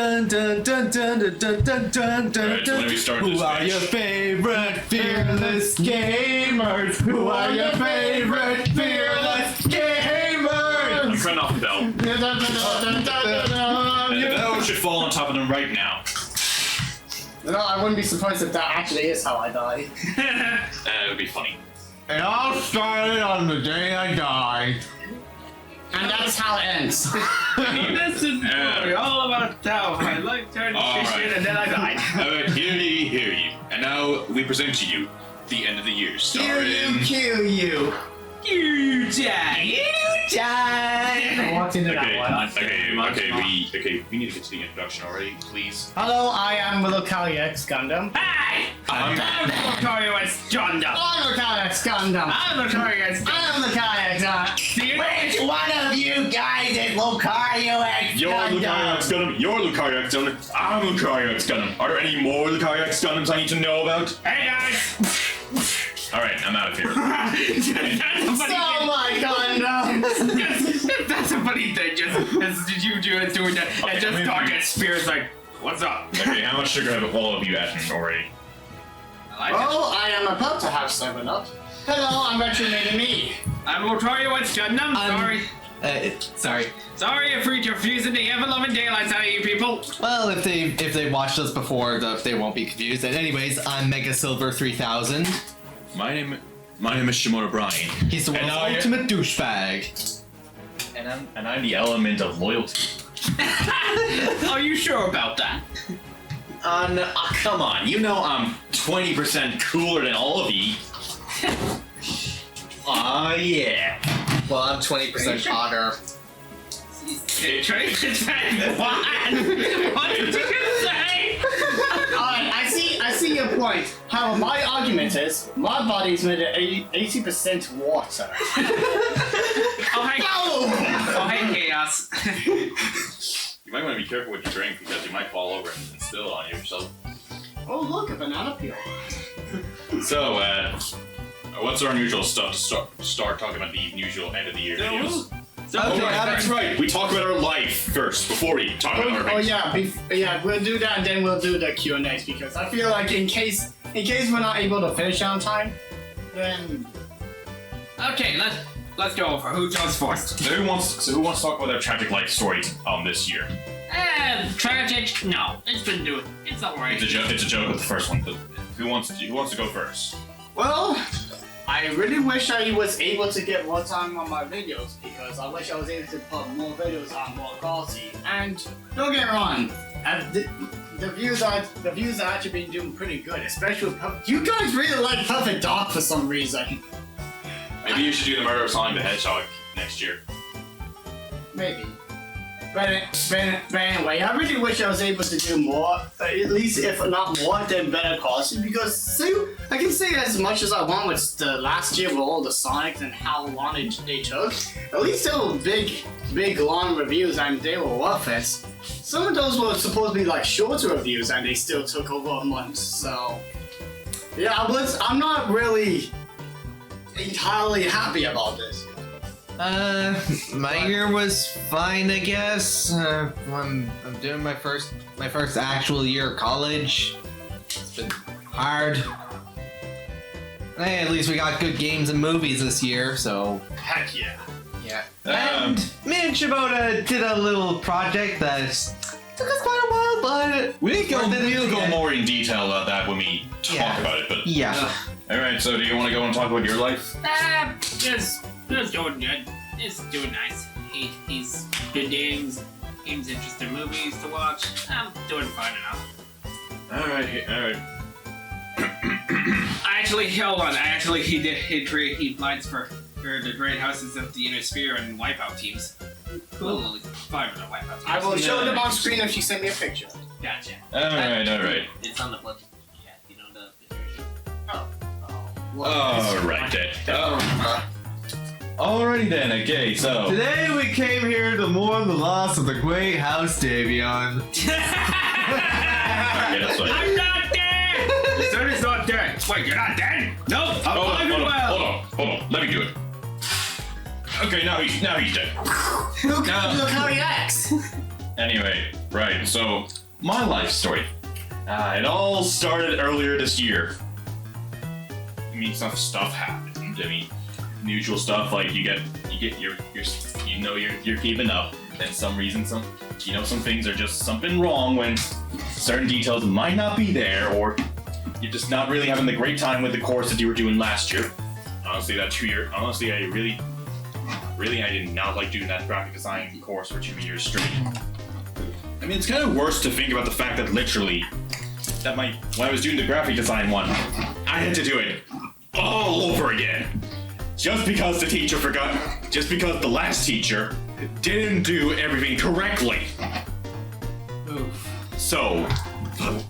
dun dun dun dun dun dun dun dun dun. So let me start this Who are match. your favorite fearless gamers? Who are your favorite fearless gamers? I'm cutting off the bell. And the bell should fall on top of them right now. No, I wouldn't be surprised if that actually is how I die. It would be funny. It all started on the day I died. And that's how it ends. This is all about how I like turning All shit right. and then I died. Alright, hear ye. And now we present to you the end of the year, starring... kill you. You die. I walked into that one. Okay, we need to get to the introduction already, please. Hello, I am Lucario X Gundam. Hey! I'm Lucario X Gundam. I'm Lucario X Gundam. I'm Lucario X Gundam. I'm Lucario X Gundam. Which one of you guys is Lucario X You're Gundam? Lucario X Gundam, you're Lucario X Gundam, I'm Lucario X Gundam. Are there any more Lucario X Gundams I need to know about? Hey guys! Alright, I'm out of here. That's a funny Oh my Gundam! That's a funny thing. Did you doing that? Okay, And just maybe- target Spears like, what's up? Okay, how much sugar have all of you eaten already? I like Oh, I am about to have 7-Up. Hello, I'm Retrominimii. it. I'm Lucario X Gundam. Sorry. Sorry if we're confusing the ever-loving daylights out of you people. Well, if they watched us before, they won't be confused. And anyways, I'm Mega Silver 3000. My name is Shimoda Brian. He's the And world's now you're- ultimate douchebag. And I'm the element of loyalty. Are you sure about that? Come on, you know I'm 20% cooler than all of you. Aw, yeah. Well, I'm 20% hotter. What did you say? Alright, I see your point. However, my argument is, my body's made of 80% water. Oh, hey. Oh, hey, Chaos. You might want to be careful what you drink because you might fall over and spill on yourself. Oh look, a banana peel. So, what's our unusual stuff to start talking about the usual end of the year videos? Okay, That's right. We talk about our life first before we talk about our Oh things. yeah, we'll do that and then we'll do the Q&As because I feel like in case we're not able to finish on time, then Okay, let's go over who goes first. So who wants to talk about their tragic life stories this year? Tragic? No, it's been doing. It's alright. It's a joke with the first one, but who wants to go first? well, I really wish I was able to get more time on my videos because I wish I was able to put more videos on more quality. And don't get me wrong, the views are actually been doing pretty good, especially with you guys really like Perfect Dark for some reason. Maybe you should do the Murder of Sonic the Hedgehog next year. Maybe. But anyway, I really wish I was able to do more, at least if not more, then better quality, because I can say as much as I want with the last year with all the Sonics and how long they took. At least they were big long reviews and they were worth it. Some of those were supposed to be like shorter reviews and they still took over a month, so... Yeah, I'm not really entirely happy about this. My year was fine, I guess. I'm doing my first actual year of college. It's been hard. Hey, at least we got good games and movies this year, so Heck yeah. yeah. And me and Shimoda did a little project that took us quite a while, but We'll go Yeah. more in detail about that when we talk about it. But yeah. all right, so do you want to go and talk about your life? Just doing good. It's doing nice. He's good games interesting movies to watch. I'm doing fine enough. All right. Hold on. He lines for the great houses of the Inner Sphere and Wipeout teams. Well, at least 5 of the Wipeout teams. I will show them on screen if you send me a picture. Gotcha. All right. It's on the book. Yeah, you know the version. All right then. Alrighty then. Okay, so Today we came here to mourn the loss of the great House Davion. okay, that's fine. I'm not dead! The sun is not dead. Wait, you're not dead? Nope. I'm alive and well. Hold on. Let me do it. Okay, now he's dead. Look how he acts. Anyway, right, so my life story. It all started earlier this year. I mean, stuff happened. I mean, usual stuff like you're keeping up, and some things are just something wrong when certain details might not be there, or you're just not really having the great time with the course that you were doing last year. Honestly, I did not like doing that graphic design course for 2 years straight. I mean, it's kind of worse to think about the fact that literally, when I was doing the graphic design one, I had to do it all over again. Just because the last teacher didn't do everything correctly. Oof. So, but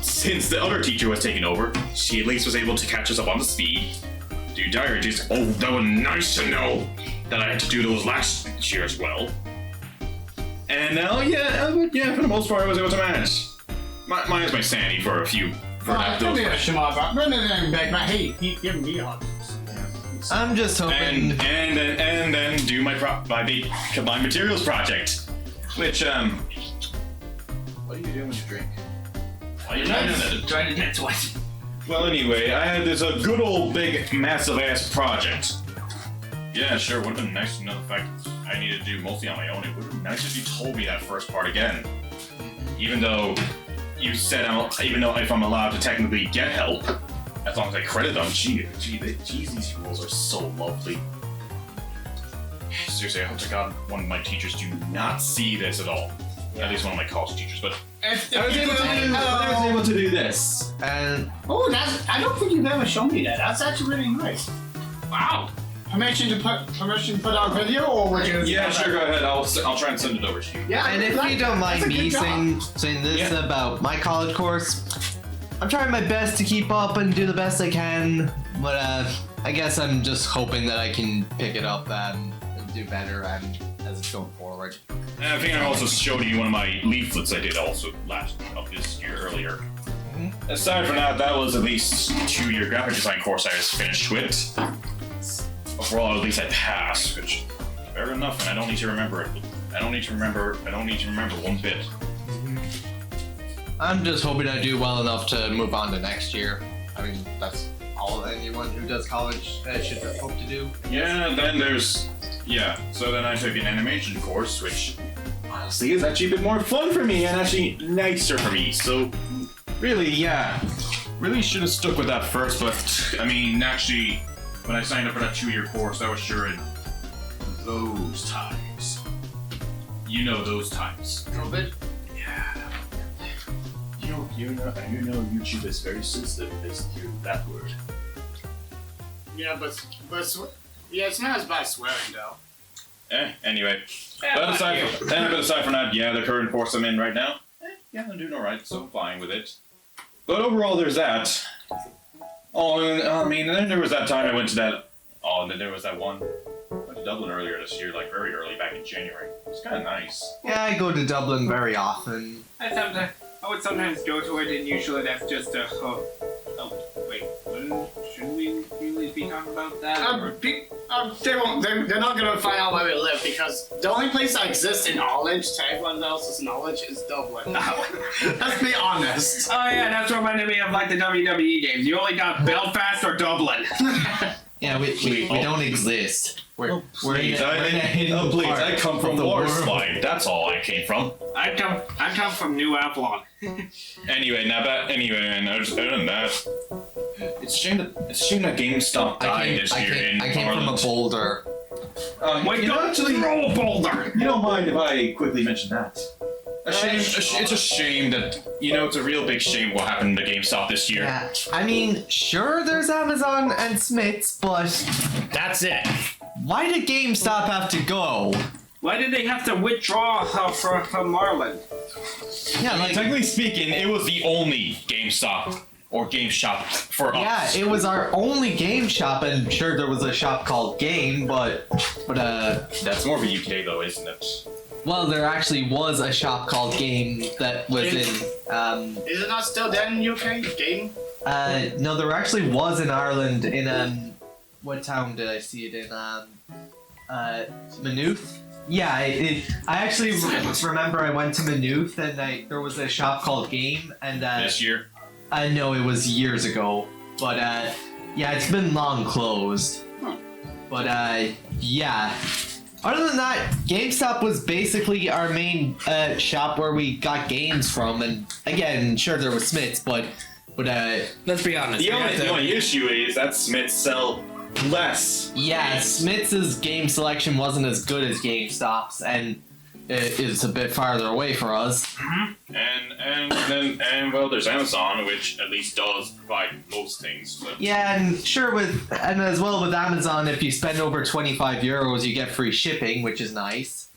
since the other teacher was taking over, she at least was able to catch us up on the speed. Do diary entries. Oh, that was nice to know that I had to do those last year as well. And now, for the most part, I was able to manage. Minus my sanity for a few. I'm just hoping. And then do my combined materials project, which What are you doing with your drink? Why are you Trying to get to it. Well, anyway, I had this good old big massive ass project. Yeah, sure. Would have been nice to know the fact that I needed to do mostly on my own. It would have been nice if you told me that first part again. Even though if I'm allowed to technically get help, as long as I credit them, these rules are so lovely. Seriously, I hope to God one of my teachers do not see this at all. At least one of my college teachers, but I was able to do this. And I don't think you've ever shown me that. That's actually really nice. Wow. Permission to put on video, or would you? Yeah, sure. Go ahead. I'll try and send it over to you. Yeah. and if you don't mind me saying this about my college course, I'm trying my best to keep up and do the best I can, but I guess I'm just hoping that I can pick it up and do better as it's going forward. And I think I also showed you one of my leaflets I did also this year earlier. Mm-hmm. Aside from that was at least 2-year graphic design course I was finished with. Overall, at least I passed, which fair enough, and I don't need to remember it. I don't need to remember one bit. I'm just hoping I do well enough to move on to next year. I mean, that's all anyone who does college should hope to do. Yeah, so then I took an animation course, which honestly is actually a bit more fun for me and actually nicer for me. So really should have stuck with that first, but I mean, actually, when I signed up for that 2-year course, I was sure in those times. You know those times. A little bit. Yeah. You know YouTube is very sensitive to hear that word. Yeah, but it's not as bad as swearing though. Anyway. But aside from that, the current course I'm in right now, I'm doing alright, so I'm fine with it. But overall, there's that. Oh, and then there was that time I went to that. Oh, and then there was that one. I went to Dublin earlier this year, like very early, back in January. It was kind of nice. Yeah, I go to Dublin very often. I would sometimes go to it, and usually that's just a. Wait, shouldn't we really be talking about that? They're not gonna find out where we live because the only place that exists in Ireland, to everyone else's knowledge, is Dublin. Let's be honest. Oh yeah, that's what reminded me of like the WWE games. You only got Belfast or Dublin. Yeah, we don't exist. We're in a hidden part I come from the the world. Slide. That's all I came from. I come from New Avalon. Anyway, and other than that, it's a shame that GameStop died this year in I came from a Ireland. boulder. Wait, don't throw a boulder. You don't mind if I quickly mention that? It's a shame that it's a real big shame what happened to GameStop this year. Yeah, I mean, sure, there's Amazon and Smiths, but That's it. why did GameStop have to go? Why did they have to withdraw from Ireland? Yeah, like Technically speaking, it was the only GameStop or GameShop for us. it was our only game shop, and sure, there was a shop called Game, but That's more of a UK though, isn't it? well, there actually was a shop called Game that was in Is it not still dead in UK? Game? no, there actually was in Ireland in what town did I see it in? Maynooth? Yeah, I actually remember I went to Maynooth and there was a shop called Game and This year? I know it was years ago, but yeah, it's been long closed. But yeah. Other than that, GameStop was basically our main shop where we got games from, and again, sure there was Smiths, but Let's be honest. The only issue is that Smiths sell less. yeah, Smiths' game selection wasn't as good as GameStop's, and it is a bit farther away for us. And well, there's Amazon, which at least does provide most things. But Yeah, and sure and as well with Amazon, if you spend over €25, you get free shipping, which is nice.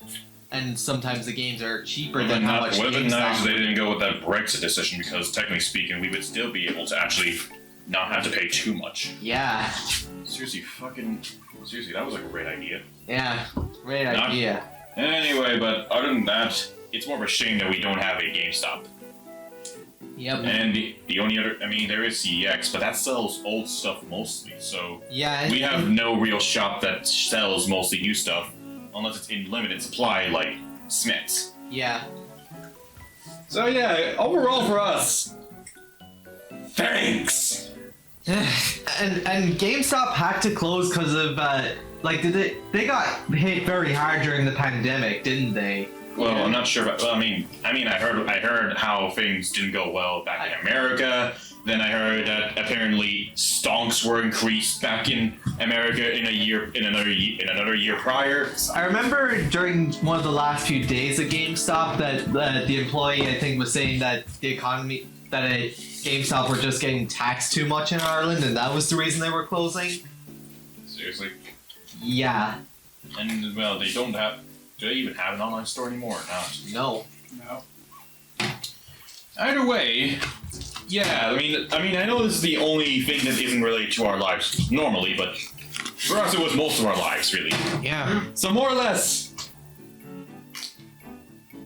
And sometimes the games are cheaper than how much would have been nice if GameStop. they didn't go with that Brexit decision, because technically speaking, we would still be able to actually not have to pay too much. Yeah, Seriously, that was a great idea. yeah, great Not- idea. Anyway, but other than that, it's more of a shame that we don't have a GameStop. Yep. And the only other, I mean, there is CEX, but that sells old stuff mostly. So Yeah. we have no real shop that sells mostly new stuff, unless it's in limited supply, like Smiths. Yeah. So yeah, overall for us, thanks. and GameStop had to close because of they got hit very hard during the pandemic, didn't they? Well, I'm not sure about. Well, I mean, I heard how things didn't go well back in America. Then I heard that apparently stonks were increased back in America in another year prior. I remember during one of the last few days at GameStop that the employee I think was saying that the economy GameStop were just getting taxed too much in Ireland, and that was the reason they were closing. Seriously. Yeah. And well, they don't have. Do they even have an online store anymore or not? No. No. Either way, yeah. I mean, I know this is the only thing that isn't related to our lives normally, but for us, it was most of our lives, really. Yeah. So more or less,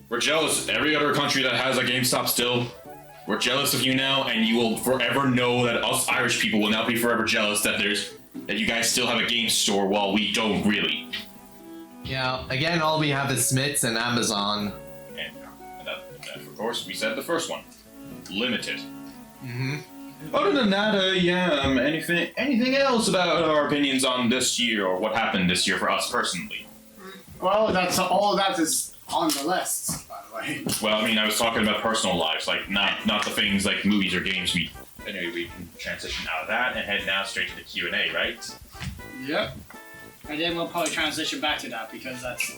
we're jealous. Every other country that has a GameStop still, we're jealous of you now, and you will forever know that us Irish people will now be forever jealous that you guys still have a game store while we don't really. Yeah. Again, all we have is Smiths and Amazon. And that, of course, we said the first one, limited. Mm-hmm. Other than that, anything else about our opinions on this year or what happened this year for us personally? Well, that's all that is on the list, by the way. Well, I mean, I was talking about personal lives, like not the things like movies or games. Anyway, we can transition out of that and head now straight to the Q&A, right? Yep. And then we'll probably transition back to that because that's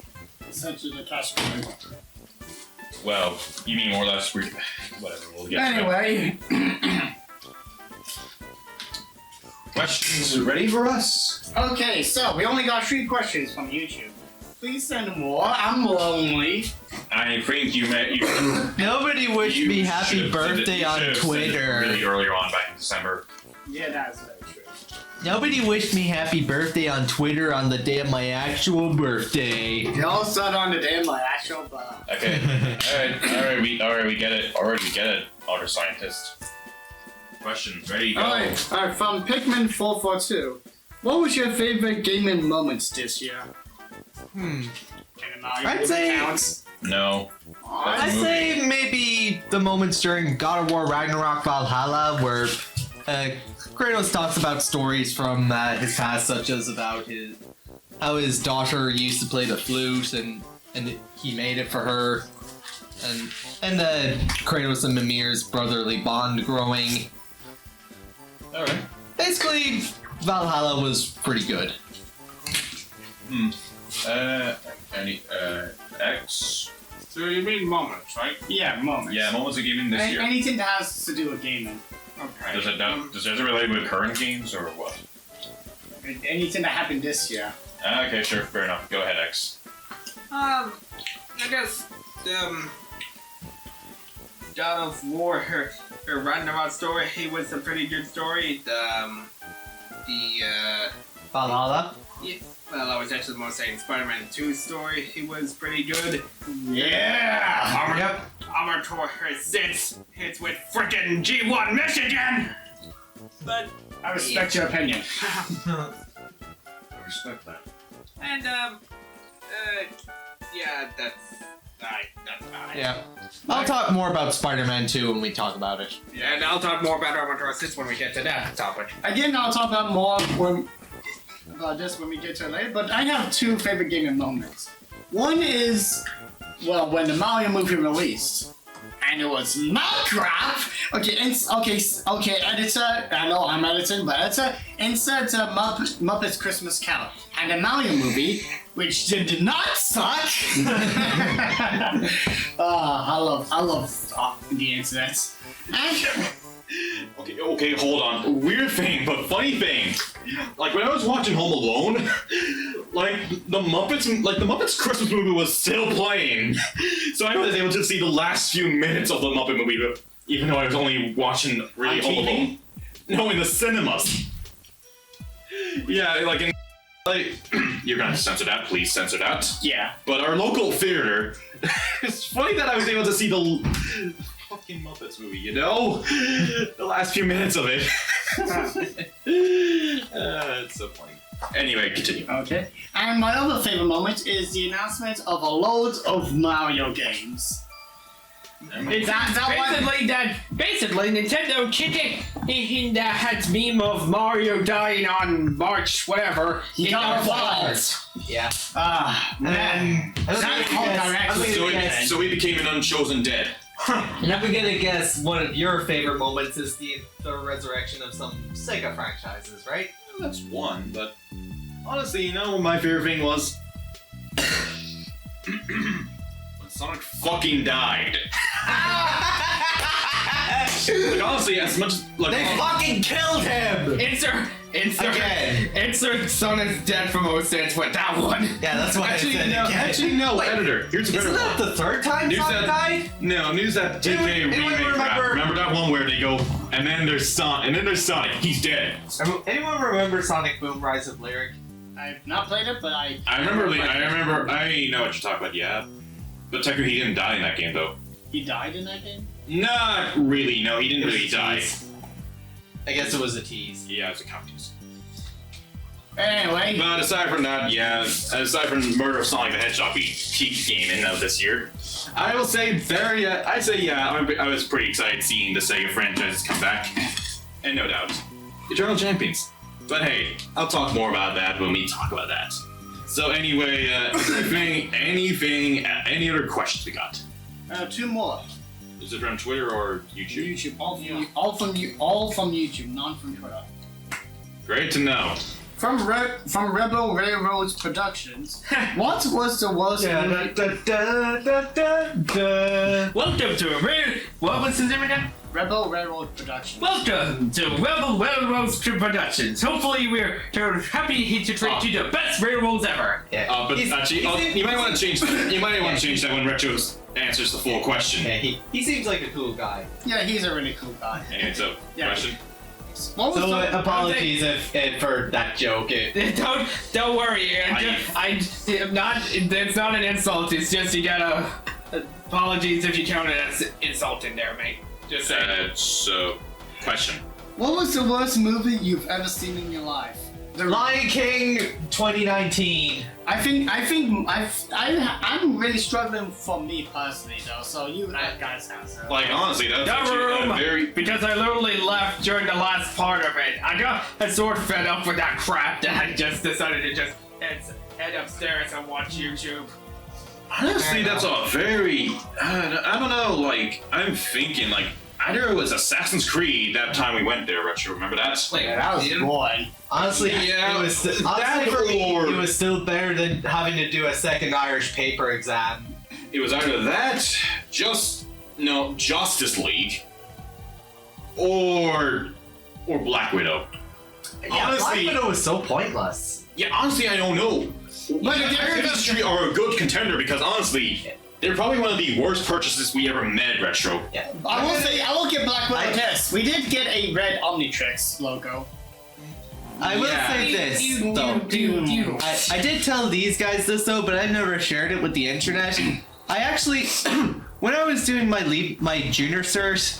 essentially the category. Well, you mean more or less whatever. We'll get Anyway, to it. Questions ready for us? okay, so we only got 3 questions from YouTube. Please send more. I'm lonely. I think you met. Nobody wished me happy birthday on Twitter. Really earlier on, back in December. Yeah, that's very true. Nobody wished me happy birthday on Twitter on the day of my actual birthday. They all said on the day of my actual birth. Okay. All right. We get it. Auto scientist. Questions ready? Go. Alright, from Pikmin442. What was your favorite gaming moments this year? I'd say- No. I'd say maybe the moments during God of War Ragnarok Valhalla where Kratos talks about stories from his past, such as about how his daughter used to play the flute and he made it for her, and Kratos and Mimir's brotherly bond growing. All right. Basically, Valhalla was pretty good. X. So you mean moments, right? Yeah, moments. Yeah, moments of gaming this year. Anything that has to do with gaming. Okay. Does it relate with current games or what? Anything that happened this year. Okay, sure, fair enough. Go ahead, X. I guess God of War, her Ragnarok story, it was a pretty good story. Valhalla? Yeah, well, I was actually more saying Spider-Man 2 story, it was pretty good. Yeah! Yep. Armor Tor hits with frickin' G1 Michigan! But, I respect your opinion. I respect that. and, yeah, that's about it. Yeah. I'll talk more about Spider-Man 2 when we talk about it. Yeah, and I'll talk more about Armored Horses when we get to that topic. Again, I'll talk about more about this when we get to it later, but I have two favorite gaming moments. One is, well, when the Mario movie released, and it was Minecraft. Okay, editor. I know I'm editing, but editor. Insert Muppets Christmas Carol and the Mario movie, which did not suck. I love the internet. And, Okay, hold on. Weird thing, but funny thing. Like when I was watching Home Alone, the Muppets Christmas movie was still playing, so I was able to see the last few minutes of the Muppet movie, even though I was only watching really On Home TV? Alone. No, in the cinemas. Yeah, you're gonna censor that, please censor that. yeah. But our local theater, it's funny that I was able to see the fucking Muppets movie, you know? The last few minutes of it. It's so funny. Anyway, continue. Okay. And my other favorite moment is the announcement of a load of Mario games. Basically, Nintendo cheated in that had meme of Mario dying on March whatever. He in got their fired. Yeah. Man. So we became an unchosen dead. And I'm gonna guess one of your favorite moments is the resurrection of some Sega franchises, right? Well, that's one, but honestly, you know what my favorite thing was? When Sonic fucking died. Like honestly, as much as They fucking killed him! Insert Sonic's dead from 06 with that one. Yeah, that's what I said. Actually, no. Wait, Editor, here's a better Isn't that one. the third time News Sonic died? No, news that JK Anyone remake crap. remember- Remember that one where they go, and then there's Sonic, he's dead. Anyone remember Sonic Boom Rise of Lyric? I've not played it, but I I know what you're talking about, yeah. But technically he didn't die in that game though. He died in that game? Not really, no, he didn't It was really a die. tease. I guess it was a tease. Yeah, it's a countess. Anyway. But aside from that, yeah, aside from Murder of Sonic the Hedgehog being peak gaming of this year, I will say I was pretty excited seeing the Sega franchises come back. And no doubt, Eternal Champions. But hey, I'll talk more about that when we talk about that. So anyway, any other questions we got? Two more. Is it from Twitter or YouTube? YouTube. All from YouTube, none from Twitter. Great to know. From Rebel Railroads Productions. What was the worst movie? Welcome to what was his name again? Rebel Railroad Productions. Welcome to Rebel Railroads Productions. Hopefully we're happy to treat you the best railroads ever. Yeah. But actually, you might want to change. You might want to change that when Retro answers the full question. Yeah, he seems like a cool guy. Yeah, he's a really cool guy. Anyway, so Yeah. question. What was So the, apologies for that joke. Don't worry. I'm not. It's not an insult. It's just you gotta. Apologies if you count it as insulting there, mate. Just saying. So, question. what was the worst movie you've ever seen in your life? The Lion King 2019. I'm really struggling for me personally though. So you guys answer. Like honestly, that's That actually room, a very. because I literally left during the last part of it. I got sort of fed up with that crap that I just decided to just head upstairs and watch YouTube. Honestly, that's a very. I don't know. Like I'm thinking like either it was Assassin's Creed that time we went there. Retro, remember that? Yeah, that was boring. Honestly, Yeah, it was that honestly for me, or- it was still better than having to do a second Irish paper exam. It was either that, Justice League, or Black Widow. Yeah, Honestly- Black Widow was so pointless. Yeah, honestly, I don't know. But Yeah, Assassin's Creed are a good contender because honestly, they're probably one of the worst purchases we ever made. Retro. Yeah. I will give Black Widow this. We did get a red Omnitrix logo. I will Yeah. say this though. I did tell these guys this though, but I never shared it with the internet. I actually, when I was doing my junior cert,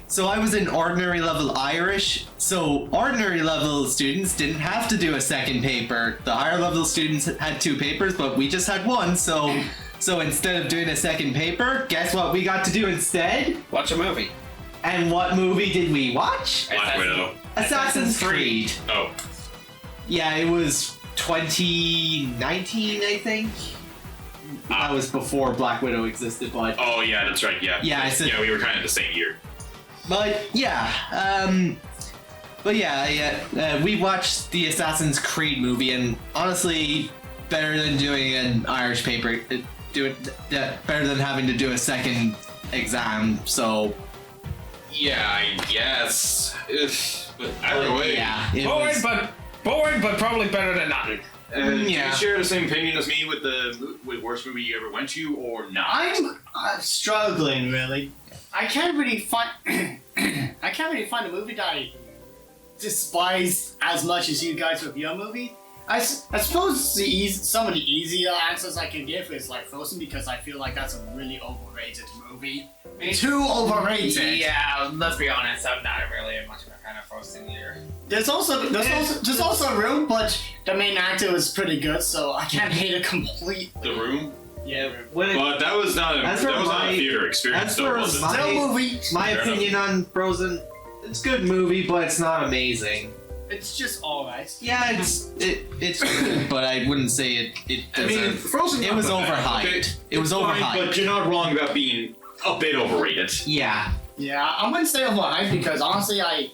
So I was in ordinary level Irish, so ordinary level students didn't have to do a second paper. The higher level students had 2 papers, but we just had 1, so instead of doing a second paper, guess what we got to do instead? Watch a movie. And what movie did we watch? Black Widow. Assassin's Creed. Oh. Yeah, it was 2019, I think. That was before Black Widow existed, but Oh yeah, that's right. Yeah. Yeah, I said- we were kind of the same year. we watched the Assassin's Creed movie, and honestly, better than doing an Irish paper, better than having to do a second exam. So Yeah, I guess. But either way. yeah, it Boring, was- but probably better than nothing. Do Yeah. you share the same opinion as me with the worst movie you ever went to, or not? I'm struggling really. I can't really find a movie that I despise as much as you guys with your movie. I suppose some of the easier answers I can give is like Frozen, because I feel like that's a really overrated movie. Too overrated. Yeah, let's be honest. I'm not really much of a fan of Frozen either. There's also Room, but the main actor is pretty good, so I can't hate it completely. The Room. Yeah, But that was not a As for not a my- theater experience, as though, for was it? my- still movie. my Fair opinion on Frozen. It's a good movie, but it's not amazing. It's just alright. Yeah, it's good, but I wouldn't say it. I mean, doesn't- Frozen. it was overhyped. It was overhyped. But you're not wrong about being a bit overrated. Yeah. Yeah, I'm gonna say overhyped because honestly I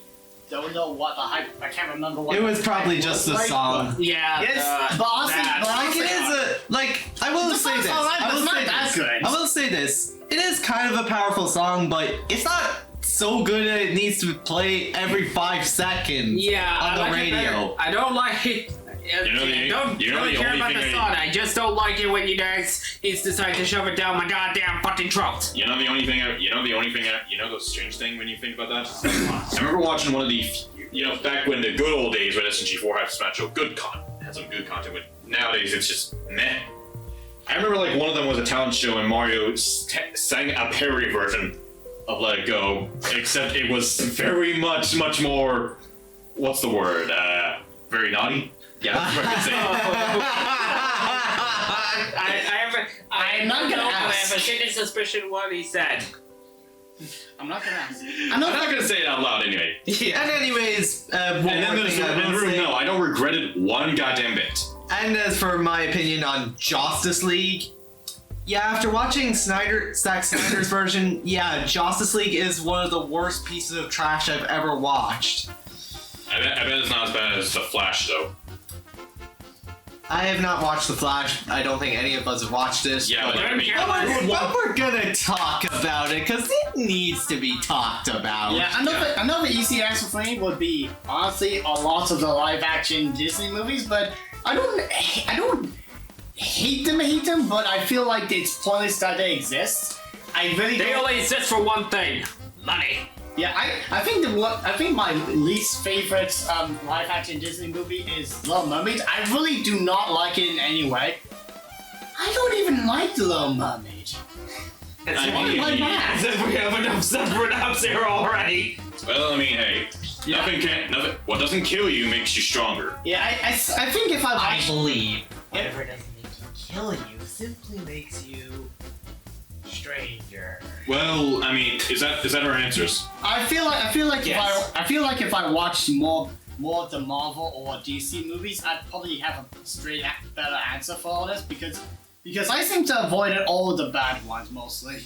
don't know what the hype. I can't remember what. It was the probably hype just was the like, song. Yeah. Yes, but honestly, that- Like it is I will The say song's this. alright, I but will it's say not that this. good. I will say this. It is kind of a powerful song, but it's not so good that it needs to play every 5 seconds Yeah, on I the like radio. It better. I don't like it. You know the- I don't you know really the care only about thing the I- song. I just don't like it when you guys decide to shove it down my goddamn fucking throat. You know the only thing. You know the strange thing when you think about that. I remember watching one of the. Back when the good old days when SNG4 had some actual had some good content. But nowadays it's just meh. I remember like one of them was a talent show and Mario sang a parody version of Let It Go, except it was very much more. What's the word? Very naughty. Yeah, that's what I could say. I'm not gonna I have ask. a second suspicion what he said. I'm not gonna ask. I'm not gonna say it out loud anyway. And anyways, one And then more there's thing I will the room. say- No, I don't regret it one goddamn bit. And as for my opinion on Justice League, yeah, after watching Zack Snyder's version, yeah, Justice League is one of the worst pieces of trash I've ever watched. I bet it's not as bad as The Flash, though. I have not watched The Flash. I don't think any of us have watched it. Yeah, but I mean, But we're gonna talk about it because it needs to be talked about. Yeah, another easy answer for me would be honestly a lot of the live action Disney movies, but I don't hate them, but I feel like it's pointless that they exist. I really They don't. only exist for one thing: money. Yeah, I think my least favorite live action Disney movie is Little Mermaid. I really do not like it in any way. I don't even like The Little Mermaid. It's I Why mean, am I mad? as if we have enough separate here already. well, I mean, hey, nothing. What doesn't kill you makes you stronger. Yeah, I think if I watch, believe whatever doesn't make you kill you simply makes you stranger. Well, I mean, is that our answers? I feel like Yes. if I watched more of the Marvel or DC movies, I'd probably have a better answer for all this because I seem to avoid all the bad ones mostly.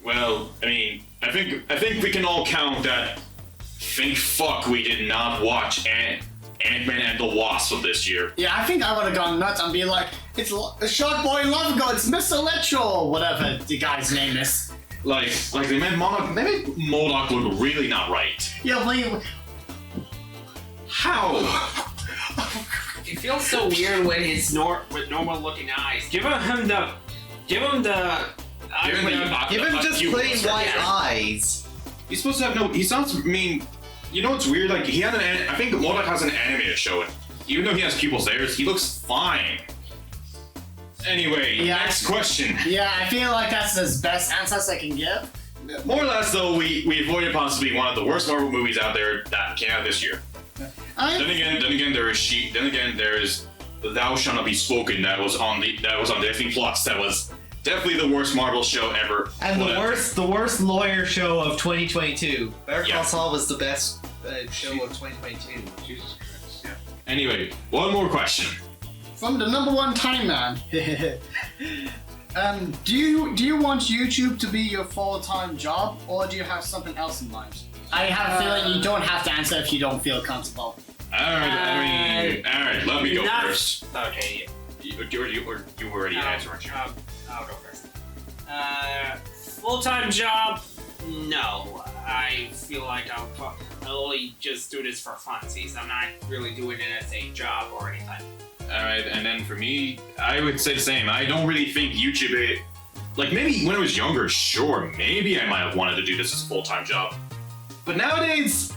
Well, I mean, I think we can all count that. Thank fuck we did not watch Ant-Man and the Wasp of this year. Yeah, I think I would have gone nuts and be like, it's Shark Boy Love Go, it's Mr. Electro, or whatever the guy's name is. Like they made MODOK look really not right. Yeah, but How? It feels so weird when he's with normal looking eyes. Give him the. Give him Even just plain white eyes. He's supposed to have no. He sounds. I mean, you know what's weird? Like he had I think MODOK has an animated show, and even though he has pupils there, he looks fine. Anyway, Yeah. next question. yeah, I feel like that's the best answers I can give. More or less, though, we avoided possibly one of the worst Marvel movies out there that came out this year. Then again, there is Thou Shalt Not Be Spoken that was on Disney Plus. That was definitely the worst Marvel show ever. And the worst lawyer show of 2022. Better Call Saul was the best show of 2022. Jesus Christ. Yeah. Anyway, one more question. From the number one time man. Do you want YouTube to be your full-time job, or do you have something else in mind? I have a feeling you don't have to answer if you don't feel comfortable. Alright, let me go first. Okay, You already answered, weren't you? I'll go first. Full-time job? No. I feel like I'll only just do this for funsies. I'm not really doing it as a job or anything. Alright, and then for me, I would say the same. I don't really think YouTube, like maybe when I was younger, sure, maybe I might have wanted to do this as a full-time job. But nowadays,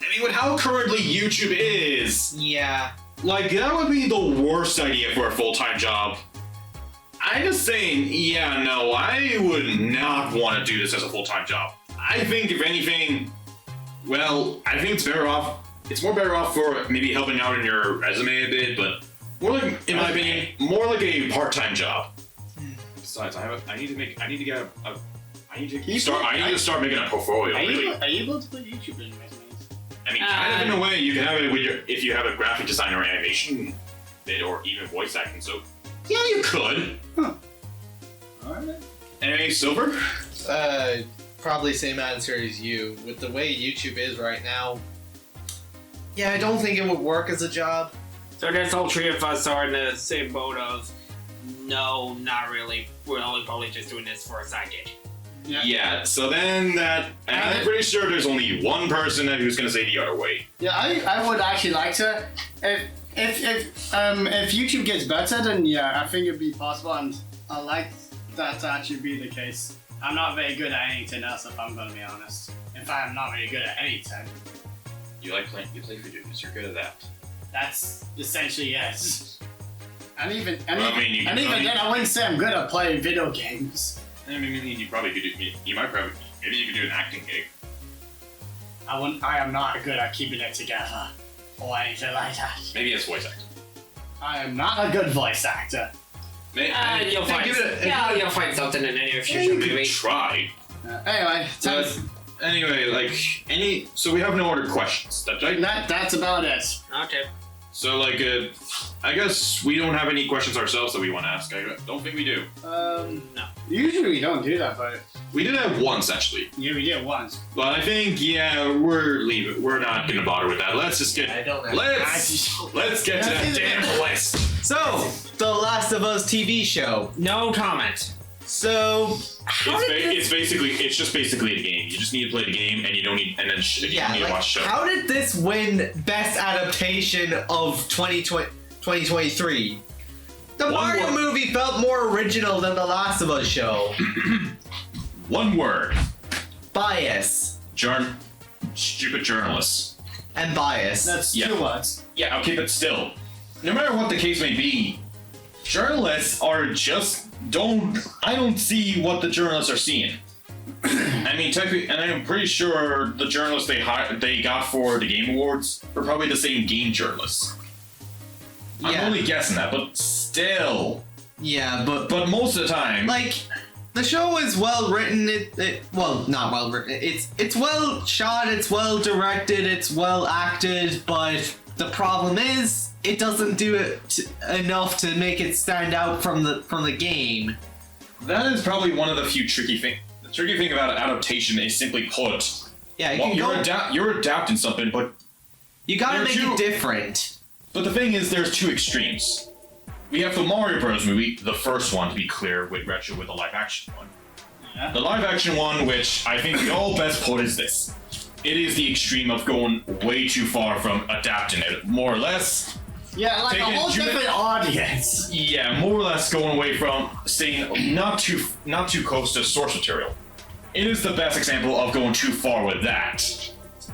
I mean, with how currently YouTube is, Yeah. like that would be the worst idea for a full-time job. I'm just saying, yeah, no, I would not want to do this as a full-time job. I think if anything, well, I think it's more better off for maybe helping out in your resume a bit, but more like, in my opinion, more like a part-time job. Besides, I need to start making a portfolio. Are Really. you able to put YouTube in resumes? I mean, kind of in a way, you can have it with if you have a graphic design or animation bit, or even voice acting. So, yeah, you could. Huh. Alright. Anyway, Silver. Probably same answer as you. With the way YouTube is right now, yeah, I don't think it would work as a job. So there's all three of us are in the same boat of, no, not really. We're only probably just doing this for a side gig. Yeah. So then and I'm pretty sure there's only one person who's gonna say the other way. Yeah, I would actually like to. If YouTube gets better, then yeah, I think it'd be possible, and I like that to actually be the case. I'm not very good at anything else, if I'm gonna be honest. In fact, I'm not very good at anything. You play video games. You're good at that. That's essentially yes. And even then, I wouldn't say I'm good at playing video games. I mean, you probably could do. Maybe you could do an acting gig. I am not good at keeping it together or anything like that. Maybe it's voice acting. I am not a good voice actor. You'll find something in any future You movie. could try. Anyway, So we have no other questions. That's right. that's about it. Okay. So I guess we don't have any questions ourselves that we want to ask. I don't think we do. No. Usually we don't do that, but We did have once actually. yeah, we did once. But I think we're leaving. We're not gonna bother with that. Let's just get. I don't know. Let's get to that damn list. So, The Last of Us TV show. No comment. So, It's just basically a game. You just need to play the game, and you don't need, and then you need to watch the show. how did this win Best Adaptation of 2023? The Mario movie felt more original than The Last of Us show. One word. Bias. Stupid journalists. And bias. That's 2 words. Yeah, okay, but still, no matter what the case may be, journalists are just I don't see what the journalists are seeing. I mean, technically, and I'm pretty sure the journalists they got for the Game Awards were probably the same game journalists. I'm only guessing that, but still. Yeah, but most of the time, like, the show is well written. Well, not well written. It's well shot. It's well directed. It's well acted. But the problem is, it doesn't do it enough to make it stand out from the game. that is probably one of the few tricky things. The tricky thing about adaptation is simply put. Yeah, You're adapting something, but you gotta make two- it different. But the thing is, there's two extremes. We have the Mario Bros. Movie, the first one, to be clear, with the live action one. Yeah. The live action one, which I think the all best put is this. It is the extreme of going way too far from adapting it, more or less. Yeah, like a Taking whole Juma- different audience. Yeah, more or less going away from staying not too close to source material. It is the best example of going too far with that.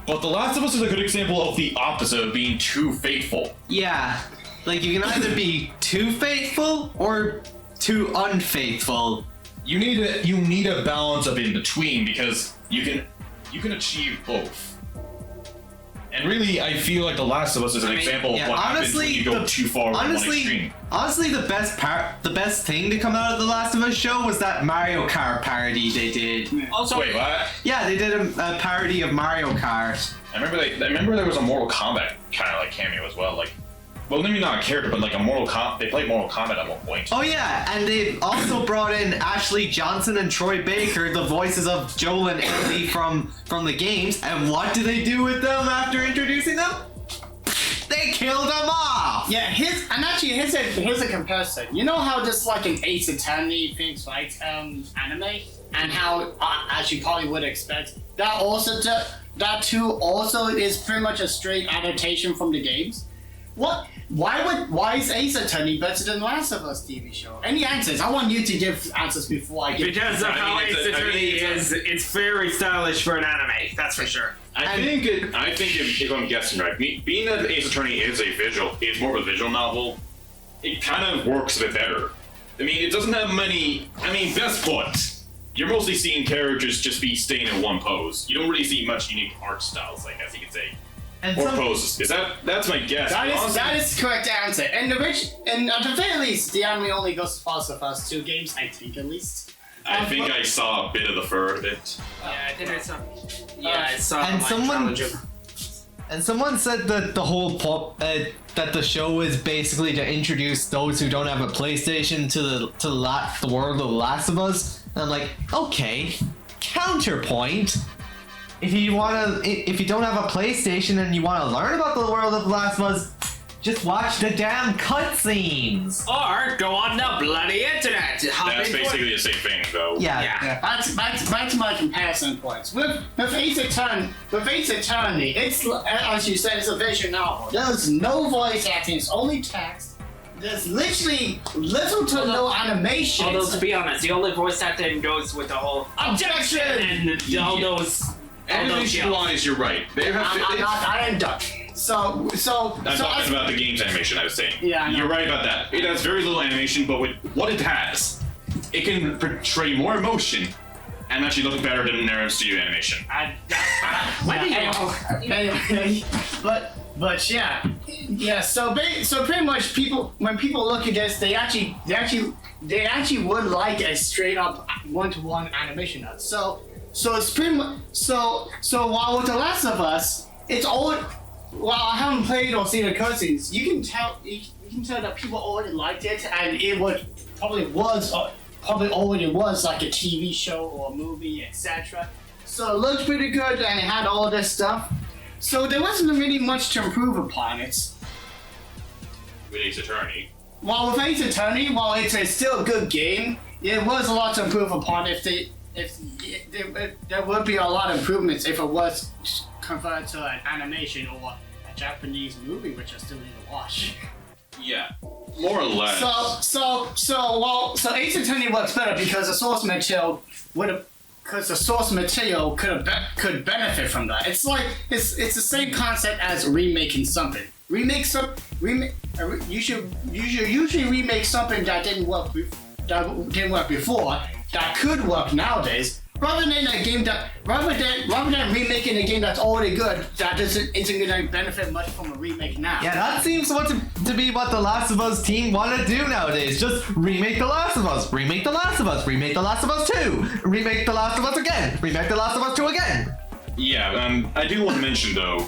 But The Last of Us is a good example of the opposite of being too faithful. Yeah, like you can either be too faithful or too unfaithful. you need a balance of in between because you can achieve both. And really, I feel like The Last of Us is an example of what happens when you go too far on one extreme. Honestly, the best thing to come out of The Last of Us show was that Mario Kart parody they did. Also, Wait, what? Yeah, they did a parody of Mario Kart. I remember there was a Mortal Kombat kind of like cameo as well. Like, well, maybe not a character, but like a they played Mortal Kombat at one point. Oh yeah, and they also brought in Ashley Johnson and Troy Baker, the voices of Joel and Ellie from the games. And what do they do with them after introducing them? They killed them off. Yeah, here's a comparison. You know how just like an Ace Attorney things like anime, and how as you probably would expect, that too also is pretty much a straight adaptation from the games. What? Why is Ace Attorney better than Last of Us TV show? Any answers? I want you to give answers before I give. Because of how Ace Attorney is, it's very stylish for an anime. That's for sure. I think if I'm guessing right, being that Ace Attorney is more of a visual novel, it kind of works a bit better. I mean, it doesn't have many. I mean, best put. You're mostly seeing characters just be staying in one pose. You don't really see much unique art styles, like as you could say. Or poses. That's my guess. That is the correct answer. And at the very least, the anime only goes as far as the first two games, I think at least. I think I saw a bit of the third bit. Yeah, I think I saw. Yeah, I saw. And someone said that the whole that the show is basically to introduce those who don't have a PlayStation to the world of The Last of Us. And I'm like, okay, counterpoint. If you don't have a PlayStation and you want to learn about the world of The Last of Us, just watch the damn cutscenes. Or go on the bloody internet. That's basically the same thing, though. Yeah. Back to my comparison points. With Ace Attorney, it's as you said, it's a visual novel. There's no voice acting. It's only text. There's literally little to no animation. Although to be honest, the only voice acting goes with the whole objection and all those. Animation-wise, you're right. I am done. So I'm talking about the game's animation. I was saying. Yeah, you're right about that. It has very little animation, but with what it has, it can portray more emotion and actually look better than their studio animation. Anyway, but yeah. So pretty much when people look at this, they actually would like a straight up one-to-one animation. So it's pretty much so while with The Last of Us, it's all. While I haven't played or seen the cutscenes, you can tell that people already liked it, and it probably already was like a TV show or a movie, etc. So it looked pretty good, and it had all this stuff. So there wasn't really much to improve upon it. With Ace Attorney. While with Ace Attorney, while it's still a good game, there was a lot to improve upon. There would be a lot of improvements if it was converted to an animation or a Japanese movie, which I still need to watch. Yeah, more or less. So Ace Attorney works better because the source material could benefit from that. It's like it's the same concept as remaking something. You should usually remake something that didn't work before. That could work nowadays, rather than remaking a game that's already good that isn't going to benefit much from a remake now. Yeah, that seems to be what the Last of Us team want to do nowadays. Just remake The Last of Us, remake The Last of Us, remake The Last of Us 2, remake The Last of Us again, remake The Last of Us 2 again. Yeah, I do want to mention though,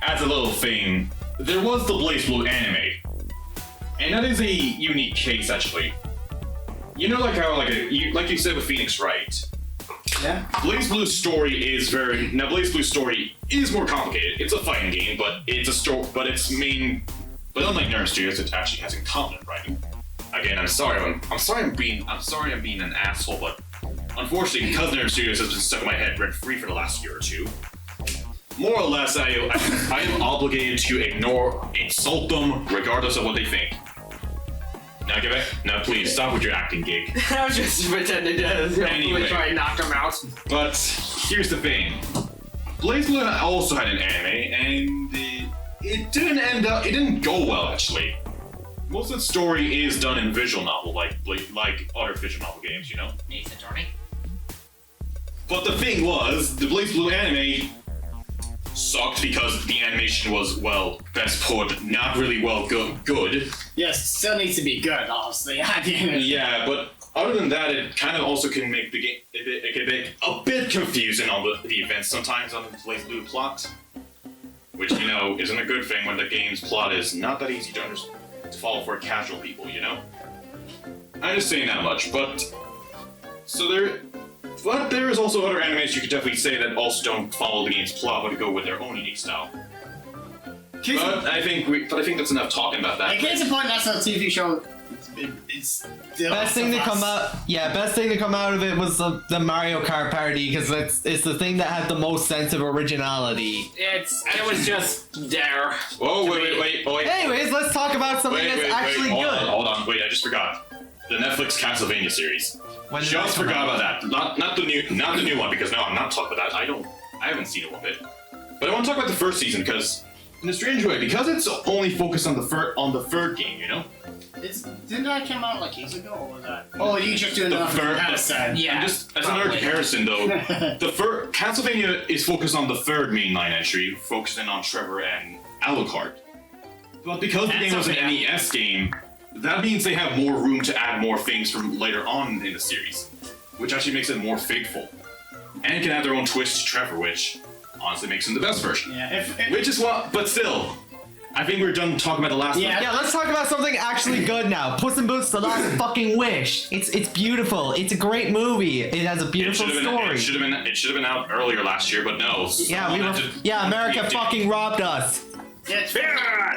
as a little thing, there was the BlazBlue anime, and that is a unique case actually. You know, like how like you said with Phoenix Wright. Yeah. BlazBlue's story is BlazBlue's story is more complicated. It's a fighting game, but it's a story. But unlike Nerve Studios, it actually has incompetent writing. Again, I'm sorry I'm being an asshole, but unfortunately, because Nerve Studios has been stuck in my head rent free for the last year or two, more or less, I am obligated to insult them regardless of what they think. Now, please stop with your acting gig. I was just pretending to Anyway. try and knock him out. But here's the thing: BlazBlue also had an anime, and it didn't go well actually. most of the story is done in visual novel, like other visual novel games, you know. Ace Attorney. But the thing was, the Blaze Blue anime sucked because the animation was, well, best put, not really good. Yes, still needs to be good, honestly. At the end of the day. Yeah, but other than that, it kind of also can make the game a bit confusing on the events sometimes on the Blaze Blue plot, which, you know, isn't a good thing when the game's plot is not that easy to follow for casual people, you know? I'm just saying that much, but there is also other animes you could definitely say that also don't follow the game's plot, but go with their own unique style. But I think that's enough talking about that. In case of point, that's a TV show. It's Best thing to come out of it was the Mario Kart parody, because it's the thing that had the most sense of originality. It was just there. Whoa, wait. Anyways, let's talk about something that's actually good. Hold on, wait, I just forgot. The Netflix Castlevania series. When did Just that come forgot out? about that. Not the new one, because no, I'm not talking about that. I haven't seen it one bit. But I want to talk about the first season, because in a strange way, because it's only focused on the third game, you know? Didn't that come out like years ago, or was that? Oh, you just doing enough comparison. Yeah. Just as another comparison, though, Castlevania is focused on the third mainline entry, focusing on Trevor and Alucard. But because the game was an NES game, that means they have more room to add more things from later on in the series, which actually makes it more faithful, and can add their own twist to Trevor, which honestly makes him the best version. Yeah. Which is what, but still, I think we're done talking about the last one. Yeah, let's talk about something actually good now. Puss in Boots: The Last Fucking Wish. It's beautiful. It's a great movie. It has a beautiful story. It should have been out earlier last year, but no. Yeah, America fucking robbed us. Yeah,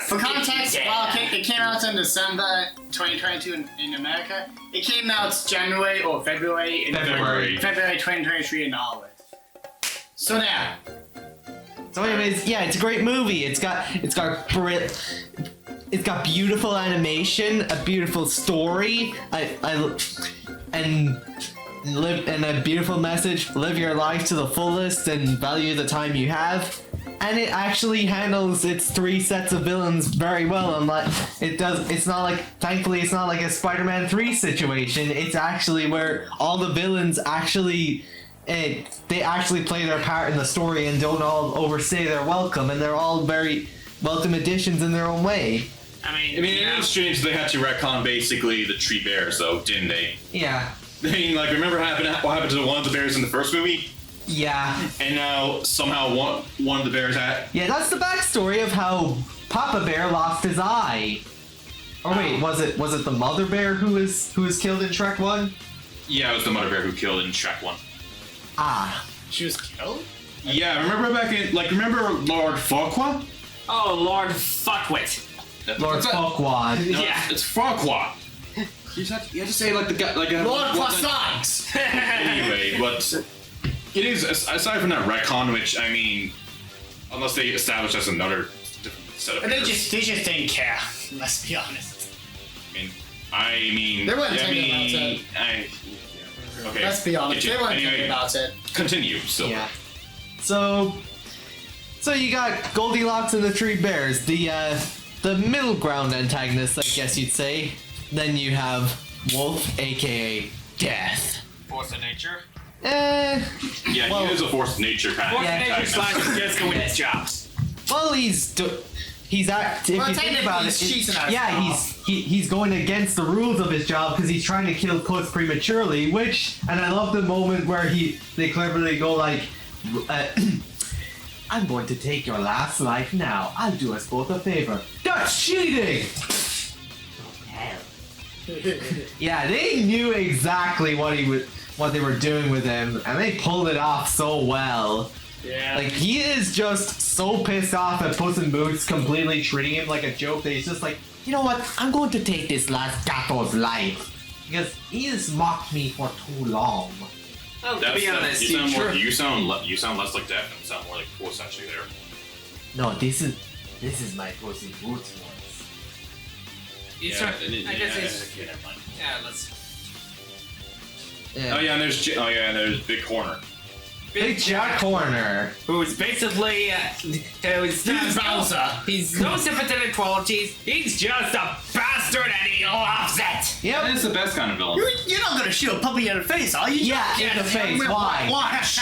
for context, it came out in December 2022 in America. It came out January or February in February 2023 in Norway. So now. So anyways, yeah, it's a great movie. It's got beautiful animation, a beautiful story, and a beautiful message. Live your life to the fullest and value the time you have. And it actually handles its three sets of villains very well. Thankfully, it's not like a Spider-Man 3 situation. It's actually where all the villains actually they actually play their part in the story and don't all overstay their welcome, and they're all very welcome additions in their own way. I mean, it is strange they had to retcon basically the tree bears, though, didn't they? Yeah. I mean, like, remember what happened to one of the bears in the first movie? Yeah. And now somehow one of the bears had. Yeah, that's the backstory of how Papa Bear lost his eye. Or wait, was it the mother bear who was killed in Shrek 1? Yeah, it was the mother bear who killed in Shrek 1. Ah. She was killed? Yeah, remember remember Lord Farquaad? Oh, Lord Fuckwit. Lord Farquaad. No, Yeah. it's Farquaad. You have to say like the guy, like a Lord Croissants! Anyway, but it is aside from that retcon, which I mean, unless they establish as another different set of. And they just didn't care. Let's be honest. I mean, They weren't thinking about it. Okay. Let's be honest. They weren't thinking about it. Continue. So. Yeah. So you got Goldilocks and the Three Bears, the middle ground antagonists, I guess you'd say. Then you have Wolf, aka Death. Force of nature. Yeah, well, he is a force of nature kind Force of. of nature slash just go with his jobs. Well, if you think about it, he's going against the rules of his job because he's trying to kill Puss prematurely. And I love the moment where they cleverly go like, "I'm going to take your last life now. I'll do us both a favor." That's cheating. Yeah, they knew exactly what they were doing with him, and they pulled it off so well. Yeah. Like, he is just so pissed off at Puss in Boots completely treating him like a joke that he's just like, you know what, I'm going to take this last gato's life. Because he has mocked me for too long. Well, to be honest, you sound less like Death and sound more like Puss actually there. No, this is my Puss in Boots voice. I guess he's. Yeah, let's. Yeah. Oh yeah, and there's Big Corner. Big Jack Horner. who's basically who's He's Bowser. He's no sympathetic qualities. He's just a bastard and he loves it. That Yep. is the best kind of villain. You're not gonna shoot a puppy in the face, are you? Yeah, in the face. Why? Watch.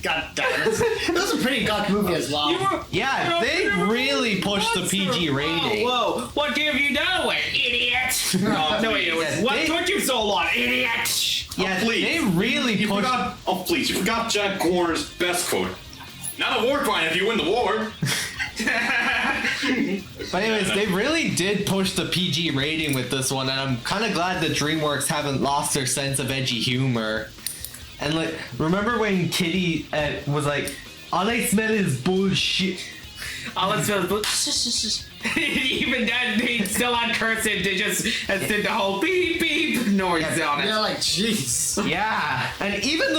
God damn it. It was a pretty dark movie as well. You were, Yeah, they really pushed the PG rating. Whoa, what gave you that away, idiot? No, it was, Yeah, what they- took you so long, idiot? Yeah, Oh, please. they really You pushed. forgot. Oh please! You forgot Jack Horner's best quote. Not a war crime if you win the war. But anyways, they really did push the PG rating with this one, and I'm kind of glad that DreamWorks haven't lost their sense of edgy humor. And like, remember when Kitty was like, "All I smell is bullshit." All it smells even then, they still on cursive. They just did the whole beep beep noise on it. They're like, jeez. Yeah, and even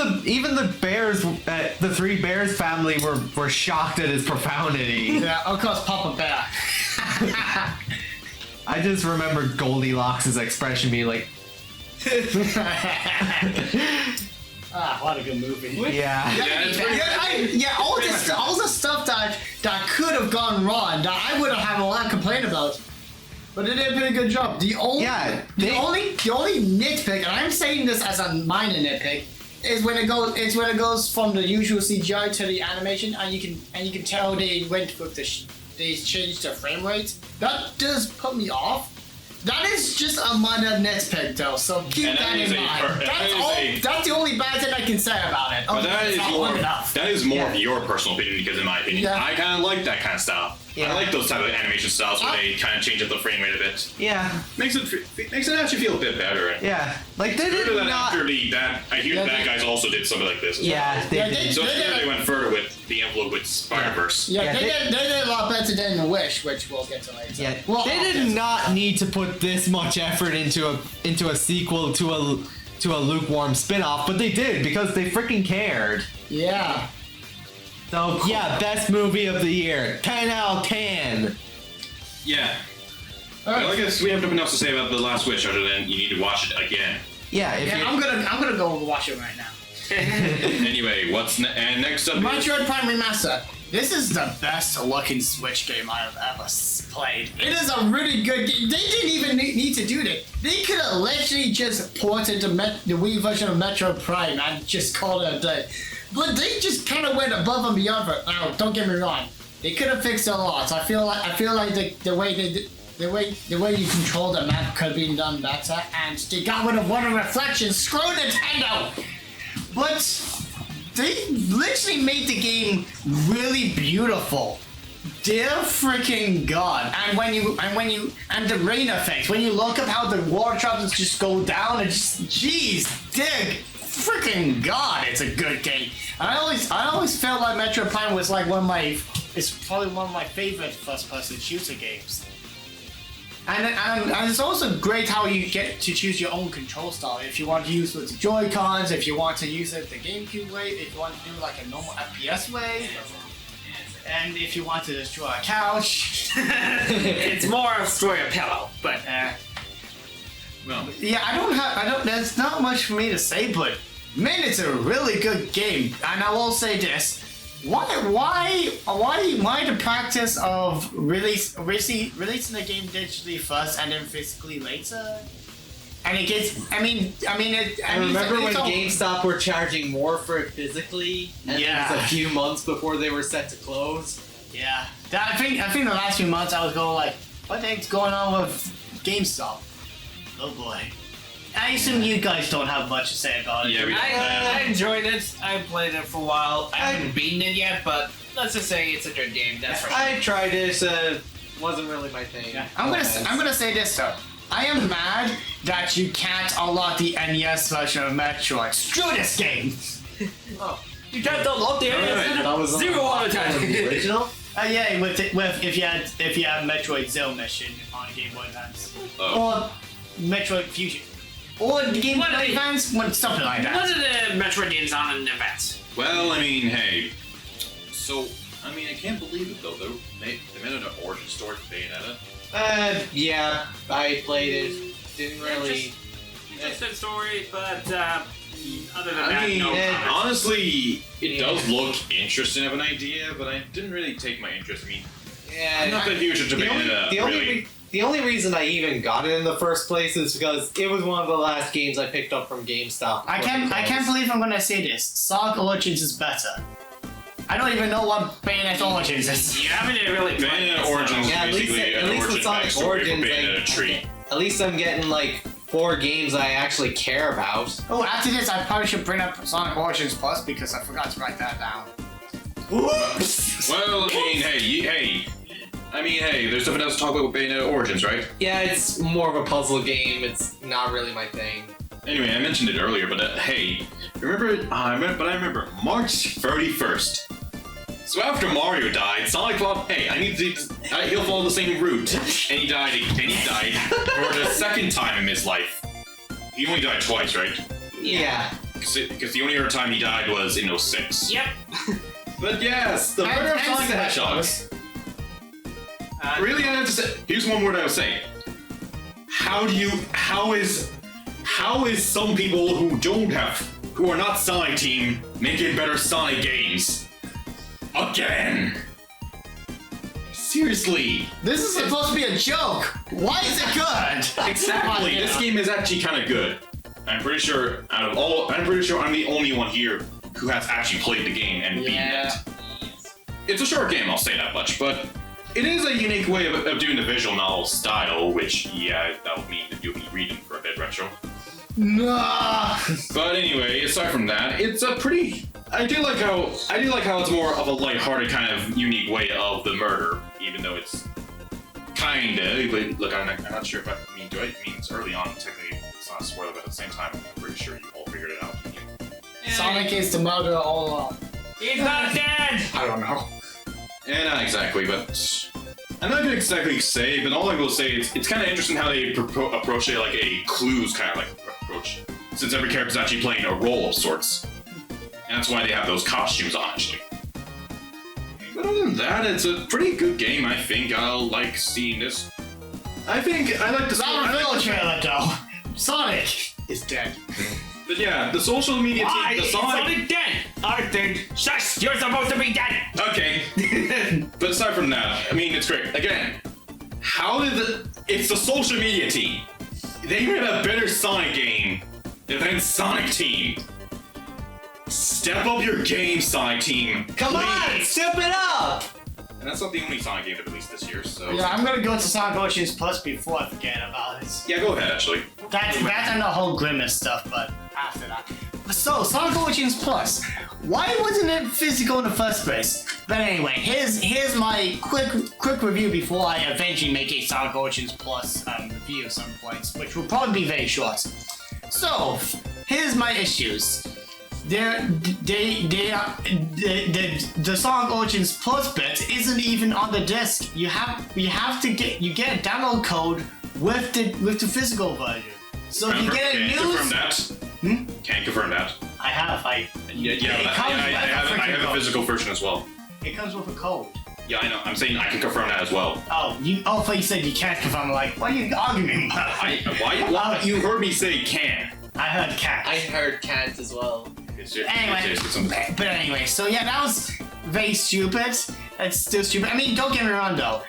the bears, the three bears family were shocked at his profanity. Yeah, of course, Papa Bear. I just remember Goldilocks' expression being like, Ah, what a good movie. yeah. it's pretty All the stuff that could have gone wrong that I would have had a lot to complain about. But they did a pretty good job. The only nitpick, and I'm saying this as a minor nitpick, is when it goes from the usual CGI to the animation, and you can tell they went with they changed the frame rate. That does put me off. That is just a minor nitpick though, so keep And that that is in a mind. per- that is a- That's the only bad thing I can say about it. But that it's is not more. long enough. That is more Yeah. of your personal opinion, because in my opinion, Yeah. I kind of like that kind of style. Yeah. I like those type of animation styles where they kind of change up the frame rate a bit. Yeah, Makes it actually feel a bit better. And yeah. Like they further did than not. after I hear Yeah, the bad they- guys also did something like this. As Yeah, well. they Yeah, did. So it's They clear did- they went further with the envelope with Spider-Verse. Yeah, Yeah, they did a lot better than The Wish, which we'll get to later. Yeah, Well, they did not need to put this much effort into a sequel to a lukewarm spin-off, but they did because they freaking cared. Yeah. So yeah, best movie of the year, 10 out of 10. Yeah. All right. Well, I guess we have nothing else to say about The Last Wish other than you need to watch it again. Yeah, if Yeah, you I'm gonna go watch it right now. Anyway, and next up is Metroid Prime Remaster. This is the best looking Switch game I have ever played. It is a really good game. They didn't even need to do that. They could have literally just ported the Wii version of Metroid Prime and just called it a day. But they just kind of went above and beyond for it. Now, don't get me wrong. They could have fixed a lot. I feel like the way you control the map could have been done better, and they got rid of water reflections. Screw Nintendo. But they literally made the game really beautiful. Dear freaking God! And the rain effects. When you look at how the water drops just go down, and just jeez, dear freaking God, it's a good game. And I always felt like Metro Prime was like it's probably one of my favorite first-person shooter games. And it's also great how you get to choose your own control style. If you want to use with the Joy-Cons, if you want to use it the GameCube way, if you want to do like a normal FPS way, and if you want to destroy a couch. It's more of story a pillow, but well, Yeah, I don't, there's not much for me to say, but man, it's a really good game. And I will say this. Why the practice of releasing the game digitally first and then physically later? And it gets, I remember when it's all- GameStop were charging more for it physically, and Yeah. it was a few months before they were set to close. Yeah, I think the last few months I was going like, what the heck's going on with GameStop? Oh boy. I assume you guys don't have much to say about it. Yeah, we- I enjoyed it. I played it for a while. I haven't beaten it yet, but let's just say it's a good game. That's for sure. I tried it. Wasn't really my thing. Yeah. I'm gonna say this though. I am mad that you can't unlock the NES version of Metroid. Screw this game. You can't unlock the Alright, That was 0 out of 10. the original. Yeah, with if you had Metroid Zero Mission on Game Boy Advance or Metroid Fusion or the Game Boy What are they- Advance, something like What that. are the Metroid games on an event? well, I mean, hey. So, I mean, I can't believe it though. They made an origin story for Bayonetta. Yeah, I played it. Didn't really. Interesting story, but Other than I that, mean, no comments. honestly, it does look interesting of an idea, but I didn't really take my interest. I mean, I'm not that huge into Bayonetta, really. The only reason I even got it in the first place is because it was one of the last games I picked up from GameStop. I can't believe I'm gonna say this. Sonic Origins is better. I don't even know what Bayonetta Origins is. You haven't really played Bayonetta it, so- Origins Yeah, is basically at an least with origin Sonic backstory Origins, for Bayonetta tree. at least I'm getting like 4 games I actually care about. Oh, after this, I probably should bring up Sonic Origins Plus because I forgot to write that down. Oops. Well, I mean, hey, there's something else to talk about with Bayonetta Origins, right? Yeah, it's more of a puzzle game. It's not really my thing. Anyway, I mentioned it earlier, but hey, I remember March 31st. So after Mario died, Sonic thought, hey, he'll follow the same route, and he died for the second time in his life. He only died twice, right? Yeah. Because the only other time he died was in 06. Yep. But yes, the murder of Sonic the Hedgehog. Really, I have to say, here's one word I would say. How is some people who are not Sonic Team making better Sonic games? Again! Seriously! This is supposed to be a joke. Why is it good? Exactly! This game is actually kind of good. I'm pretty sure I'm the only one here who has actually played the game and beaten it. It's a short game, I'll say that much, but it is a unique way of doing the visual novel style, which, yeah, that would mean that you'll be reading for a bit retro. Nah. But anyway, aside from that, it's a pretty. I do like how it's more of a lighthearted kind of unique way of the murder, even though it's kinda. But look, I'm not sure if I mean. Do I mean it's early on? Technically, it's not a spoiler, but at the same time, I'm pretty sure you all figured it out. Sonic is the murderer all along. He's not dead! I don't know. Yeah, not exactly, but I'm not gonna exactly say. But all I will say is it's kind of interesting how they approach it like a clues kind of like approach, since every character's actually playing a role of sorts, and that's why they have those costumes on actually. But other than that, it's a pretty good game. I think I'll like seeing this. I like the Not a real trailer though. Sonic is dead. But yeah, the social media Why? team, the It's Sonic. only dead! Arthur, shush! You're supposed to be dead! Okay. But aside from that, I mean, it's great. Again, it's the social media team. They made a better Sonic game than Sonic Team. Step up your game, Sonic Team. Come on, please. step it up! And that's not the only Sonic game that released this year, so. Yeah, I'm gonna go to Sonic Origins Plus before I forget about it. Yeah, go ahead, actually. That's and the whole Grimace stuff, but after that. So, Sonic Origins Plus. Why wasn't it physical in the first place? But anyway, here's my quick review before I eventually make a Sonic Origins Plus review of some points, which will probably be very short. So, here's my issues. The Sonic Origins Plus bit isn't even on the disc. You get a download code with the physical version. So if you get a confirm that. Can't confirm that. I have. I have a physical version as well. It comes with a code. Yeah, I know. I'm saying I can confirm that as well. Oh, I thought you said you can't confirm. I'm like, what are you arguing about? Why? You heard me say can. I heard can't. I heard can't as well. But anyway, so yeah, that was very stupid. It's still stupid. I mean, don't get me wrong though.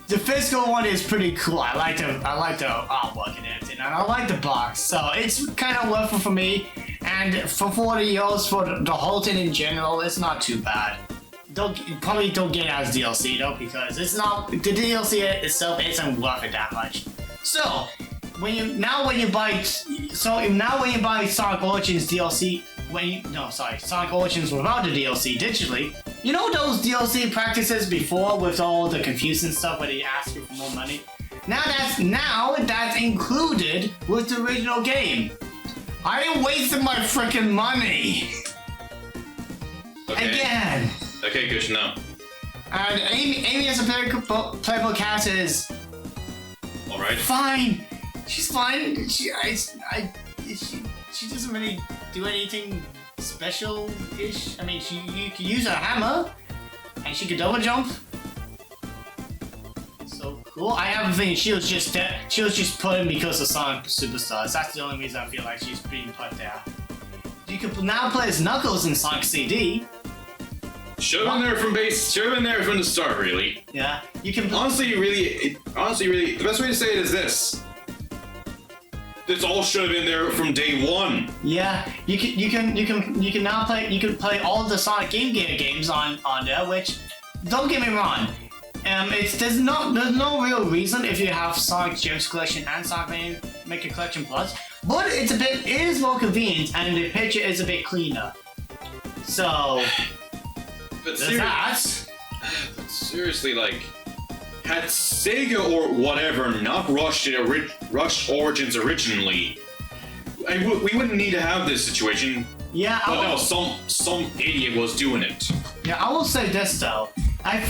The physical one is pretty cool. I like the artwork in it, and I like the box. So it's kind of worth it for me. And for 40 euros for the whole thing in general, it's not too bad. Probably don't get it as DLC though, because it's not the DLC itself isn't worth it that much. So when you buy Sonic Origins DLC, Sonic Origins without the DLC digitally, you know those DLC practices before with all the confusing stuff where they ask you for more money? Now that's included with the original game. I ain't wasting my freaking money. Okay. Again. Okay, good to know. And Amy as a playable cat is Alright. fine. She's fine. She doesn't really do anything special-ish. I mean, you can use her hammer, and she can double jump. So cool. I have a feeling she was just put in because of Sonic Superstars. That's the only reason I feel like she's being put there. You can now play as Knuckles in Sonic CD. Should have been there from base. Should have been there from the start, really. Yeah, you can. Honestly, really, the best way to say it is this. This all should have been there from day one. Yeah, you can now play. You can play all the Sonic Game Gear games on there. Which, don't get me wrong, there's no real reason if you have Sonic Gems Collection and Sonic Maker Collection Plus. But it is more convenient and the picture is a bit cleaner. So. But seriously, like, had Sega or whatever not rushed Origins originally, we wouldn't need to have this situation. Yeah, but no, some idiot was doing it. Yeah, I will say this though. I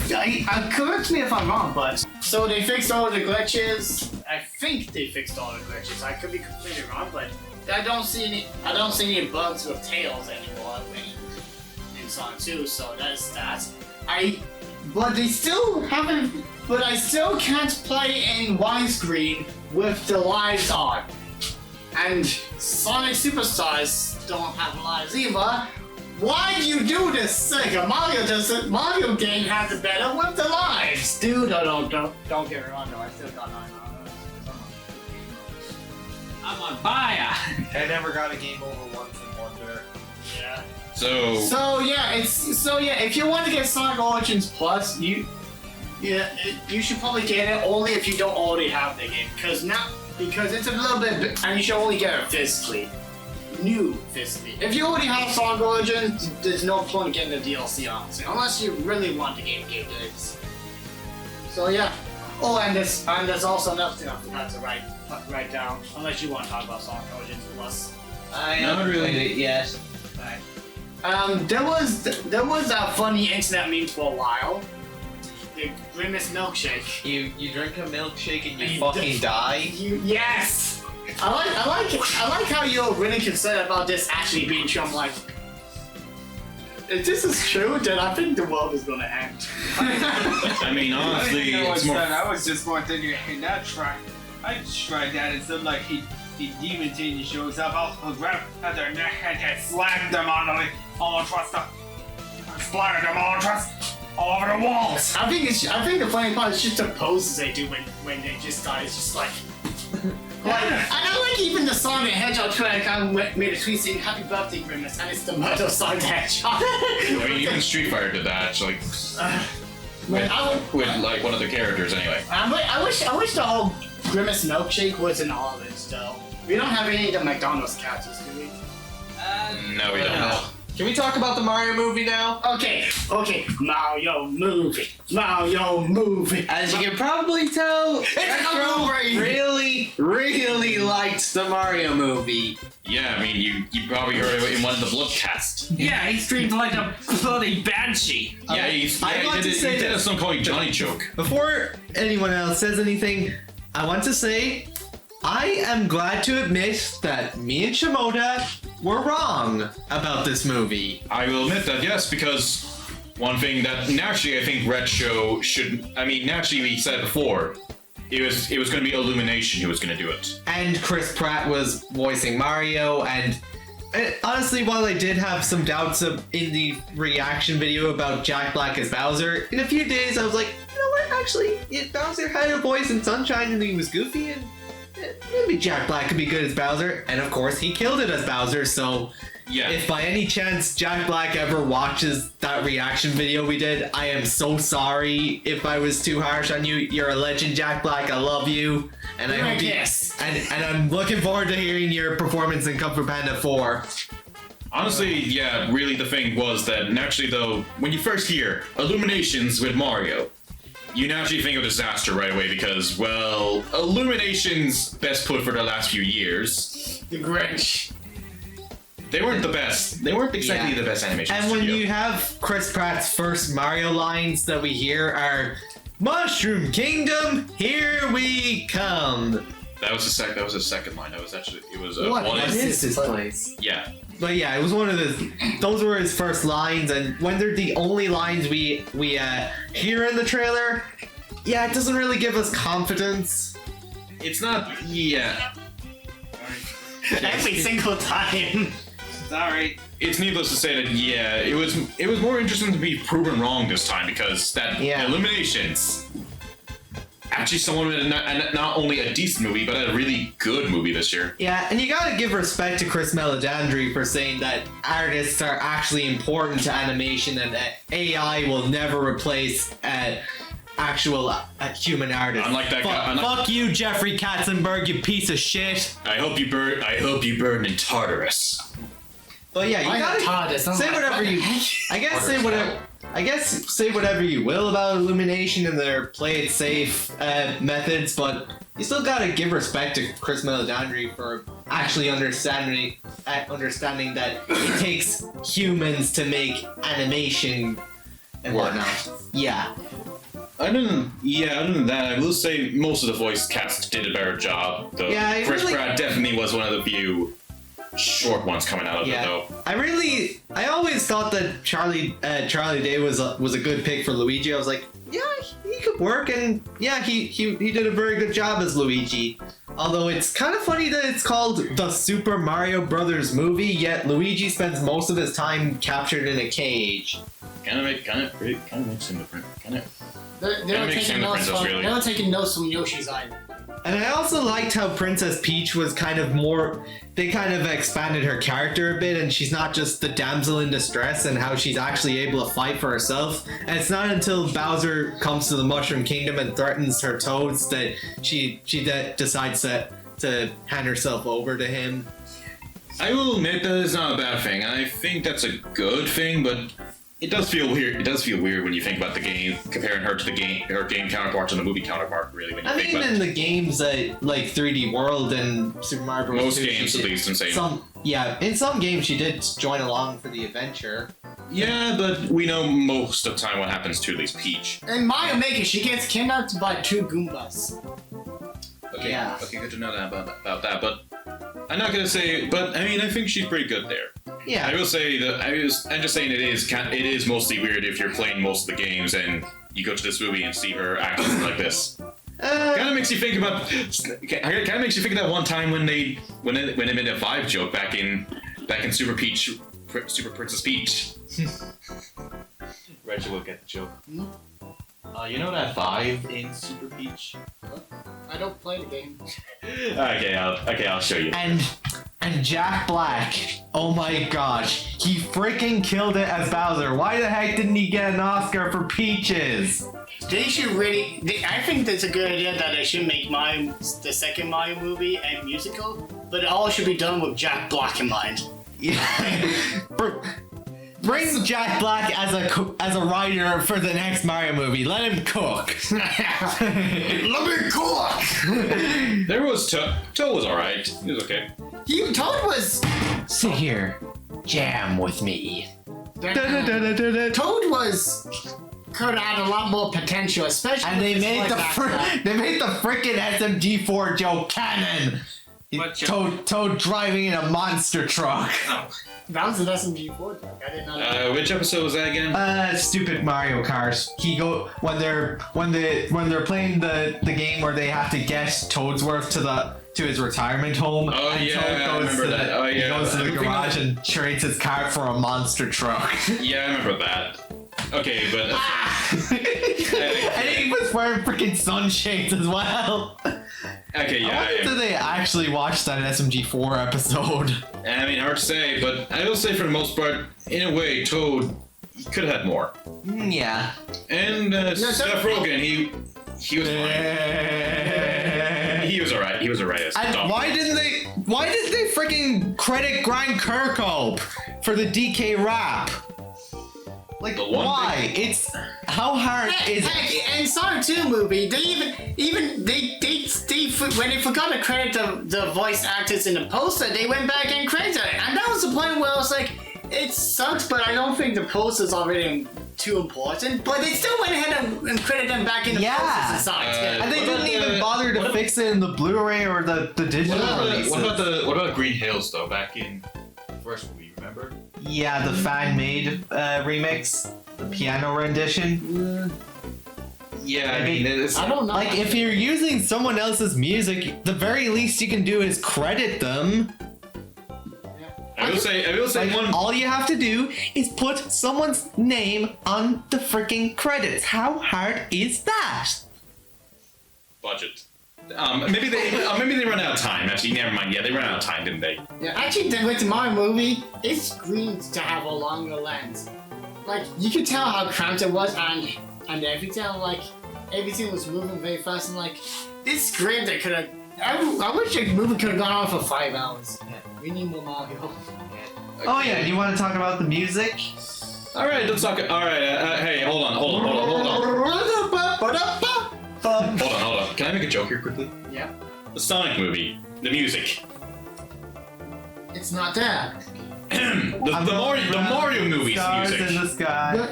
correct me if I'm wrong, but so they fixed all the glitches. I think they fixed all the glitches. I could be completely wrong, but I don't see any bugs with Tails anymore. On 2, so that's that. But I still can't play in widescreen with the lives on. And Sonic Superstars don't have lives either. Why do you do this, Sega? Mario game has it better with the lives. Dude, don't get me wrong though, I still got 9 hours. I'm on fire. I never got a game over once in Wonder. Yeah. So yeah, if you want to get Sonic Origins Plus, you should probably get it only if you don't already have the game, because it's a little bit, and you should only get it physically. If you already have Sonic Origins, there's no point getting the DLC honestly, unless you really want the game goods. So yeah. Oh, and there's also another thing I forgot to write down, unless you want to talk about Sonic Origins Plus. I haven't played it yet. Right. There was a funny internet meme for a while. The Grimace milkshake. You drink a milkshake and you fucking die? Yes! I like how you're really concerned about this actually being true. I'm like, if this is true, then I think the world is gonna end. I mean, honestly, it's more. I was just more thinking, hey, I tried that, and some like he demon team shows up, I'll grab at their neck and slam them on the all across the splatter them all across all over the walls. I think the funny part is just the poses they do when they just die. It's just like I know, like even the Sonic the Hedgehog track I made a tweet saying "Happy Birthday, Grimace," and it's the murder of Sonic the Hedgehog. I mean, even Street Fighter did that, like with like one of the characters anyway. I wish the whole Grimace milkshake was in all of it though. We don't have any of the McDonald's characters, do we? No, we don't. Can we talk about the Mario movie now? Okay, Mario movie. As you can probably tell, Retro really liked the Mario movie. Yeah, I mean, you probably heard it in one of the Bloodcast. Yeah, he screamed like a bloody banshee. Yeah, he did a song called Johnny Joke. Before anyone else says anything, I want to say I am glad to admit that me and Shimoda were wrong about this movie. I will admit that, yes, because one thing that naturally I think Retro should. I mean, naturally we said before, it was going to be Illumination who was going to do it. And Chris Pratt was voicing Mario, and honestly, while I did have some doubts in the reaction video about Jack Black as Bowser, in a few days I was like, you know what, actually, Bowser had a voice in Sunshine and he was goofy, and maybe Jack Black could be good as Bowser. And of course, he killed it as Bowser, so yeah. If by any chance Jack Black ever watches that reaction video we did, I am so sorry if I was too harsh on you. You're a legend, Jack Black. I love you. And I hope and I'm looking forward to hearing your performance in Kung Fu Panda 4. Honestly, yeah, really the thing was that naturally though, when you first hear Illuminations with Mario, you naturally think of disaster right away because, well, Illumination's best put for the last few years. The Grinch. They weren't the best. They weren't exactly the best animation And studio. when you have Chris Pratt's first Mario lines that we hear are, "Mushroom Kingdom, here we come." That was the second line. That was actually What one. is this place? Yeah. But yeah, it was one of those were his first lines, and when they're the only lines we hear in the trailer, yeah, it doesn't really give us confidence. It's not. Yeah. Every single time. Sorry. It's needless to say that it was more interesting to be proven wrong this time because that Illuminations actually someone with not only a decent movie but a really good movie this year. Yeah, and you gotta give respect to Chris Meledandri for saying that artists are actually important to animation and that AI will never replace actual human artists. Unlike that guy. Fuck you, Jeffrey Katzenberg, you piece of shit. I hope you burn in Tartarus. But yeah, you gotta say whatever you. I guess say whatever you will about Illumination and their play it safe methods, but you still gotta give respect to Chris Meledandri for actually understanding that it takes humans to make animation and whatnot. Yeah. Other than that, I will say most of the voice cast did a better job. Though Chris Pratt definitely was one of the few short ones coming out of it, though. I always thought that Charlie Day was a good pick for Luigi. I was like, yeah, he could work, and yeah, he did a very good job as Luigi. Although it's kind of funny that it's called the Super Mario Brothers movie, yet Luigi spends most of his time captured in a cage. Kind of makes him different. They were taking notes from Yoshi's Island. And I also liked how Princess Peach was kind of more. They kind of expanded her character a bit, and she's not just the damsel in distress, and how she's actually able to fight for herself. And it's not until Bowser comes to the Mushroom Kingdom and threatens her toads that she decides to hand herself over to him. I will admit that it's not a bad thing. I think that's a good thing, but it does feel weird. It does feel weird when you think about the game, comparing her to her game counterpart and the movie counterpart. Really, when you think about in the games like 3D World and Super Mario Bros. Most games, at least, I'm saying. In some games she did join along for the adventure. Yeah, but we know most of the time what happens to at least Peach. In Mario Maker, she gets kidnapped by 2 Goombas. Okay, okay, good to know that about that. But I'm not gonna say. But I mean, I think she's pretty good there. Yeah. I will say that I'm just saying it is mostly weird if you're playing most of the games and you go to this movie and see her acting like this. Kind of makes you think about. Kind of makes you think of that one time when they made a Vibe joke back in Super Princess Peach. Rachel will get the joke. You know that Vibe in Super Peach? I don't play the game. Okay, I'll show you. And Jack Black, oh my gosh, he freaking killed it as Bowser. Why the heck didn't he get an Oscar for Peaches? They should I think that's a good idea that they should make the second Mario movie a musical, but it all should be done with Jack Black in mind. Yeah. Bring Jack Black as a writer for the next Mario movie. Let him cook. Let me cook. There was Toad was alright. He was okay. Toad was. Sit here, jam with me. Toad could add a lot more potential, especially. And they made the freaking SMG4 joke canon. Toad driving in a monster truck. Oh. That was an SMG4 joke. I didn't know. Which episode was that again? Stupid Mario Kart. When they're playing the game where they have to get Toadsworth to his retirement home. Oh and yeah, Toad I remember that. Oh yeah. He goes to the garage and trades his car for a monster truck. Yeah, I remember that. Okay, but and he was wearing freaking sunshades as well. Okay, yeah. I wonder if they actually watched that SMG4 episode. I mean, hard to say, but I will say for the most part, in a way, Toad could have had more. Yeah. And Seth Rogen, he was fine. He was alright. He was alright. And why didn't they freaking credit Grant Kirkhope for the DK rap? Like, why? It's how hard is it? In Sonic 2 movie, they when they forgot to credit the voice actors in the poster, they went back and credited it, and that was the point where I was like, it sucks, but I don't think the posters are really too important. But they still went ahead and credited them back in the posters in Sonic 2. And they didn't even bother to fix it in the Blu-ray or the digital releases. What about Green Hills though? Back in the first movie, remember? Yeah, the fan-made remix, the piano rendition. Yeah, I mean, I don't know. Like, if you're using someone else's music, the very least you can do is credit them. I will say Like, one. all you have to do is put someone's name on the freaking credits. How hard is that? Budget. Maybe they run out of time. Actually, never mind. Yeah, they ran out of time, didn't they? Yeah, actually, with the Mario movie, it screamed to have a longer lens. Like, you could tell how cramped it was, and everything, like, everything was moving very fast, and like, this screamed it could have. I wish the movie could have gone on for 5 hours. Yeah. We need more Mario. Oh yeah, do you want to talk about the music? All right, let's talk. All right, hey, hold on. Hold on. Can I make a joke here quickly? Yeah. The Sonic movie, the music. It's not there. the Mario movie's Stars music. in the sky.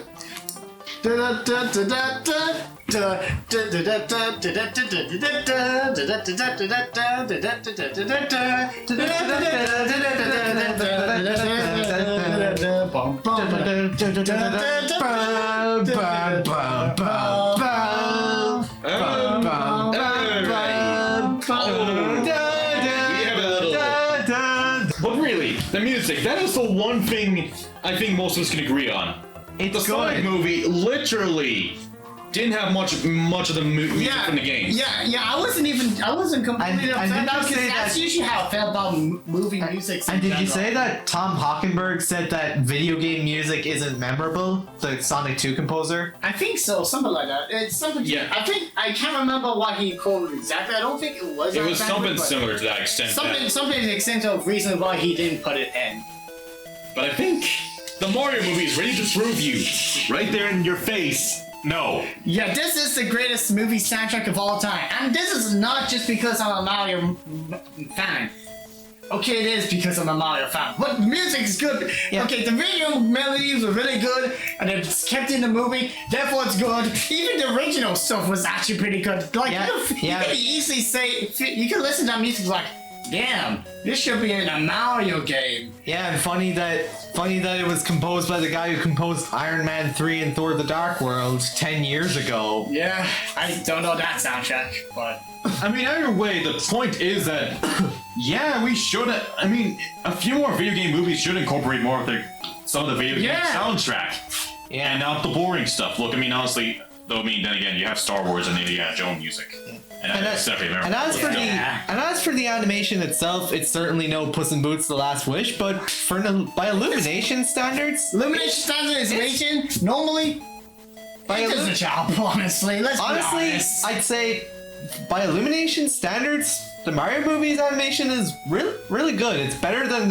But really, the music, that is the one thing I think most of us can agree on. It's The Sonic good. movie literally didn't have much of the music from the games. Yeah, I wasn't completely And upset did about you because say that's that- usually how I felt about movie music. And did you say that Tom Hockenberg said that video game music isn't memorable? The Sonic 2 composer? I think so, something like that. It's something. Yeah. I can't remember what he quoted exactly. I don't think it was. It that was bad, something but similar to that extent. Something to the extent of reason why he didn't put it in. But I think the Mario movie is ready to prove you, right there in your face. No. Yeah, this is the greatest movie soundtrack of all time, and this is not just because I'm a Mario fan. Okay, it is because I'm a Mario fan, but the music is good. Yeah. Okay, the video melodies were really good, and it's kept in the movie, therefore it's good. Even the original stuff was actually pretty good. Like, Yeah, you could easily say, you could listen to that music like, damn, this should be in a Mario game. Yeah, and funny that it was composed by the guy who composed Iron Man 3 and Thor the Dark World 10 years ago. Yeah, I don't know that soundtrack, but... I mean, either way, the point is that, yeah, we should. I mean, a few more video game movies should incorporate more of some of the video game soundtrack, Yeah. and not the boring stuff. Look, I mean, honestly, though, I mean, then again, you have Star Wars and the Indiana Jones music, and that's definitely And as for Yeah. the animation itself, it's certainly no Puss in Boots: The Last Wish, but by illumination standards, Illumination Standardization, normally, by it does a job, honestly. Let's be honestly, honest. I'd say by illumination standards, the Mario movies animation is really good. It's better than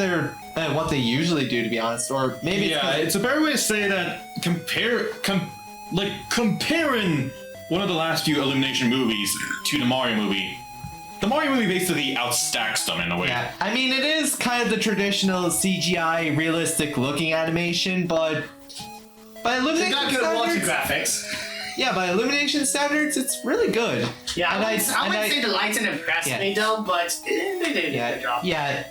what they usually do, to be honest. Or maybe Yeah, it's a better way to say that. Comparing one of the last few Illumination movies to the Mario movie. The Mario movie basically outstacks them in a way. yeah. I mean, it is kind of the traditional CGI, realistic-looking animation, but by They illumination got good water standards, graphics. yeah, by illumination standards, it's really good. Yeah, And I wouldn't I- say the lights didn't impress Yeah. me though, but they did a good job. Yeah.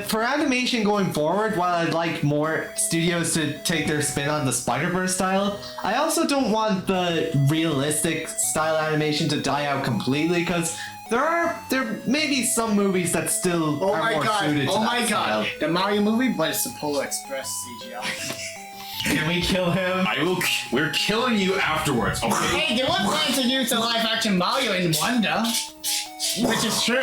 For animation going forward, while I'd like more studios to take their spin on the Spider-Verse style, I also don't want the realistic style animation to die out completely, because there may be some movies that still Oh are my more suited god! to Oh that my style. god! The Mario movie, but it's the Polar Express CGI. Can we kill him? We're killing you afterwards. Okay. Hey, they were planning to use the live-action Mario in Wonder, which is true.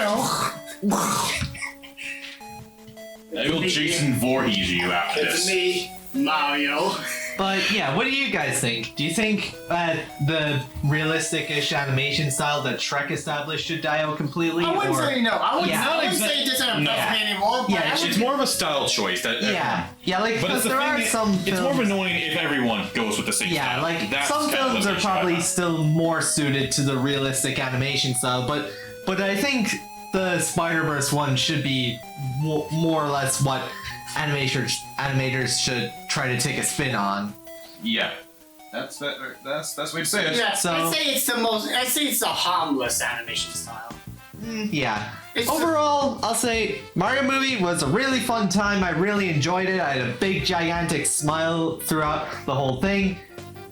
I will Jason Voorhees you after It's this. me, Mario. But yeah, what do you guys think? Do you think the realistic-ish animation style that Shrek established should die out completely? I wouldn't or... say no. I wouldn't, Yeah. I wouldn't say this isn't No. affect me anymore. But Yeah, I it's would- It's more of a style choice that. Yeah, like But because it's the there are thing, some it's more films. annoying if everyone goes with the same Yeah, style. like That's some kind of films are what probably I still more suited to the realistic animation style, but I think the Spider-Verse one should be more or less what animators should try to take a spin on. Yeah. That's the way to say it. Yeah, So- I'd say it's the most. I'd say it's the harmless animation style. Yeah. It's Overall, I'll say Mario movie was a really fun time. I really enjoyed it. I had a big, gigantic smile throughout the whole thing.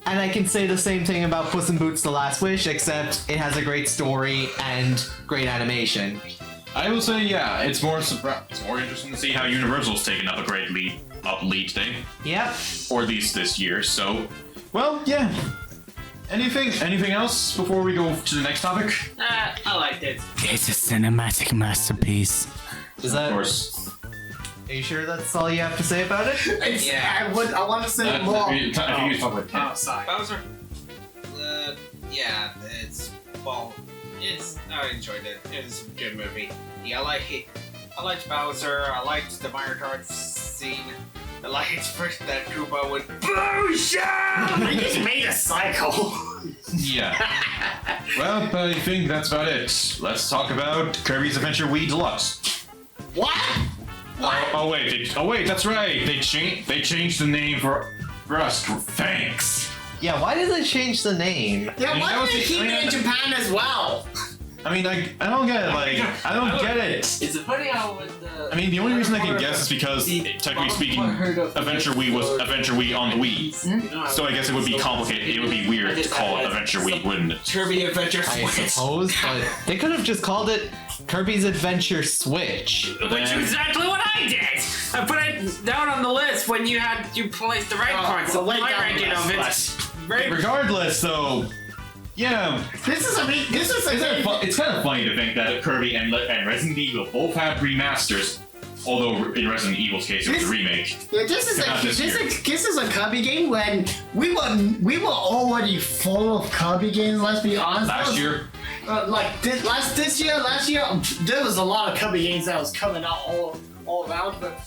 And I can say the same thing about Puss in Boots: The Last Wish, except it has a great story and great animation. I will say, yeah, it's more interesting to see how Universal's taken up a great lead today, Yep. or at least this year. So, well, yeah. Anything else before we go to the next topic? I like this. It's a cinematic masterpiece. Is Of that? course. Are you sure that's all you have to say about it? Yeah. I want to say more. I think you talk about Oh, sorry. Bowser. Yeah, I enjoyed it. It was a good movie. Yeah, I liked Bowser. I liked the Mario Kart scene. I liked first that Koopa would Booyah! We just made a cycle. Yeah. Well, I think that's about it. Let's talk about Kirby's Adventure Wii Deluxe. What? Oh wait, that's right. They changed the name for us. Thanks. Yeah. Why did they change the name? Yeah, I mean, why that was did they the- keep I mean, it in Japan as well? I mean, I don't get it. Like, I don't get it. Is it funny how when the I mean, the only reason I can guess is because, technically speaking, Adventure Wii was Adventure Wii on the Wii. So I guess it would be complicated. It would be weird to call it Adventure Wii, wouldn't it? Kirby Adventure I Switch? suppose, but they could have just called it Kirby's Adventure Switch. Which is exactly what I did. I put it down on the list when you placed the right part. So way my down ranking the of it. list. Right. Regardless, though, yeah, This is a it's kind of funny to think that Kirby and Resident Evil both have remasters. Although in Resident Evil's case, it was a remake. Yeah, this is a Kirby game when we were already full of Kirby games. Let's be honest. Last year, Last year, there was a lot of Kirby games that was coming out all around, but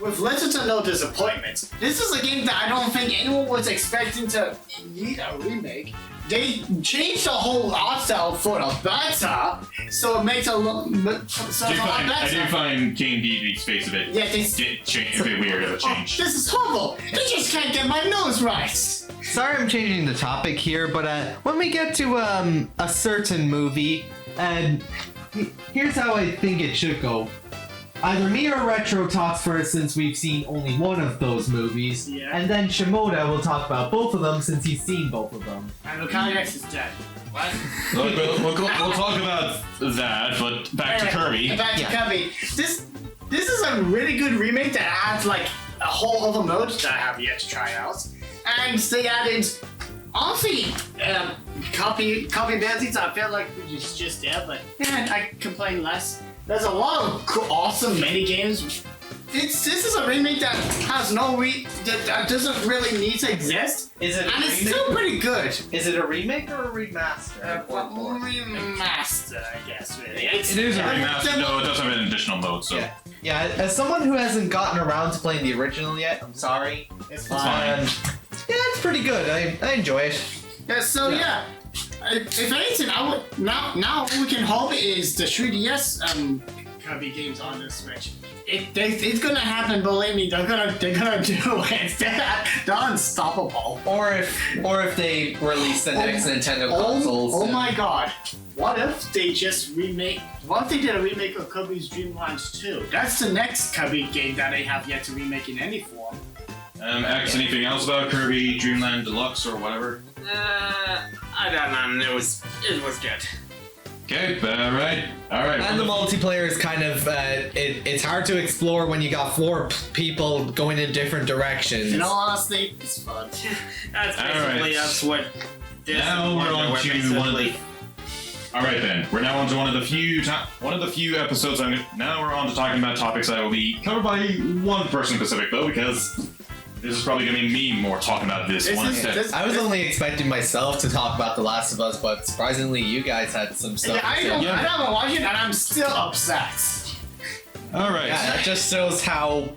with little to no disappointments. This is a game that I don't think anyone was expecting to need a remake. They changed the whole art style for the better, so it makes it look so it's a lot I did better. find King Dede's face a bit, Yeah, they. a bit weird of a Oh, change. this is horrible. I just can't get my nose right. Sorry, I'm changing the topic here, but when we get to a certain movie, and here's how I think it should go. Either me or Retro talks first, since we've seen only one of those movies, Yeah. and then Shimoda will talk about both of them since he's seen both of them. And Okayax is dead. What? Look, we'll talk about that, but back to Kirby. Back to Yeah. Kirby. This is a really good remake that adds like a whole other mode that I have yet to try out. And they added, honestly, copy abilities. I feel like it's just there, but yeah, I complain less. There's a lot of awesome mini games. This is a remake that has that doesn't really need to exist, Is it and it's still pretty good. Is it a remake or a remaster? Remaster, I guess. Really, It is a remaster, though it does have an additional mode, so. Yeah, as someone who hasn't gotten around to playing the original yet, I'm sorry. It's fine. Yeah, it's pretty good. I enjoy it. Yeah, so yeah. If anything, I would now what we can hope is the 3DS Kirby games on the Switch. It's gonna happen. Believe me, they're gonna do it. They're unstoppable. Or if they release the next Nintendo consoles. Oh my God! What if they just remake? What if they did a remake of Kirby's Dream Land 2? That's the next Kirby game that they have yet to remake in any form. X, anything else about Kirby Dreamland Deluxe or whatever? I don't know. It was good. Okay, alright. And the multiplayer is kind of it's hard to explore when you got four people going in different directions. In all honesty, it's fun. That's Alright. basically what. This Now and we're Wonder on were to basically- one of the. Alright then, we're now on to one of the few episodes. Now we're on to talking about topics that will be covered by one person specific though, because this is probably going to be me more talking about this one instead. I was only expecting myself to talk about The Last of Us, but surprisingly, you guys had some stuff. Yeah, to I say. haven't watched it, and I'm still upset. Alright. Yeah, that just shows how.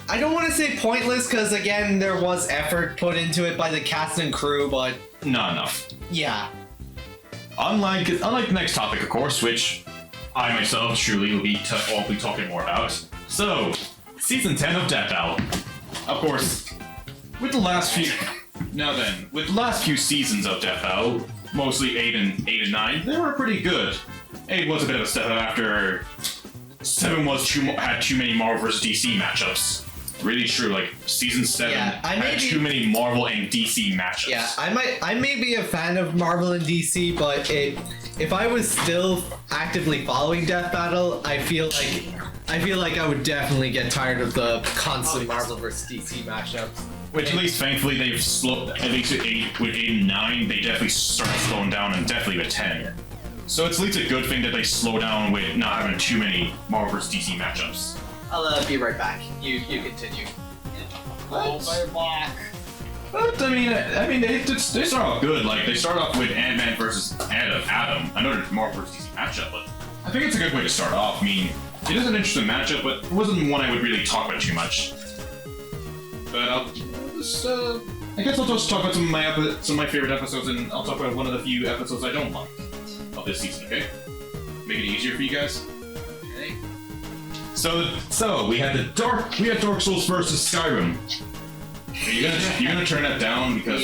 I don't want to say pointless, because again, there was effort put into it by the cast and crew, but Not enough. yeah. Unlike the next topic, of course, which I myself truly will be talking more about. So, Season 10 of Death Owl. Of course, with the last few seasons of Death Owl, mostly 8 and 9, they were pretty good. 8 was a bit of a step up after 7 had too many Marvel vs. DC matchups. Really true, like Season 7 had too many Marvel and DC matchups. Yeah, I may be a fan of Marvel and DC, but if I was still actively following Death Battle, I feel like I would definitely get tired of the constant Marvel vs. DC matchups. Which at least thankfully they've slowed. At least with 8 and 9, they definitely started slowing down, and definitely with 10. So it's at least a good thing that they slow down with not having too many Marvel vs. DC matchups. I'll be right back. You continue. Oh, back. But I mean, they start off good. Like they start off with Ant-Man versus Adam. Another Marvel vs. DC matchup, but I think it's a good way to start off. I mean, it is an interesting matchup, but it wasn't one I would really talk about too much. But I guess I'll just talk about some of my favorite episodes, and I'll talk about one of the few episodes I don't like of this season. Okay, make it easier for you guys. Okay. So we had Dark Souls versus Skyrim. Are you gonna turn that down because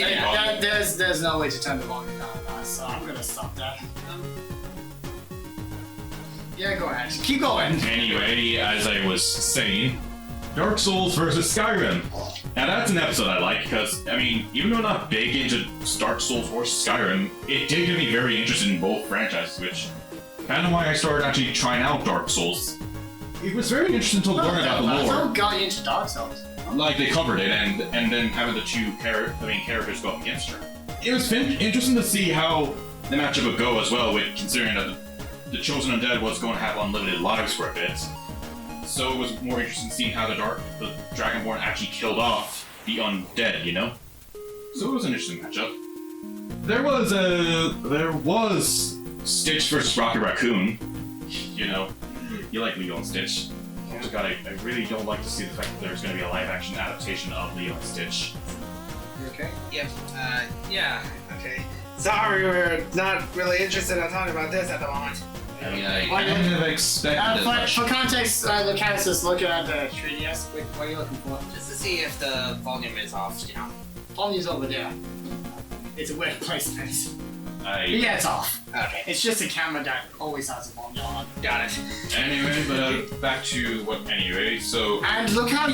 There's no way to turn the volume down, so I'm gonna stop that. Yeah, go ahead. Keep going. Anyway, as I was saying, Dark Souls versus Skyrim. Now that's an episode I like because, I mean, even though I'm not big into Dark Souls or Skyrim, it did get me very interested in both franchises, which kind of why I started actually trying out Dark Souls. It was very interesting to learn about the lore. What got you into Dark Souls? Like they covered it, and then having the main characters go up against her. It was interesting to see how the matchup would go as well, with considering that the Chosen Undead was going to have unlimited lives for a bit. So it was more interesting seeing how the Dragonborn actually killed off the undead, you know? So it was an interesting matchup. There was Stitch versus Rocket Raccoon. You know, you like Leo and Stitch. Oh god, I really don't like to see the fact that there's going to be a live-action adaptation of Leo and Stitch. You okay? Yep. Yeah. Okay. Sorry, we're not really interested in talking about this at the moment. I mean, I kind of expected it. For context, the cast is looking at the 3DS. Wait, what are you looking for? Just to see if the volume is off, you know. Volume's over there. It's a weird placement. Yeah, it's off. Okay. It's just a camera that always has a volume on. Got it. Anyway, but back to so... And look how,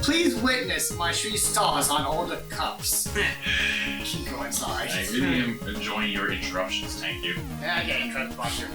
please witness my 3 stars on all the cups. Keep going, sorry. I really am enjoying your interruptions, thank you. Yeah, I get interrupted by you.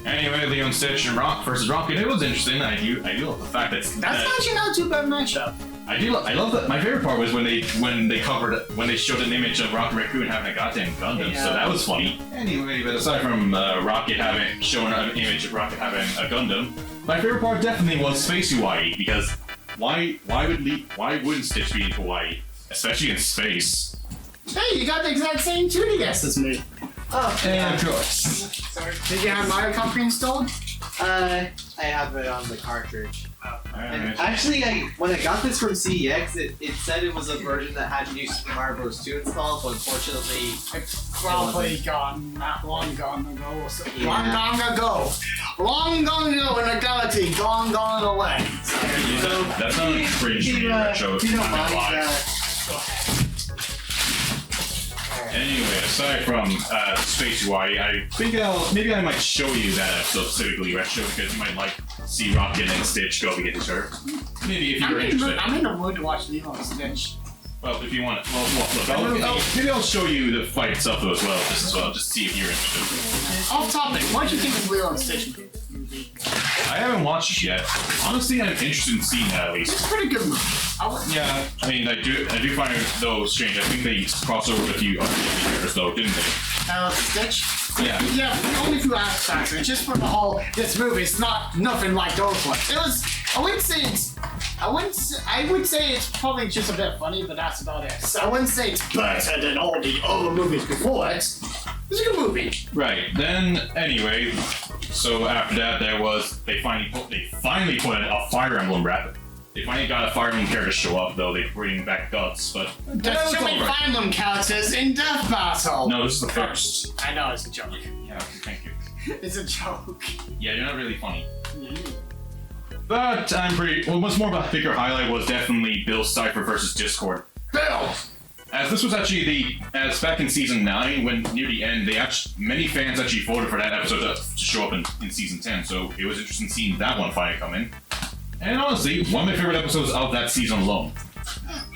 Anyway, Leo and Stitch and Rock versus Rocket, it was interesting. I do love the fact that... That's actually not too bad matchup. I love that. My favorite part was when they showed an image of Rocket Raccoon having a goddamn Gundam, so that was funny. Anyway, but aside from Rocket showing an image of Rocket having a Gundam, my favorite part definitely was Space Hawaii, because why wouldn't Stitch be in Hawaii, especially in space? Hey, you got the exact same 2DS as me. Oh, Yeah, of course. Sorry. Did you have Mario Kart installed? I have it on the cartridge. And Alright. actually, when I got this from CEX, it said it was a version that had New Super Mario Bros. 2 installed, but unfortunately, It's probably gone, not long gone ago. So Yeah. Long gone ago in a galaxy, gone away. so That's not a cringe for you, Retro. if you don't I'm not mind, lying. Go ahead. Anyway, aside from Space Hawaii, I think maybe I might show you that episode specifically, Retro, because you might like see Rocket and Stitch go against her. Maybe if you're interested. I'm in the mood to watch Lilo and Stitch. Well, if you want it, look, maybe I'll show you the fight itself as well, just to see if you're interested. Off topic, what do you think of Lilo and Stitch movie? I haven't watched it yet. Honestly, I'm interested in seeing that at least. It's a pretty good movie. Yeah, I mean, I do find it though strange. I think they crossed over with a few other characters though, didn't they? Stitch? Yeah. Yeah, the only few aspects, and just for the whole, this movie, it's nothing like those ones. It was, I would say it's probably just a bit funny, but that's about it. So I wouldn't say it's better than all the other movies before it. It's a good movie. Right. Then anyway, so after that they finally put a Fire Emblem rep. They finally got a Fire Emblem character to show up though. They bring back Guts, but There's too many Fire Emblem characters in Death Battle. No, this is the first. I know it's a joke. Yeah. Thank you. It's a joke. Yeah, you're not really funny. But what's more of a bigger highlight was definitely Bill Cipher versus Discord. Bill! As this was actually as back in season 9, when near the end, many fans actually voted for that episode to show up in season 10, so it was interesting seeing that one finally come in. And honestly, one of my favorite episodes of that season alone.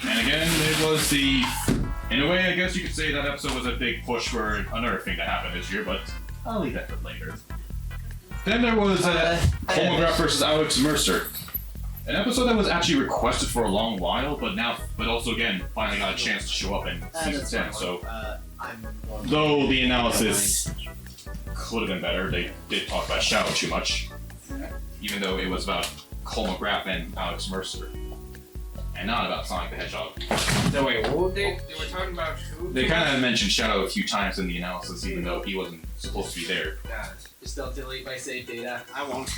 And again, it was in a way, I guess you could say that episode was a big push for another thing that happened this year, but I'll leave that for later. Then there was Homograph versus Alex Mercer. An episode that was actually requested for a long while, but also again, finally got a chance to show up in season 10, so... though the analysis could have been better, they did talk about Shadow too much. Even though it was about Homograph and Alex Mercer. And not about Sonic the Hedgehog. No, wait, what were they were talking about who? They kind of mentioned Shadow a few times in the analysis, even though he wasn't supposed to be there. Just don't delete my save data. I won't.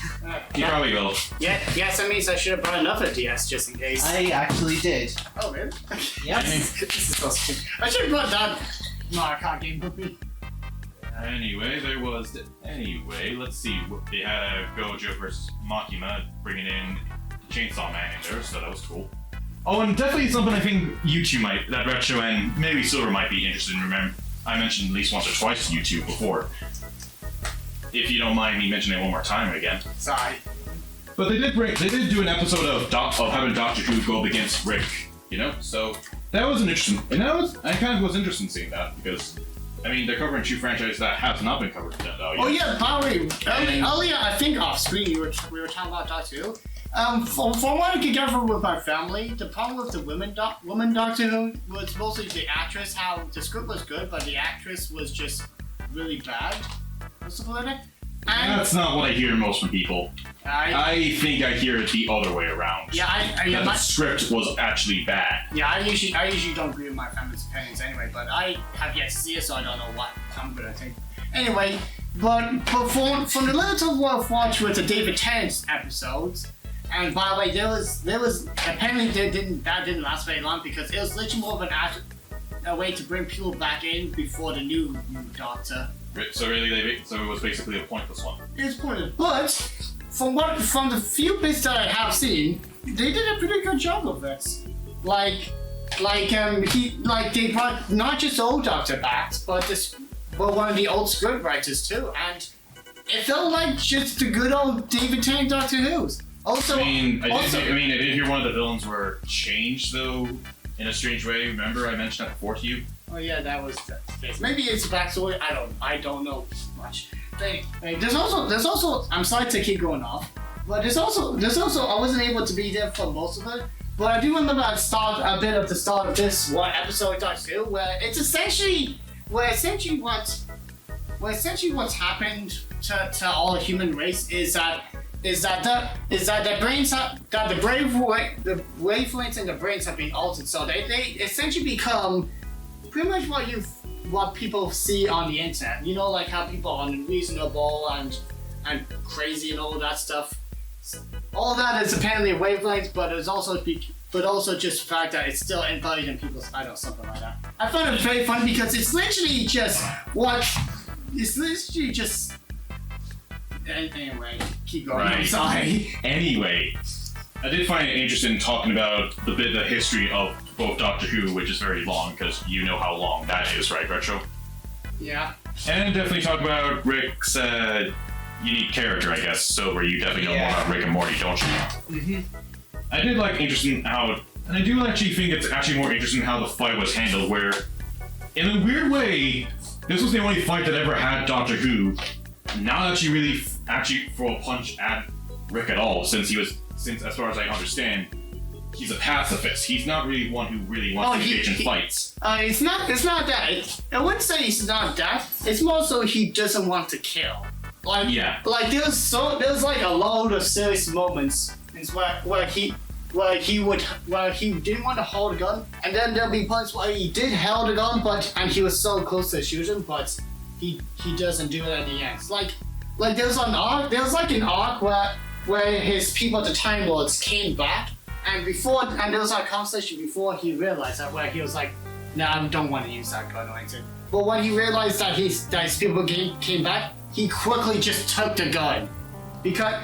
He probably will. Yeah, yes, that means I should have brought another DS just in case. I actually did. Oh, really? Yep. This is so stupid. I should have brought that Mario Kart game with me. Anyway, let's see. They had a Gojo versus Makima, bringing in Chainsaw Man in there, so that was cool. Oh, and definitely something I think you two might, that Retro and maybe Silver might be interested in. Remember, I mentioned at least once or twice to you two before. If you don't mind me mentioning it one more time again. Sorry. But they did do an episode of having Doctor Who go up against Rick, you know? So that was an interesting, I kind of was interested in seeing that because, I mean, they're covering two franchises that have not been covered yet. Oh yeah, by the way, earlier I think off screen we were talking about Doctor Who. From what I could gather with my family, the problem with the woman Doctor Who was mostly the actress. How the script was good, but the actress was just really bad. What's the point? That's not what I hear most from people. I think I hear it the other way around. Yeah, the script was actually bad. Yeah, I usually don't agree with my family's opinions anyway, but I have yet to see it, so I don't know what I'm gonna think. Anyway, but from the little worth watch with the David Tennant episodes. And by the way, there was apparently that didn't last very long because it was literally more of a way to bring people back in before the new Doctor. So really, so it was basically a pointless one. It was pointless, but from the few bits that I have seen, they did a pretty good job of it. Like they brought not just old Doctor back, but one of the old script writers too, and it felt like just the good old David Tennant Doctor Who's. Also, I did hear one of the villains were changed though, in a strange way. Remember, I mentioned that before to you. Oh yeah, that was the case. Maybe it's a backstory. I don't know much. There's also. I'm sorry to keep going off, but there's also. I wasn't able to be there for most of it, but I do remember a bit of the start of this one episode of Doctor Who, where essentially what's happened to all the human race is that the brains the wavelengths in the brains have been altered, so they essentially become pretty much what people see on the internet. You know, like how people are unreasonable and crazy and all that stuff. All that is apparently a wavelength, but it's also just the fact that it's still embodied in people's something like that. I found it very funny because it's literally just Anyway, keep going. Right. I'm sorry. Anyway, I did find it interesting talking about the history of both Doctor Who, which is very long because you know how long that is, right, Retro? Yeah. And definitely talk about Rick's unique character, I guess. So where you definitely know more about Rick and Morty, don't you? Mm-hmm. I did like interesting how, and I do actually think it's actually more interesting how the fight was handled. Where, in a weird way, this was the only fight that ever had Doctor Who not actually throw a punch at Rick at all, since as far as I understand, he's a pacifist. He's not really one who really wants to engage in fights. It's not that. I wouldn't say he's not that. It's more so he doesn't want to kill. Like there's like a load of serious moments where he didn't want to hold a gun, and then there'll be points where he did hold a gun, and he was so close to shooting, but he doesn't do it at the end. It's like there's an arc where his people, the Time Lords, came back, and there was a conversation before he realized that, where he was like, "No, I don't want to use that gun or anything." But when he realized that his people came back, he quickly just took the gun, because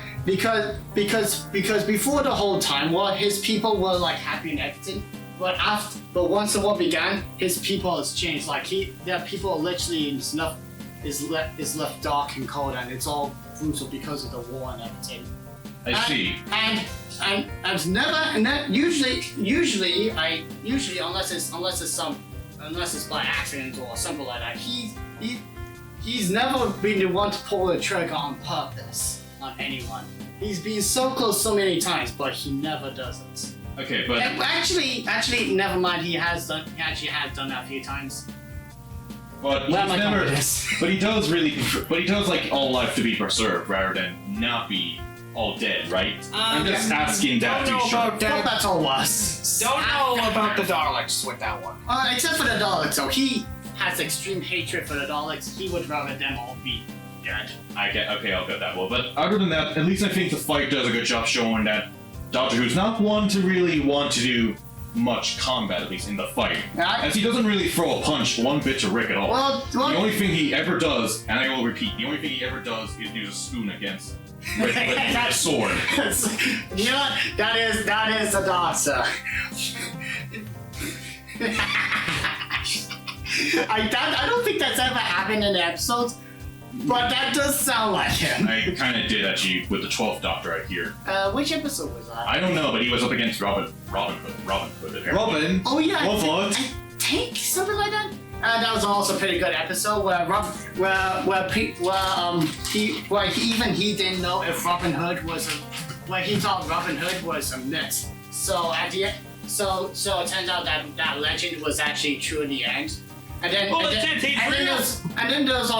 before the whole Time War, his people were like happy and everything. But once the war began, his people has changed. Like their people literally is left dark and cold, and it's all brutal because of the war and everything. I see. Usually unless it's by accident or something like that, he's never been the one to pull the trigger on purpose on anyone. He's been so close so many times, but he never does it. Okay, but Actually, never mind. He actually has done that a few times. but Where he's am I going never. with this? But he does like all life to be preserved rather than not be all dead, right? I'm just asking that to Don't know be sure. about Well, that. that's all was. Don't know about the Daleks with that one. Except for the Daleks, so he has extreme hatred for the Daleks. He would rather them all be dead. I'll get that one. But other than that, at least I think the fight does a good job showing that Doctor Who's not one to really want to do much combat, at least in the fight. As he doesn't really throw a punch one bit to Rick at all. Well, the only thing he ever does, and I will repeat, the only thing he ever does is use a spoon against Rick with a sword. you know what? That is the Doctor. I don't think that's ever happened in the episodes, but that does sound like him. I kind of did actually with the 12th Doctor out here. Which episode was that? I don't know, but he was up against Robin Hood. Apparently. Robin. Oh yeah, What? I think something like that. That was also a pretty good episode where he didn't know if Robin Hood was where he thought Robin Hood was a myth. So at the end, so it turns out that legend was actually true in the end. And then there's the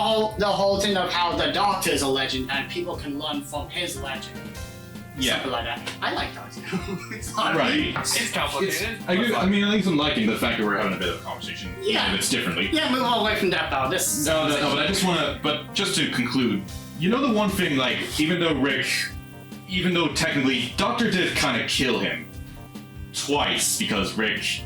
whole thing of how the Doctor is a legend and people can learn from his legend. Yeah. Something like that. I like Doctor Who. It's not Right. It's complicated. I mean, at least I'm liking the fact that we're having a bit of a conversation. Yeah. Even if it's differently. Yeah, move away from that now. This. No, but I just want to. But just to conclude, you know the one thing, like, even though technically Doctor did kind of kill him twice because Rick.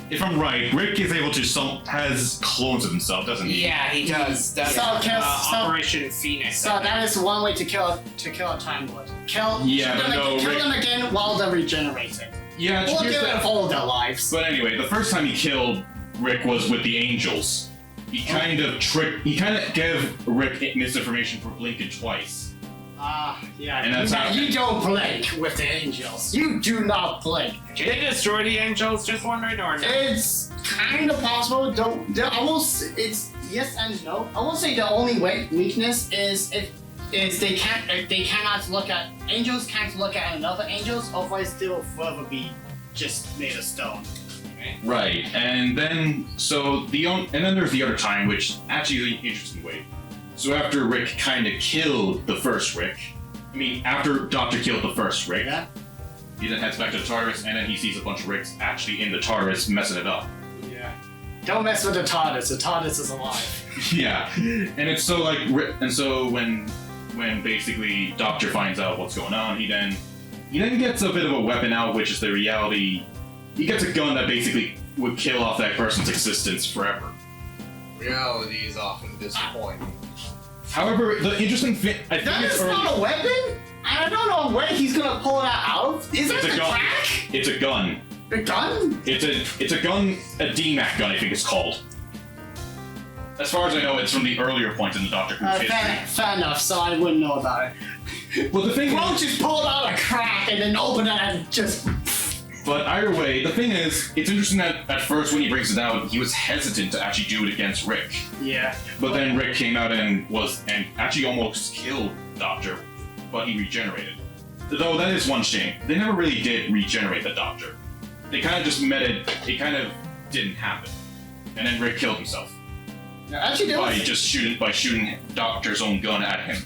If I'm right, Rick is able to has clones of himself, doesn't he? Yeah, he does. That's Operation Phoenix. So that is one way to kill a Time Lord. Kill them again while they're regenerated. Yeah, Or give them all their lives. But anyway, the first time he killed Rick was with the Angels. He kind of gave Rick misinformation for blinking twice. Yeah. And that's how- you don't blink with the Angels. You do not blink. Did they destroy the Angels? Just wondering, or no? It's kind of possible. It's yes and no. I will say the only weakness is they cannot look at angels. Can't look at another angels. Otherwise, they will forever be just made of stone. Right, and then then there's the other time, which actually is an interesting way. So after Rick kind of killed the first Rick, after Doctor killed the first Rick, Yeah. he then heads back to the TARDIS, and then he sees a bunch of Ricks actually in the TARDIS messing it up. Yeah. Don't mess with the TARDIS. The TARDIS is alive. Yeah, and it's so like, and so when basically Doctor finds out what's going on, he then gets a bit of a weapon out, which is the reality. He gets a gun that basically would kill off that person's existence forever. Reality is often disappointing. However, the interesting thing, I think That it's is early. not a weapon. I don't know where he's gonna pull that out. Is that It's a the gun. crack? It's a gun. The gun? It's a gun, a DMAC gun, I think it's called. As far as I know, it's from the earlier point in the Doctor Who's history. Fair enough. So I wouldn't know about it. Well, the thing Won't is, just pull out a crack and then open it and just. but either way, the thing is, it's interesting that at first when he brings it out, he was hesitant to actually do it against Rick. Yeah. But then Rick came out and actually almost killed Doctor, but he regenerated. Though that is one shame. They never really did regenerate the Doctor. They kind of just met it. It kind of didn't happen, and then Rick killed himself Actually, by shooting Doctor's own gun at him.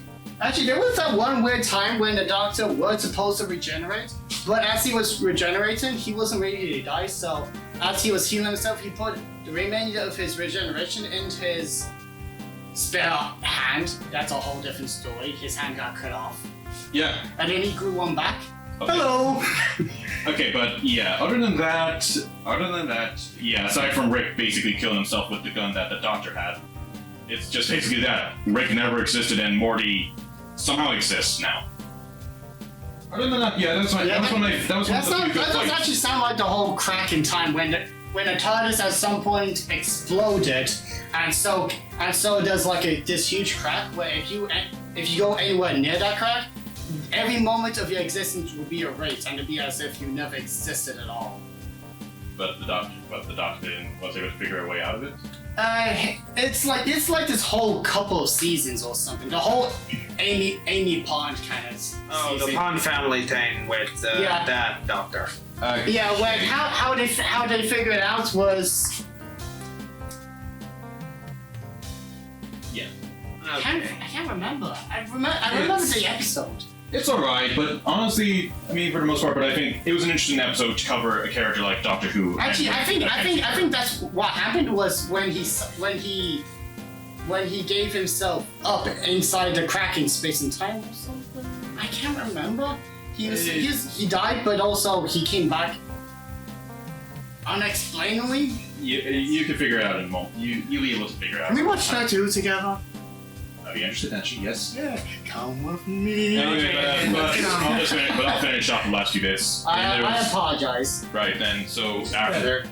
there was that one weird time when the Doctor was supposed to regenerate, but as he was regenerating, he wasn't ready to die. So as he was healing himself, he put the remainder of his regeneration into his spare hand. That's a whole different story. His hand got cut off, Yeah. and then he grew one back. Okay. Hello. Okay, but yeah, other than that, yeah, aside from Rick basically killing himself with the gun that the Doctor had, it's just basically that. Rick never existed and Morty somehow exists now. Other than that, yeah, that was one of the good That does fights. actually sound like the whole crack in time when the TARDIS at some point exploded, and so there's like this huge crack where if you go anywhere near that crack, every moment of your existence will be erased and it'll be as if you never existed at all. but the doctor was able to figure a way out of it. It's like this whole couple of seasons or something. The whole Amy Pond kind of Oh, season. the Pond family thing with Yeah. that doctor. Yeah, well, how they figured it out was I can't remember. I remember the episode. It's alright, but honestly, I mean, for the most part, but I think it was an interesting episode to cover a character like Doctor Who. Actually, I think that's what happened was when he gave himself up inside the crack in space and time or something. I can't remember. He died, but also he came back unexplainably. You can figure it out in a moment. You'll be able to figure it out. Can we watch that too together? Are you interested, actually? Yes. Yeah. Come with me. Anyway, but I'll finish off the last few bits. And there I was- apologize. Right then, so after.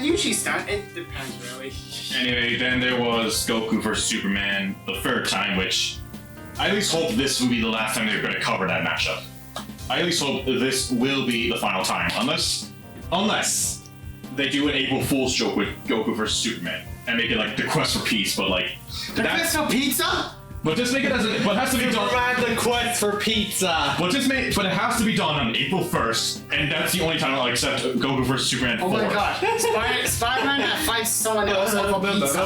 Usually it depends really. Anyway, then there was Goku vs Superman the third time, which I at least hope this will be the last time they're going to cover that matchup. I at least hope this will be the final time, unless they do an April Fool's joke with Goku vs Superman and make it like the quest for peace, but like The quest for pizza? but just make it as but it has to be done. The quest for pizza. But it has to be done on April 1st, and that's the only time I'll accept Goku vs Superman 4. Oh my god. Spider-Man that fights someone else over pizza.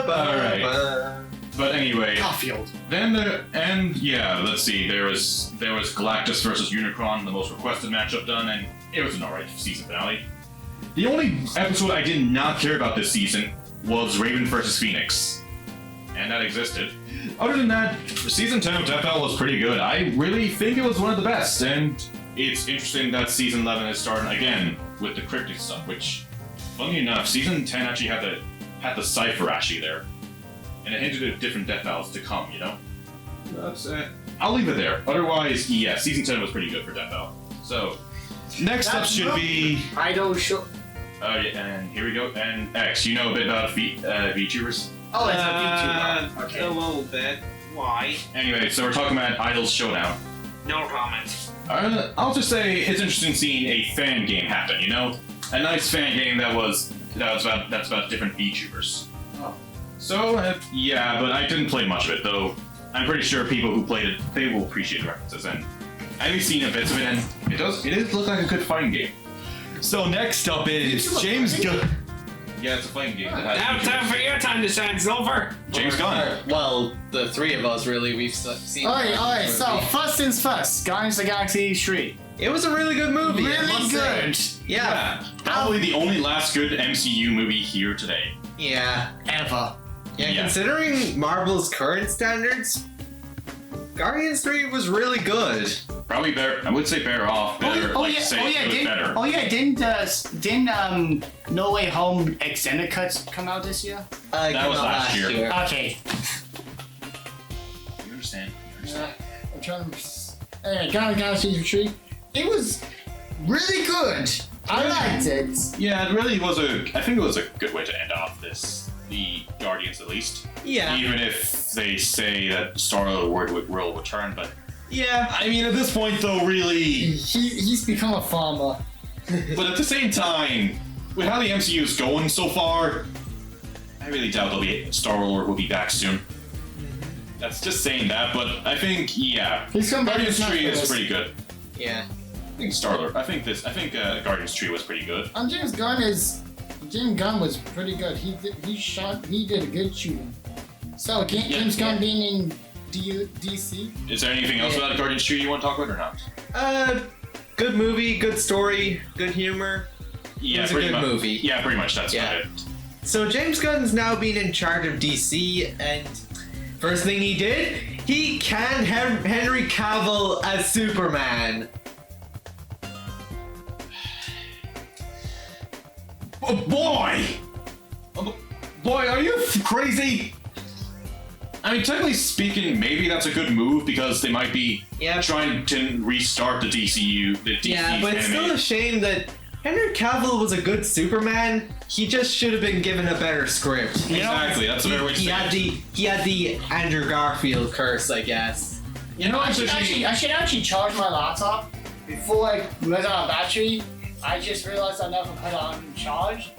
Alright. But anyway, Caulfield. then let's see, there was Galactus versus Unicron, the most requested matchup done, and it was an alright season finale. The only episode I did not care about this season was Raven versus Phoenix. And that existed. Other than that, season 10 of Death Battle was pretty good. I really think it was one of the best, and it's interesting that season 11 is starting again with the cryptic stuff, which, funny enough, season 10 actually had the cipher actually there. And it hinted at different Death Battles to come, you know? That's it. I'll leave it there. Otherwise, yeah, season 10 was pretty good for Death Battle. So, next up should be... I don't show. Oh, yeah, and here we go. And X, you know a bit about VTubers? Oh, it's a VTuber. A Okay. little bit. Why? Anyway, so we're talking about Idols Showdown. No comment. I'll just say it's interesting seeing a fan game happen, you know? A nice fan game that's about different VTubers. Oh. So, yeah, but I didn't play much of it, though I'm pretty sure people who played it, they will appreciate the references, and I've seen a bit of it, and it does look like a good fighting game. So next up is James Gunn. Yeah, it's a fighting game. That Now has time for your time to shine, Silver. James Gunn. Well, the three of us really, we've seen. Alright, so first things first, Guardians of the Galaxy 3. It was a really good movie. I Really must good. say. Yeah. Probably the only last good MCU movie here today. Yeah. Ever. Yeah, considering Marvel's current standards, Guardians 3 was really good. Probably better. I would say better off. Better. It was better. Didn't No Way Home extended cuts come out this year? That was last year. Okay. You understand? I'm trying to. Anyway, Guardians of the Galaxy 3. It was really good. I liked it. Yeah, it really was I think it was a good way to end off the Guardians at least. Yeah. Even if they say that Star-Lord will return, but Yeah. I mean, at this point, though, really. He's become a farmer. But at the same time, with how the MCU is going so far, I really doubt Star-Lord will be back soon. That's just saying that, but I think, yeah, He's come back. Guardians 3 is pretty good. Yeah. I think Star-Lord. I think Guardians 3 was pretty good. And James Gunn was pretty good. He did a good shooting. So James Gunn being in DC. Is there anything else about Guardians 3 you want to talk about or not? Good movie, good story, good humor. Yeah, It was a pretty good much. movie. Yeah, pretty much. That's about it. So James Gunn's now been in charge of DC, and first thing he did, he canned Henry Cavill as Superman. Oh boy! Boy, are you crazy? I mean, technically speaking, maybe that's a good move because they might be trying to restart the DCU. Yeah, but it's still a shame that Henry Cavill was a good Superman. He just should have been given a better script. Exactly, that's a better way to say it. He had the Andrew Garfield curse, I guess. You know, I should actually charge my laptop before I went on a battery, I just realized I never put it on charge.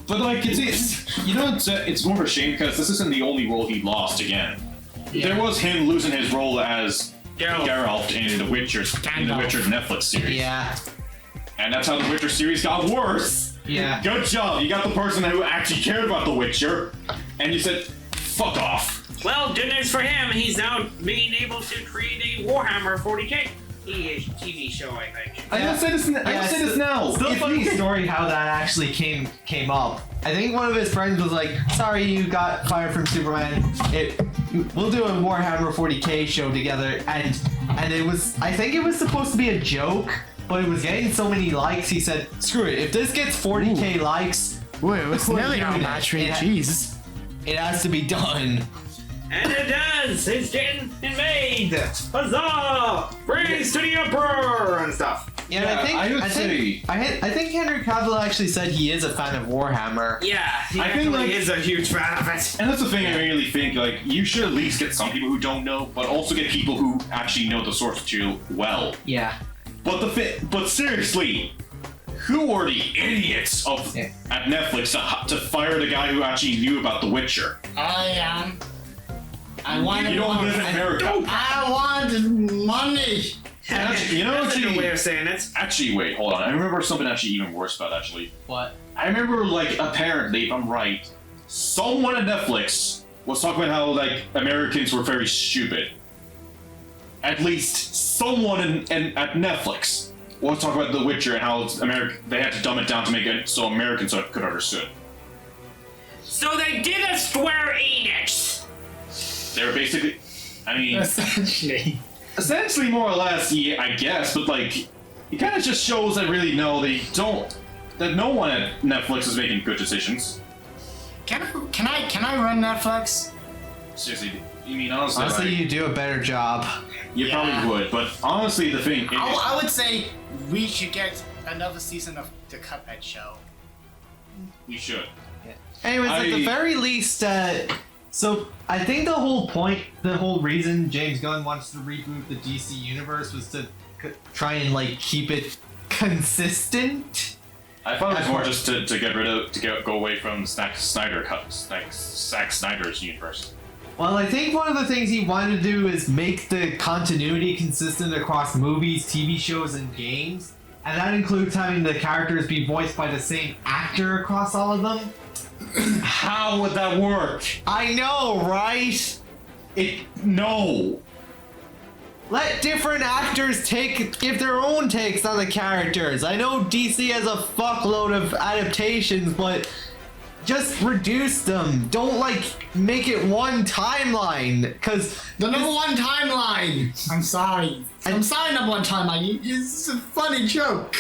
But like, it's more of a shame because this isn't the only role he lost again. Yeah. There was him losing his role as Geralt in the Witcher Netflix series. Yeah. And that's how the Witcher series got worse. Yeah. Good job. You got the person who actually cared about the Witcher, and you said, "Fuck off." Well, good news for him. He's now being able to create a Warhammer 40k TV show, I think. I don't say this. I don't say this now. Still a If funny you- story how that actually came up. I think one of his friends was like, "Sorry, you got fired from Superman. We'll do a Warhammer 40k show together." And it was, I think it was supposed to be a joke, but it was getting so many likes. He said, "Screw it. If this gets 40k likes, Wait, it's we're nearly on doing it. battery. It- Jeez. It has to be done." And it does! It's getting made! Huzzah! Praise to the Emperor! And stuff. Yeah, Yeah, I think I would I think Henry Cavill actually said he is a fan of Warhammer. Yeah, he I think, actually like- is a huge fan of it. And that's the thing I really think, like, you should at least get some people who don't know, but also get people who actually know the source material well. Yeah. But seriously, who are the idiots at Netflix to fire the guy who actually knew about The Witcher? I am. I want You don't live in America. I want money. Actually, you know, That's a good way of saying it. actually, wait, hold on. I remember something actually even worse about actually. What? I remember, like, apparently, if I'm right, someone at Netflix was talking about how, like, Americans were very stupid. At least someone at Netflix was talking about The Witcher and how they had to dumb it down to make it so Americans could understand. So they did a Square Enix! They were basically, I mean, Essentially. more or less, yeah, I guess, but, like, it kind of just shows that really that no one at Netflix is making good decisions. Can I run Netflix? Seriously, you mean honestly? Honestly, like, you do a better job. you Yeah. probably would, but honestly, the thing is, I would say we should get another season of the Cuphead show. we should. Anyways, at the very least, so I think the whole reason James Gunn wants to reboot the DC universe was to try and like keep it consistent. I thought it was more just to go away from Zack Snyder's universe. Well, I think one of the things he wanted to do is make the continuity consistent across movies, TV shows, and games, and that includes having the characters be voiced by the same actor across all of them. How would that work? I know, right? No. Let different actors give their own takes on the characters. I know DC has a fuckload of adaptations, but just reduce them. Don't like make it one timeline, cause The number one timeline. I'm sorry. I'm sorry, number one timeline. It's a funny joke.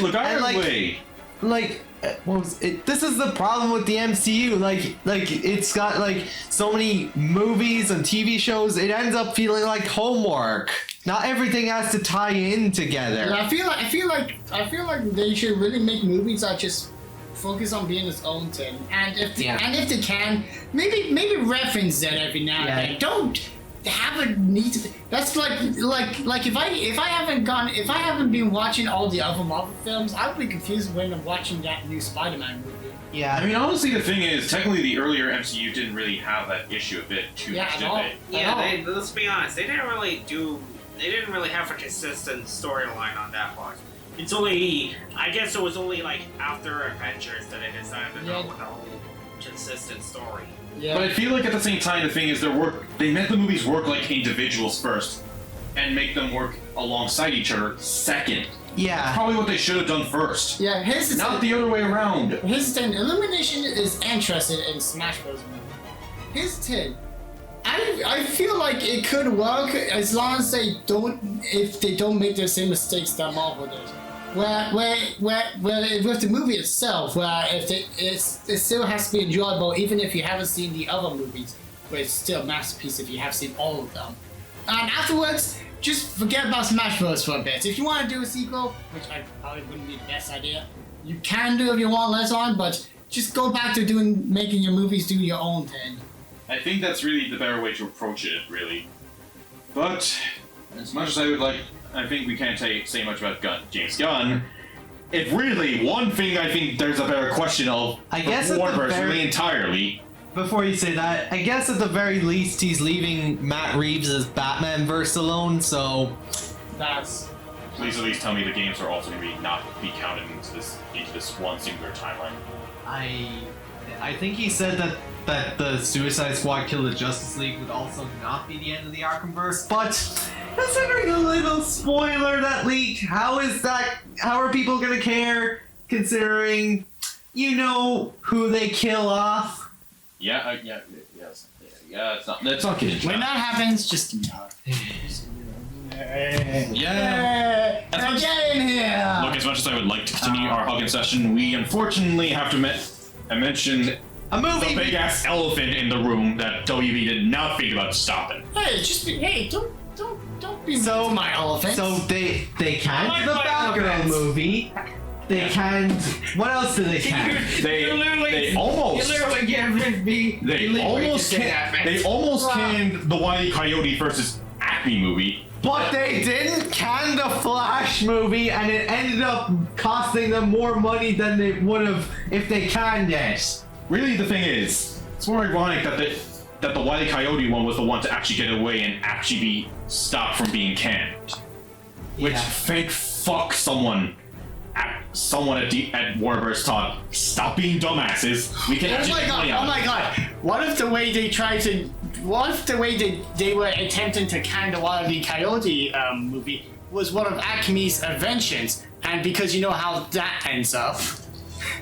Look, And, like, way. like what was it? This is the problem with the MCU. Like it's got like so many movies and TV shows. It ends up feeling like homework. Not everything has to tie in together. And I feel like they should really make movies that just focus on being its own thing. And if they can, maybe reference that every now and then. Don't have a need to. That's like if I haven't been watching all the other Marvel films, I would be confused when I'm watching that new Spider-Man movie. Yeah. I mean, honestly, the thing is, technically, the earlier MCU didn't really have that issue a bit too much, did they? Yeah, let's be honest. They didn't really have a consistent storyline on that part. It's only, I guess it was only like after Avengers that they decided to go with a whole consistent story. Yeah. But I feel like at the same time, the thing is, they make the movies work like individuals first, and make them work alongside each other second. Yeah. Probably what they should have done first. Yeah, here's the Not thing. the other way around. Here's the thing. Illumination is interested in Smash Bros. movie. Here's the thing. I feel like it could work as long as if they don't make the same mistakes that Marvel did. Where with the movie itself, where it still has to be enjoyable even if you haven't seen the other movies, but it's still a masterpiece if you have seen all of them. And afterwards, just forget about Smash Bros. For a bit. If you want to do a sequel, which I probably wouldn't be the best idea, you can do if you want later on, but just go back to making your movies do your own thing. I think that's really the better way to approach it, really. But as much as I would like, I think we can't say much about James Gunn. If really one thing, I think there's a better question of. I guess at Warner the Bros. very- Really entirely. Before you say that, I guess at the very least he's leaving Matt Reeves' Batman verse alone, so That's. Please at least tell me the games are also going to not be counted into this one singular timeline. I think he said that the Suicide Squad Kill the Justice League would also not be the end of the Arkhamverse, but considering a little spoiler that leaked, how are people gonna care considering you know who they kill off? Yeah, it's not getting When that happens, just Yeah. Now get in here! Look, as much as I would like to continue our hugging session, we unfortunately have to mention A the movie. big ass elephant in the room that WB did not think about stopping. Hey, don't be so my elephant. So they canned I like the my Batgirl elephants. movie. They canned. What else did they can? They almost canned the Wile E. Coyote versus Acme movie. But they didn't can the Flash movie, and it ended up costing them more money than they would have if they canned it. Really, the thing is, it's more ironic that the Wile E. Coyote one was the one to actually get away and actually be stopped from being canned. Which, Yeah. thank fuck, someone at Warner Bros. Thought, stop being dumbasses. We can Oh actually my make money god, out oh of my it." god. What if the way they were attempting to can the Wile E. Coyote movie was one of Acme's inventions, and because you know how that ends up.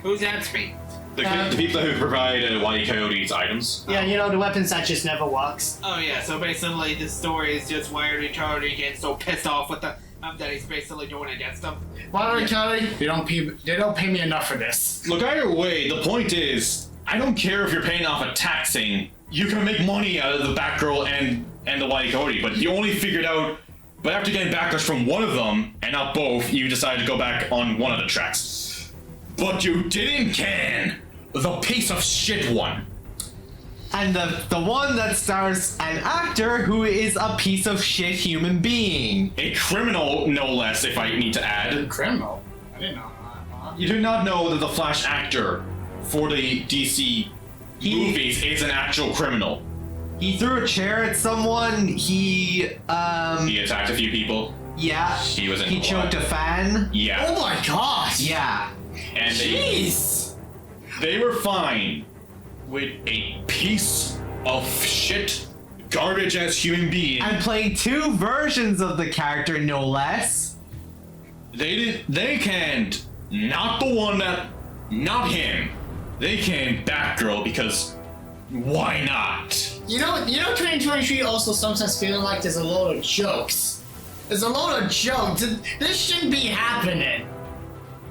Who's that speak? The people who provide Wile E. Coyote's items. Yeah, you know, the weapons that just never works. Oh yeah, so basically this story is just Wile E. Coyote getting so pissed off with the that he's basically doing against them. Wile E. Coyote, they don't pay me enough for this. Look, either way, the point is, I don't care if you're paying off a tax saying you can make money out of the Batgirl and the Wile E. Coyote, but you only figured out, but after getting backlash from one of them, and not both, you decided to go back on one of the tracks. But you didn't can the piece of shit one. And the one that stars an actor who is a piece of shit human being. A criminal, no less, if I need to add. Criminal? I didn't know. You do not know that the Flash actor for the DC movies is an actual criminal. He threw a chair at someone. He attacked a few people. yeah. He was in He a lot. choked a fan. Yeah. Oh my god! Yeah. And Jeez! they were fine with a piece of shit, garbage ass human being. And playing two versions of the character, no less. They canned not him. They canned Batgirl because why not? You know, 2023 also sometimes feeling like there's a load of jokes. There's a load of jokes. This shouldn't be happening.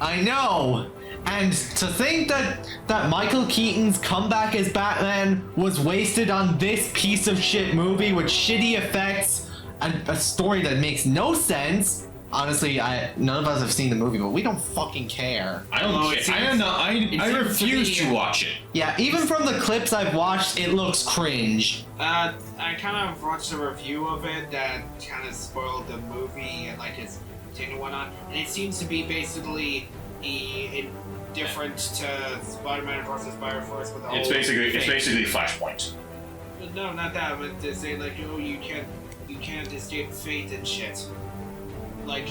I know. And to think that Michael Keaton's comeback as Batman was wasted on this piece of shit movie with shitty effects and a story that makes no sense. Honestly, none of us have seen the movie, but we don't fucking care. I don't Well, care. it seems- I seems refuse to to be- watch it. Yeah, even from the clips I've watched, it looks cringe. I kind of watched a review of it that kind of spoiled the movie and like its tune and whatnot, and it seems to be basically different to Spider-Man Across the Spider-Verse with the whole It's basically Flashpoint. No, not that, but to say like, oh, you can't escape fate and shit. Like,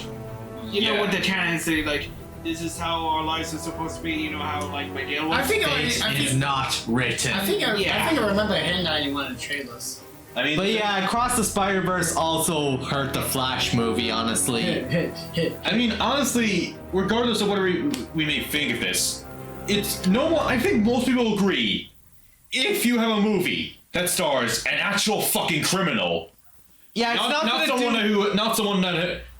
you know what the canon say, like, this is how our lives are supposed to be. You know how like Miguel was. I think Fate is not written. I think I remember hearing that in one of the trailers. I mean, But yeah, Across the Spider-Verse also hurt the Flash movie, honestly. Hit. I mean, honestly, regardless of what we may think of this, it's no one. I think most people agree. If you have a movie that stars an actual fucking criminal, Yeah, it's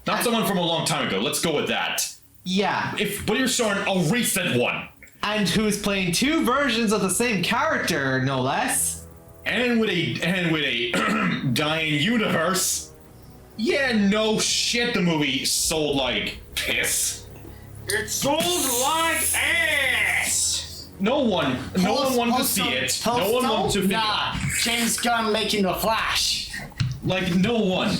not someone from a long time ago. Let's go with that. Yeah, But you're starring a recent one, and who's playing two versions of the same character, no less. and with a dying universe. Yeah, no shit. The movie sold like piss. It sold like ass. No one wanted to see it. No one wanted to. Nah, James Gunn making the Flash. Like no one.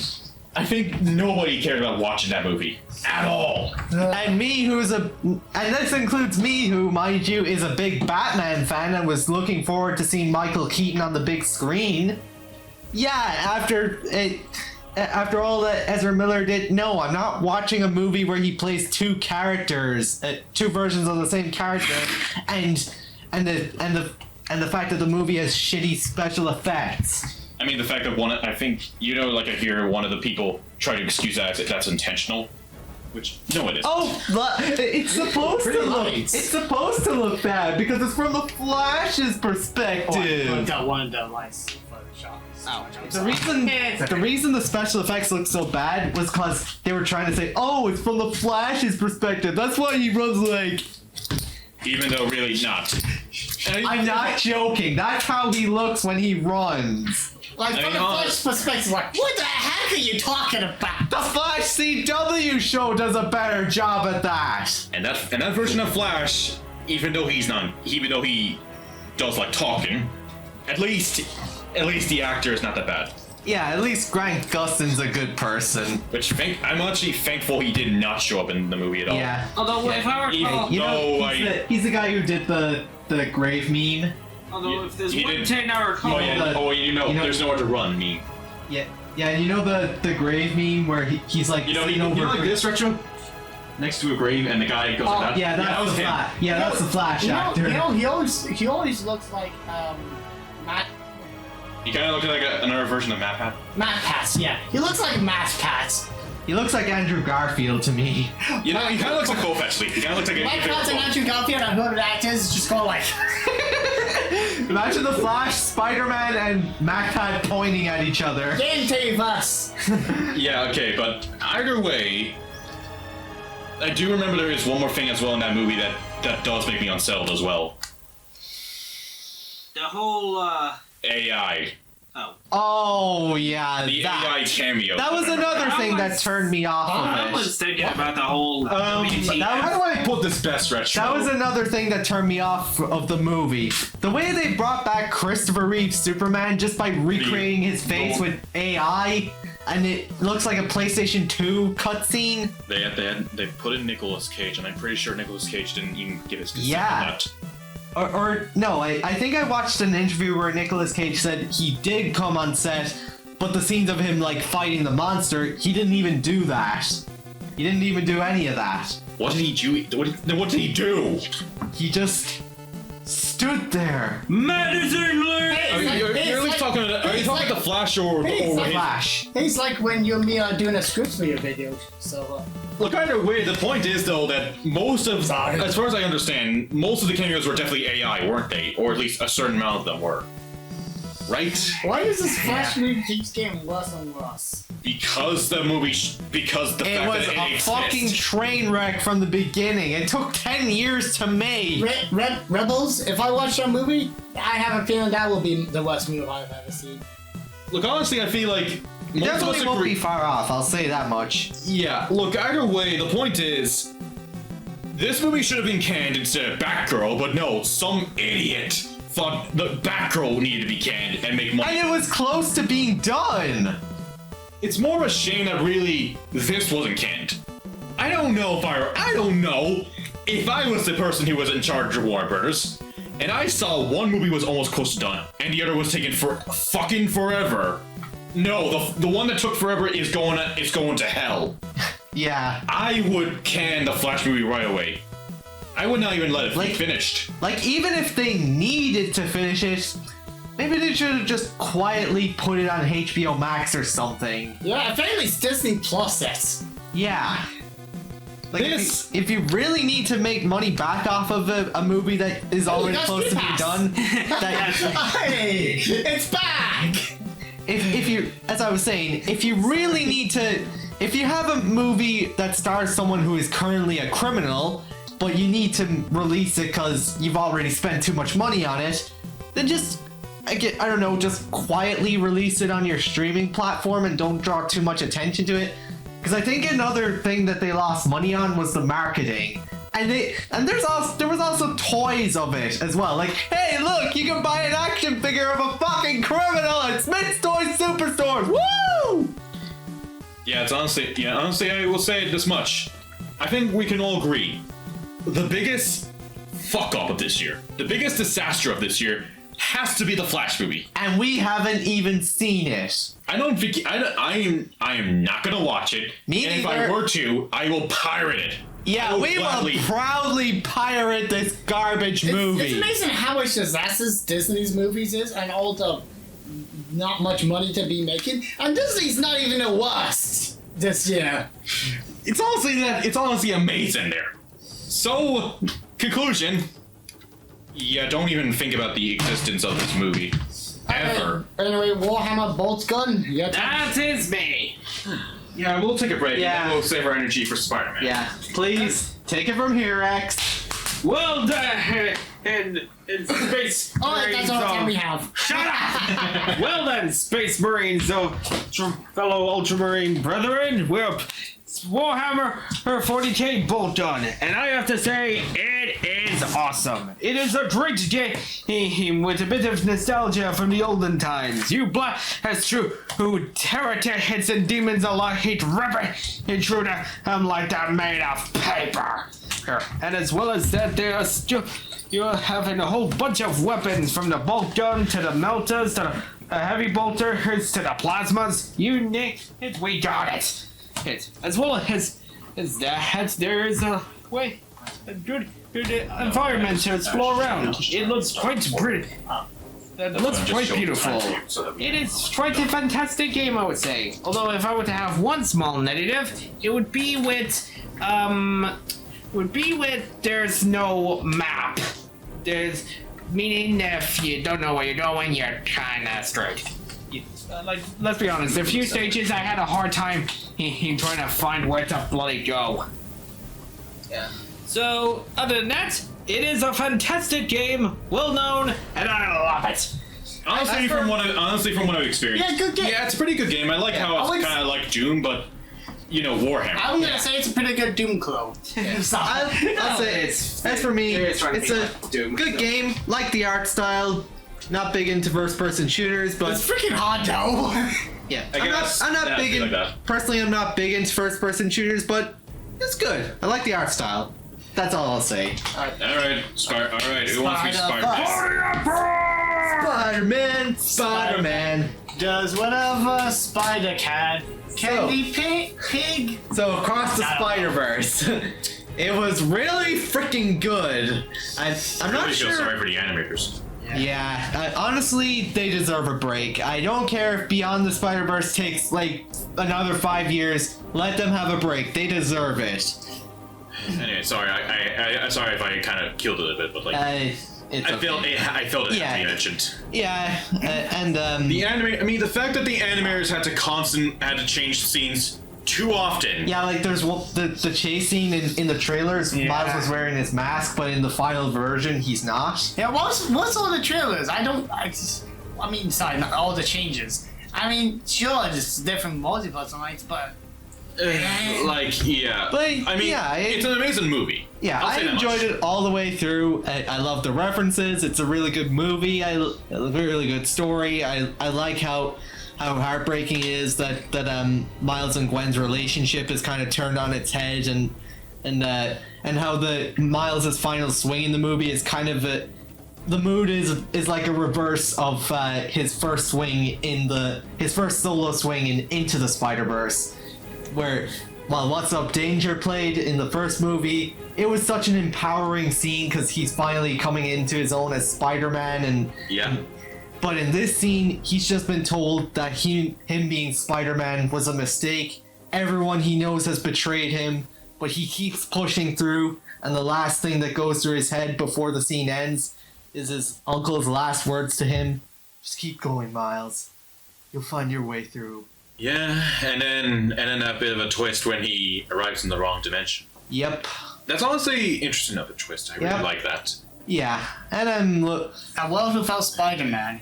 I think nobody cared about watching that movie at all. And me, and this includes me, who, mind you, is a big Batman fan and was looking forward to seeing Michael Keaton on the big screen. Yeah, after all that Ezra Miller did, no, I'm not watching a movie where he plays two characters, two versions of the same character, and the fact that the movie has shitty special effects. I mean, the fact that I think, like I hear one of the people try to excuse that as that's intentional, which, no, it isn't. Oh, it's supposed to look. It's supposed to look bad because it's from the Flash's perspective. One of the lights Photoshop. The reason the special effects look so bad was because they were trying to say, oh, it's from the Flash's perspective. That's why he runs like. Even though really not. I'm not joking. That's how he looks when he runs. Like, from the Flash perspective, like, what the heck are you talking about? The Flash CW show does a better job at that. And that version of Flash, even though he does like talking, at least the actor is not that bad. Yeah, at least Grant Gustin's a good person. Which I'm actually thankful he did not show up in the movie at all. Yeah. Although, if I recall, he's the guy who did the grave meme. Although, if there's one thing I recall, there's nowhere to run meme. Yeah, and the grave meme where he's like, like this retro next to a grave and the guy goes like that. Yeah, that's the Flash. Yeah, that's the Flash actor. He always looks like Matt. He kind of looks like another version of Matt Pat. Matt Pat, yeah. He looks like Matt Pat. He looks like Andrew Garfield to me. He kind of looks like both, actually. He kind of looks like Matt Pat and Andrew Garfield, and whoever the actor is just going like. Imagine the Flash, Spider-Man, and Matt Pat pointing at each other. Us. Yeah, okay, but either way, I do remember there is one more thing as well in that movie that does make me unsettled as well. the whole AI. Oh yeah, The AI cameo. That was another thing that turned me off of I it. was thinking about the whole WTF. How do I put this best retro? That was another thing that turned me off of the movie. The way they brought back Christopher Reeve's Superman just by recreating his face with AI, and it looks like a PlayStation 2 cutscene. They put in Nicolas Cage, and I'm pretty sure Nicolas Cage didn't even give his consent Yeah. to that. Or no, I think I watched an interview where Nicolas Cage said he did come on set, but the scenes of him like fighting the monster, he didn't even do that. He didn't even do any of that. What did he do? What did he do? He just stood there. Medicine Lord! Are you talking about the Flash or Flash. It's like when you and me are doing a script for your video. So. Look, either way, the point is though that most of, as far as I understand, most of the cameos were definitely AI, weren't they? Or at least a certain amount of them were. Right? Why does this Flash movie keeps getting worse and worse? Because the movie, because the It fact was that a it fucking exists. train wreck from the beginning. It took 10 years to make. Rebels, if I watch that movie, I have a feeling that will be the worst movie I've ever seen. Look, honestly, I feel like It most of us definitely won't agree. be far off, I'll say that much. Yeah, look, either way, the point is, this movie should have been canned instead of Batgirl, but no, some idiot thought the Batgirl needed to be canned and make money. And it was close to being done. It's more of a shame that really this wasn't canned. I don't know if I was the person who was in charge of Warner Brothers, and I saw one movie was almost close to done, and the other was taking for fucking forever. No, the one that took forever is going to hell. Yeah. I would can the Flash movie right away. I would not even let it be finished. Like, even if they needed to finish it, maybe they should have just quietly put it on HBO Max or something. Yeah, apparently it's Disney Plus it. Yeah. Like, This- if you really need to make money back off of a movie that is already that's close to being Pass. done, Hey, it's back! if you, as I was saying, if you really need to, if you have a movie that stars someone who is currently a criminal, but you need to release it because you've already spent too much money on it, then just, I don't know, just quietly release it on your streaming platform and don't draw too much attention to it. Because I think another thing that they lost money on was the marketing. And there was also toys of it as well. Like, hey, look, you can buy an action figure of a fucking criminal at Smith's Toy Superstores. Woo! Yeah, it's honestly, I will say this much. I think we can all agree. The biggest fuck up of this year, the biggest disaster of this year, has to be the Flash movie. And we haven't even seen it. I am not gonna watch it. Me and neither. if I were to, I will pirate it. Yeah, we gladly. will proudly pirate this garbage movie. It's amazing how much disastrous Disney's movies is and all the not much money to be making. And Disney's not even the worst this year. It's honestly amazing there. So, conclusion. Yeah, don't even think about the existence of this movie. Ever. Anyway, Warhammer Bolt Gun. Yeah, That is me. Yeah, we'll take a break Yeah. and then we'll save our energy for Spider-Man. Yeah, please take it from here, X. Well done. In Space Alright, that's Marines, all the time we have. Shut up! Well then, Space Marines, fellow Ultramarine brethren, we're Warhammer 40k Bolt Gun, and I have to say, it is awesome. It is a great game with a bit of nostalgia from the olden times. You that's true, who terror hits and demons alike hate rubber intruder. I'm like that made of paper. And as well as that, there are still you're having a whole bunch of weapons from the bolt gun to the melters to the heavy bolters to the plasmas. You name it, we got it. As well as that, there is a good environment to explore around. It looks quite pretty. That looks quite beautiful. It is quite a fantastic game, I would say. Although if I were to have one small negative, it would be with there's no map. There's meaning if you don't know where you're going, you're kinda screwed. Let's be honest, a few stages I had a hard time trying to find where to bloody go. Yeah. So, other than that, it is a fantastic game, well known, and I love it. Honestly, from what I've experienced. Yeah, good game. Yeah, it's a pretty good game. I like how it's kind of like Doom, but Warhammer. I'm gonna say it's a pretty good Doom clone. I'll say that's for me. It's a good game. Like the art style. Not big into first-person shooters, but It's freaking hard though. yeah, guess I'm not that'd big be in. like that. Personally, I'm not big into first-person shooters, but it's good. I like the art style. That's all I'll say. All right, who wants to be Spider-Man, Spider-Man? Spider-Man. Does whatever Spider can. Candy pig. So across the Spider-Verse, it was really freaking good. I'm I not really sure. feel sorry for the animators. Yeah, honestly, they deserve a break. I don't care if Beyond the Spider-Verse takes like another 5 years. Let them have a break. They deserve it. Anyway, sorry, I sorry if I kind of killed it a bit, but like It's I felt okay. it had to Yeah. be mentioned. Yeah, and The fact that the animators had to change scenes too often. yeah, like there's the chase scene in the trailers. Miles was wearing his mask, but in the final version, he's not. Yeah, what's all the trailers? I mean, sorry, not all the changes. I mean, sure, it's different multiplayer nights, but But I mean, yeah, it's an amazing movie. Yeah, I'll I say that enjoyed much. it all the way through. I love the references. It's a really good movie. A really good story. I like how heartbreaking it is that Miles and Gwen's relationship is kind of turned on its head, and how the Miles's final swing in the movie is kind of the mood is like a reverse of his first swing his first solo swing in Into the Spider-Verse, where while What's Up Danger played in the first movie, it was such an empowering scene because he's finally coming into his own as Spider-Man, and Yeah. but in this scene, he's just been told that him being Spider-Man was a mistake. Everyone he knows has betrayed him, but he keeps pushing through, and the last thing that goes through his head before the scene ends is his uncle's last words to him. Just keep going, Miles. You'll find your way through. Yeah, and then a bit of a twist when he arrives in the wrong dimension. Yep. That's honestly interesting of a twist. I really Yep. like that. Yeah. And a world without Spider-Man.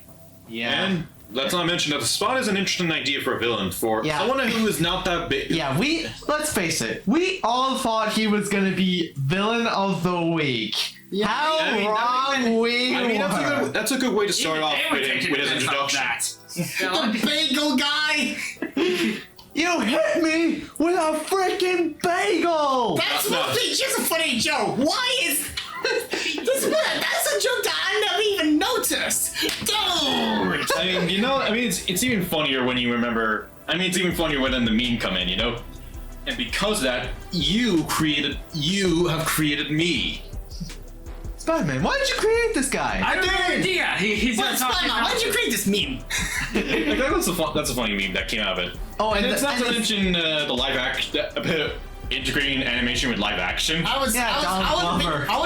yeah. And let's not mention that the Spot is an interesting idea for a villain for Yeah. someone who is not that big. Yeah, let's face it, we all thought he was gonna be villain of the week. Yeah. How I mean, wrong we I mean, were. that's a good way to start off with his introduction. The bagel guy. You hit me with a freaking bagel! That's mostly just a funny joke. Why is that's a joke that I never even noticed. Dude. I mean, it's even funnier when you remember. I mean, it's even funnier when then the meme come in, you know. And because of that, you have created me. Spider-Man, why did you create this guy? I have no idea. He's What, gonna talk Spider-Man, why did you create this meme? Like, that's a funny meme that came out of it. Oh, And and it's not to mention the live action, integrating animation with live action. I would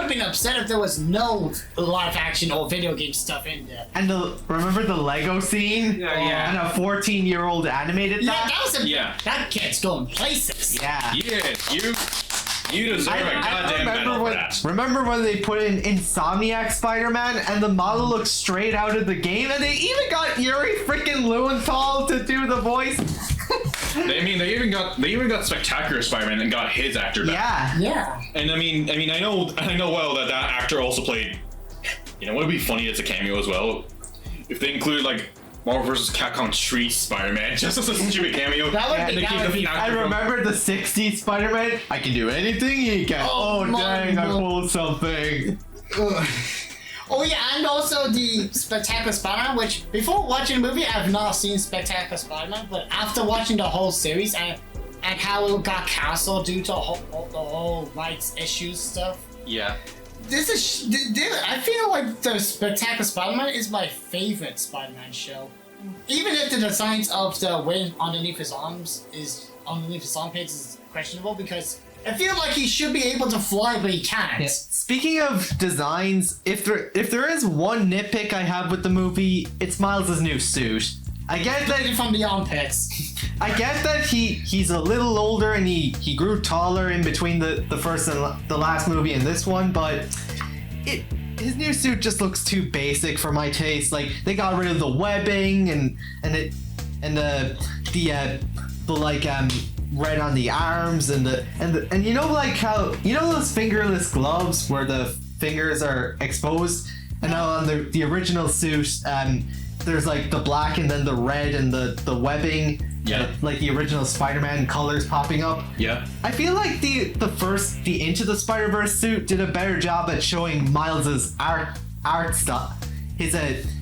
have been upset if there was no live action or video game stuff in there. And remember the Lego scene? Yeah. And a 14-year-old animated Yeah, that? that was a Yeah. that kid's going places. Yeah. You deserve a goddamn medal for that. Remember when they put in Insomniac Spider-Man and the model looked straight out of the game, and they even got Yuri freaking Lowenthal to do the voice? They even got Spectacular Spider-Man and got his actor back. Yeah. Yeah. And I know well that actor also played. You know, would it be funny as a cameo as well if they included like Marvel vs. Capcom Street Spider-Man just as a stupid cameo? That would and be- they that keep would the be- actor I from- remember the 60s Spider-Man. I can do anything he can. Oh, Oh, dang, my I God. pulled something. Oh yeah, and also the Spectacular Spider-Man, which before watching the movie, I've not seen Spectacular Spider-Man, but after watching the whole series and how it got canceled due to the whole rights issues stuff, Yeah. I feel like the Spectacular Spider-Man is my favorite Spider-Man show. Even if the designs of the wing underneath his arm page is questionable, because I feel like he should be able to fly, but he can't. Yeah. Speaking of designs, if there is one nitpick I have with the movie, it's Miles' new suit. I get that From the armpits. I get that he's a little older and he grew taller in between the first and the last movie and this one, but his new suit just looks too basic for my taste. Like, they got rid of the webbing and the red on the arms and you know, like how, you know those fingerless gloves where the fingers are exposed, and now on the original suit there's like the black and then the red and the webbing, Yeah. like the original Spider-Man colors popping up. Yeah. I feel like the Into the Spider-Verse suit did a better job at showing Miles's art style, his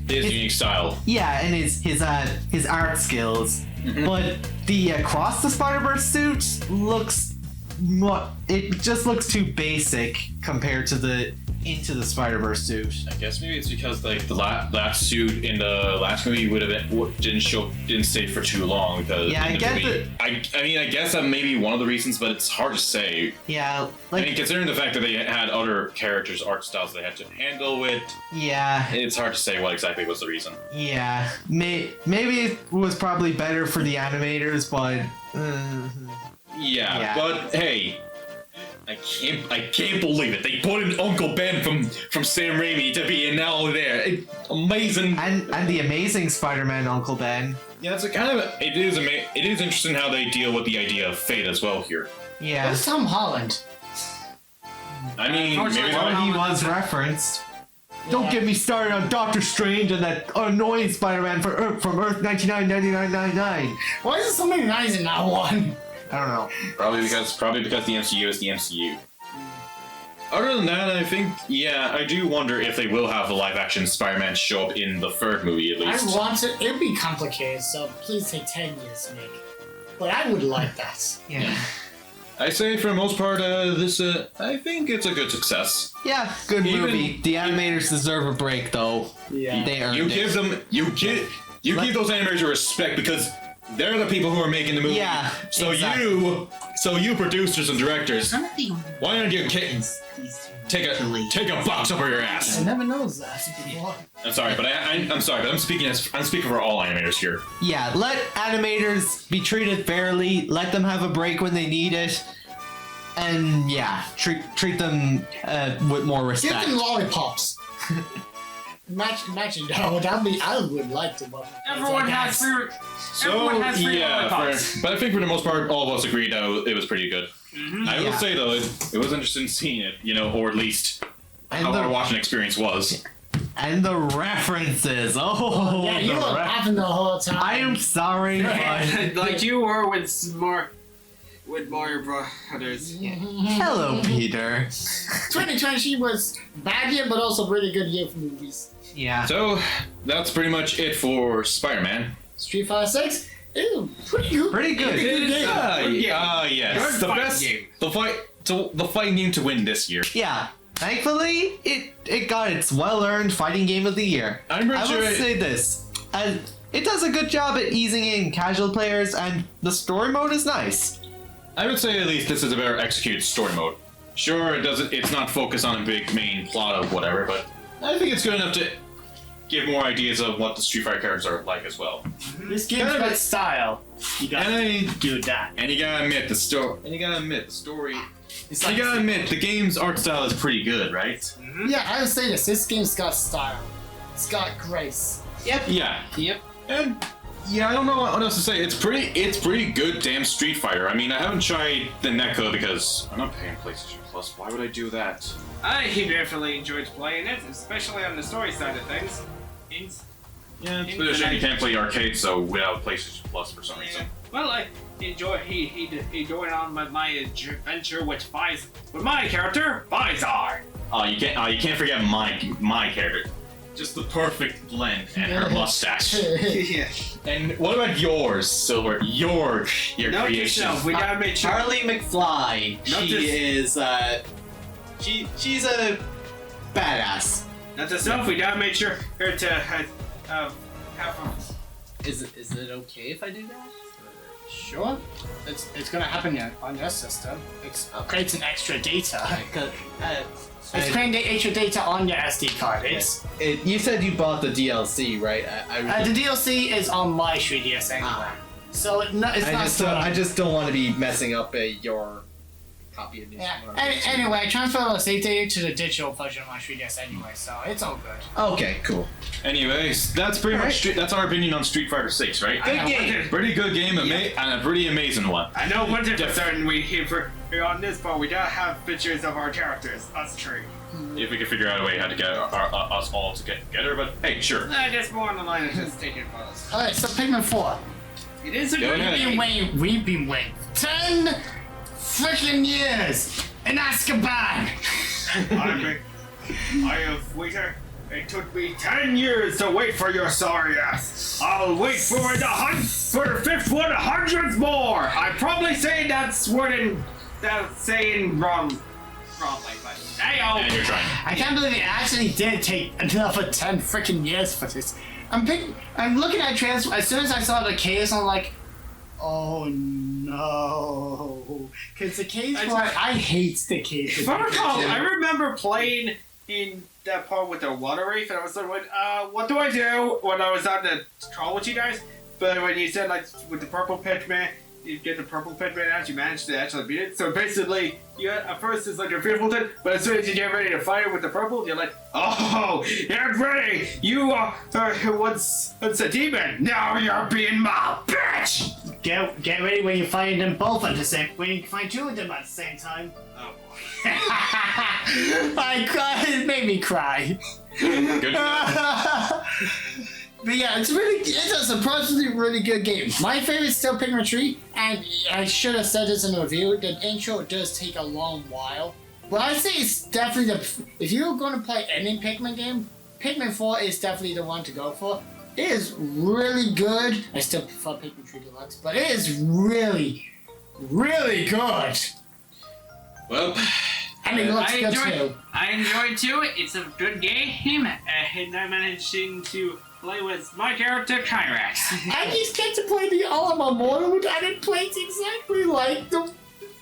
unique style. yeah, and his art skills. But the Across the Spider-Verse suit it just looks too basic compared to the Into the Spider-Verse suit. I guess maybe it's because like the last suit in the last movie didn't stay for too long because Yeah, in I the get movie, I mean I guess that may be one of the reasons, but it's hard to say. Yeah, I like mean, considering the fact that they had other characters' art styles they had to handle with, yeah, it's hard to say what exactly was the reason. yeah. Maybe it was probably better for the animators, but Yeah, Yeah. but hey, I can't believe it. They put in Uncle Ben from Sam Raimi to be in now there. Amazing. and the Amazing Spider-Man Uncle Ben. Yeah, it's a kind of it is interesting how they deal with the idea of fate as well here. Yeah, Where's Tom Holland? I mean, maybe well, he was referenced. Don't get me started on Doctor Strange and that annoying Spider-Man from Earth 999999. Why is there so many nines in that one? I don't know. probably because the MCU is the MCU. Other than that, I think I do wonder if they will have a live-action Spider-Man show up in the third movie at least. I want it. It'd be complicated, so please take 10 years to make. But I would like that. Yeah. I say for the most part, I think it's a good success. Yeah, good Even- movie. The animators deserve a break, though. Yeah. They earned You it. give those animators a respect because they're the people who are making the movie. Yeah, So exactly. you producers and directors, why don't you take a box over your ass? I never knows that before. I'm sorry, but I'm sorry, but I'm speaking for all animators here. Yeah, let animators be treated fairly. Let them have a break when they need it, and yeah, treat them with more Give respect. them lollipops. Imagine, no, I would like to. Everyone has favorite. So Everyone has favorite yeah, lollipops. but I think for the most part, all of us agreed that it was pretty good. I will Yeah. say though, it was interesting seeing it, or at least And how the- our watching experience was. And the references. Oh, Yeah, you the were laughing the whole time. I am sorry, but Like you were with Mario Brothers. hello, Peter. 2020 was bad year, but also pretty good year for movies. Yeah. So that's pretty much it for Spider-Man. Street Fighter 6 is pretty good. Pretty good. Pretty good game. Yes, Good the fighting best, game. the fighting game to win this year. Yeah. Thankfully, it got its well-earned fighting game of the year. I'm pretty I sure will it- say this, and it does a good job at easing in casual players, and the story mode is nice. I would say at least this is a better executed story mode. Sure, it's not focused on a big main plot of whatever, but I think it's good enough to give more ideas of what the Street Fighter characters are like as well. This game's Kind of got a- style. You gotta And do that. you gotta admit the story. It's You like, gotta admit the game's art style is pretty good, right? yeah, I would say this. This game's got style. It's got grace. Yeah. Yep. And yeah, I don't know what else to say. It's pretty good damn Street Fighter. I mean, I haven't tried the NECA because I'm not paying PlayStation Plus. Why would I do that? I definitely enjoyed playing it, especially on the story side of things. Yeah, it's a bit of a shame you can't play arcade so without PlayStation Plus for some reason. Well, I enjoy he going on with my adventure with my character, Bizarre. Oh, you can't forget my character. Just the perfect blend and her mustache. Yeah. And what about yours, Silver? Your Note creation. yourself, we gotta make sure. Charlie McFly. Not She is she's a badass. Not to self, we gotta make sure her to have Is it okay if I do that? Sure. It's gonna happen on your system. It creates an extra data. It's creating extra data on your SD card. You said you bought the DLC, right? The DLC is on my 3DS anyway. So it's not. I just don't want to be messing up your copy of Yeah. Anyway, I transferred the save data to the digital version of my 3DS anyway, so it's all good. Okay, cool. Anyways, that's pretty much that's our opinion on Street Fighter 6, right? Good game. Pretty good game, and a pretty amazing one. I know one thing for certain. We're on this part. We gotta have pictures of our characters. Us three. If we can figure out a way how to get us all to get together, but hey, sure. Just more on the line of just taking photos. Alright, so Pikmin 4. It is a Go good ahead. game. We've been waiting 10 freaking years in Azkaban! I have waited. It took me 10 years to wait for your sorry ass. I'll wait for the fifth 100th more. I'm probably saying that's wording, that's saying wrongly, but And you're trying. I can't believe it actually did take another 10 freaking years for this. I'm looking at trailers. As soon as I saw the case, I'm like, oh no. Because the case part, I hate the case. if I recall, I remember playing in that part with the water wraith, and I was like, what do I do when I was on the call with you guys? But when you said, like, with the purple Pikmin, you get the purple Pikmin out, you managed to actually beat it. So basically, at first it's like a fearful thing, but as soon as you get ready to fight with the purple, you're like, oh, get ready! You are once a demon, now you're being my bitch! Get ready when you find them both at the same. When you find two of them at the same time. Oh boy. I cried. It made me cry. Good. But yeah, it's a surprisingly really good game. My favorite is still Pikmin 3, and I should have said this in the review. The intro does take a long while, but I say it's definitely if you're going to play any Pikmin game, Pikmin 4 is definitely the one to go for. It is really good. I still prefer Pikmin 3 Deluxe, but it is really, really good. Well, And it looks good too. I enjoyed too. It's a good game, and I'm managing to play with my character Kyrax. I just get to play the Alma Mortal, and it plays exactly like the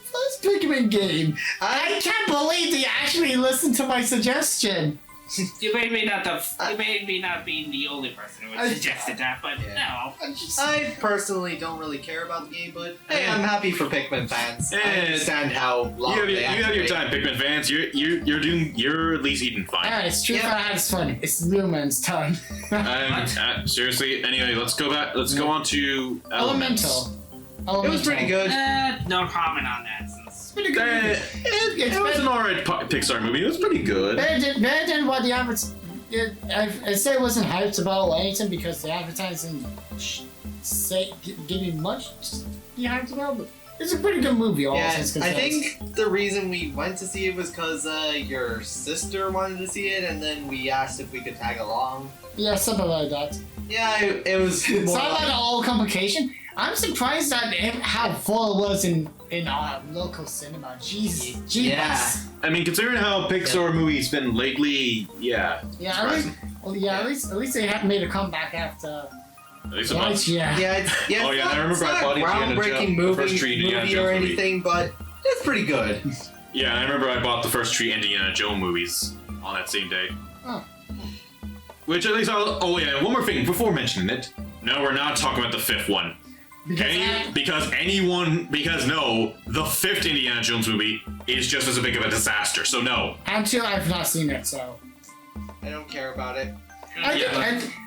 first Pikmin game. I can't believe they actually listened to my suggestion. You made me not be the only person who suggested that, but no. I personally don't really care about the game, but hey, I'm happy for Pikmin fans. I understand how long you they have your time, Pikmin fans. You're at least eating fine. Alright, Street Fighter has fun. It's Lumen's turn. Seriously. Anyway, let's go back. Let's go on to Elemental. It was pretty good. No comment on that. Since Pretty good. It was an alright Pixar movie. It was pretty good. Better than what the average. I say it wasn't hyped about Wellington because the advertising give me much to be hyped about, but it's a pretty good movie. All Yeah, things I considered. think the reason we went to see it was because your sister wanted to see it, and then we asked if we could tag along. Yeah, something like that. Yeah, it was more It's not like- like a whole complication. I'm surprised at how full it was in local cinema. Jesus. Yeah. I mean, considering how Pixar movies been lately, yeah. Yeah, at least they have made a comeback after. At least a bunch. Yeah. Yeah, Oh, yeah, I remember I bought it's not a Indiana groundbreaking Jones- the first movie, three Indiana movie Jones or movie. anything, but it's pretty good. Yeah, I remember I bought the first 3 Indiana Jones movies on that same day. Oh. Which at least oh yeah, one more thing before mentioning it. No, we're not talking about the 5th one. Because no, the 5th Indiana Jones movie is just as big of a disaster. So no. Until I've not seen it, so. I don't care about it.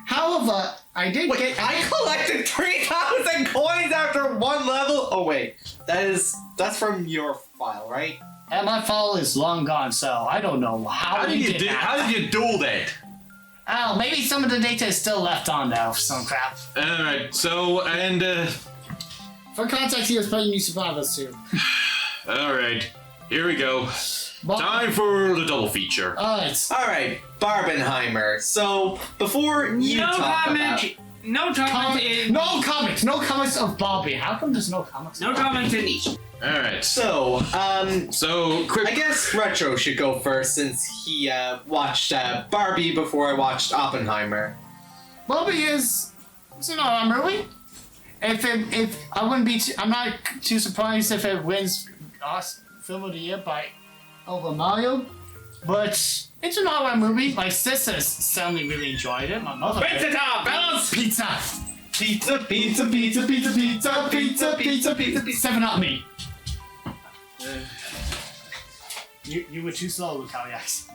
However, I did Wait, get. I collected 3,000 coins after one level. Oh wait, that's from your file, right? And my file is long gone, so I don't know how How did you do that? Oh, maybe some of the data is still left on though, some crap. Alright, so For context, he was playing New Survivors too. alright. Here we go. But, Time for the double feature. Alright. All right, Barbenheimer. So before you No talk comment. about, No comment. No comments of Bobby. How come there's no comments? No comment in each. Alright. so Quick. I guess Retro should go first since he watched Barbie before I watched Oppenheimer. Bobby is. It's an alright movie. If I wouldn't be, I'm not too surprised if it wins Film of the Year by over Mario, but it's an alright movie. My sisters certainly really enjoyed it. My mother. Pizza time, fellas. Pizza. Pizza, pizza, pizza, pizza, pizza, pizza, pizza, pizza, pizza. 7 Up me. You were too slow, Lucaliax.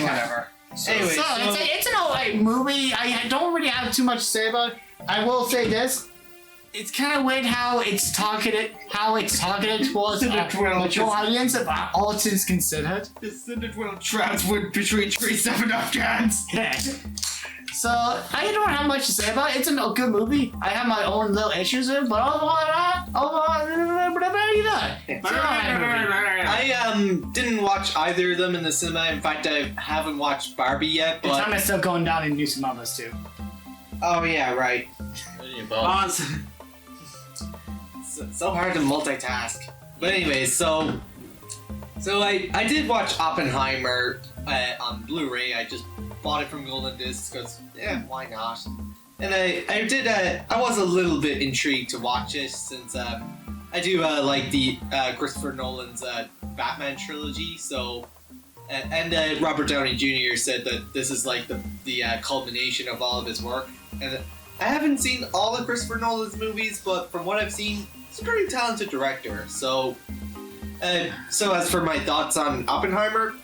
Whatever. Anyway, So it's an alright movie. I don't really have too much to say about it. I will say this. It's kind of weird how it's targeted towards a mature audience, if all things considered. The Cinderella traps would between 3 7-Up cans. Yeah. So I don't have much to say about it. It's a good movie. I have my own little issues with it, but I didn't watch either of them in the cinema. In fact, I haven't watched Barbie yet. the But time is still going down in New Mamas too. oh yeah, right. So hard to multitask. But anyways, so I did watch Oppenheimer on Blu-ray. I just bought it from Golden Discs because why not? And I was a little bit intrigued to watch it since I do like the Christopher Nolan's Batman trilogy. So and Robert Downey Jr. said that this is like the culmination of all of his work. And I haven't seen all of Christopher Nolan's movies, but from what I've seen, he's a pretty talented director. So as for my thoughts on Oppenheimer,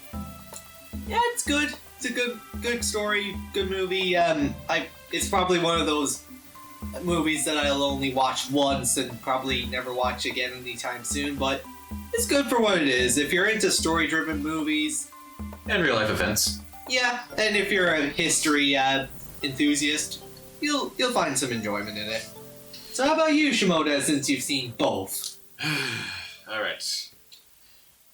yeah, it's good. It's a good story, good movie. It's probably one of those movies that I'll only watch once and probably never watch again anytime soon. But it's good for what it is. If you're into story-driven movies, And real life events. yeah, and if you're a history enthusiast, you'll find some enjoyment in it. So how about you, Shimoda, since you've seen both? Alright.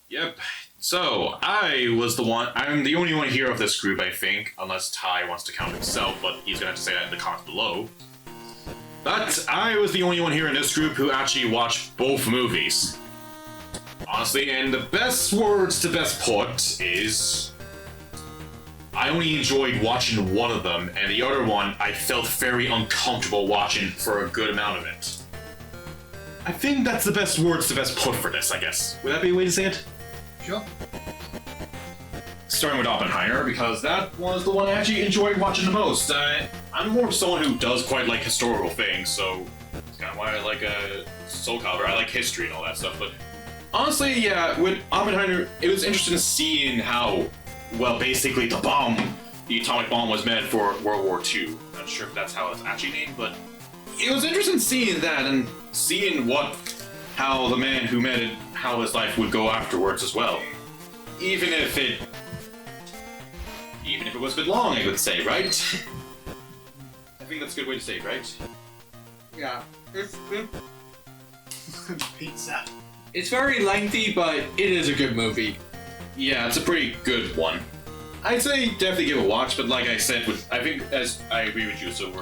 Yep. So, I'm the only one here of this group, I think, unless Ty wants to count himself, but he's gonna have to say that in the comments below. But I was the only one here in this group who actually watched both movies. Honestly, and the best words to best put is... I only enjoyed watching one of them, and the other one I felt very uncomfortable watching for a good amount of it. I think that's the best words to best put for this, I guess. Would that be a way to say it? Sure. Starting with Oppenheimer, because that was the one I actually enjoyed watching the most. I'm more of someone who does quite like historical things, so it's kind of why I like Soul Calibur. I like history and all that stuff, but honestly, yeah, with Oppenheimer, it was interesting seeing how, well, basically the atomic bomb was meant for World War II. Not sure if that's how it's actually named, but it was interesting seeing that and seeing how the man who made it, how his life would go afterwards as well. Even if Even if it was a bit long, I would say, right? I think that's a good way to say it, right? Yeah. Pizza. It's very lengthy, but it is a good movie. Yeah, it's a pretty good one. I'd say definitely give it a watch, but like I said, I think as I agree with you, so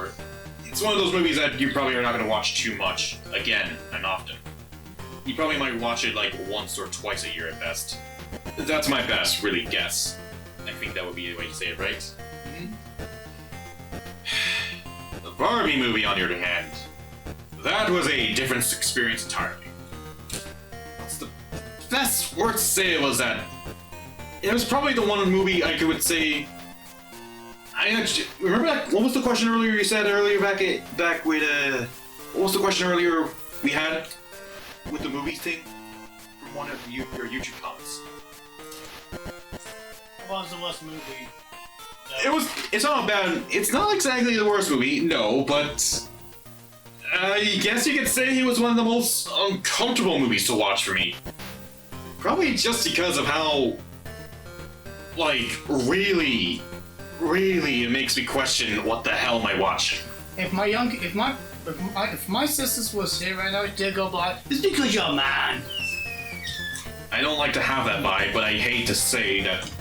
it's one of those movies that you probably are not going to watch too much again and often. You probably might watch it like once or twice a year at best. That's my best, really, guess. I think that would be the way to say it, right? The Barbie movie, on the other hand, that was a different experience entirely. What's the best word to say was that it was probably the one movie I could say. I actually remember that. What was the question earlier? You said earlier back with what was the question earlier we had with the movie thing from one of your YouTube comments? What was the worst movie? It's not bad. It's not exactly the worst movie, no, but I guess you could say it was one of the most uncomfortable movies to watch for me. Probably just because of how, like, really it makes me question what the hell am I watching. If my sisters was here right now, they'd go like, it's because you're a man. I don't like to have that vibe, but I hate to say that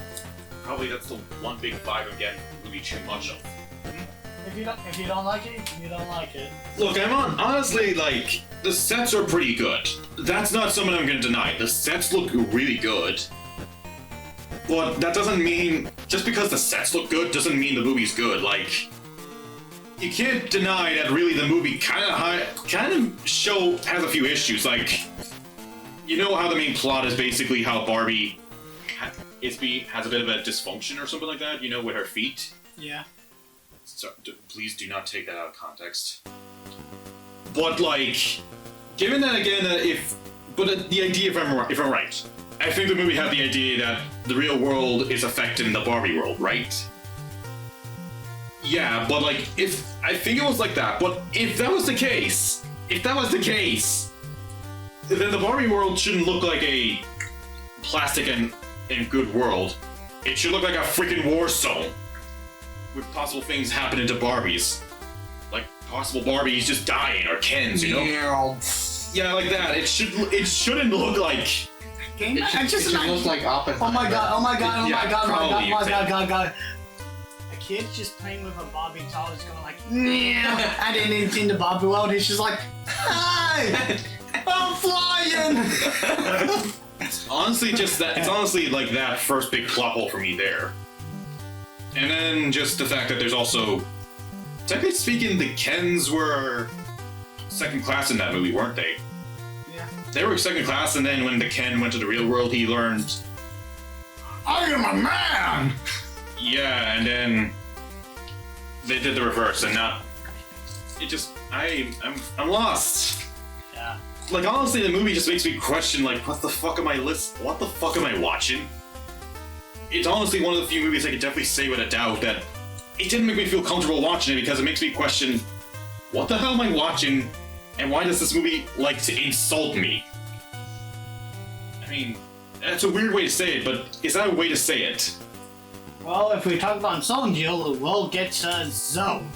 probably that's the one big vibe I'm getting really too much of. If you don't like it, you don't like it. Look, honestly, like, the sets are pretty good. That's not something I'm gonna deny. The sets look really good. But that doesn't mean, just because the sets look good doesn't mean the movie's good. Like, you can't deny that really the movie kind of has a few issues. Like, you know how the main plot is basically how Barbie has a bit of a dysfunction or something like that, you know, with her feet? Yeah. So, please do not take that out of context. But, like, given that again, the idea, if I'm right, I think the movie had the idea that the real world is affecting the Barbie world, right? Yeah, but like, I think it was like that, but if that was the case, then the Barbie world shouldn't look like a plastic and good world. It should look like a freaking war zone with possible things happening to Barbies. Like possible Barbies just dying or Kens, you know? Yeah, like that. It shouldn't look like. It should look like Oppenheimer. Oh my god. Yeah, A kid just playing with a Barbie doll is going like, yeah. And then in the Barbie world, he's just like, hey, I'm flying. Honestly, just that. It's honestly like that first big plot hole for me there. And then just the fact that there's also, technically speaking, the Kens were second class in that movie, weren't they? Yeah. They were second class, and then when the Ken went to the real world, he learned, I am a man! Yeah, and then they did the reverse, and now it just, I'm lost. Yeah. Like, honestly, the movie just makes me question, like, what the fuck am I watching? It's honestly one of the few movies I can definitely say with a doubt that it didn't make me feel comfortable watching it because it makes me question, what the hell am I watching, and why does this movie like to insult me? I mean, that's a weird way to say it, but is that a way to say it? Well, if we talk about insulting you, we'll get to Zone.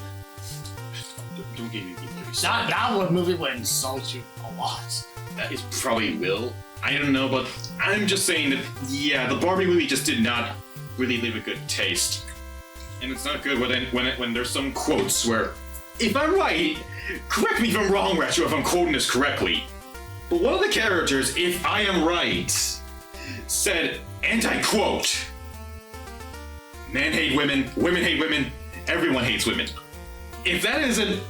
Don't get me That movie would insult you a lot. That is probably will. I don't know, but I'm just saying that, yeah, the Barbie movie just did not really leave a good taste. And it's not good when there's some quotes where, if I'm right, correct me if I'm wrong, Retro, if I'm quoting this correctly, but one of the characters, if I am right, said, and I quote, men hate women hate women, everyone hates women. If that isn't,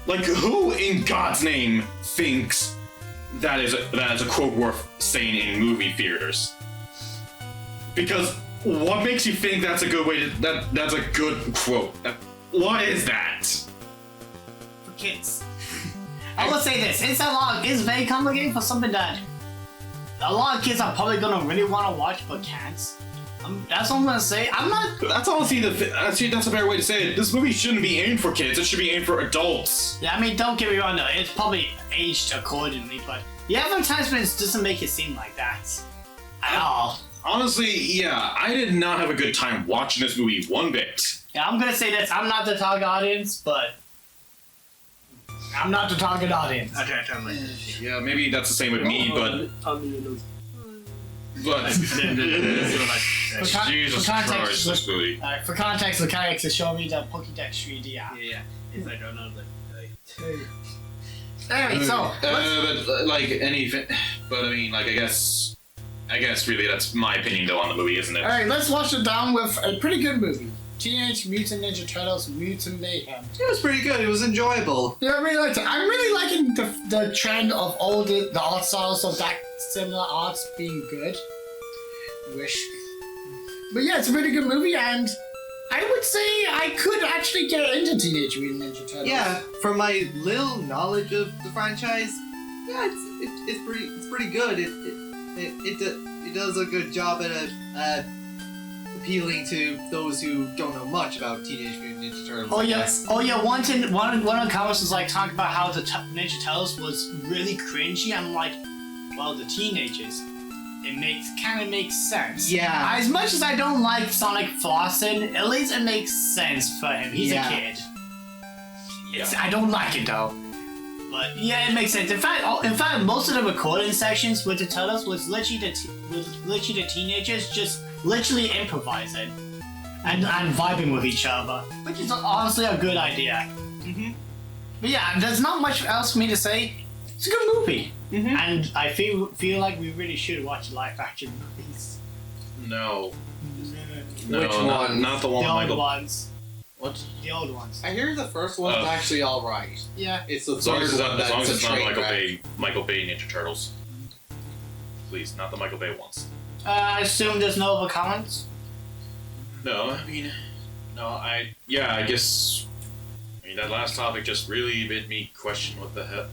like, who in God's name thinks that is a quote worth saying in movie theaters? Because what makes you think that's a good way to that's a good quote? What is that? For kids. I will say this, it's very complicated for something that a lot of kids are probably gonna really want to watch but can't. That's what I'm gonna say. I'm not. That's honestly that's a better way to say it. This movie shouldn't be aimed for kids. It should be aimed for adults. Yeah, I mean, don't get me wrong though. It's probably aged accordingly, but the advertisements doesn't make it seem like that at all. honestly, yeah, I did not have a good time watching this movie one bit. Yeah, I'm gonna say this. I'm not the target audience, but I'm not the target audience. Yeah, maybe that's the same with me, but Jesus for context, Christ, this movie. For context, the kayaks are showing me the Pokédex 3D app. Yeah. It's I don't know Anyway, so but I mean, like, I guess really that's my opinion though on the movie, isn't it? all right, let's wash it down with a pretty good movie. Teenage Mutant Ninja Turtles: Mutant Mayhem. It was pretty good. It was enjoyable. Yeah, I really liked it. I'm really liking the trend of all the art styles of that similar arts being good. But yeah, it's a pretty good movie, and I would say I could actually get into Teenage Mutant Ninja Turtles. Yeah, from my little knowledge of the franchise, yeah, it's pretty good. It does a good job at appealing to those who don't know much about Teenage Mutant Ninja Turtles. Oh I yeah, guess. one of the comments was like talking about how the Ninja Turtles was really cringy. I'm like, well, the teenagers. It kind of makes sense. Yeah. As much as I don't like Sonic flossing, at least it makes sense for him. He's a kid. I don't like it though. But yeah, it makes sense. In fact, most of the recording sessions with the Turtles was literally the teenagers just literally improvising and vibing with each other, which is honestly a good idea. Mm-hmm. But yeah, there's not much else for me to say. It's a good movie, and I feel like we really should watch live action movies. No. Which one? Not the one The with old Michael. ones. What? The old ones. I hear the first one's actually all right. Yeah. It's the As long as third it's one not, as long as that's it's a not train Michael wreck. Bay Ninja Turtles. Please, not the Michael Bay ones. I assume there's no other comments. No, I mean, I guess. I mean, that last topic just really made me question what the hell.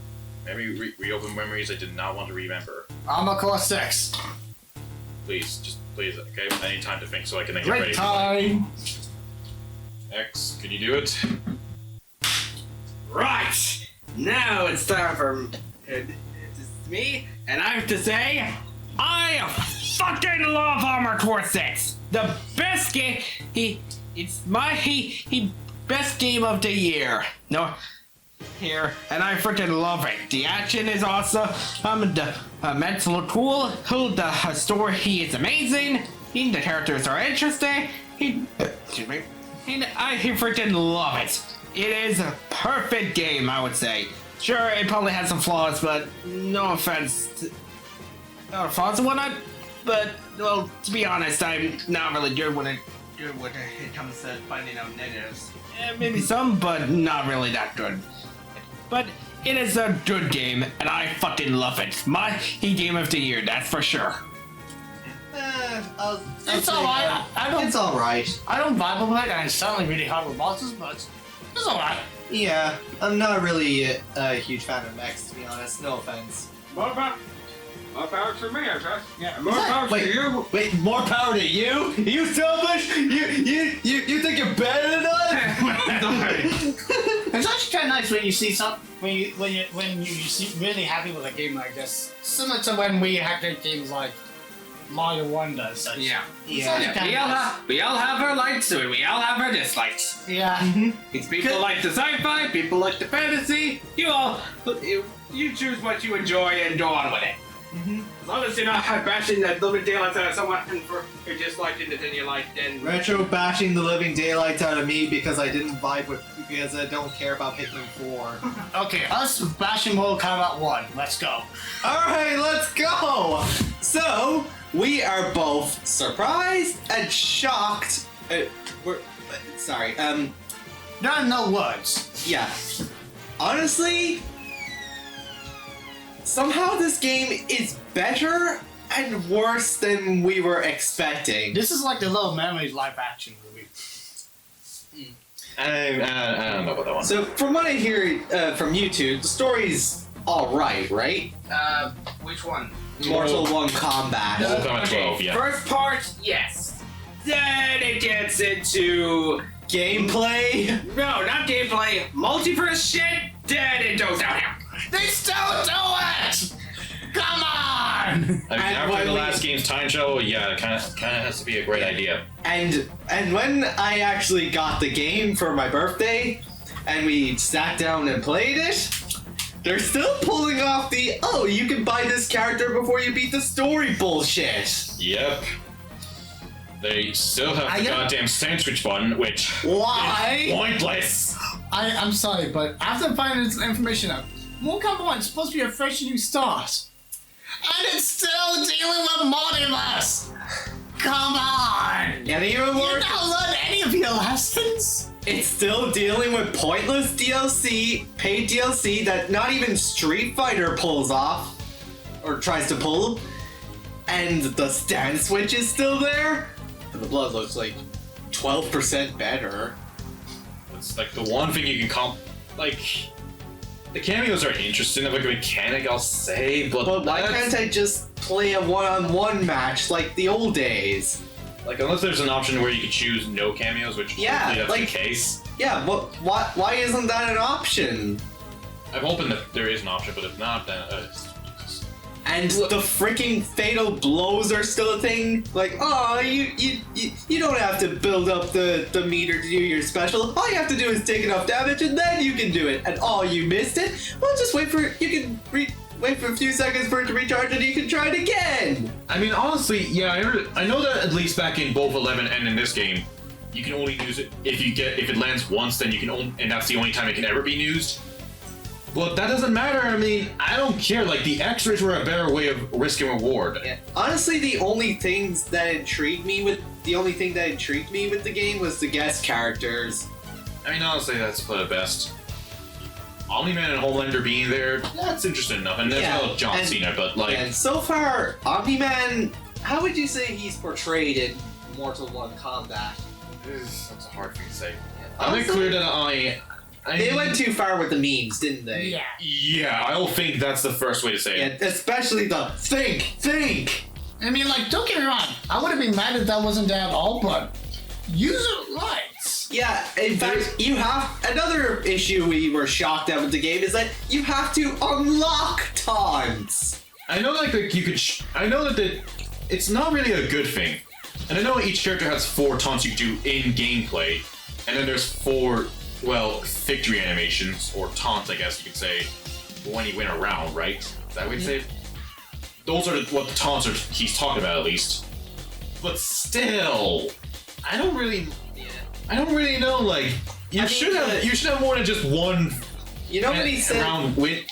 Maybe reopen memories I did not want to remember. Armor Core 6. Please, okay? I need time to think so I can then get Great ready. time. X, can you do it? Right! Now it's time for it's me, and I have to say, I fucking love Armor Core 6! The best game, it's my best game of the year. No, here, and I freaking love it. The action is awesome, the mental cool, the story is amazing, the characters are interesting, excuse me. And I freaking love it. It is a perfect game, I would say. Sure, it probably has some flaws, but no offense. No flaws and whatnot. But, well, to be honest, I'm not really good when it comes to finding out negatives. Maybe some, but not really that good. But it is a good game, and I fucking love it. My game of the year, that's for sure. It's alright. It's alright. I don't vibe with it, and it's certainly really hard with bosses, but it's alright. Yeah, I'm not really a huge fan of mechs, to be honest. No offense. More power to me, I guess. Yeah. More power to you. Wait, more power to you? You selfish? You think you're better than us? It's actually kind of nice when you see when you see really happy with a game like this, similar to when we had good games like Mario Wonder and such. Yeah. It's actually kinda nice. We all have our likes to it. We all have our dislikes. Yeah. It's people like the sci-fi, people like the fantasy. You choose what you enjoy and go on with it. As long as you're not bashing the living daylights out of someone for who disliked it, then you like, then Retro bashing the living daylights out of me because I didn't vibe with, because I don't care about Pikmin 4. Okay, us bashing Mortal Kombat 1. Let's go. Alright, let's go! So, we are both surprised and shocked. Sorry, There are no words. yeah. Honestly, somehow this game is better and worse than we were expecting. This is like the Little Mermaid live action movie. I don't know about that one. So, from what I hear from YouTube, the story's alright, right? which one? Mortal 1 Combat. Mortal Kombat 12, yeah. First part, yes. Then it gets into Gameplay? no, not gameplay, multiverse shit. Then it goes downhill. They still do it! Come on! on! I mean, And after when the we- last game's time show, yeah, it kind of has to be a great idea. And when I actually got the game for my birthday, and we sat down and played it, they're still pulling off the you can buy this character before you beat the story bullshit. Yep. They still have the goddamn sandwich button, which Why? is pointless. I'm sorry, but after finding this information out, Mortal Kombat 1 is supposed to be a fresh new start. And it's still dealing with multiverse! Come on! And even You more, don't learn any of your lessons? it's still dealing with pointless DLC, paid DLC that not even Street Fighter pulls off, or tries to pull, and the stand switch is still there, but the blood looks like 12% better. It's like the one thing you can like. The cameos are interesting, like a mechanic, I'll say, but Why that's- can't I just play a one-on-one match like the old days? Like, unless there's an option where you could choose no cameos, which Yeah, hopefully that's like- the case. Yeah, but why isn't that an option? I'm hoping that there is an option, but if not, then And the freaking fatal blows are still a thing. Like, you don't have to build up the meter to do your special. All you have to do is take enough damage, and then you can do it. And you missed it. Well, just wait for wait for a few seconds for it to recharge, and you can try it again. I mean, honestly, yeah, I know that at least back in both 11 and in this game, you can only use it if it lands once, then you can and that's the only time it can ever be used. But that doesn't matter. I mean, I don't care. Like, the extras were a better way of risk and reward. Yeah. Honestly, the only thing that intrigued me with the game was the guest characters. I mean, honestly, that's for the best. Omni-Man and Homelander being there, that's interesting enough. And there's no John Cena, but like... And so far, Omni-Man, how would you say he's portrayed in Mortal Kombat? That's a hard thing to say. Yeah. I make Honestly, clear that they went too far with the memes, didn't they? Yeah. Yeah, I don't think that's the first way to say it. Yeah, especially the think. I mean, like, don't get me wrong. I wouldn't be mad if that wasn't there at all, but user rights. Yeah, in fact, you have another issue we were shocked at with the game is that you have to unlock taunts. I know, like, that you could. I know that it's not really a good thing, and I know each character has 4 taunts you can do in gameplay, and then there's 4, victory animations or taunts, I guess you could say, when you win a round, right? Is that what you say? Those are what the taunts he's talking about, at least. But still, I don't really know. Like, you should have more than just one. You know when he said? Round win.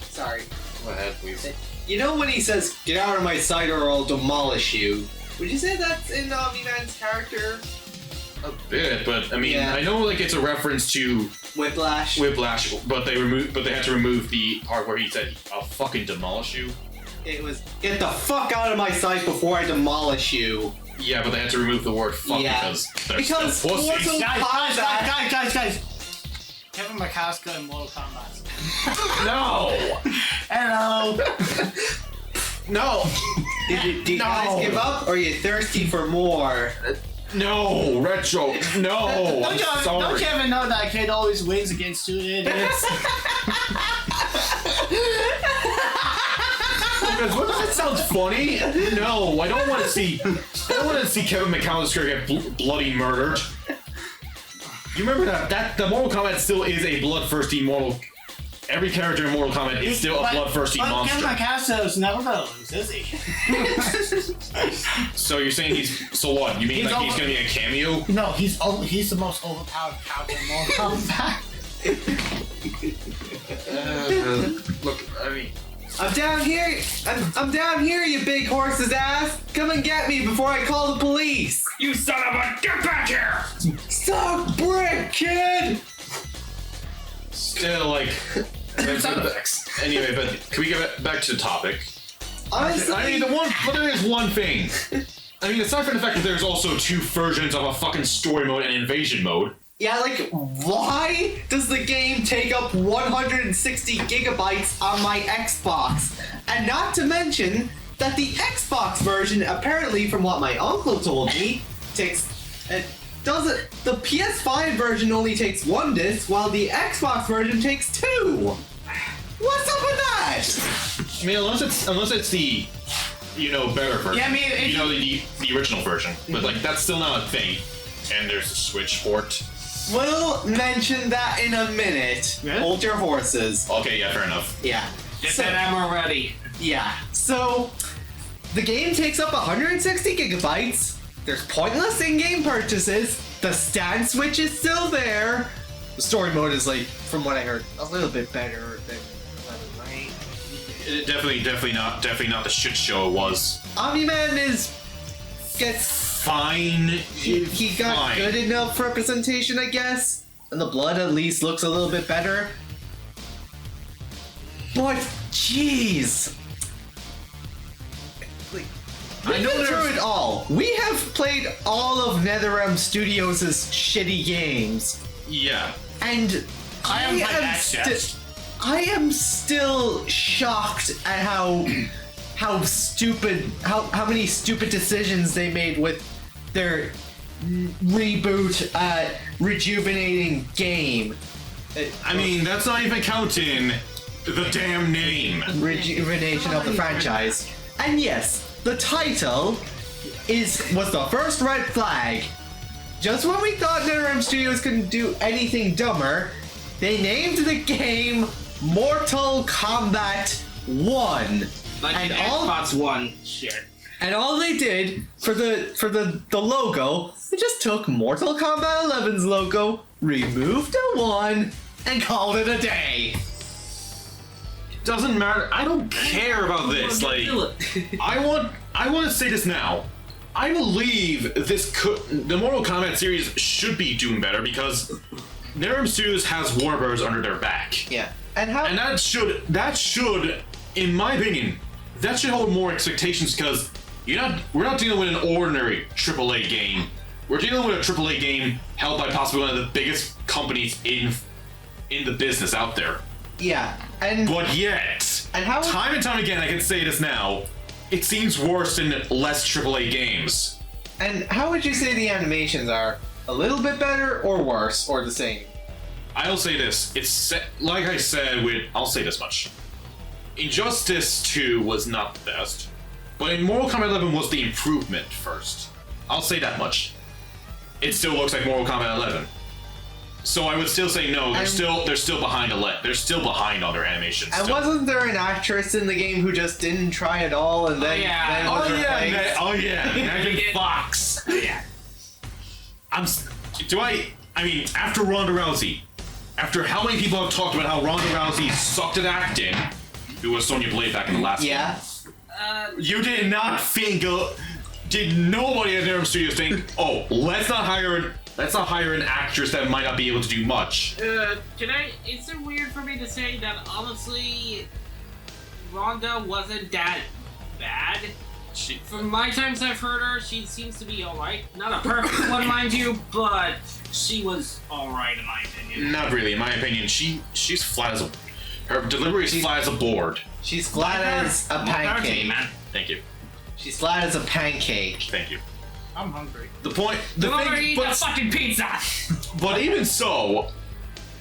Sorry. Go ahead, please. You know when he says, "Get out of my sight or I'll demolish you." Would you say that's in Omni-Man's character? A bit, but I mean, Yeah. I know like it's a reference to Whiplash. Whiplash, but they had to remove the part where he said, "I'll fucking demolish you." It was, "Get the fuck out of my sight before I demolish you." Yeah, but they had to remove the word "fuck" Yeah. because they're Because still pussies. Mortal Guys. Kevin McCaskill in Mortal Kombat. No, Hello. no, Do you guys give up, or are you thirsty for more? no, retro, no. I'm Don't sorry. you ever know that kid always wins against 2 idiots? Because that sounds funny. No, I don't want to see. I don't want to see Kevin McAllister get bloody murdered. You remember that the Mortal Kombat still is a bloodthirsty mortal. Every character in Mortal Kombat is still a bloodthirsty monster. Kevin McCaskill's never gonna lose, is he? So you're saying so what? You mean He's like he's over- gonna be a cameo? No, he's the most overpowered character in Mortal Kombat. Look, I mean, I'm down here. I'm down here, you big horse's ass. Come and get me before I call the police. you son of a get back here! Stop, brick, kid. Still like. Anyway, but can we get back to the topic? Honestly, I mean, but there is one thing. I mean, aside from the fact that there's also 2 versions of a fucking story mode and invasion mode. yeah, like, why does the game take up 160 gigabytes on my Xbox? And not to mention that the Xbox version, apparently, from what my uncle told me, takes. The PS5 version only takes 1 disc, while the Xbox version takes 2. What's up with that? I mean, unless it's the better version. Yeah, I mean, if the original version, but like that's still not a thing. And there's a Switch port. We'll mention that in a minute. Yeah? Hold your horses. Okay, yeah, fair enough. Yeah. Get So- that ammo ready. Yeah. So, the game takes up 160 gigabytes. There's pointless in-game purchases. The stand switch is still there. The story mode is like, from what I heard, a little bit better than 11, right? Definitely not the shit show it was. Omni-Man gets Fine. he got Fine. good enough representation, I guess. And the blood at least looks a little bit better. But, jeez. Like, I know been through there's- it all. We have played all of NetherRealm Studios' shitty games. Yeah. And I am like that shit. I am still shocked at how many stupid decisions they made with their reboot, rejuvenating game. I mean, that's not even counting the damn name. Rejuvenation of the franchise. And yes, the title was the first red flag. Just when we thought NetherRealm Studios couldn't do anything dumber, they named the game Mortal Kombat 1. Like And an all- Xbox One shit. And all they did for the logo, they just took Mortal Kombat 11's logo, removed the 1, and called it a day. Doesn't matter. I don't care about this. Like, I want to say this now. I believe the Mortal Kombat series should be doing better because NetherRealm Studios has Warner Bros. Under their back. Yeah. And how? And that should, in my opinion, that should hold more expectations because we're not dealing with an ordinary AAA game. We're dealing with a AAA game held by possibly one of the biggest companies in the business out there. Yeah. And But yet, And how- time and time again, I can say this now, it seems worse than less AAA games. and how would you say the animations are? A little bit better or worse or the same? I'll say this. Like I said, I'll say this much. Injustice 2 was not the best, but in Mortal Kombat 11 was the improvement first. I'll say that much. It still looks like Mortal Kombat 11. So I would still say no. They're still behind They're still behind on their animation. And still. wasn't there an actress in the game who just didn't try at all and then, yeah. then was replaced? Megan Fox. Yeah. I mean, after Ronda Rousey, after how many people have talked about how Ronda Rousey sucked at acting, who was Sonya Blade back in the last Yeah. one, you did not think, did nobody at NetherRealm Studios think, oh, let's not hire an actress that might not be able to do much. Is it weird for me to say that honestly, Rhonda wasn't that bad? From my times I've heard her, she seems to be alright. Not a perfect one, mind you, but she was alright in my opinion. Not really, in my opinion. She's flat as her delivery is flat as a board. She's flat as a pancake. man. Thank you. She's flat as a pancake. Thank you. I'm hungry. The point, Eat the fucking pizza! but even so,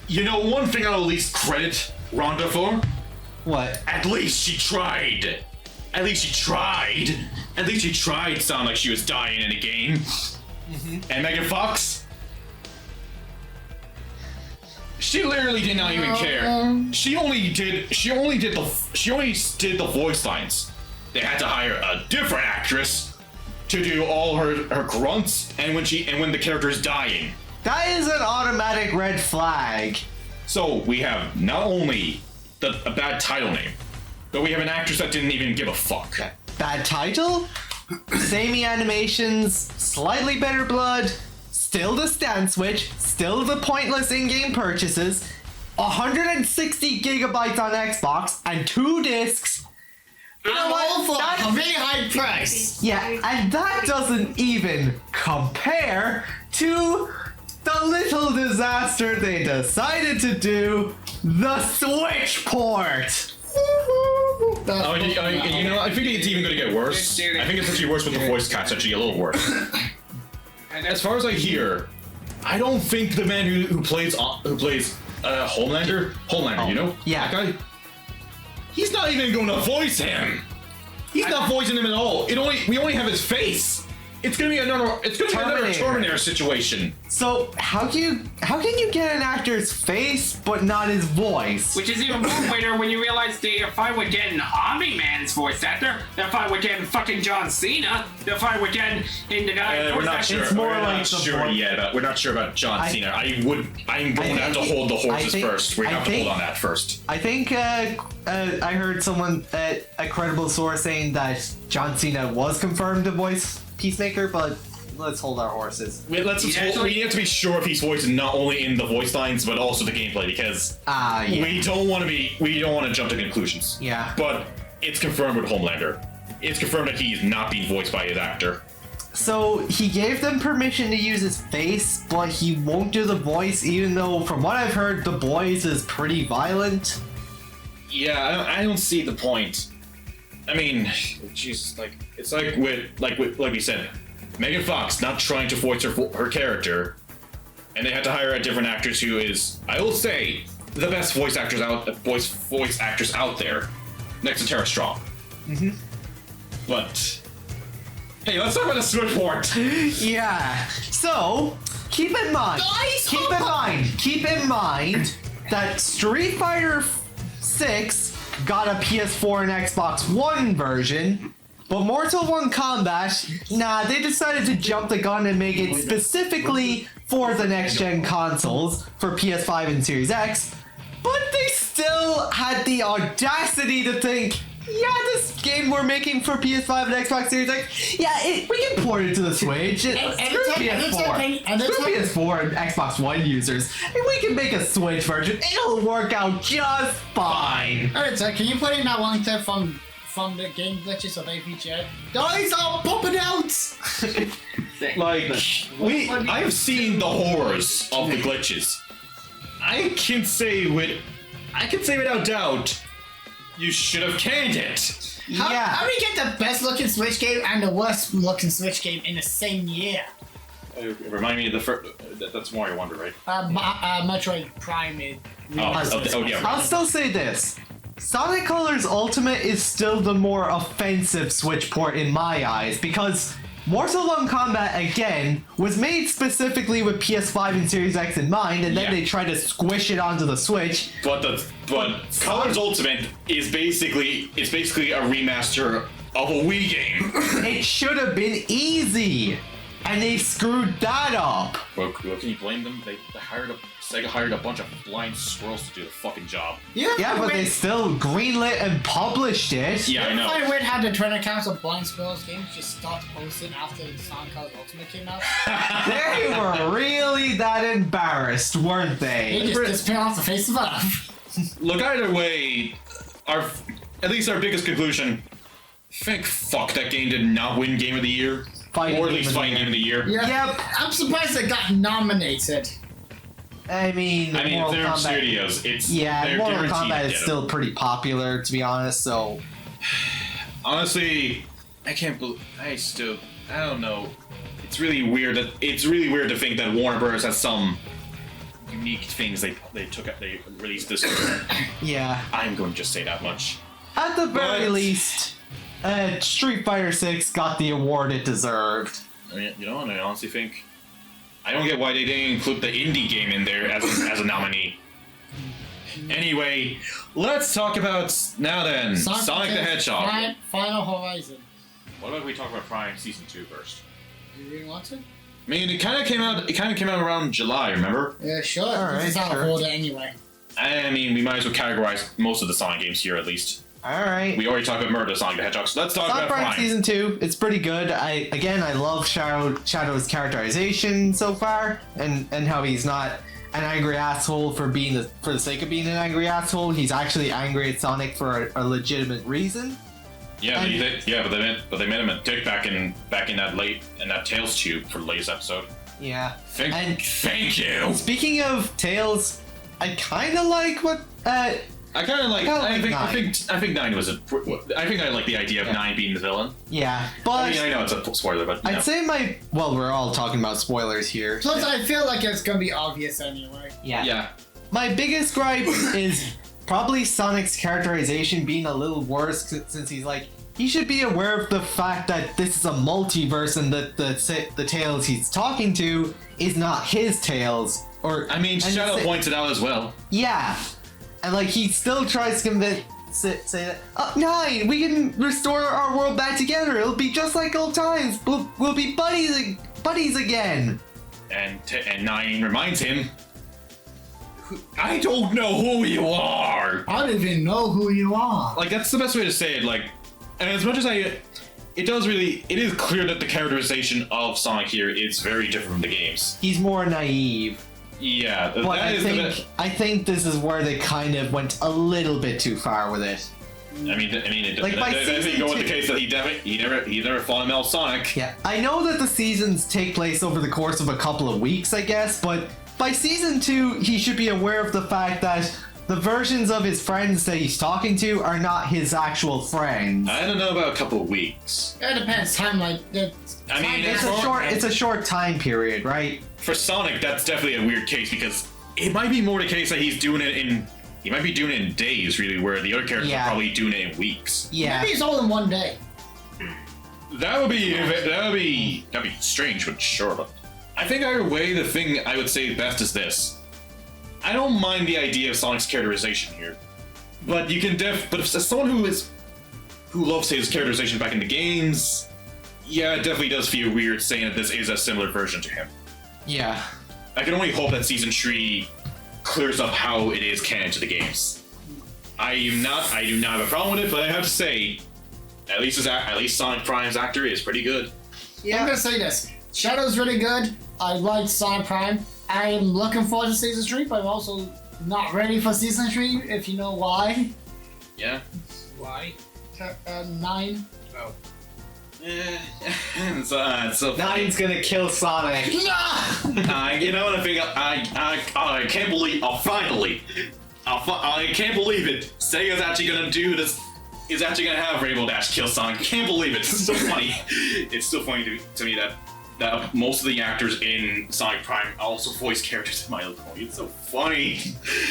one thing I'll at least credit Rhonda for. What? At least she tried. At least she tried. At least she tried to sound like she was dying in a game. And Megan Fox, she literally did not even care. She only did the voice lines. They had to hire a different actress to do all her grunts and when the character is dying. That is an automatic red flag. So we have not only a bad title name, but we have an actress that didn't even give a fuck. Bad title, samey animations, slightly better blood, still the stand switch, still the pointless in-game purchases, 160 gigabytes on Xbox, and 2 discs. You know All for what? a very high price. Yeah, and that doesn't even compare to the little disaster they decided to do, the Switch port. I think it's even going to get worse. I think it's actually worse with the voice cast, actually a little worse. As far as I hear, I don't think the man who plays Homelander, Yeah. that guy, he's not even going to voice him. He's not voicing him at all. We only have his face. It's gonna be another Terminator situation. So how can you get an actor's face but not his voice? Which is even more weirder when you realize if I were getting Omni-Man's voice actor, if I were getting fucking John Cena, if I were getting in the guy. We're not sure. It's more we're like not sure yet. We're not sure about John Cena. I'm going to have to hold the horses first. We're going to have to hold on that first. I think I heard someone a credible source saying that John Cena was confirmed to voice Peacemaker, but let's hold our horses. We have to be sure if he's voicing not only in the voice lines but also the gameplay, because we don't want to jump to conclusions. Yeah. But it's confirmed with Homelander. It's confirmed that he's not being voiced by his actor. So he gave them permission to use his face, but he won't do the voice, even though from what I've heard, the voice is pretty violent. Yeah, I don't see the point. I mean, jeez, it's like we said, Megan Fox not trying to voice her character, and they had to hire a different actress who is, I will say, the best voice actress out there, next to Tara Strong. Mm-hmm. But hey, let's talk about the Switch port. Yeah. So keep in mind that Street Fighter 6 got a PS4 and Xbox One version, but Mortal Kombat, they decided to jump the gun and make it specifically for the next-gen consoles, for PS5 and Series X, but they still had the audacity to think, yeah, this game we're making for PS5 and Xbox Series X, we can port it to the Switch. Screw PS4 and Xbox One users. And we can make a Switch version. It'll work out just fine. Alright, so can you put in that one clip from the game glitches of APJ? Guys are popping out! I've seen the horrors of the glitches. I can say without doubt, you should have canned it. How do you get the best looking Switch game and the worst looking Switch game in the same year? Remind me of the first. That's Mario Wonder, right? Metroid Prime. I'll still say this. Sonic Colors Ultimate is still the more offensive Switch port in my eyes, because Mortal Kombat, again, was made specifically with PS5 and Series X in mind, and then they tried to squish it onto the Switch. But Colors Ultimate is basically a remaster of a Wii game. It should have been easy, and they screwed that up. Well, can you blame them? Sega hired a bunch of blind squirrels to do the fucking job. Yeah, but they still greenlit and published it. Yeah, I know. I find weird how the Twitter accounts of Blind Squirrels games just stopped posting after the Sonic Colors Ultimate came out. They were really that embarrassed, weren't They they? just disappeared off the face of Earth. Look, either way, at least our biggest conclusion, thank fuck that game did not win Game of the Year. Or at least Fighting Game of the Year. Yep. I'm surprised it got nominated. I mean, if they're in studios, they're Mortal guaranteed Kombat to is get still pretty popular, to be honest, so... Honestly, I can't believe... I don't know. It's really weird to think that Warner Bros. Has some unique things they released this year. Yeah. I'm going to just say that much. At the very least, Street Fighter 6 got the award it deserved. I mean, and I honestly think... I don't get why they didn't include the indie game in there as a nominee. Anyway, let's talk about Sonic the Hedgehog. Final Horizon. What about we talk about Prime Season 2 first? Do you really want to? I mean, it kind of came out around July, remember? Yeah, sure. Alright, This is out of order anyway. I mean, we might as well categorize most of the Sonic games here at least. Alright. We already talked about Murder Sonic the Hedgehog, so let's talk Sonic about Prime Prime. Season 2, it's pretty good. I love Shadow's characterization so far, and how he's not an angry asshole for the sake of being an angry asshole. He's actually angry at Sonic for a legitimate reason. Yeah, but they made him a dick back in that Tails tube for the latest episode. Yeah. Thank you. Speaking of Tails, I kind of like what I kind of like. I think 9 was I think I like the idea of 9 being the villain. Yeah, but I mean, I know it's a spoiler, but I'd say we're all talking about spoilers here. Plus, I feel like it's gonna be obvious anyway. Yeah. My biggest gripe is probably Sonic's characterization being a little worse since he's like he should be aware of the fact that this is a multiverse and that the Tails he's talking to is not his Tails. Or I mean, and Shadow points it out as well. Yeah, and like he still tries to say that, Nine, we can restore our world back together. It'll be just like old times. We'll be buddies again. And Nine reminds him, I don't know who you are. I don't even know who you are. Like, that's the best way to say it. Like, and as much as it is clear that the characterization of Sonic here is very different from the games. He's more naive. Yeah, But I think this is where they kind of went a little bit too far with it. I mean, it Like, by doesn't season go with the two- case that he never fallen out Sonic. Yeah, I know that the seasons take place over the course of a couple of weeks, I guess, but by season 2, he should be aware of the fact that the versions of his friends that he's talking to are not his actual friends. I don't know about a couple of weeks. It depends. Timeline. I mean, It's a short time period, right? for Sonic, that's definitely a weird case because it might be more the case that he might be doing it in days, really, where the other characters Yeah. are probably doing it in weeks. Yeah. Maybe it's all in one day. That would be strange, but sure. But I think either way, the thing I would say best is this: I don't mind the idea of Sonic's characterization here, but you can but if as someone who loves his characterization back in the games, yeah, it definitely does feel weird saying that this is a similar version to him. Yeah. I can only hope that season 3 clears up how it is canon to the games. I do not have a problem with it, but I have to say, at least Sonic Prime's actor is pretty good. I'm gonna say this. Shadow's really good. I like Sonic Prime. I'm looking forward to season 3, but I'm also not ready for season 3, if you know why. Yeah. Why? 9. So Nine's gonna kill Sonic. you know what I think? I can't believe. I can't believe it. Sega's actually gonna do this. Is actually gonna have Rainbow Dash kill Sonic. Can't believe it. It's so funny. It's still funny to me that most of the actors in Sonic Prime also voice characters in My Little Pony. It's so funny.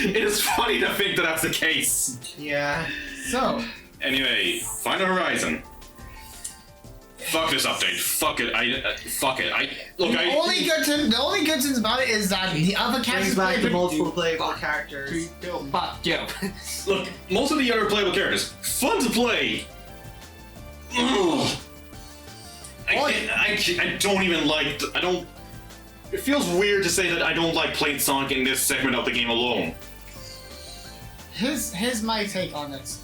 It is funny to think that that's the case. Yeah. So, Anyway, Final Horizon. Fuck this update. Fuck it. the only good things about it is that the other characters Brings back play the multiple playable characters. Fuck you. Look, most of the other playable characters, fun to play. Ugh. I don't even like. I don't. It feels weird to say that I don't like playing Sonic in this segment of the game alone. Here's my take on it.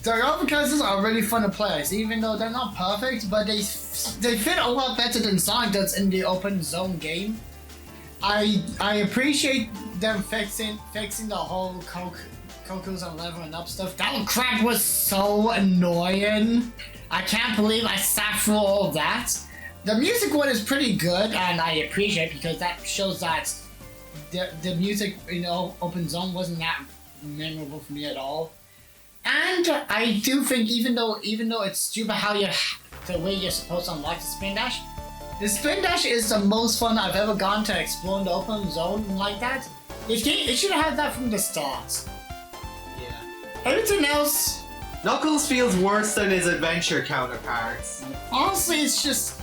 The other characters are really fun to play, even though they're not perfect, but they fit a lot better than Sonic does in the open zone game. I appreciate them fixing the whole Coco's and leveling up stuff. That crap was so annoying. I can't believe I sat through all that. The music one is pretty good, and I appreciate because that shows that the music in open zone wasn't that memorable for me at all. And I do think even though it's stupid how the way you're supposed to unlock the spin dash is the most fun I've ever gone to explore in the open zone like that. It should have had that from the start. Yeah. Everything else, Knuckles feels worse than his adventure counterparts. honestly, it just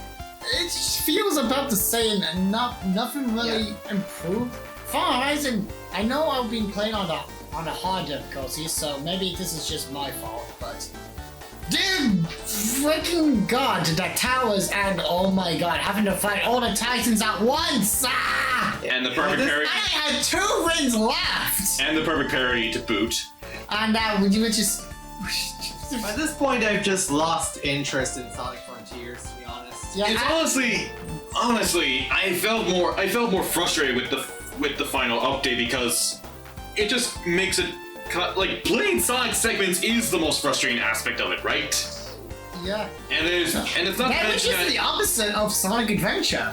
feels about the same and nothing really improved. Final Horizon, I know I've been playing on a hard difficulty, so maybe this is just my fault, but dude, freaking god, the towers and oh my god, having to fight all the Titans at once! Ah! And the perfect And parry. I had 2 rings left! And the perfect parry to boot. And you were just... By this point, I've just lost interest in Sonic Frontiers, to be honest. Yeah, It's honestly, I felt more frustrated with the final update because it just makes it like playing Sonic segments is the most frustrating aspect of it, right? yeah. And it's not Which is the opposite of Sonic Adventure.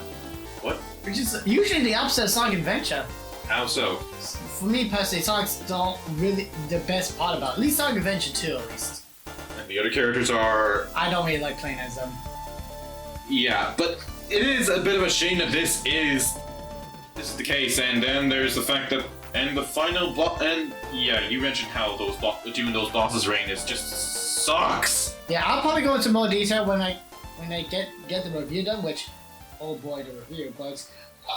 What? Which is usually the opposite of Sonic Adventure. How so? For me personally, Sonic's not really the best part about it. At least Sonic Adventure 2, at least. And the other characters are I don't really like playing as them. yeah, but it is a bit of a shame that this is the case, and then there's the fact that and the final boss, and yeah, you mentioned how doing those bosses rain is just sucks. Yeah, I'll probably go into more detail when I get the review done, which, oh boy, the review. But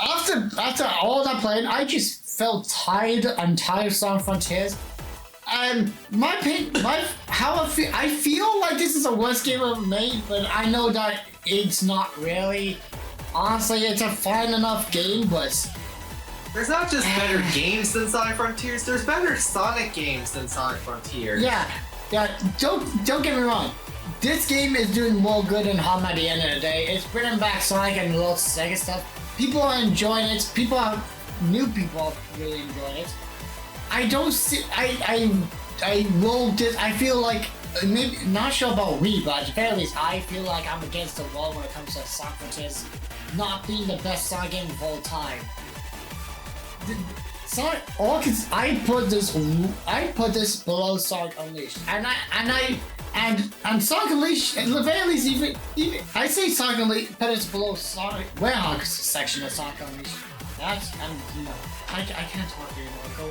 after all that playing, I just felt tired of Sonic Frontiers. And I feel like this is the worst game ever made, but I know that it's not really. Honestly, it's a fine enough game, but There's not just better games than Sonic Frontiers, there's better Sonic games than Sonic Frontiers. yeah, don't get me wrong. This game is doing more good than harm at the end of the day. It's bringing back Sonic and lots of Sega stuff. People are enjoying it. New people are really enjoying it. I don't see. I feel like maybe not sure about we, but at the very least, I feel like I'm against the wall when it comes to Sonic Frontiers not being the best Sonic game of all time. Sonic, I put this below Sonic Unleashed, and Sonic Unleashed, at the very least, even I say Sonic Unleashed, but it's below Sonic Warehouse section of Sonic Unleashed. That's I can't talk anymore. Go.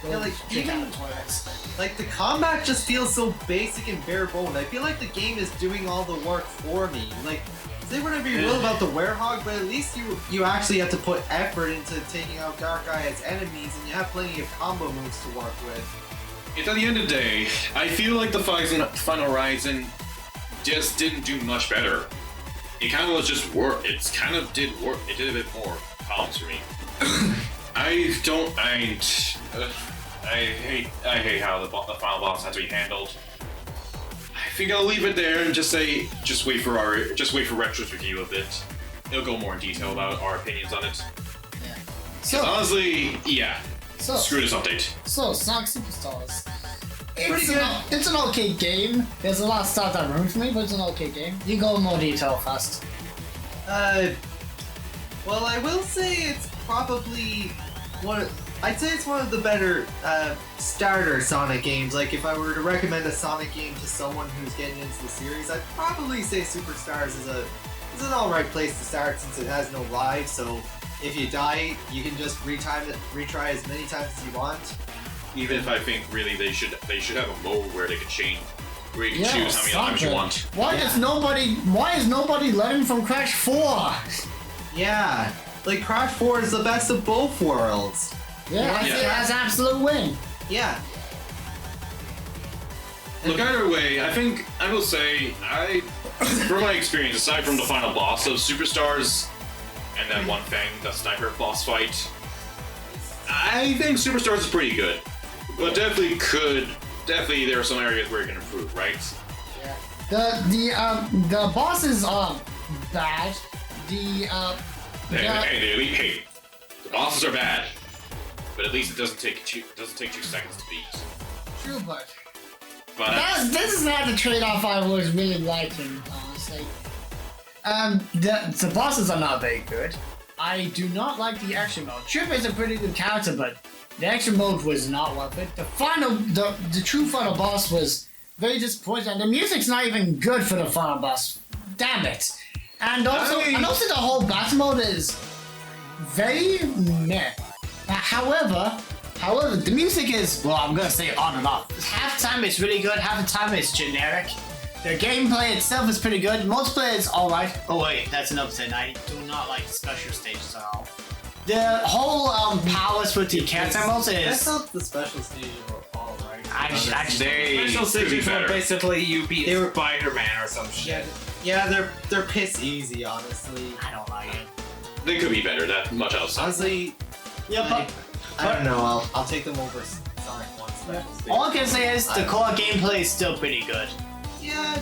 Yeah, like, check even- out the toilets. Like, the combat just feels so basic and bare boned. I feel like the game is doing all the work for me. Like, say whatever you will about the Werehog, but at least you actually have to put effort into taking out Dark Eye as enemies, and you have plenty of combo moves to work with. It's at the end of the day, I feel like the Final Horizon just didn't do much better. It kind of was just work. It kind of did work. It did a bit more problems for me. I hate how the final boss had to be handled. I think I'll leave it there and just wait for Retro's review of it. He'll go more in detail about our opinions on it. Yeah. 'Cause So, honestly, yeah. Screw this update. Sonic Superstars. Pretty good. It's an okay game. There's a lot of stuff that ruins me, but it's an okay game. You go in more detail first. Well, I will say it's probably I'd say it's one of the better starter Sonic games. Like, if I were to recommend a Sonic game to someone who's getting into the series, I'd probably say Superstars is an alright place to start since it has no lives. So if you die, you can just retry as many times as you want. Even if I think really they should have a mode where they could change, where you can choose how many times you something. want. Why is nobody learning from Crash 4? Yeah, like Crash 4 is the best of both worlds. Yeah, Yeah. that's an absolute win. Yeah. Look, either way, I think I will say from my experience, aside from the final boss of Superstars and that one thing, the sniper boss fight, I think Superstars is pretty good. But definitely there are some areas where you can improve, right? Yeah. The bosses are bad. Hey, the bosses are bad, but at least it doesn't take 2 seconds to beat. True, but But this is not the trade-off I was really liking, honestly. The bosses are not very good. I do not like the action mode. Trip is a pretty good character, but the action mode was not worth it. The true final boss was very disappointing, and the music's not even good for the final boss. Damn it! And also the whole battle mode is very meh. However, the music is, well, I'm gonna say on and off. Half the time it's really good, half the time it's generic. The gameplay itself is pretty good. Multiplayer is alright. Oh wait, that's an upset. I do not like the special stages at all. The whole powers with the character modes I is. thought the special stages were alright. they Special could be stages were better. basically you beat They were- Spider-Man or some shit. Yeah, they're piss easy, honestly. I don't like it. They could be better. That much else. Honestly, Yeah, but I don't know. I'll take them over Sonic 1 special stage. all I can say is the core gameplay is still pretty good. Yeah,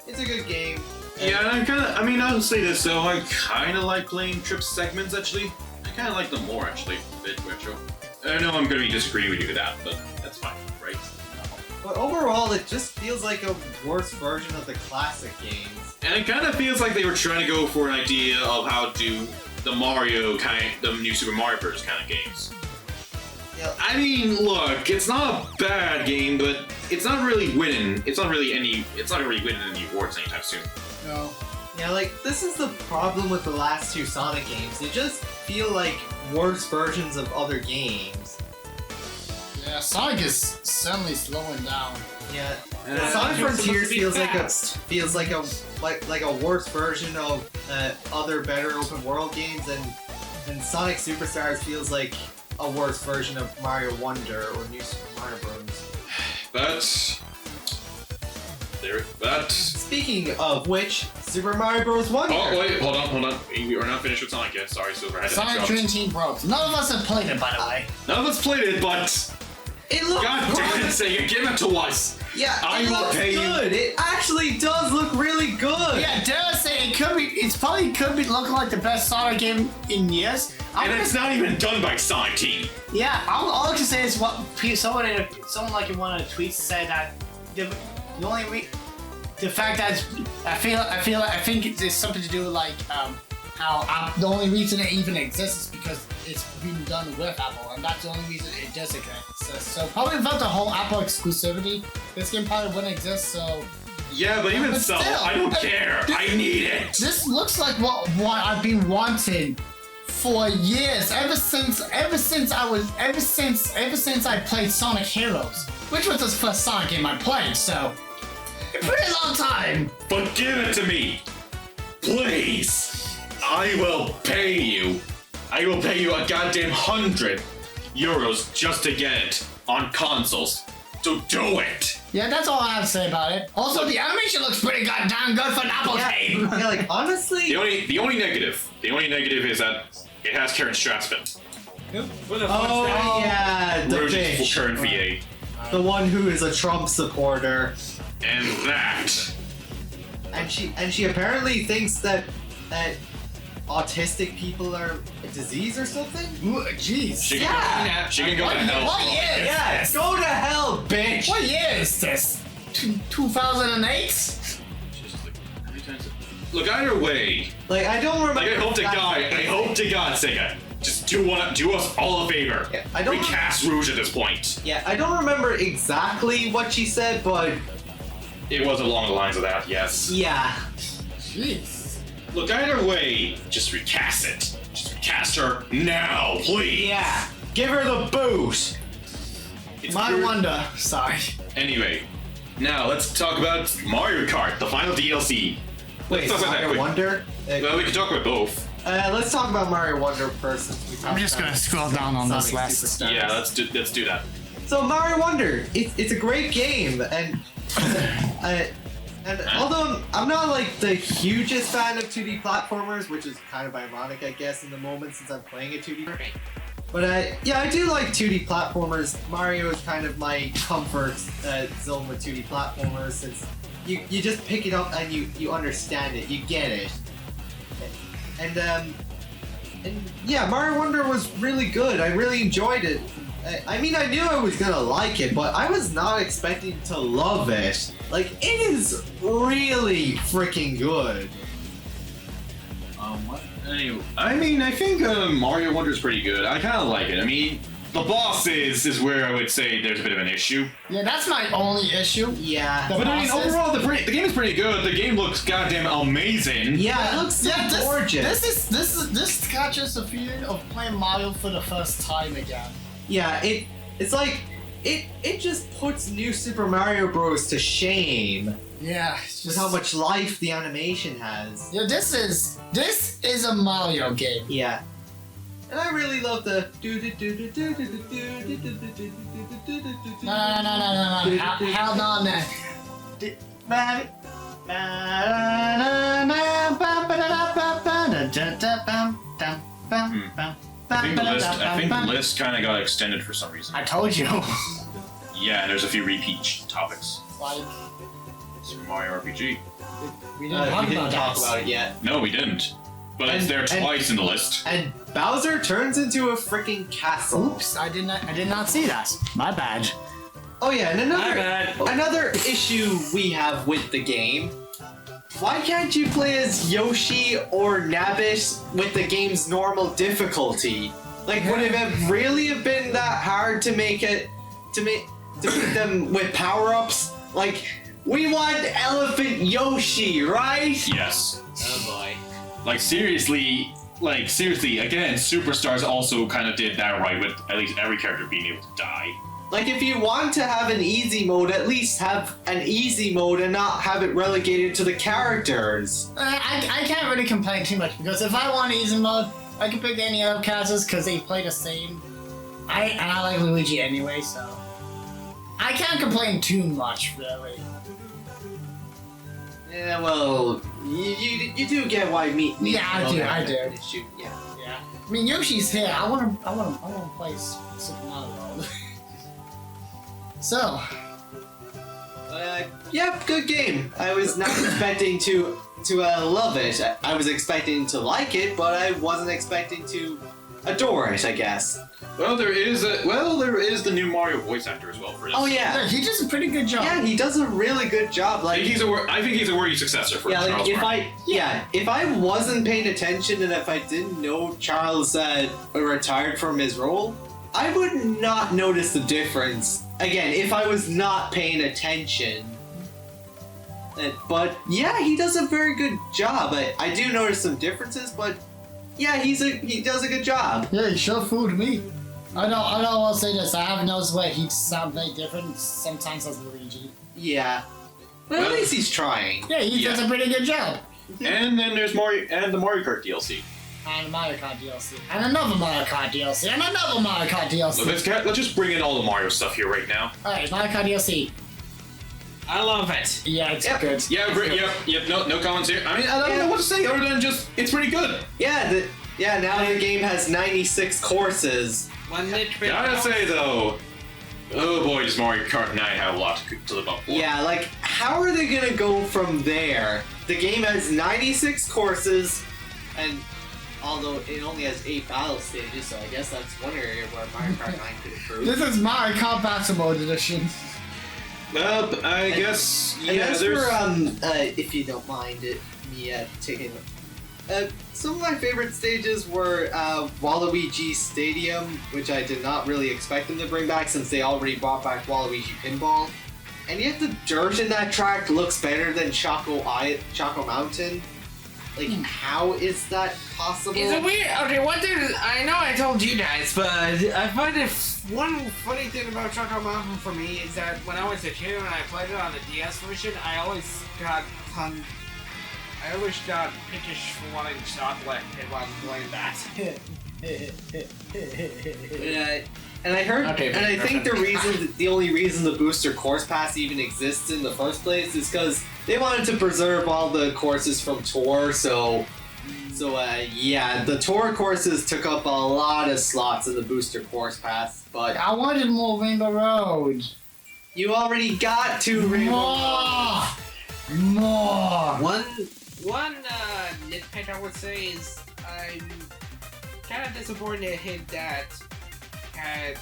it's a good game. Yeah, and I'll say this though. I kind of like playing Trip segments actually. I kind of like them more actually. A bit retro. I know I'm gonna be disagreeing with you with that, but that's fine, right? But overall, it just feels like a worse version of the classic games. And it kind of feels like they were trying to go for an idea of how to do the new Super Mario Bros. Kind of games. Yeah, I mean, look, it's not a bad game, but it's not really winning. It's not really winning any awards anytime soon. No. yeah, like, this is the problem with the last two Sonic games. They just feel like worse versions of other games. Yeah. Yeah, Sonic is certainly slowing down. Yeah. Yeah, Sonic it was supposed Frontiers to be feels like fast. a worse version of other better open world games, and Sonic Superstars feels like a worse version of Mario Wonder or New Super Mario Bros. But Speaking of which, Super Mario Bros. Wonder. oh wait, hold on. We're not finished with Sonic yet. Sorry, Silver. I had to Sonic interrupt. Dream Team Bros. None of us have played it, by the way. None of us played it, but It looks God damn it, Sega, give it to us. Yeah, I it will looks pay you. good. It actually does look really good. Yeah, dare I say it could be. It's probably could be looking like the best Sonic game in years. And it's not even done by Sonic Team. Yeah, all I can say is what someone like in one of the tweets said that the only the fact that I think it's something to do with like how the only reason it even exists is because it's been done with Apple, and that's the only reason it does exist. So probably without the whole Apple exclusivity, this game probably wouldn't exist. So Yeah, but even But so, still, I don't care. I need it. this looks like what I've been wanting for years, ever since I played Sonic Heroes, which was the first Sonic game I played. So a pretty long time. But give it to me. Please. I will pay you. I will pay you a goddamn €100 just to get it on consoles. So do it. Yeah, that's all I have to say about it. Also, the animation looks pretty goddamn good for an Apple game. Yeah, like honestly. The only negative is that it has Karen Strassman. What the Oh fuck's that? yeah, the Rouge's bitch. current VA. The one who is a Trump supporter. And that. And she apparently thinks that autistic people are a disease or something? Ooh, jeez. She Yeah. she can go to hell. What year is Yeah, this? go to hell, bitch! What year is this? 2008? Look, either way, Like I don't remember. like I hope to exactly- God, Sega, just do us all a favor. Yeah, I don't Recast Rouge at this point. Yeah, I don't remember exactly what she said, but It was along the lines of that, yes. yeah. Jeez. Look, either way, just recast it. Just recast her now, please. Yeah. Give her the boot. It's My pure- wonder. Sorry. Anyway, now let's talk about Mario Kart, the final DLC. Wait, Let's talk about that Mario quick. Wonder? Well, we can talk about both. Let's talk about Mario Wonder first. Since we I'm talked just about gonna scroll down on this Sonic list. Superstars. Yeah, let's do that. So Mario Wonder, it's a great game, and although I'm not like the hugest fan of 2D platformers, which is kind of ironic, I guess, in the moment since I'm playing a 2D. But I do like 2D platformers. Mario is kind of my comfort zone with 2D platformers, since you just pick it up and you understand it, you get it, and yeah, Mario Wonder was really good. I really enjoyed it. I mean, I knew I was gonna like it, but I was not expecting to love it. Like, it is really freaking good. What? Anyway, I mean, I think Mario Wonder's pretty good. I kind of like it. I mean, the boss is where I would say there's a bit of an issue. Yeah, that's my only issue. Yeah. The But I mean, bosses- overall, the game is pretty good. The game looks goddamn amazing. Yeah, it looks so gorgeous. This catches the feeling of playing Mario for the first time again. Yeah, it's like it just puts New Super Mario Bros. To shame Yeah, it's with just how much life the animation has. Yeah, this is a Mario game. Yeah. And I really love the No. Hell no, man. I think the list kind of got extended for some reason. I told you. Yeah, and there's a few repeat topics. Like, Super Mario RPG. we didn't talk we about didn't talk that. about it yet. No, we didn't. But it's there twice in the list. And Bowser turns into a freaking castle. Oops, I did not see that. My bad. Oh yeah, and My bad. another issue we have with the game. Why can't you play as Yoshi or Nabbit with the game's normal difficulty? Like, would it have really have been that hard to make them with power-ups? Like, we want Elephant Yoshi, right? Yes. Oh boy. Like seriously, again, Superstars also kind of did that right with at least every character being able to die. Like, if you want to have an easy mode, at least have an easy mode and not have it relegated to the characters. I can't really complain too much because if I want easy mode, I can pick any other characters because they play the same. And I like Luigi anyway, so I can't complain too much, really. Yeah, well, you do get why me. Yeah, I do. Issue. Yeah. Yeah. I mean, Yoshi's here. I wanna play Super Mario World. So. Yeah, good game. I was not expecting to love it. I was expecting to like it, but I wasn't expecting to adore it, I guess. Well, there is the new Mario voice actor as well for this. Oh Yeah, yeah. he does a pretty good job. Yeah, he does a really good job. I Like, think he's a worthy successor for yeah, Charles like Martin. if I wasn't paying attention and if I didn't know Charles retired from his role, I would not notice the difference. Again, if I was not paying attention. But yeah, he does a very good job. I do notice some differences, but yeah, he does a good job. Yeah, he sure fooled me. I will say this. I have noticed where he sounds very different sometimes as Luigi. Yeah. But at least he's trying. Yeah, he does a pretty good job. And then there's Mario and the Mario Kart DLC. And Mario Kart DLC. And another Mario Kart DLC. And another Mario Kart DLC. Let's just bring in all the Mario stuff here right now. Alright, Mario Kart DLC. I love it. Yeah, it's Yep. good. Yeah, great. Yep. No comments here. I mean, I don't know what to say other than just it's pretty good. Yeah, now the game has 96 courses. One nitpick. Gotta say though, oh boy, does Mario Kart 9 have a lot to live up for. Yeah, like, how are they gonna go from there? The game has 96 courses, and although it only has 8 battle stages, so I guess that's one area where Mario Kart 9 could improve. This is Mario Kart Battle Mode Edition. Well, I guess And yeah. as There's for, if you don't mind me taking... some of my favorite stages were Waluigi Stadium, which I did not really expect them to bring back since they already brought back Waluigi Pinball. And yet the dirt in that track looks better than Choco Mountain. Like, how is that possible? Is it weird? Okay, one thing I know I told you guys, but I find it one funny thing about Choco Mountain for me is that when I was a kid and I played it on the DS version, I always got pickish for wanting chocolate while playing that. And I heard, Okay, and I think the only reason the booster course pass even exists in the first place is because they wanted to preserve all the courses from Tour. So yeah, the Tour courses took up a lot of slots in the booster course pass. But I wanted more Rainbow Road. you already got 2 Rainbow. More. One nitpick I would say is I'm kind of disappointed that had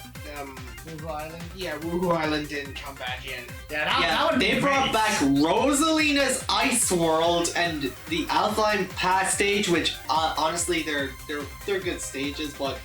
Rainbow Island. Woohoo Island didn't come back in. Yeah, that would They be brought great. back Rosalina's Ice World and the Alpine Pass stage, which honestly they're good stages, but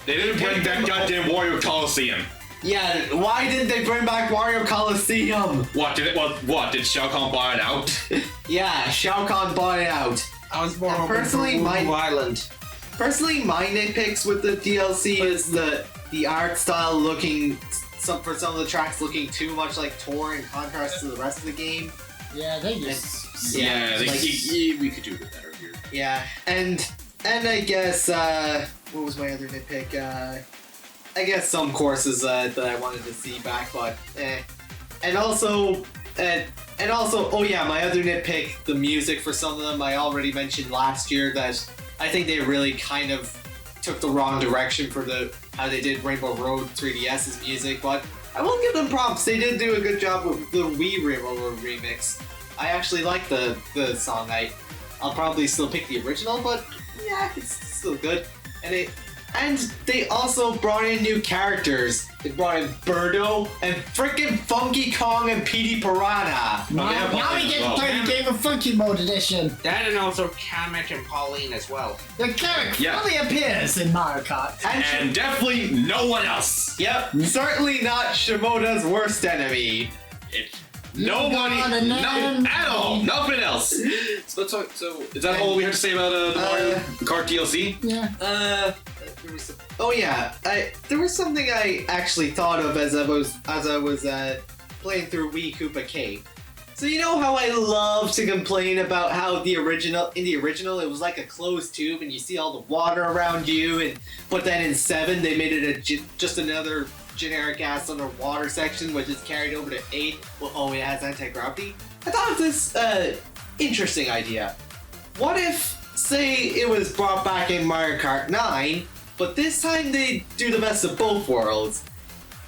they didn't bring that goddamn Wario Coliseum. yeah, why didn't they bring back Wario Coliseum? What did Shao Kahn buy it out? Yeah, Shao Kahn bought it out. I was more And hoping personally, for my- Woohoo Island. Personally, my nitpicks with the DLC is the art style looking for some of the tracks looking too much like Tour in contrast to the rest of the game. Yeah, they just. We could do a bit better here. Yeah, and I guess what was my other nitpick? I guess some courses that I wanted to see back, but and also, oh yeah, my other nitpick, the music for some of them. I already mentioned last year that I think they really kind of took the wrong direction for how they did Rainbow Road 3DS's music, but I will give them props. They did do a good job with the Wii Rainbow Road remix. I actually like the song. I'll probably still pick the original, but yeah, it's still good. And they also brought in new characters. They brought in Birdo and frickin' Funky Kong and Petey Piranha. Now we get to play the game of Funky Mode Edition. That and also Kamek and Pauline as well. The character Yeah. fully appears in Mario Kart. And definitely no one else. Yep, certainly not Shimoda's worst enemy. No money, nothing at all, nothing else. So let's talk. So is that all we have to say about the Mario Kart DLC? Yeah. Oh yeah, there was something I actually thought of as I was playing through Wii Koopa Cake. So you know how I love to complain about how in the original it was like a closed tube and you see all the water around you, but then in 7 they made it just another generic ass underwater section which is carried over to 8. Well, it has anti-gravity. I thought of this interesting idea. What if, say, it was brought back in Mario Kart 9, but this time they do the best of both worlds.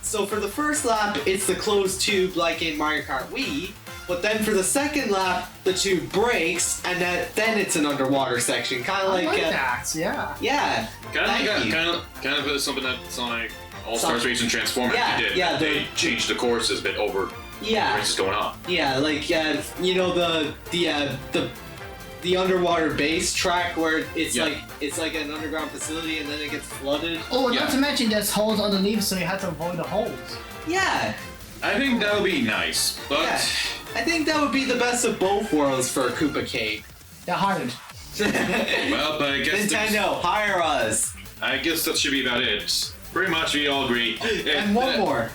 So for the first lap, it's the closed tube like in Mario Kart Wii, but then for the second lap, the tube breaks, and then it's an underwater section, kind of like that. Yeah. Yeah. Kind of something that Sonic All-Stars Racing Transformers did. Yeah, they changed the courses a bit over the races going on. Yeah, like you know the underwater base track where it's like an underground facility and then it gets flooded. Oh, not to mention there's holes underneath, so you have to avoid the holes. Yeah. I think that would be nice, but I think that would be the best of both worlds for Koopa Cake. They're hired. well, but I guess Nintendo, hire us. I guess that should be about it. Pretty much, we all agree. And one more.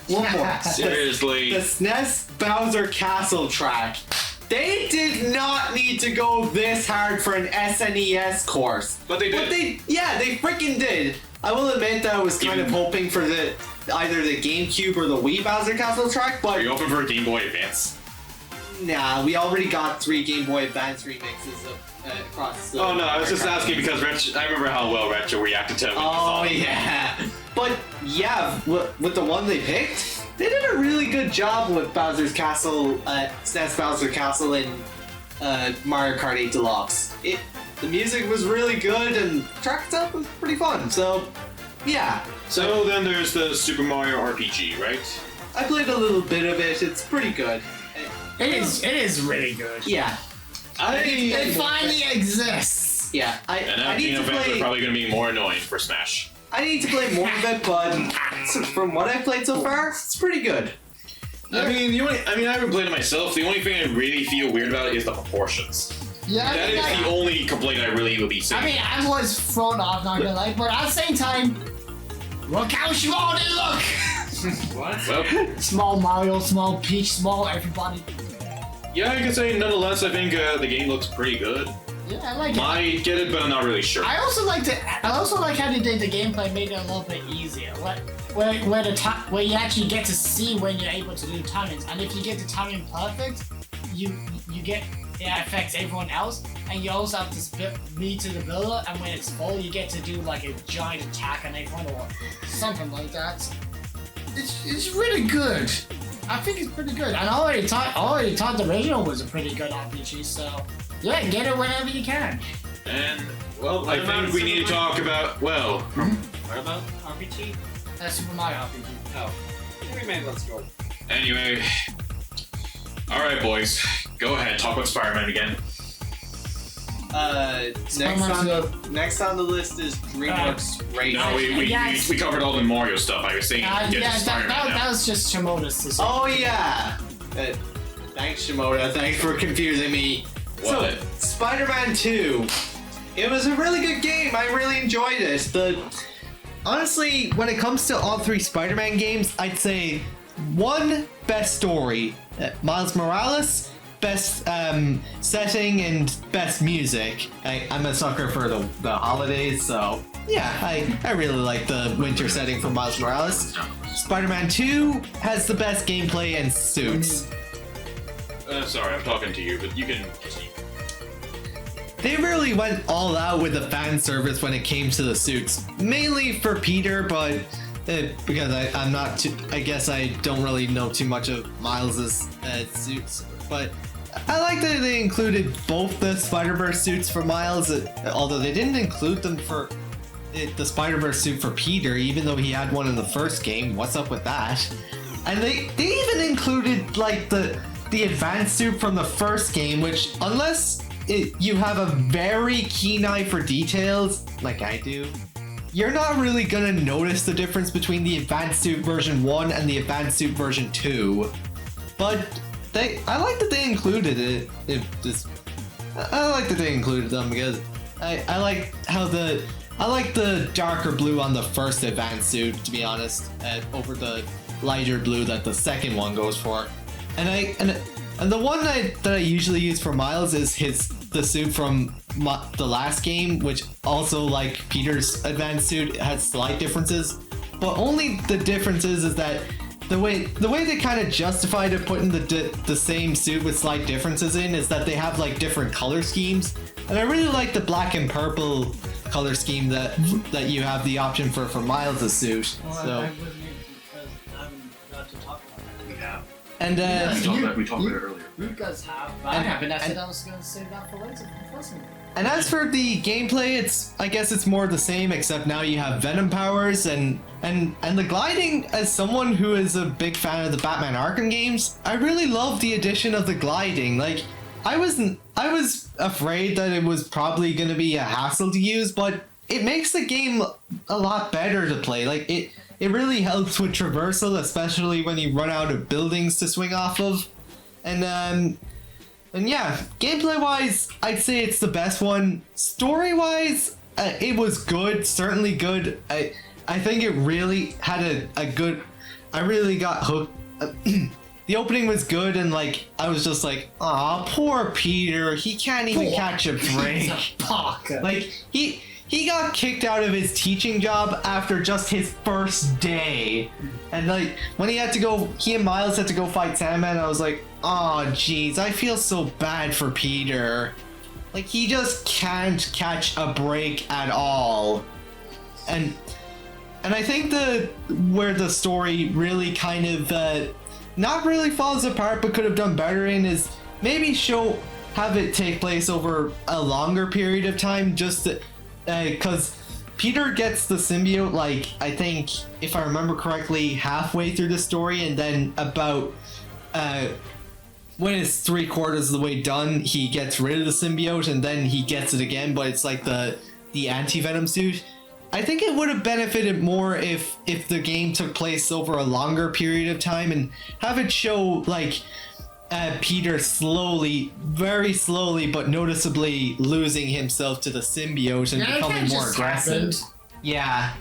Seriously. The SNES Bowser Castle track. They did not need to go this hard for an SNES course. But they did. They freaking did. I will admit that I was kind of hoping for either the GameCube or the Wii Bowser Castle track, but... Are you open for a Game Boy Advance? Nah, we already got 3 Game Boy Advance remixes across the... Oh no, I was just asking because I remember how well Retro reacted to it. Oh yeah. But yeah, with the one they picked, they did a really good job with Bowser's Castle, SNES Bowser Castle in Mario Kart 8 Deluxe. The music was really good and the track itself was pretty fun, so yeah. So then there's the Super Mario RPG, right? I played a little bit of it, it's pretty good. It is really good. Yeah. It finally exists. Yeah, I need to events play... are probably going to be more annoying for Smash. I need to play more of it, but from what I've played so far, it's pretty good. I mean, I haven't played it myself. The only thing I really feel weird about it is the proportions. Yeah, that is the only complaint I really will be saying. I mean, I was thrown off, not gonna lie, but at the same time, look how small they look! What? Well, small Mario, small Peach, small everybody. Yeah, I can say nonetheless, I think the game looks pretty good. Yeah, I like it. Might get it, but I'm not really sure. I also like how they did the gameplay, made it a little bit easier. Where you actually get to see when you're able to do timings, and if you get the timing perfect, you get it affects everyone else, and you also have to meet to the builder, and when it's full, you get to do like a giant attack on everyone or something like that. It's really good. I think it's pretty good, and I already thought the original was a pretty good RPG, so yeah, get it whenever you can. And well, I think we need to talk about What about RPG? Super Mario RPG. Oh, maybe let's go. Anyway, all right, boys, go ahead. Talk about Spider-Man again. Next on the list is DreamWorks Racing. No, we covered all the Mario stuff. I was saying that was just Shimoda's decision. Oh yeah. Thanks, Shimoda. Thanks for confusing me. What? So, Spider-Man 2. It was a really good game. I really enjoyed it. Honestly, when it comes to all 3 Spider-Man games, I'd say 1, best story. Miles Morales, best setting and best music. I'm a sucker for the holidays, so yeah, I really like the winter setting for Miles Morales. Spider-Man 2 has the best gameplay and suits. Sorry, I'm talking to you, but you can continue. They really went all out with the fan service when it came to the suits. Mainly for Peter, but because I'm not too, I guess I don't really know too much of Miles's suits. But I like that they included both the Spider-Verse suits for Miles, although they didn't include them for the Spider-Verse suit for Peter, even though he had one in the first game. What's up with that? And they even included like the advanced suit from the first game, which unless you have a very keen eye for details, like I do, you're not really gonna notice the difference between the advanced suit version 1 and the advanced suit version 2. But I like that they included it. I like that they included them because I like how I like the darker blue on the first advanced suit, to be honest, over the lighter blue that the second one goes for. And the one that I usually use for Miles is the suit from the last game, which also, like Peter's advanced suit, has slight differences. But only the difference is that the way they kind of justified it putting the same suit with slight differences in is that they have like different color schemes, and I really like the black and purple color scheme that you have the option for Miles' suit. Well, So I wasn't able to because I haven't got to talk about that. We have. and We talked about it earlier. You guys have, but I haven't. I said I was gonna save that for later. and as for the gameplay, I guess it's more the same, except now you have Venom powers and the gliding. As someone who is a big fan of the Batman Arkham games, I really love the addition of the gliding. Like, I was afraid that it was probably going to be a hassle to use, but it makes the game a lot better to play. Like, it really helps with traversal, especially when you run out of buildings to swing off of. And yeah, gameplay-wise, I'd say it's the best one. Story-wise, it was good, certainly good. I think it really had a good... I really got hooked. The opening was good, and like I was just like, "Aw, poor Peter. He can't even catch a break." Like he got kicked out of his teaching job after just his first day, and like when he and Miles had to go fight Sandman. I was like, "Oh, jeez, I feel so bad for Peter. Like he just can't catch a break at all." And I think where the story really kind of not really falls apart, but could have done better in, is maybe have it take place over a longer period of time, just because Peter gets the symbiote, like, I think, if I remember correctly, halfway through the story, and then about when it's 3/4 of the way done, he gets rid of the symbiote, and then he gets it again, but it's like the anti-venom suit. I think it would have benefited more if the game took place over a longer period of time and have it show like Peter very slowly but noticeably losing himself to the symbiote and becoming more aggressive. Yeah,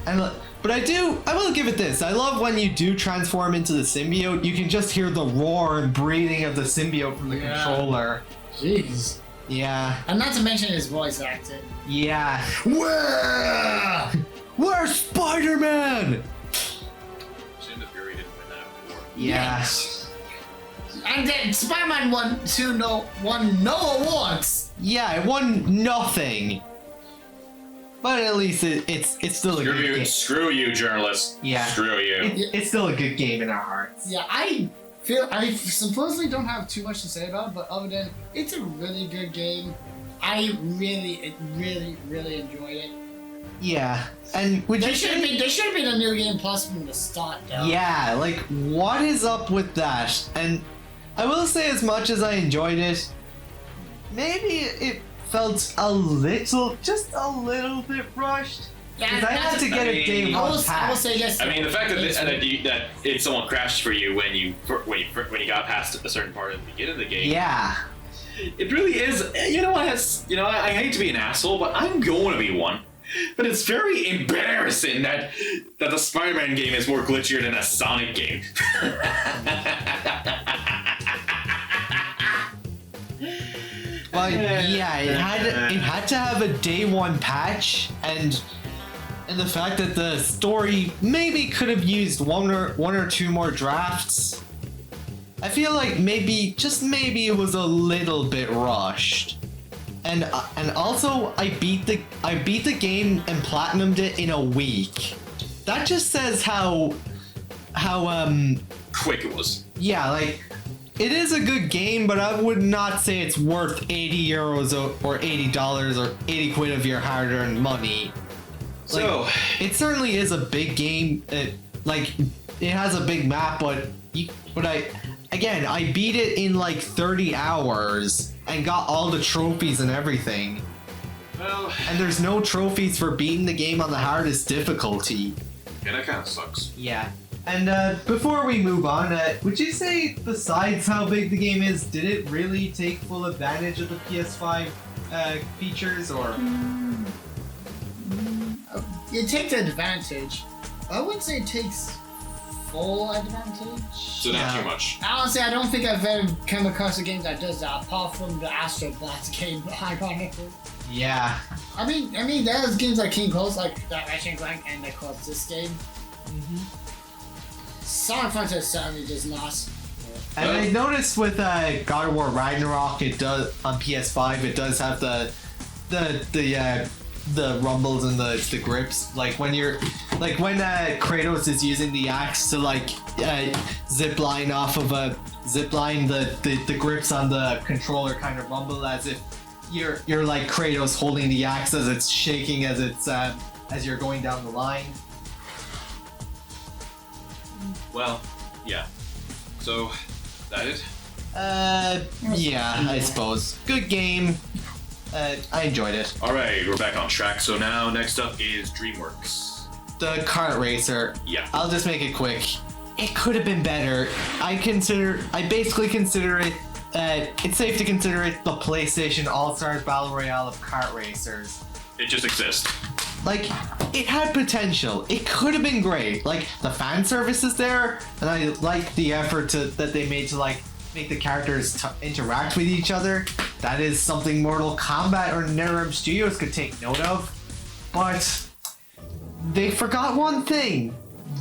but I will give it this. I love when you do transform into the symbiote, you can just hear the roar and breathing of the symbiote from the controller. Jeez. Yeah. And not to mention his voice acting. Yeah. Where's Spider-Man? Shame the Fury didn't win that before. Yeah. And then Spider-Man won no awards. Yeah, it won nothing. But at least it's still a good game. Screw you, journalists. Yeah. Screw you. It's still a good game in our hearts. Yeah, I supposedly don't have too much to say about it, but other than it's a really good game. I really enjoyed it. Yeah, and There should have been a new game plus from the start, though. Yeah, like what is up with that? And I will say, as much as I enjoyed it, maybe it felt just a little bit rushed. Yeah, Because I had to get a day I one will say this. I mean, the fact that someone crashed for you when you got past a certain part of the beginning of the game. Yeah. It really is. I hate to be an asshole, but I'm going to be one. But it's very embarrassing that the Spider-Man game is more glitchier than a Sonic game. Well, yeah, it had to have a day one patch, and the fact that the story maybe could have used one or two more drafts. I feel like maybe it was a little bit rushed. And also I beat the game and platinumed it in a week. That just says how quick it was. Yeah, like it is a good game, but I would not say it's worth €80 or $80 or 80 quid of your hard-earned money. Like, So it certainly is a big game. It has a big map, but I beat it in like 30 hours and got all the trophies and everything. well, And there's no trophies for beating the game on the hardest difficulty. yeah, that kind of sucks. Yeah. And before we move on, would you say, besides how big the game is, did it really take full advantage of the PS5 features, or? It takes advantage. I wouldn't say it takes full advantage. So not too much. Honestly, I don't think I've ever come across a game that does that, apart from the Astro Blast game, ironically. Yeah. I mean, there's games that came close, like that Ratchet & Clank, and of course this game. Sonic Frontier certainly does not. And I noticed with God of War Ragnarok, it does on PS5. It does have the rumbles and the grips. Like when Kratos is using the axe to zip line off of a zip line, the grips on the controller kind of rumble as if you're like Kratos holding the axe as it's shaking as you're going down the line. Well, yeah. So, that it? Yeah, I suppose. Good game. I enjoyed it. Alright, we're back on track. So now, next up is DreamWorks. The kart racer. Yeah. I'll just make it quick. It could have been better. I basically consider it, it's safe to consider it the PlayStation All-Stars Battle Royale of kart racers. It just exists. Like, it had potential. It could have been great. Like, the fan service is there, and I like the effort that they made to, make the characters interact with each other. That is something Mortal Kombat or NetherRealm Studios could take note of. But they forgot one thing.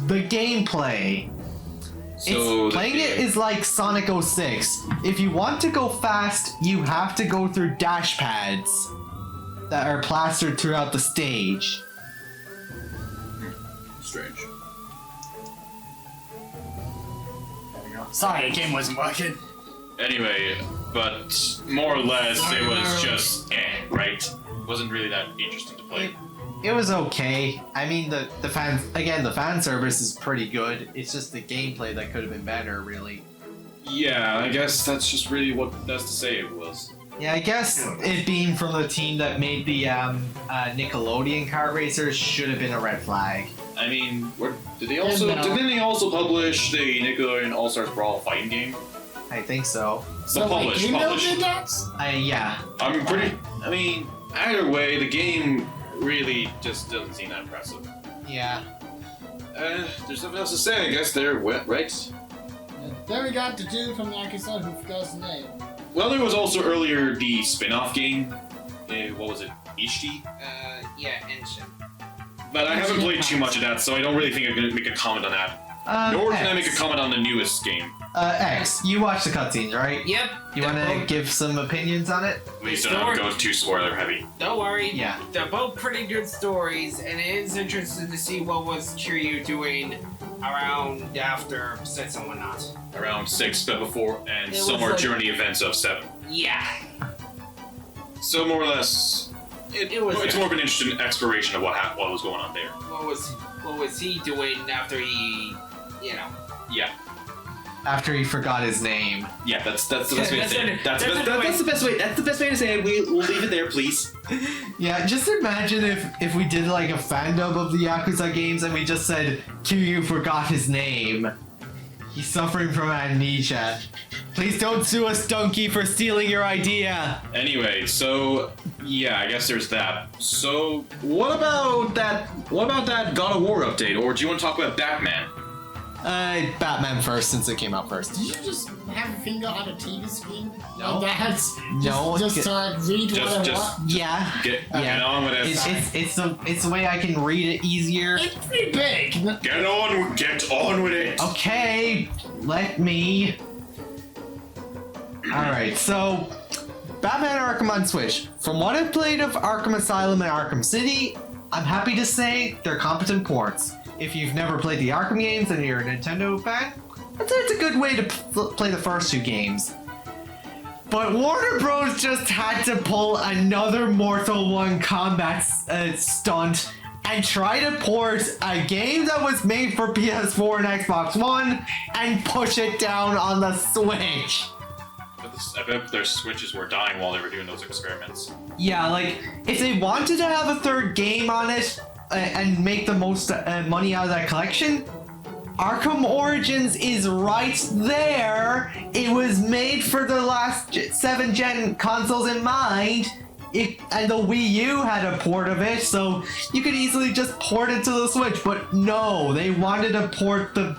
The gameplay. Playing it is like Sonic 06. If you want to go fast, you have to go through dash pads that are plastered throughout the stage. Strange. Sorry, the game wasn't working. Anyway, but more or less it was just right? Wasn't really that interesting to play. It was okay. I mean, the fan service is pretty good. It's just the gameplay that could have been better, really. Yeah, I guess that's just really what that's to say it was. Yeah, I guess it being from the team that made the Nickelodeon kart racers should have been a red flag. I mean, didn't they also publish the Nickelodeon All-Stars Brawl fighting game? I think so. So, publish. did that? Yeah. I mean, either way, the game really just doesn't seem that impressive. Yeah. There's nothing else to say, I guess there, right? Then we got the dude from the episode who forgot his name. Well, there was also earlier the spin-off game. What was it? Ishti? Yeah, Inshin. But I haven't played too much of that, so I don't really think I'm going to make a comment on that. Nor can I make a comment on the newest game. X, you watched the cutscenes, right? Yep. You want to give some opinions on it? Please don't go too spoiler heavy. Don't worry. Yeah. They're both pretty good stories, and it is interesting to see what was Kiryu doing around after 6 and whatnot. Around 6, but before, and It was somewhere like- during the events of 7. Yeah. So more or less, it's more of an interesting exploration of what was going on there. What was he doing after he, Yeah. After he forgot his name. Yeah, that's the best way to That's say it. it. That's That's the best way. That's the best way to say it. We'll leave it there, please. Yeah, just imagine if we did like a fandom of the Yakuza games and we just said Kiryu forgot his name. He's suffering from amnesia. Please don't sue us, Donkey, for stealing your idea. Anyway, so yeah, I guess there's that. So what about that? What about that God of War update? Or do you want to talk about Batman? Batman first, since it came out first. Did you just have a finger on a TV screen? No. Like that's No, Just read what I just- want. Yeah. Get Yeah. on with it. It's the way I can read it easier. It's pretty big. Get on with it. Okay, let me. Alright, so Batman Arkham on Switch. From what I've played of Arkham Asylum and Arkham City, I'm happy to say they're competent ports. If you've never played the Arkham games and you're a Nintendo fan, it's a good way to play the first 2 games. But Warner Bros. Just had to pull another Mortal 1 combat stunt and try to port a game that was made for PS4 and Xbox One and push it down on the Switch. I bet their Switches were dying while they were doing those experiments. Yeah, like, if they wanted to have a third game on it and make the most money out of that collection, Arkham Origins is right there. It was made for the last 7th-gen consoles in mind. And the Wii U had a port of it, so you could easily just port it to the Switch. But no, they wanted to port the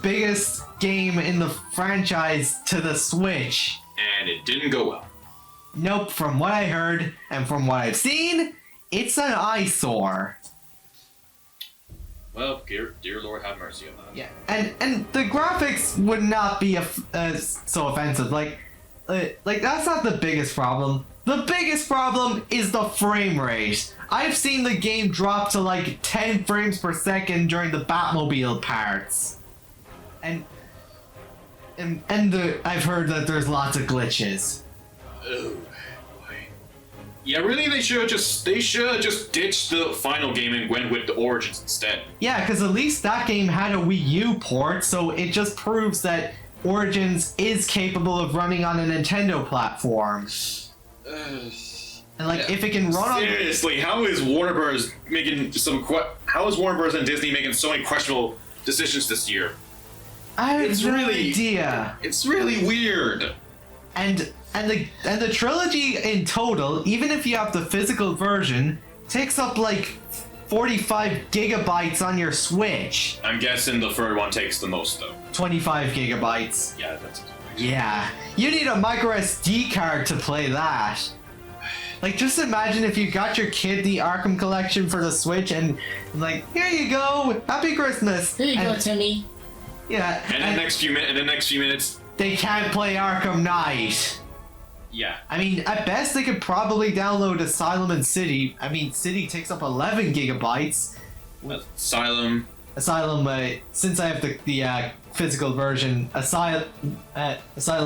biggest game in the franchise to the Switch. And it didn't go well. Nope, from what I heard and from what I've seen, it's an eyesore. Well, dear Lord, have mercy on that. Yeah, and the graphics would not be so offensive. Like that's not the biggest problem. The biggest problem is the frame rate. I've seen the game drop to like 10 frames per second during the Batmobile parts, and I've heard that there's lots of glitches. Oh boy. Yeah, really, they should have just ditched the final game and went with the Origins instead. Yeah, because at least that game had a Wii U port, so it just proves that Origins is capable of running on a Nintendo platform. And like, if it can run on... Seriously, how is Warner Bros. How is Warner Bros. And Disney making so many questionable decisions this year? I have no idea. It's really weird. And the trilogy in total, even if you have the physical version, takes up like 45 gigabytes on your Switch. I'm guessing the third one takes the most though. 25 gigabytes. Yeah, that's... Yeah, you need a micro SD card to play that. Like, just imagine if you got your kid the Arkham collection for the Switch and like, here you go, Happy Christmas. Here you go, Timmy. Yeah. And in the next few minutes, they can't play Arkham Knight. Yeah. I mean, at best they could probably download Asylum and City. I mean, City takes up 11 gigabytes. Asylum, since I have the physical version, Asylum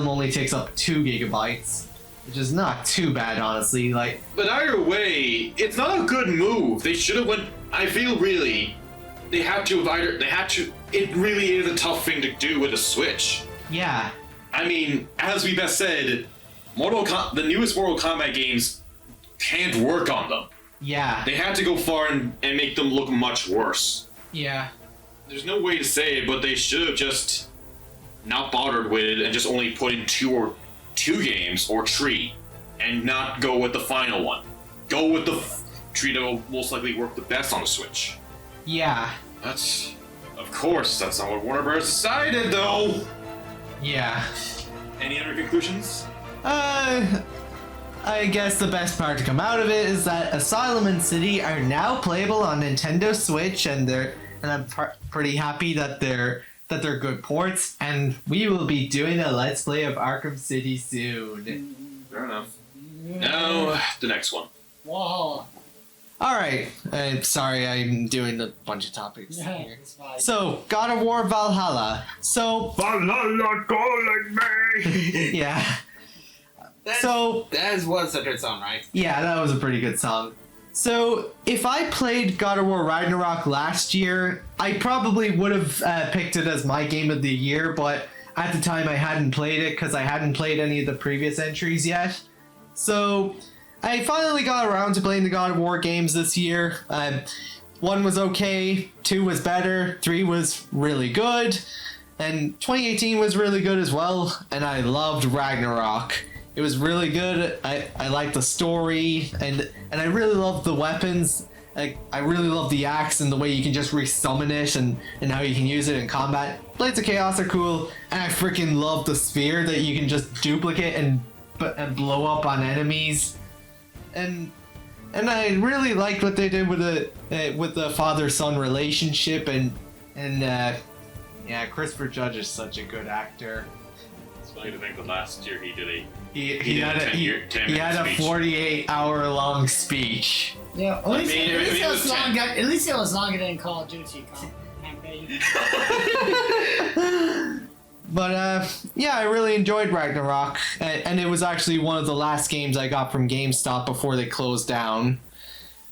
only takes up 2 gigabytes, which is not too bad, honestly. Like, but either way, it's not a good move. They should have went. I feel really, they had to. It really is a tough thing to do with a Switch. yeah, I mean, as we best said, the newest Mortal Kombat games can't work on them. yeah, They had to go far and make them look much worse. yeah. There's no way to say it, but they should have just not bothered with it and just only put in two games or 3 and not go with the final one. Go with the 3 that will most likely work the best on the Switch. Yeah, Of course, that's not what Warner Bros. Decided, though. yeah. Any other conclusions? I guess the best part to come out of it is that Asylum and City are now playable on Nintendo Switch, and I'm pretty happy that they're good ports, and we will be doing a Let's Play of Arkham City soon. Fair enough. Now, the next one. Whoa. Alright, sorry I'm doing a bunch of topics Yeah, here. it's fine. So, God of War Valhalla. So, Valhalla calling me. yeah. That was a good song, right? Yeah, that was a pretty good song. So, if I played God of War Ragnarok last year, I probably would have picked it as my game of the year, but at the time I hadn't played it because I hadn't played any of the previous entries yet. So, I finally got around to playing the God of War games this year. 1 was okay, 2 was better, 3 was really good, and 2018 was really good as well, and I loved Ragnarok. It was really good. I liked the story, and I really loved the weapons. Like, I really love the axe and the way you can just resummon it and how you can use it in combat. Blades of Chaos are cool, and I freaking love the sphere that you can just duplicate and blow up on enemies. And I really liked what they did with the father-son relationship, and yeah, Christopher Judge is such a good actor. It's funny to think that last year he did He had a 48-hour-long speech. Yeah, at least it was longer than Call of Duty campaign. But yeah, I really enjoyed Ragnarok, and it was actually one of the last games I got from GameStop before they closed down.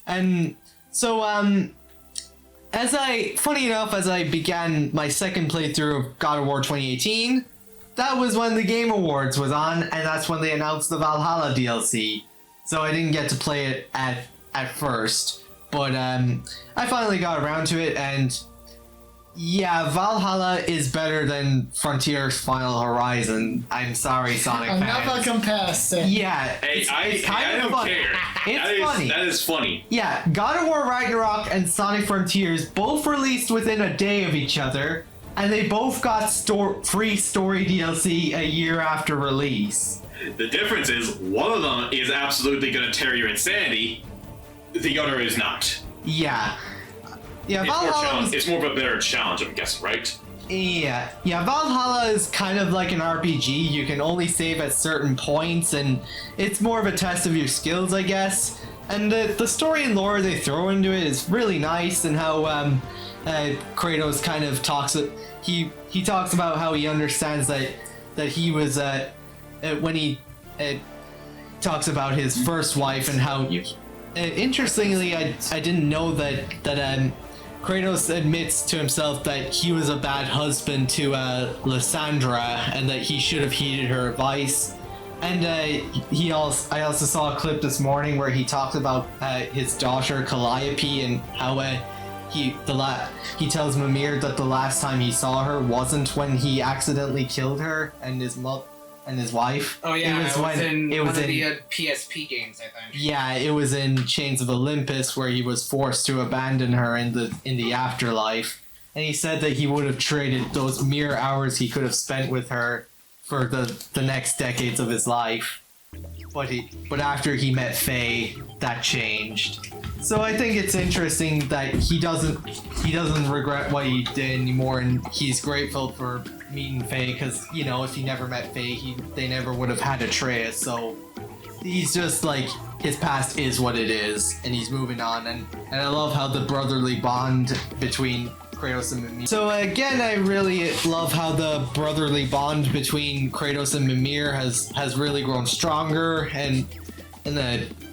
And so, funny enough, as I began my second playthrough of God of War 2018, that was when the Game Awards was on, and that's when they announced the Valhalla DLC. So I didn't get to play it at first, but I finally got around to it, and Yeah, Valhalla is better than Frontier's Final Horizon. I'm sorry, Sonic Another fans. comparison. Yeah, Hey, it's I kind of don't funny. care. It's funny. That is funny. Yeah, God of War Ragnarok and Sonic Frontiers both released within a day of each other, and they both got free story DLC a year after release. The difference is one of them is absolutely going to tear your insanity. The other is not. Yeah. Yeah, It's more, Valhalla was- it's more of a better challenge, I'm guessing, right? Yeah, Valhalla is kind of like an RPG. You can only save at certain points, and it's more of a test of your skills, I guess. And the story and lore they throw into it is really nice, and how Kratos kind of talks. He talks about how he understands that he was when he talks about his first wife and how. Interestingly, I didn't know that Kratos admits to himself that he was a bad husband to Lysandra and that he should have heeded her advice. And I also saw a clip this morning where he talked about his daughter Calliope and how he tells Mimir that the last time he saw her wasn't when he accidentally killed her and his wife. Oh yeah, it was in it was one of in the PSP games, I think. yeah, it was in Chains of Olympus where he was forced to abandon her in the afterlife, and he said that he would have traded those mere hours he could have spent with her for the next decades of his life. But after he met Faye, that changed. So I think it's interesting that he doesn't regret what he did anymore, and he's grateful for meeting Faye, because if he never met Faye, they never would have had Atreus. So he's just like, his past is what it is, and he's moving on. And I love how the brotherly bond between Kratos and Mimir. So again, I really love how the brotherly bond between Kratos and Mimir has really grown stronger, and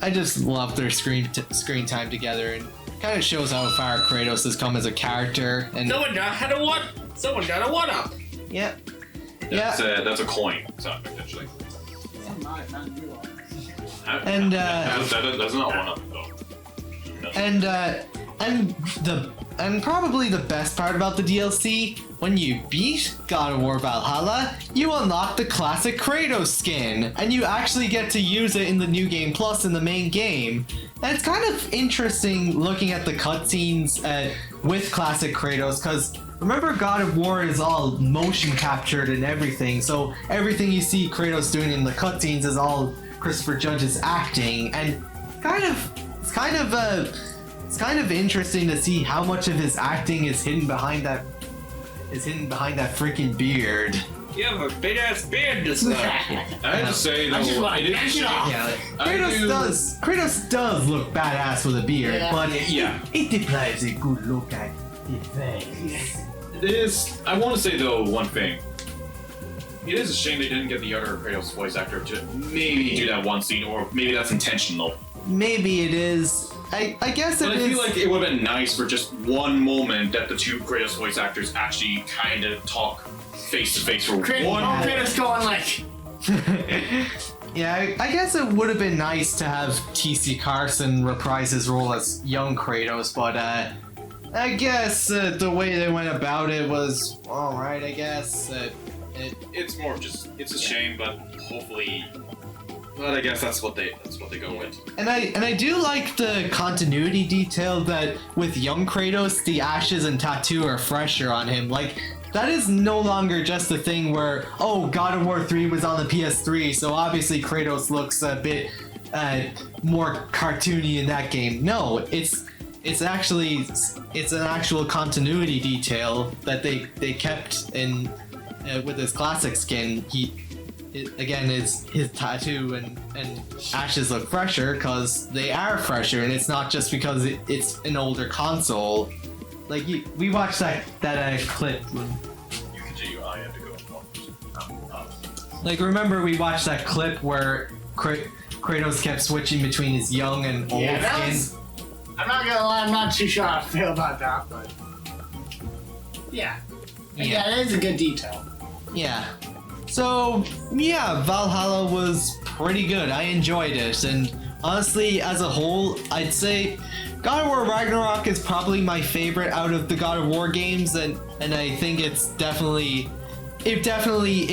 I just love their screen time together, and kind of shows how far Kratos has come as a character. And Someone got a one up. yeah. That's a coin. So potentially. And That's not one up though. No. and probably the best part about the DLC, when you beat God of War Valhalla, you unlock the classic Kratos skin, and you actually get to use it in the New Game Plus in the main game. And it's kind of interesting looking at the cutscenes with classic Kratos, because remember, God of War is all motion captured and everything, so everything you see Kratos doing in the cutscenes is all Christopher Judge's acting, and it's kind of interesting to see how much of his acting is hidden behind that freaking beard. You have a big ass beard this time. I have to say though, I just want to it back is it off. Yeah, I do- Kratos does look badass with a beard, Yeah. but Yeah. it implies a good look at his face. It is. I want to say though one thing. It is a shame they didn't get the other Kratos voice actor to maybe do that one scene, or maybe that's intentional. Maybe it is. I guess it But I is. feel like it would have been nice for just one moment that the two Kratos voice actors actually kind of talk face to face for one. Kratos going like, Yeah, I guess it would have been nice to have T.C. Carson reprise his role as young Kratos, but I guess the way they went about it was alright, I guess. It's more of just it's a shame, but hopefully. But I guess that's what they go with. And I do like the continuity detail that with young Kratos, the ashes and tattoo are fresher on him. Like, that is no longer just a thing where, oh, God of War 3 was on the PS3, so obviously Kratos looks a bit more cartoony in that game. No, it's an actual continuity detail that they kept in with his classic skin. His tattoo and ashes look fresher because they are fresher, and it's not just because it's an older console. Like, we watched that clip when, You continue. I have to go. like, remember we watched that clip where Kratos kept switching between his young and old yeah, that skin. was, I'm not gonna lie, I'm not too sure how I feel about that, but yeah, it is a good detail. Yeah. So, yeah, Valhalla was pretty good. I enjoyed it, and honestly, as a whole, I'd say God of War Ragnarok is probably my favorite out of the God of War games, and and I think it definitely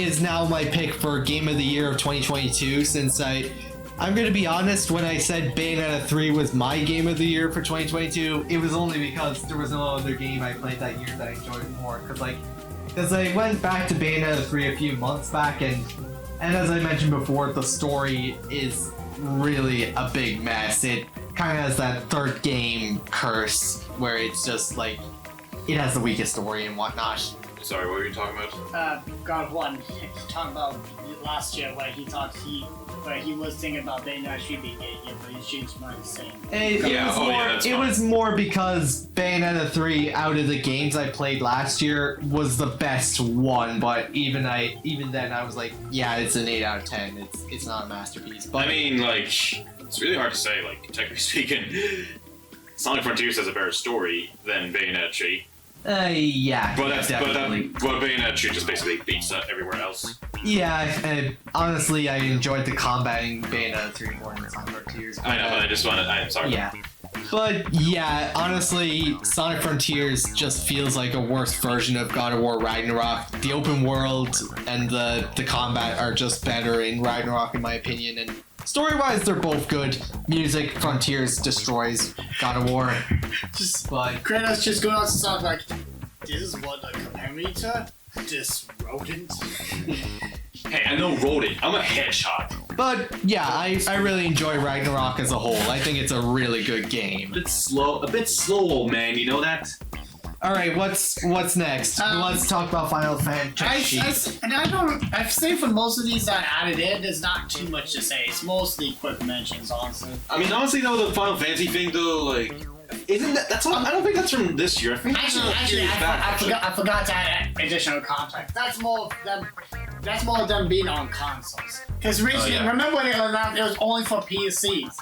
is now my pick for Game of the Year of 2022. Since I'm gonna be honest, when I said Bayonetta 3 was my Game of the Year for 2022, it was only because there was no other game I played that year that I enjoyed more. Because I went back to Bayonetta 3 a few months back, and as I mentioned before, the story is really a big mess. It kind of has that third game curse where it's just like it has the weakest story and whatnot. Sorry, what were you talking about? God of War. He's talking about last year where he was thinking about Bayonetta should be getting it, but he's changed his mind saying. It was more because Bayonetta 3 out of the games I played last year was the best one, but even then I was like, yeah, it's an 8 out of 10. It's not a masterpiece. But I mean, like, it's really hard to say, like, technically speaking. Sonic Frontiers has a better story than Bayonetta 3. Yeah, But definitely. Bayonetta 3 just basically beats everywhere else. Yeah, honestly, I enjoyed the combat in Bayonetta 3 more than Sonic Frontiers. I know, but I'm sorry. Yeah. But yeah, honestly, Sonic Frontiers just feels like a worse version of God of War Ragnarok. The open world and the combat are just better in Ragnarok, in my opinion, and story-wise, they're both good. Music, Frontiers destroys God of War. But Kratos just going out to sound like, this is what I compare me to? This rodent? Hey, I know rodent. I'm a hedgehog. But yeah, I really enjoy Ragnarok as a whole. I think it's a really good game. A bit slow, old man. You know that? All right, what's next? Let's talk about Final Fantasy. I've say for most of these that I added in, there's not too much to say. It's mostly quick mentions, honestly. I mean, honestly, though, the Final Fantasy thing, though, like, isn't that's all? I don't think that's from this year. I think I forgot to add additional context. That's more of them being on consoles. Because originally, remember when it was announced, it was only for PCs.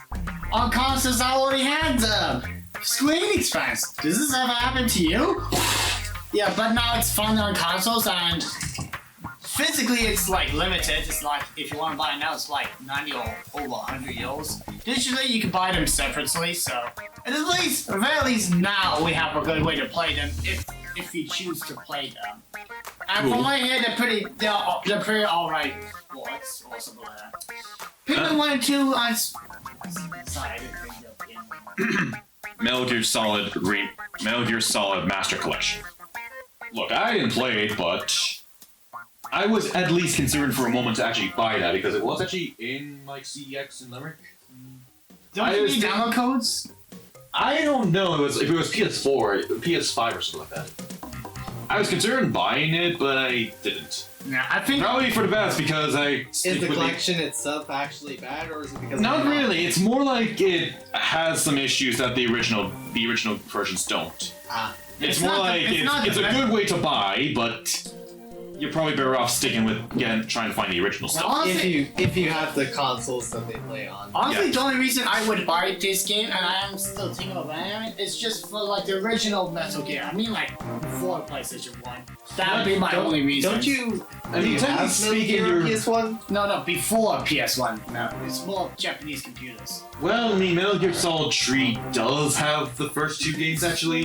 On consoles, I already had them. Square Enix fans, does this ever happen to you? Yeah, but now it's fun on consoles, and physically it's like limited. It's like if you want to buy it now, it's like 90 or over 100 euros. Digitally, you can buy them separately. So, and at very least now we have a good way to play them if you choose to play them. And from what I hear, they're pretty alright sports or something like that. People 1 and 2 on. Sorry, I didn't think of it. Metal Gear Solid Master Collection. Look, I didn't play it, but I was at least considered for a moment to actually buy that because it was actually in like CDX and Limerick. Don't you need download codes? I don't know. If it was PS4, PS5 or something like that. I was considering buying it, but I didn't. Yeah, I think probably for the best because Is the collection itself actually bad, or is it because not really? It's more like it has some issues that the original versions don't. It's more like it's a good way to buy, but you're probably better off sticking with trying to find the original stuff. honestly, if you have the consoles that they play on. Honestly, the only reason I would buy this game, and I am still thinking of buying it, is just for like the original Metal Gear. I mean, like before PlayStation 1. That would be my only reason. Don't you? I mean, technically speaking, your PS1. No, before PS1. No, it's more Japanese computers. Well, I mean, Metal Gear Solid 3 does have the first 2 games actually.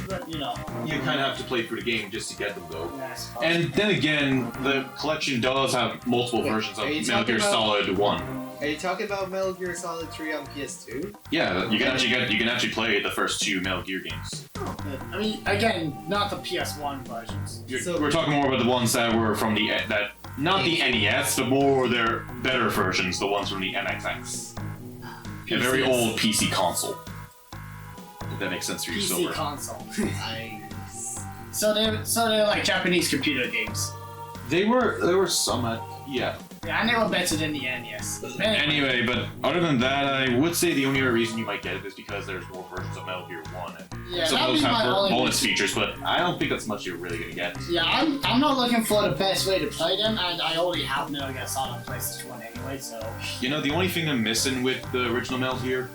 But you know, You kind of have to play through the game just to get them though. that's And then again, the collection does have multiple versions of are you Metal Gear talking about- Solid 1. Are you talking about Metal Gear Solid 3 on PS2? Yeah, you can actually play the first 2 Metal Gear games. I mean, again, not the PS1 versions. We're talking more about the ones that were from the not the NES, but more their better versions, the ones from the NXX. A very old PC console. If that makes sense for you, PC Silver. console. Nice. So they're like Japanese computer games. There were some yeah. Yeah, and they were better than the NES. Anyway, but other than that, I would say the only other reason you might get it is because there's more versions of Metal Gear 1. And Yeah, some of that'd those be my have only bonus reason. features, but I don't think that's much you're really gonna get. Yeah, I'm not looking for the best way to play them, and I already have Metal Gear Solid on PlayStation 1 anyway, so. You know, the only thing I'm missing with the original Metal Gear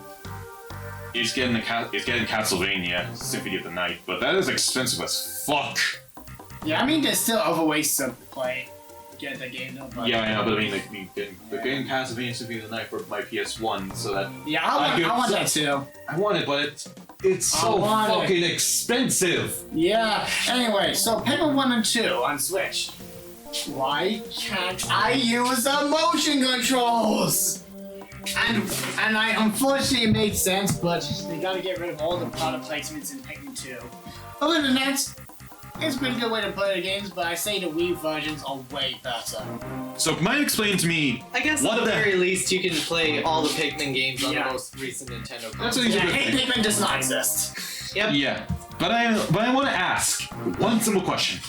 is getting Castlevania Symphony of the Night, but that is expensive as fuck. Yeah, I mean, there's still other ways to play, get the game though, but. Yeah, I know, but I mean, like, getting Castlevania Symphony of the Night for my PS1, so that Yeah, I want that too. I want it, but It's so want it. fucking expensive. Yeah. Anyway, so Paper 1 and 2 on Switch. Why can't I use the motion controls? And I unfortunately it made sense, but they gotta get rid of all the product placements in Pikmin 2. Other than that, it's a pretty good way to play the games, but I say the Wii versions are way better. So, might explain to me. I guess What at the the- very least you can play all the Pikmin games on Yeah. the most recent Nintendo That's console. what Yeah, you Hey Pikmin does not exist. Yep. Yeah, but I want to ask one simple question.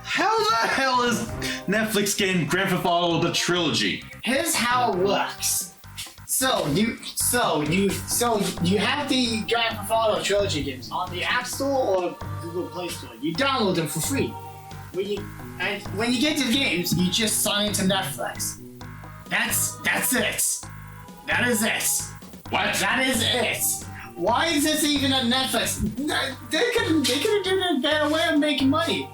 How the hell is Netflix getting Grand Theft Auto the trilogy? Here's how it works. So you have the Grand Theft Auto trilogy games on the App Store or Google Play Store. You download them for free. When you get to the games, you just sign into Netflix. That's it. That is it. What? That is it. Why is this even on Netflix? They could have done a better way of making money.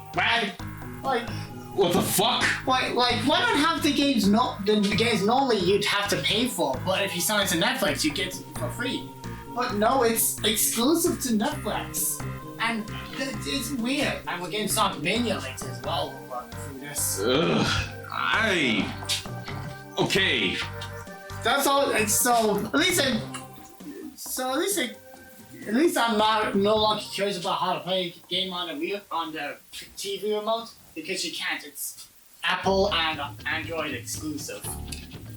Like, What the fuck? why not have the games the games normally you'd have to pay for, but if you sign into Netflix, you get it for free. But no, it's exclusive to Netflix. And it's weird. And we're getting Sonic Mania later as well through this. Ugh. Okay. That's all. At least I'm no longer curious about how to play a game on the TV remote because you can't. It's Apple and Android exclusive.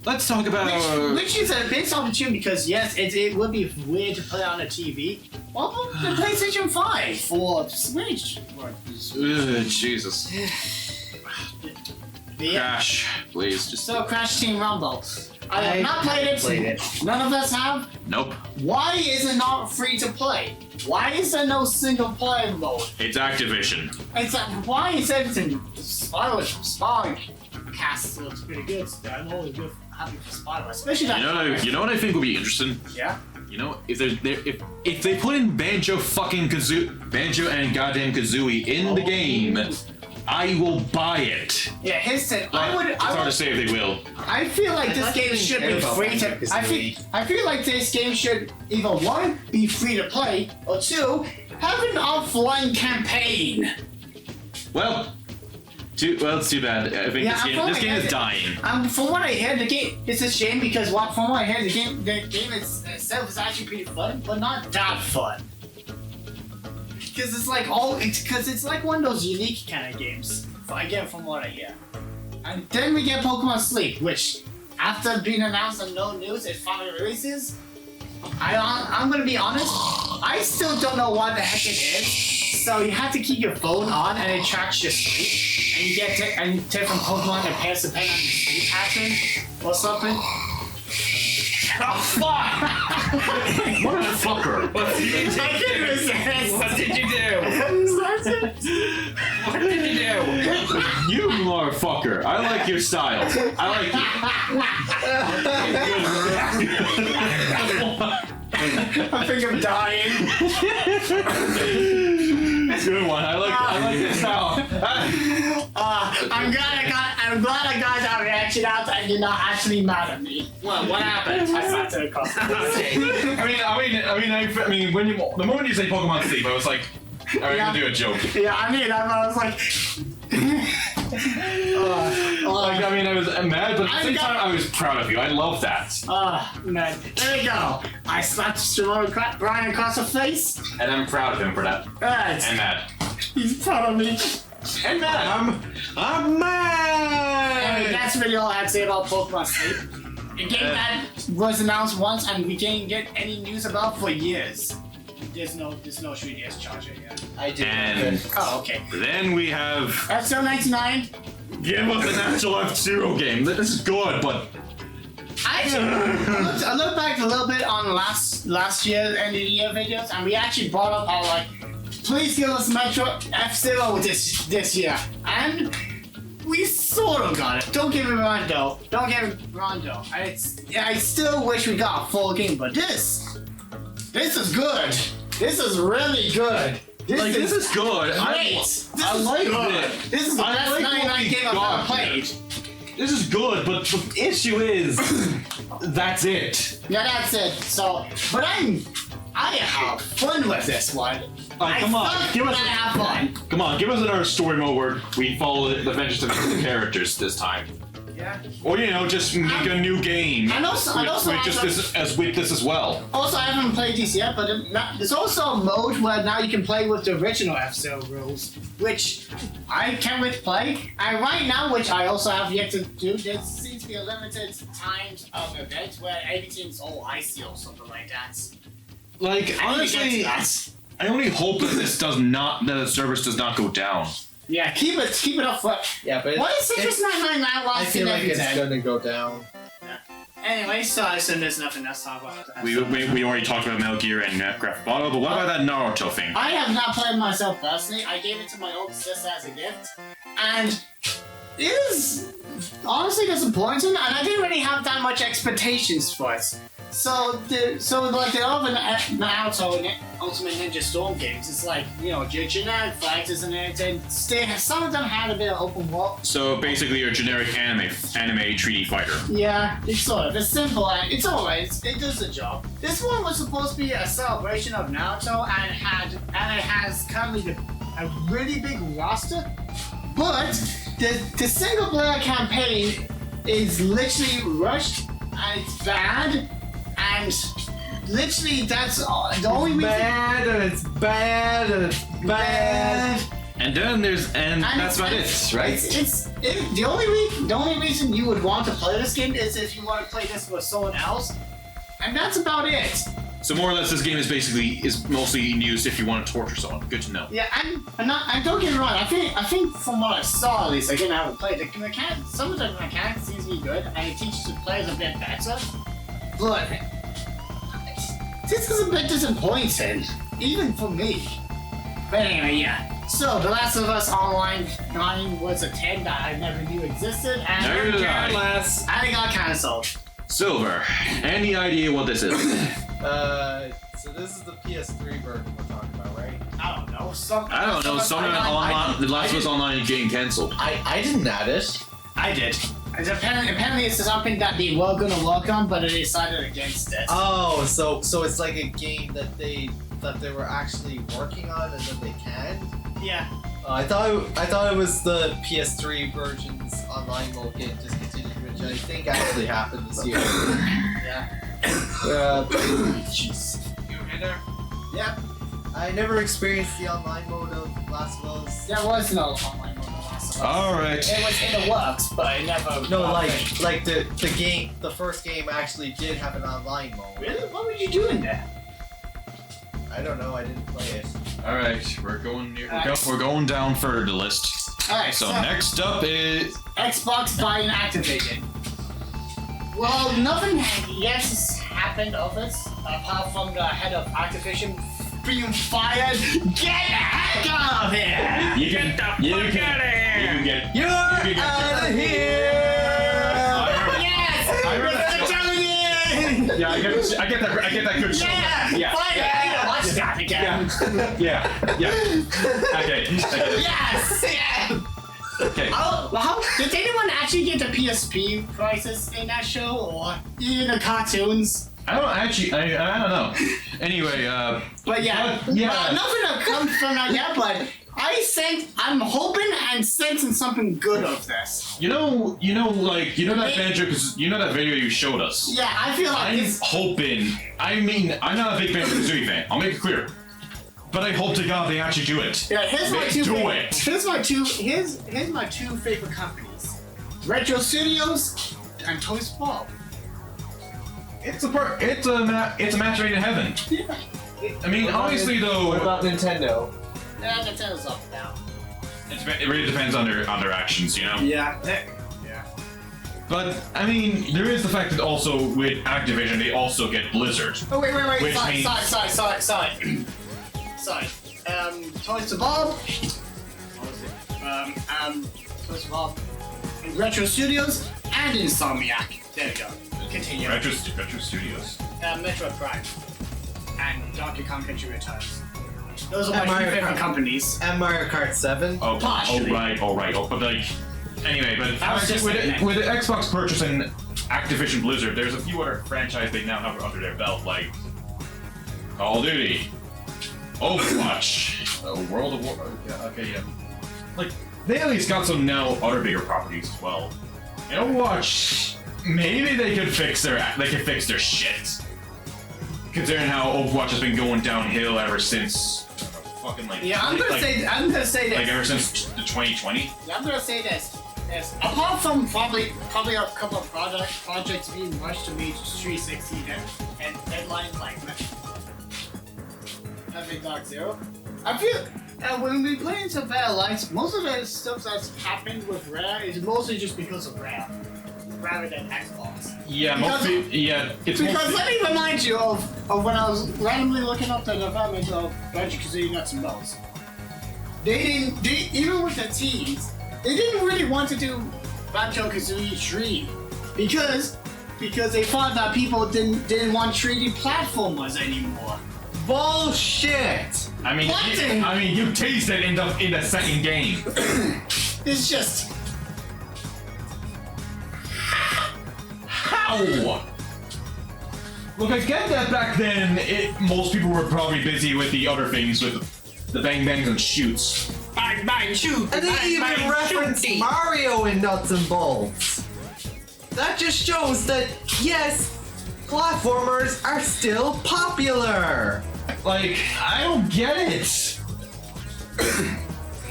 Let's talk about. Which is a big opportunity because yes, it would be weird to play on a TV. Well, the PlayStation 5 or Switch. Jesus. Yeah. Crash, please. Just. So Crash Team Rumble. I have not played it. None of us have. Nope. Why is it not free to play? Why is there no single player mode? It's Activision. It's why is everything Spy cast looks pretty good. So I'm always good happy for Spy, especially that. You know what I think would be interesting? Yeah. You know, if they put in Banjo and goddamn Kazooie in the game, I will buy it. Yeah, here's the. It's hard to say if they will. I feel like this game should be free to. I feel like this game should either one be free to play or two have an offline campaign. Well, it's too bad. I think this game is dying. From what I hear, the game it's a shame because from what I hear, the game itself is actually pretty fun, but not that fun. Because it's like one of those unique kind of games. I get from what I hear. And then we get Pokemon Sleep, which after being announced and no news, it finally releases. I'm gonna be honest, I still don't know what the heck it is. So you have to keep your phone on and it tracks your sleep. And you get different Pokemon that pairs depending on your sleep pattern or something. Oh fuck! Motherfucker! What did you do? I can't resist. What did you do? What did you do? You motherfucker! I like your style. I like it. I think I'm dying. Good one. I like your style. I'm glad I got that reaction out and you're not actually mad at me. What happened? I sat to the car. I mean, when the moment you say Pokemon Sleep, I was like, are you gonna do a joke? Yeah, I was like. I was mad, but at the same time, I was proud of you. I love that. Man. There we go. I slapped Brian across the face. And I'm proud of him for that. Right. And mad. He's proud of me. And mad. I'm mad. Anyway, that's really all I had to say about Pokemon Sleep. A game that was announced once and we didn't get any news about for years. There's no 3DS charger yet. I did. And Oh, okay. then we have Episode 99. give us an actual F-Zero game. This is good, but I looked back a little bit on last year's end of the year videos, and we actually brought up our please give us Metro F-Zero this year, and we sort of got it. Don't get me wrong though. I still wish we got a full game, but this is good. This is really good. this is good. Great. I like it. This is the best like 99 game I've ever played. This is good, but the issue is that's it. Yeah, that's it. So, but I have fun with this one. Come on, give us I have fun. Come on, give us another story mode where we follow the adventures of the characters this time. Yeah. Or just make a new game. And also, with this as well. Also, I haven't played this yet, but there's also a mode where now you can play with the original F-Zero rules, which I can't wait to play. And right now, which I also have yet to do, there seems to be a limited times of events where everything's all icy or something like that. Like, honestly, I only hope that that the service does not go down. Yeah, keep it up for. Yeah, but What is Citrus 999 I last feel in like it's everything? gonna go down. Anyway, so I assume there's nothing else to talk about. We already talked about Metal Gear and Graphic Bottle, but what about that Naruto thing? I have not played myself personally. I gave it to my older sister as a gift, and it is honestly disappointing. And I didn't really have that much expectations for it. So like the other Naruto and Ultimate Ninja Storm games, it's like your generic fighters and everything. Some of them had a bit of open world. So basically, your generic anime 3D fighter. Yeah, it's sort of. It's simple and it's alright. It does the job. This one was supposed to be a celebration of Naruto and it has currently a really big roster, but the single player campaign is literally rushed and it's bad. And literally, that's the only reason. Bad and it's bad and it's bad. And then that's about it, right? The only reason you would want to play this game is if you want to play this with someone else, and that's about it. So more or less, this game is mostly used if you want to torture someone. Good to know. Yeah, and don't get me wrong. I think from what I saw, at least, again, I haven't played the mechanics. Some of the mechanics seems to be good, and it teaches the players a bit better. But this is a bit disappointing, even for me. But anyway, yeah. So, The Last of Us Online 9 was a 10 that I never knew existed, and Neither did I. and it got cancelled. Silver, any idea what this is? So this is the PS3 version we're talking about, right? I don't know. I don't know. The Last of Us Online getting cancelled. I didn't add it. I did. Apparently it's something that they were gonna work on, but they decided against it. Oh, so it's like a game that they were actually working on and then they canned. Yeah. I thought it was the PS3 version's online mode getting discontinued, which I think actually happened this year. Yeah. Jeez. You in there? Yep. I never experienced the online mode of Last of Us. There was no online mode of Last of Us. Alright. It was in the works, but it never. No, like the first game actually did have an online mode. Really? What were you doing there? I don't know. I didn't play it. Alright, we're going down further the list. Alright, So next up is Xbox buying Activision. Well, nothing yet has happened of it, apart from the head of Activision being fired. Get the heck out of here! you can Get the you fuck can outta here! you can get You're out of here! Yes! I remember- I'm telling you! Yeah, I get that good shot. Yeah! Fire! yeah. Watch that again! Yeah. Okay. Yes! Yeah! Okay. How did anyone actually get the PSP prices in that show, or even the cartoons? I don't know. Anyway, But yeah, yeah. nothing that comes from that yet. But I'm hoping and sensing something good of this. you know that video you showed us. Yeah, I feel like I'm this. hoping. I mean, I'm not a big Banjo-Kazooie fan. I'll make it clear. But I hope to God they actually do it. Yeah, here's my two. Do favorite, it. Here's my two favorite companies: Retro Studios and Toys Bob. It's a match made in heaven. Yeah. I mean, obviously though, What about Nintendo? Yeah, Nintendo's up now. it really depends on their actions, you know. Yeah. But I mean, there is the fact that also with Activision they also get Blizzard. Oh wait. Which Sorry. means- Sorry. Toys to Bob. What was it? Toys to Bob. Retro Studios and Insomniac. There we go. Continue. Retro Studios. Metroid Prime and Donkey Kong Country Returns. Those are And my Mario two favorite Kart. companies. And Mario Kart 7. Oh, Partially. right. Oh, but like, anyway, but I was just saying that. with the Xbox purchasing Activision Blizzard, there's a few other franchises they now have under their belt, like Call of Duty, Overwatch, World of War. Okay, yeah. Like they at least got some now other bigger properties as well. And Overwatch, maybe they could fix their shit. Considering how Overwatch has been going downhill ever since fucking like Yeah, I'm gonna say this. like ever since the 2020. Yeah, I'm gonna say this. Yes. Apart from probably a couple of projects being rushed to meet 360 and deadlines like Epic Dark Zero, I feel when we play into Better Lights, most of the stuff that's happened with Rare is mostly just because of Rare, rather than Xbox. Yeah, Because let me remind you of when I was randomly looking up the development of Banjo-Kazooie Nuts and Bolts. Even with the teams, they didn't really want to do Banjo-Kazooie 3 because they thought that people didn't want 3D platformers anymore. Bullshit! I mean, you taste it in the second game. It's just How? Look, I get that back then. Most people were probably busy with the other things, with the bang bangs and shoots. Bang, bang, shoot! And they even referenced Mario in Nuts and Bolts. That just shows that, yes, platformers are still popular. Like, I don't get it.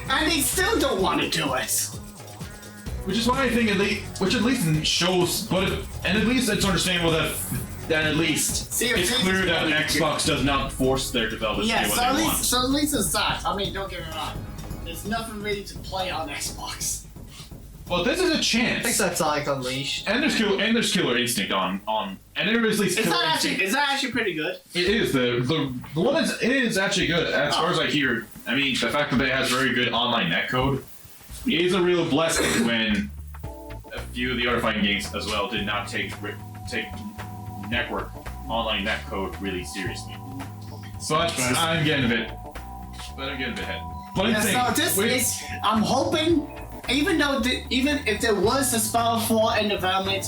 and they still don't want to do it. Which is why I think at least shows, and at least it's understandable that at least See, it's clear that Xbox does not force their developers to do what they want. So at least it's that. I mean, don't get me wrong. There's nothing really to play on Xbox. Well, this is a chance. Except Sonic Unleashed. And there's Killer Instinct on, and there is at least Killer Instinct. Is that actually pretty good? It is the one it is actually good as far as I hear. I mean, the fact that it has very good online netcode is a real blessing when a few of the other fighting games as well did not take network online netcode really seriously. But I'm getting a bit ahead. But Yeah, so I'm hoping. Even if there was a Spell 4 in development,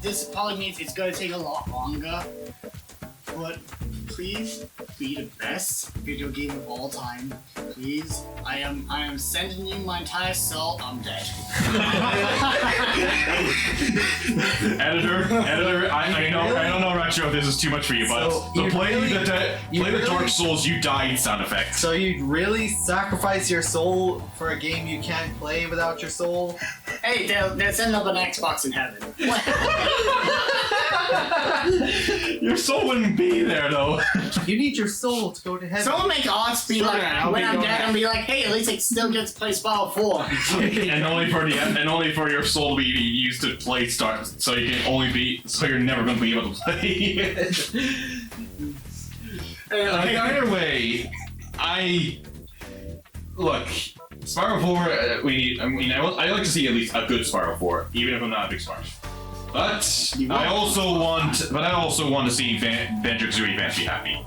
this probably means it's gonna take a lot longer. But please be the best video game of all time. Please. I am sending you my entire soul. I'm dead. Editor, I don't know, Retro, if this is too much for you, but play the Dark Souls you died sound effect. So you'd really sacrifice your soul for a game you can't play without your soul? Hey, they'll send up an Xbox in heaven. Your soul wouldn't be there though. You need your soul to go to heaven. Someone make odds be like, when I'm dead, and be like, hey, at least I still get to play Spell 4. and only for your soul to be used to play Star, so you're never going to be able to play it. Either way, look, Spyro 4. I like to see at least a good Spyro 4, even if I'm not a big Spyro. But I also want to see Banjo-Kazooie fans be happy,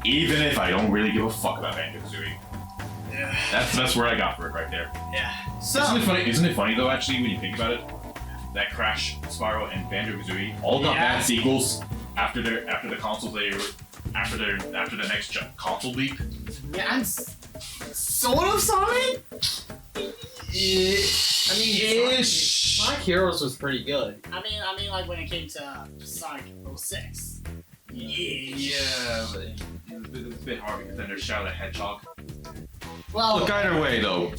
even if I don't really give a fuck about Banjo-Kazooie. Yeah. That's where I got for it right there. Yeah. So Isn't it funny though? Actually, when you think about it, that Crash, Spyro, and Banjo-Kazooie all got bad sequels after the consoles after the next console leap. yeah, and sort of Sonic. Sonic Heroes was pretty good. I mean, like when it came to Sonic 06. Yeah, but it's a bit hard because then there's Shadow the Hedgehog. Well, Look, either way though,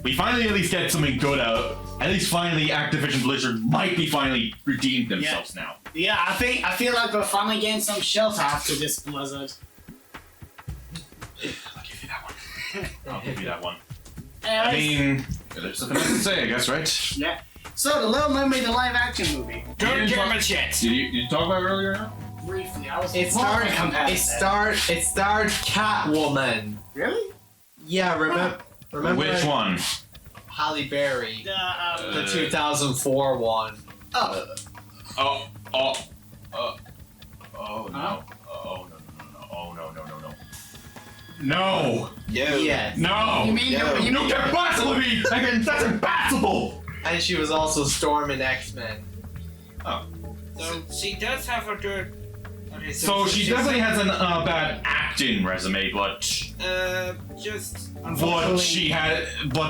we finally at least get something good out. At least finally Activision Blizzard might be finally redeemed themselves now. yeah, I feel like we're finally getting some shelter after this Blizzard. I'll give you that one. I'll give you that one. Anyways, I mean, there's something else to say, I guess, right? yeah. So, The Little Mermaid, the live-action movie. Don't give him a shit! Did you talk about it earlier now? Briefly, I was. It starred Catwoman. Really? Yeah, remember Which one? Halle Berry, The the 2004 one. Oh no. No! Yes. No! You mean You can't possibly be! That's impossible! And she was also Storm in X-Men. So she does have a good Okay, So she definitely has a bad acting resume, but just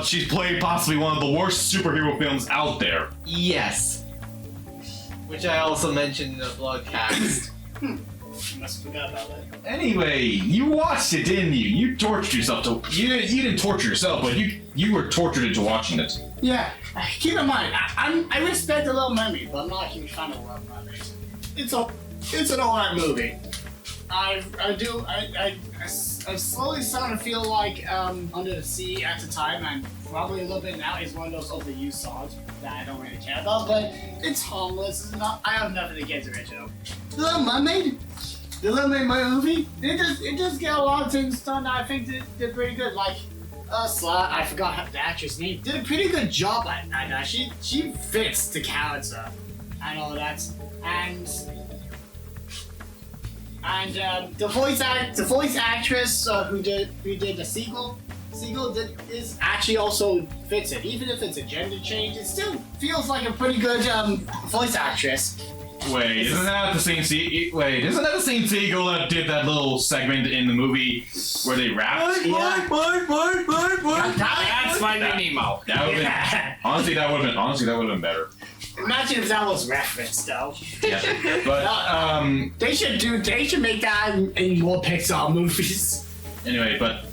she's played possibly one of the worst superhero films out there. Yes. Which I also mentioned in the vlogcast. Must have forgot about that. Anyway, you watched it, didn't you? You tortured yourself to. You didn't torture yourself, but you were tortured into watching it. Yeah, keep in mind, I respect The Little Mermaid, but I'm not a huge fan of The Little Mermaid. It's an alright movie. I'm slowly starting to feel like Under the Sea at the time, and probably a little bit now, is one of those overused songs that I don't really care about, but it's harmless. It's not, I have nothing against the original. The Little Mermaid movie, it does get a lot of things done that I think they're pretty good. Like, Ursula, I forgot the actress name, did a pretty good job at that. She fits the character and all that. And the voice actress who did the Seagull is actually also fits it. Even if it's a gender change, it still feels like a pretty good voice actress. Wait, isn't that the same seagull that did that little segment in the movie where they rapped? Yeah. That's Finding Nemo. That would have honestly that would have been better. Imagine if that was referenced though. Yeah, but They should make that in more Pixar movies. anyway, but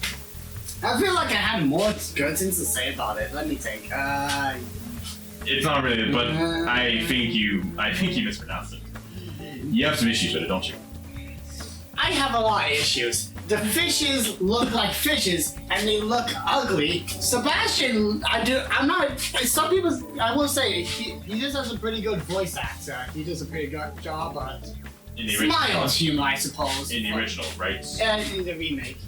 I feel like I had more good things to say about it. Let me think. it's not really. But I think you mispronounced it. You have some issues with it, don't you? I have a lot of issues. The fishes look like fishes, and they look ugly. Sebastian, some people, I will say, he just has a pretty good voice actor. He does a pretty good job, but In the original. smiles humor, I suppose. In the original, right? And in the remake.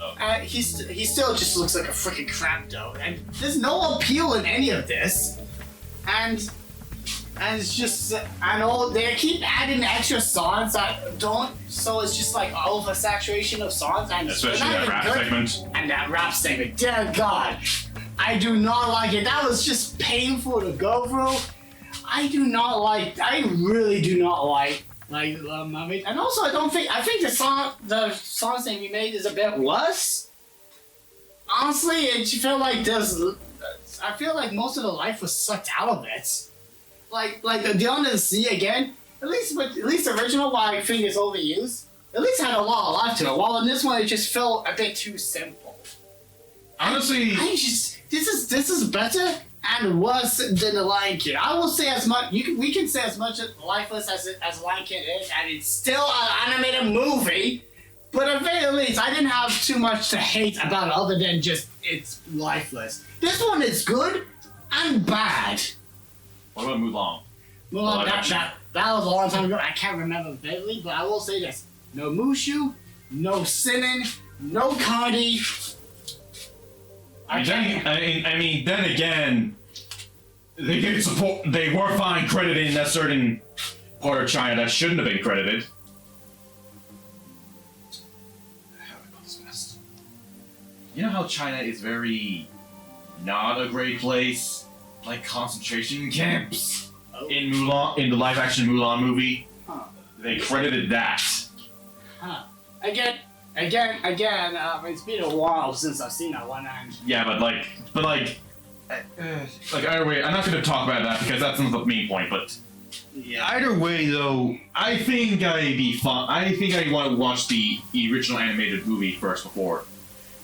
Oh. He still just looks like a freaking crap though, and there's no appeal in any of this. And it's just, they keep adding extra songs that don't, so it's just like oversaturation of songs, and Especially they're not that rap even good. segment. And that rap segment, dear God, I do not like it. That was just painful to go through. I really do not like Little Mermaid. And also, I think the songs they remade is a bit worse. Honestly, I feel like most of the life was sucked out of it. Like the Under the Sea again. At least the original, while I think is overused, at least had a lot of life to it. While in this one, it just felt a bit too simple. Honestly, This is better and worse than the Lion King. I will say as much. We can say as much lifeless as Lion King is, and it's still an animated movie. But at the very least, I didn't have too much to hate about it other than just it's lifeless. This one is good and bad. what about Mulan? Well, that was a long time ago. I can't remember vividly, but I will say this: no Mushu, no sinning, no comedy. Then again, they did support. They were fine crediting a certain part of China that shouldn't have been credited. How do I put this best? You know how China is very not a great place, like concentration camps in Mulan, in the live-action Mulan movie. Huh. They credited that. Again, it's been a while since I've seen that one, and Yeah, but either way, I'm not going to talk about that because that's not the main point. But yeah. either way, though, I think I'd be fun. I think I want to watch the original animated movie first before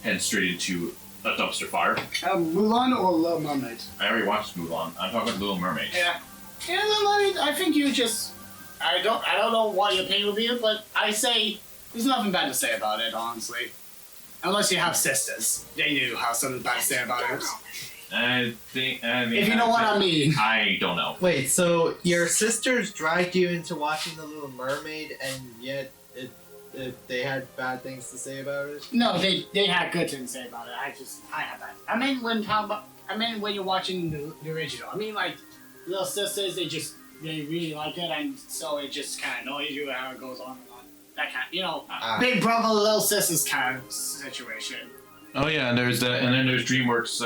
heading straight into a dumpster fire. Mulan or Little Mermaid? I already watched Mulan. I'm talking about Little Mermaid. Yeah, Little Mermaid. I think you just. I don't know what your opinion would be, but I say there's nothing bad to say about it, honestly. Unless you have sisters, then you have something bad to say about it. If you know what I mean. I don't know. Wait, so your sisters dragged you into watching The Little Mermaid, and yet they had bad things to say about it? No, they had good things to say about it. I had that. I mean, when you're watching the original. I mean, like, little sisters, they really like it, and so it just kind of annoys you how it goes on and on. That kind of, big brother, little sisters kind of situation. Oh yeah, and there's DreamWorks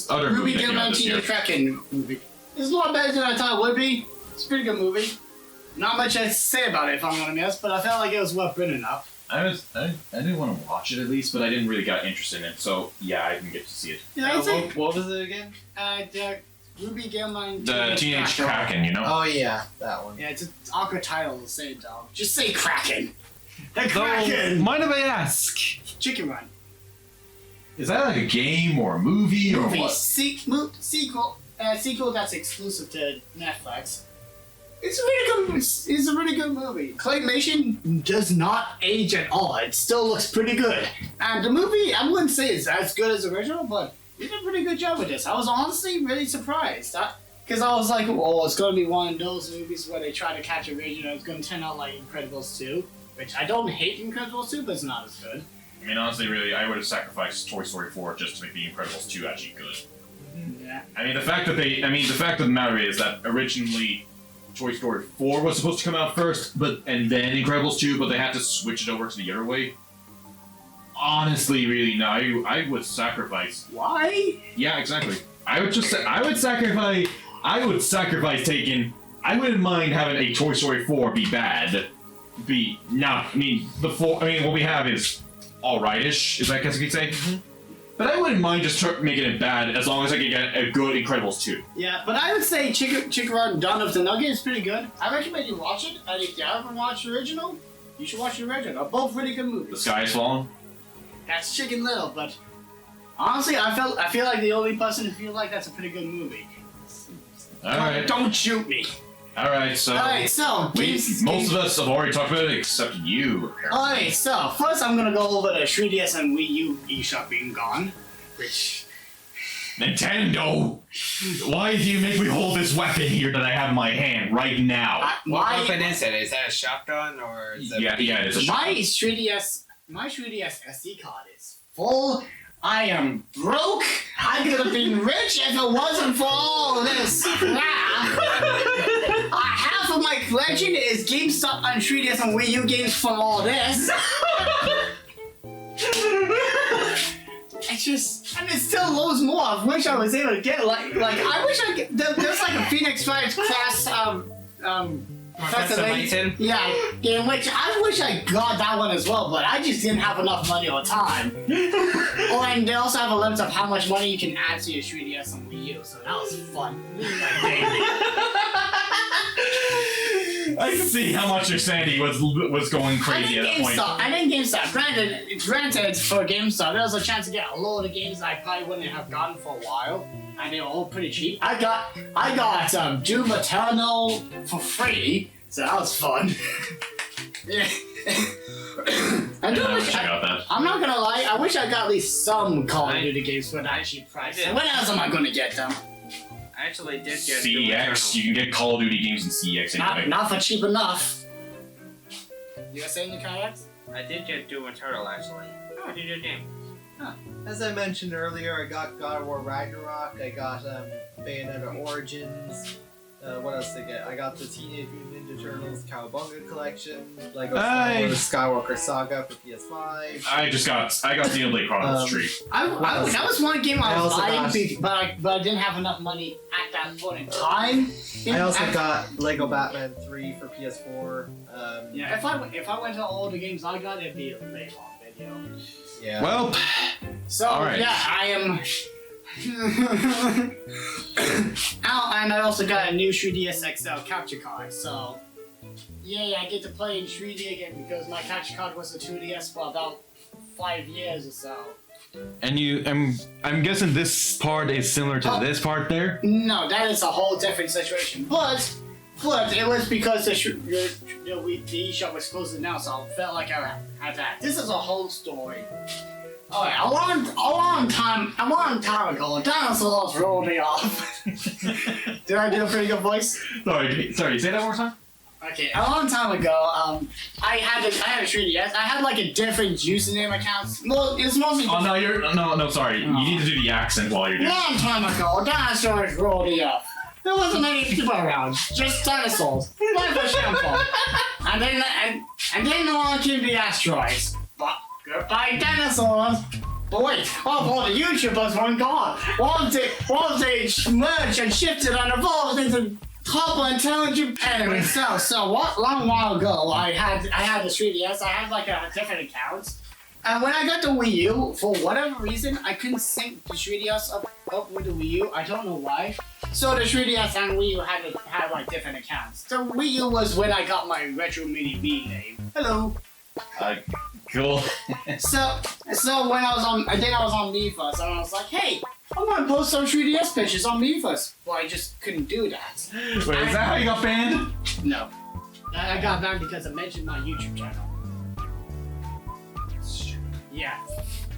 other Ruby movie that came Gilman out this year. Tina Kraken movie. It's a lot better than I thought it would be. It's a pretty good movie. not much to say about it if I'm gonna be honest, but I felt like it was well written enough. I didn't want to watch it at least, but I didn't really get interested in it. So yeah, I didn't get to see it. Yeah, it's like what was it again? the Ruby Gilman. The Teenage Kraken, you know. Oh yeah, that one. Yeah, it's an awkward title to say, dog. Just say Kraken. The Kraken. Mind if I ask? Chicken Run. Is that like a game or a movie or Movie what? sequel that's exclusive to Netflix. It's a really good. It's a really good movie. Claymation does not age at all. It still looks pretty good. And the movie, I wouldn't say it's as good as the original, but they did a pretty good job with this. I was honestly really surprised. Because I was like, oh, it's going to be one of those movies where they try to catch a original. It's going to turn out like Incredibles 2, which I don't hate Incredibles 2, but it's not as good. I mean, honestly, really, I would have sacrificed Toy Story 4 just to make The Incredibles 2 actually good. Yeah. I mean, the fact of the matter is that originally Toy Story 4 was supposed to come out first, and then Incredibles 2, but they had to switch it over to the other way. Honestly, really, no, I would sacrifice. Why? Yeah, exactly. I would sacrifice taking. I wouldn't mind having a Toy Story 4 be bad. What we have is alrightish, is that I guess you could say? Mm-hmm. But I wouldn't mind just making it bad as long as I could get a good Incredibles 2. Yeah, but I would say Chicken Run Dawn of the Nugget is pretty good. I recommend you watch it, and if you haven't watched the original, you should watch the original. They're both really good movies. The Sky is Falling? That's Chicken Little, but honestly, I feel like the only person who feels like that's a pretty good movie. Alright. Don't shoot me. Alright, so most of us have already talked about it, except you, apparently. Alright, so first I'm gonna go over the 3DS and Wii U eShop being gone, which... Nintendo! Why do you make me hold this weapon here that I have in my hand right now? What weapon is it? Is that a shotgun or is it? Yeah, it's a my 3DS SD card is full. I am broke. I could have been rich if it wasn't for all this crap. Half of my collection is GameStop and 3DS and Wii U games from all this. And it still loads more. I wish I was able to get I wish I could. There's like a Phoenix Wright class yeah, in which I wish I got that one as well, but I just didn't have enough money or time. And they also have a limit of how much money you can add to your 3DS and Wii U, so that was fun. I can see how much your sanity was going crazy at that point. I think GameStop. Granted, for GameStop, there was a chance to get a load of games I probably wouldn't have gotten for a while, and they were all pretty cheap. I got Doom Eternal for free, so that was fun. Yeah. I got that. I'm not gonna lie, I wish I got at least some Call of Duty games for that cheap price. And when else am I gonna get them? I actually did get CX. You can get Call of Duty games in CX anyway. Not for cheap enough. You were saying the kayaks? I did get Doom Eternal actually. Pretty good game. As I mentioned earlier, I got God of War Ragnarok, I got Bayonetta Origins, what else did I get? I got the Teenage Mutant Ninja Turtles Cowabunga Collection, Lego Star Wars Skywalker Saga for PS5. I got Xenoblade Chronicles 3. That was one game I was buying, but I didn't have enough money at that point in time. I also got Lego Batman 3 for PS4. Yeah, if I went to all the games I got, it'd be a very long video. Yeah. Well, so right. Yeah, I am. And I also got a new 3DS XL capture card, so yeah, I get to play in 3D again because my capture card was a 2DS for about 5 years or so. and I'm guessing this part is similar to this part there. No, that is a whole different situation. But it was because the eShop was closing now, so I felt like I had that. This is a whole story. Alright, a long time ago, dinosaurs rolled me off. Did I do a pretty good voice? Sorry, say that one more time? Okay, a long time ago, I had a 3DS. I had like a different username account. Well, it's mostly. Oh no, sorry. You need to do the accent while you're doing it. Long time ago, dinosaurs rolled me up. There wasn't any people around, just dinosaurs. Life was shameful. And then along came the asteroids. But goodbye, dinosaurs. But wait, all the YouTubers weren't gone. Once they merged and shifted and evolved into couple intelligent. Anyway, so what? Long while ago, I had the 3DS. I had like a different account, and when I got the Wii U, for whatever reason, I couldn't sync the 3DS up with the Wii U. I don't know why. So the 3DS and Wii U had like different accounts. The Wii U was when I got my Retrominimii name. Hello. Cool. So when I was on Miiverse, and I was like, hey, I'm gonna post some 3DS pictures on Miiverse. Well, I just couldn't do that. Wait, is that how you got banned? No. I got banned because I mentioned my YouTube channel. Yeah.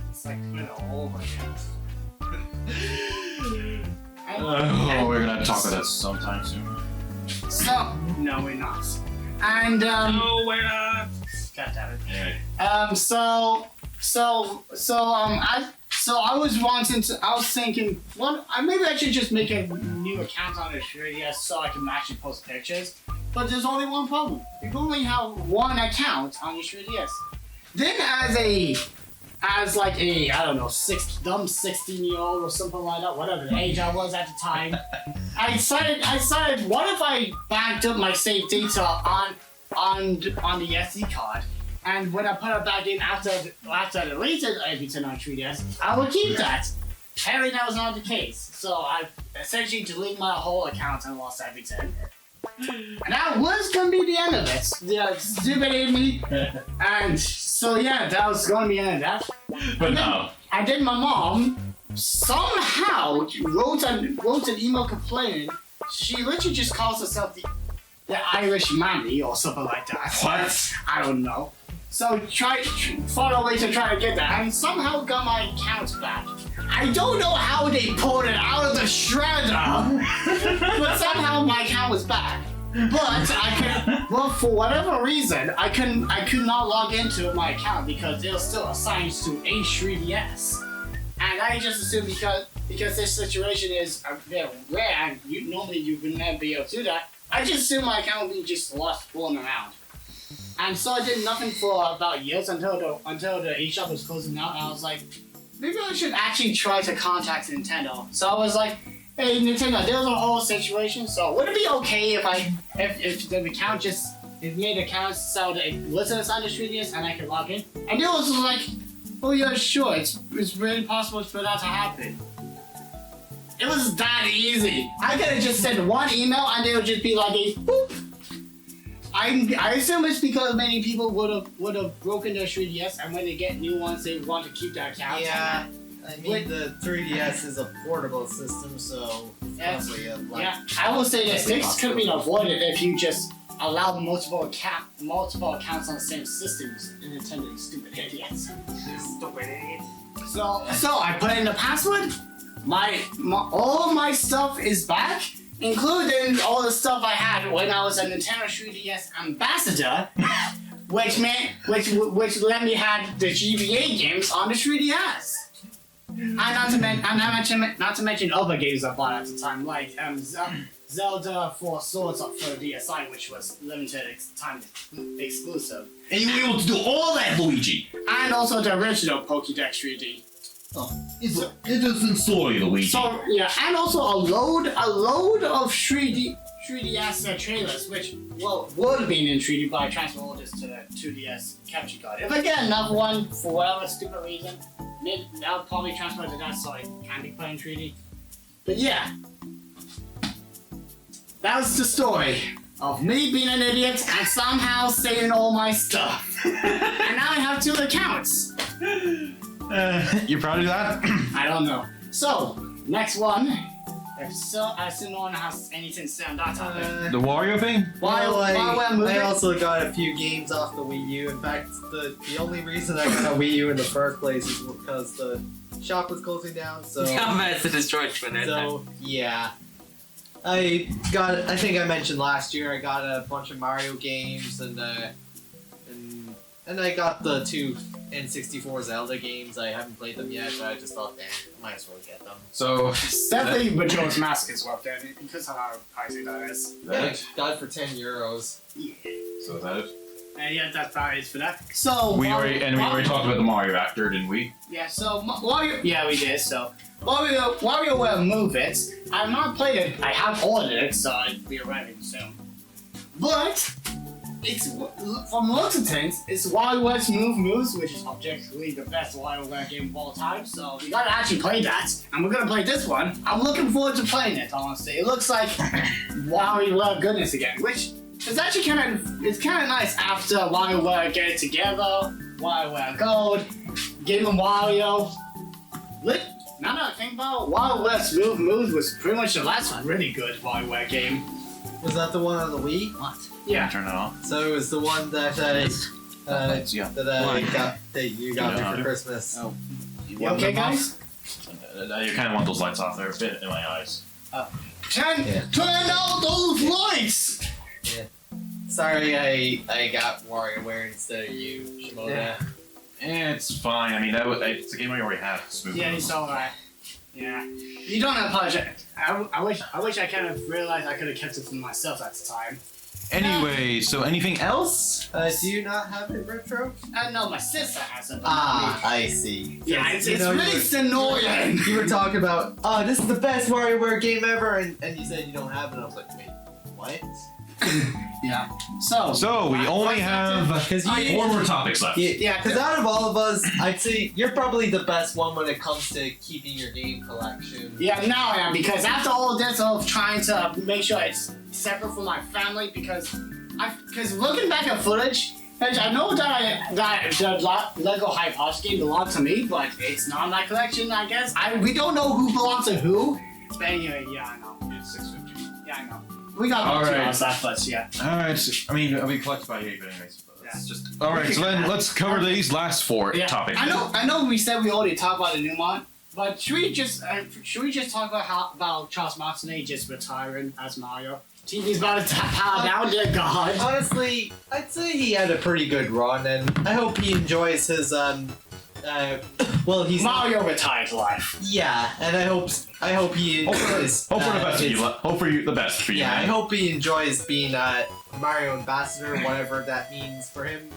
It's like, oh my god. We're gonna talk about that sometime soon. So, no, we're not. And, No, we're not. God damn it. Anyway. I was thinking, maybe I should just make a new account on the 3DS so I can actually post pictures. But there's only one problem. You can only have one account on your 3DS. Then as like a, I don't know, dumb 16-year-old or something like that, whatever the age I was at the time, I decided, what if I backed up my save data on the SD card, and when I put it back in after I deleted everything on 3DS, I would keep that. Apparently that was not the case, so I essentially deleted my whole account and lost everything. And that was gonna be the end of it. The stupid me. And so yeah, that was gonna be the end of that. But no. And then my mom somehow wrote an email complaining. She literally just calls herself the Irish Mammy or something like that. What? I don't know. So found a way to try to get that, and somehow got my account back. I don't know how they pulled it out of the shredder, but somehow my account was back. But for whatever reason, I could not log into my account because it was still assigned to a 3DS. And I just assumed because this situation is very rare and normally you would never be able to do that, I just assumed my account would be just lost fooling around. And so I did nothing for about years until the eShop was closing down, and I was like, maybe I should actually try to contact Nintendo. So I was like, hey Nintendo, there was a whole situation, so would it be okay if the account made accounts so that it wasn't on the 3DS and I could log in? And it was like, oh yeah, sure, it's really possible for that to happen. It was that easy. I could have just sent one email and they would just be like a boop. I assume it's because many people would have broken their 3DS, and when they get new ones, they want to keep their accounts. Yeah, I mean the 3DS is a portable system, so probably I will say this: this could have been avoided if you just allowed multiple accounts on the same systems. Nintendo, you stupid idiots. Stupid idiot. So I put in the password. All my stuff is back, including all the stuff I had when I was a Nintendo 3DS ambassador, which let me have the GBA games on the 3DS. And not to mention other games I bought at the time, like Zelda 4 Swords for the DSi, which was limited time exclusive. And you were able to do all that, Luigi. And also the original Pokédex 3D. Oh, it's an innocent story, Luigi. So yeah, and also a load of 3DS trailers, which would have been in 3D, but I transferred all this to the 2DS capture card. If I get another one for whatever stupid reason, maybe I'll probably transfer to that so it can be put in 3D. But yeah, that was the story of me being an idiot and somehow saving all my stuff. And now I have 2 accounts. You proud of that? I don't know. So, next one. I still no one has anything to say on that topic. The Wario thing? I also got a few games off the Wii U. In fact, the only reason I got a Wii U in the first place is because the shop was closing down. So That's the destroyed Twitter. So yeah, I think I mentioned last year I got a bunch of Mario games and I got the 2 N64 Zelda games. I haven't played them yet, but I just thought, I might as well get them. So Definitely Majora's Mask is worth it because of how pricey that is. Yeah, got it for €10. Yeah. So is that it? Yeah, that's about it for that. So We already talked about the Mario actor, didn't we? Yeah, so Wario. Yeah, we did. So WarioWare Move It. I've not played it. I have ordered it, so it'll be arriving soon. But it's from looks of things, it's WarioWare's Move Moves, which is objectively the best WarioWare game of all time. So we gotta actually play that, and we're gonna play this one. I'm looking forward to playing it. Honestly, it looks like WarioWare goodness again, which is actually kind of nice after WarioWare Get It Together, WarioWare Gold, Game of Wario. Now that I think about it, WarioWare's Move Moves was pretty much the last really good WarioWare game. Was that the one on the Wii? What? Yeah. Turn it off. So it was the one that Yeah. you got me for Christmas. Oh. You okay, guys? You kind of want those lights off. They're a bit in my eyes. Turn out those lights! Sorry, I got WarioWare instead of you, Shimoda. Yeah. It's fine. I mean, it's a game I already have. Smooth. Yeah, it's alright. Yeah. You don't apologize. I wish I kind of realized I could have kept it for myself at the time. Anyway, so anything else? Do you not have it, Retro? No, my sister has it. I see. Yeah, it's You know, really annoying. You were talking about, this is the best WarioWare game ever, and you said you don't have it. I was like, wait, what? Yeah. So we only have four more topics left. Yeah, Because out of all of us, I'd say you're probably the best one when it comes to keeping your game collection. Yeah, now I am, because after all of this of trying to make sure it's separate from my family, because looking back at footage, I know that the Lego Hypothesis game belonged to me, but it's not in my collection, I guess. We don't know who belongs to who. But anyway, yeah, I know. It's 650. Yeah, I know. We got All two right. hours left, but yeah. Alright, I mean, I'll be collected by 8, but anyways. It's Yeah. just. Alright, so then let's cover these last four Yeah. topics. I know. We said we already talked about the new mod, but should we just talk about Charles Martinet just retiring as Mario? TV's about to power down, dear God. Honestly, I'd say he had a pretty good run, and I hope he enjoys his he's Mario retired life. Yeah, and I hope he enjoys. Hope for the best for you. Hope for you the best for you. Yeah, man. I hope he enjoys being Mario ambassador, whatever that means for him.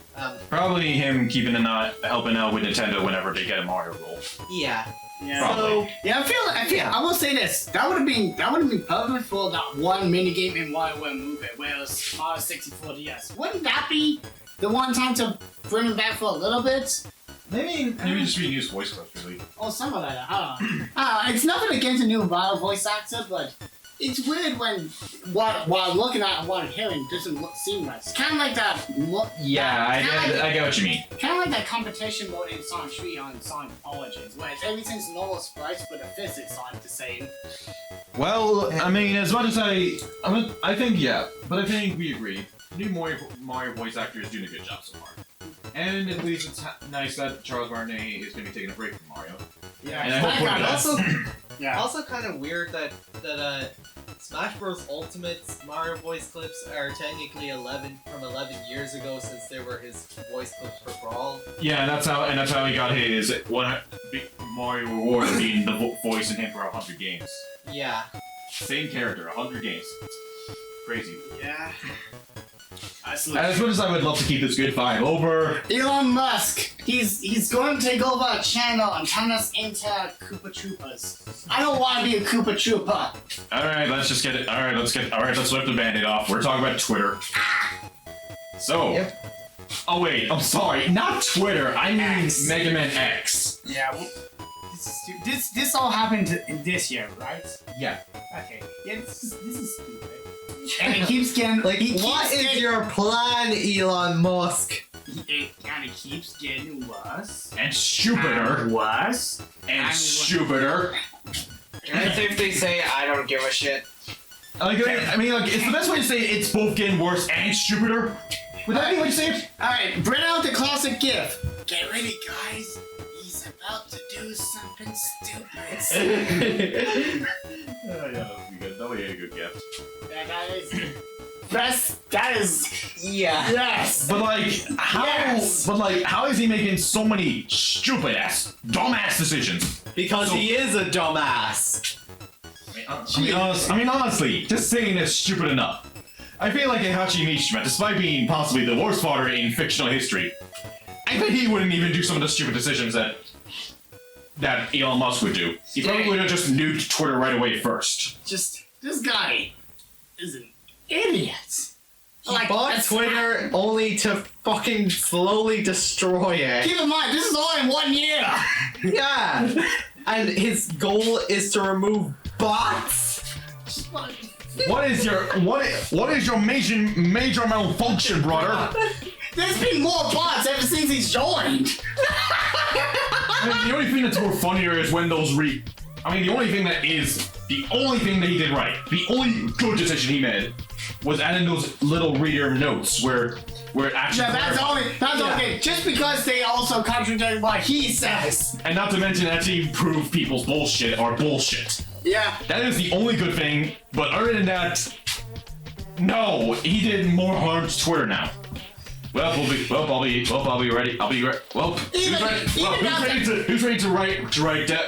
Probably him keeping an eye, helping out with Nintendo whenever they get a Mario role. Yeah. Yeah. Probably. Yeah, I feel. I will say this. That would have been perfect for that one mini game in WarioWare Move It, where it was Mario 64 DS. Wouldn't that be the one time to bring him back for a little bit? Maybe just reuse voice clips, really. Or something like that. I don't know. It's nothing against a new Mario voice actor, but it's weird when what I'm looking at and what I'm hearing doesn't seem right. It's kind of like that. I get what you mean. Kind of like that competition mode in Sonic 3 on Sonic Origins, where everything's normal sprites, but the physics aren't the same. Well, I mean, as much as I think but I think we agree. New Mario voice actor is doing a good job so far. And at least it's nice that Charles Martinet is going to be taking a break from Mario. Yeah, and I hope we're Also, yeah. also kind of weird that Smash Bros. Ultimate's Mario voice clips are technically 11 years ago, since they were his voice clips for Brawl. Yeah, and that's how he got his Mario Reward being the voice in him for 100 games. Yeah. Same character, 100 games. Crazy. Yeah. As much as I would love to keep this good vibe over, Elon Musk, he's going to take over our channel and turn us into Koopa Troopas. I don't want to be a Koopa Troopa. Alright, let's just get it. Alright, let's rip the band-aid off. We're talking about Twitter. So. Yep. Oh wait, I'm sorry. Not Twitter. I mean X. Mega Man X. Yeah, well, this all happened in this year, right? Yeah. Okay. Yeah, this is stupid. And it keeps getting What is your plan, Elon Musk? It kind of keeps getting worse. And stupider. And worse. And stupider. Can I safely say I don't give a shit? I mean, it's the best way to say it, it's both getting worse and stupider. Would that be what you say? Alright, bring out the classic gif. Get ready, guys. He's about to do something stupid. Yeah, that would be good. That would be a good gift. That is. Yeah. Yes. But how? Yes. But how is he making so many stupid ass, dumbass decisions? Because he is a dumbass. I mean, honestly, just saying it's stupid enough. I feel like Heihachi Mishima, despite being possibly the worst father in fictional history, I bet he wouldn't even do some of the stupid decisions that Elon Musk would do. He probably would have just nuked Twitter right away first. Just this guy is an idiot. He bought Twitter only to fucking slowly destroy it. Keep in mind, this is all in 1 year. Yeah, and his goal is to remove bots. What is your major malfunction, brother? There's been more bots ever since he's joined. The only thing that's more funnier is when those the only thing that he did right, the only good decision he made was adding those little reader notes where it actually. Yeah, that's okay. Just because they also contradict what he says. And not to mention actually prove people's bullshit are bullshit. Yeah. That is the only good thing, but other than that, no, he did more harm to Twitter now. Well, I'll be ready. I'll be ready. Well, who's ready to write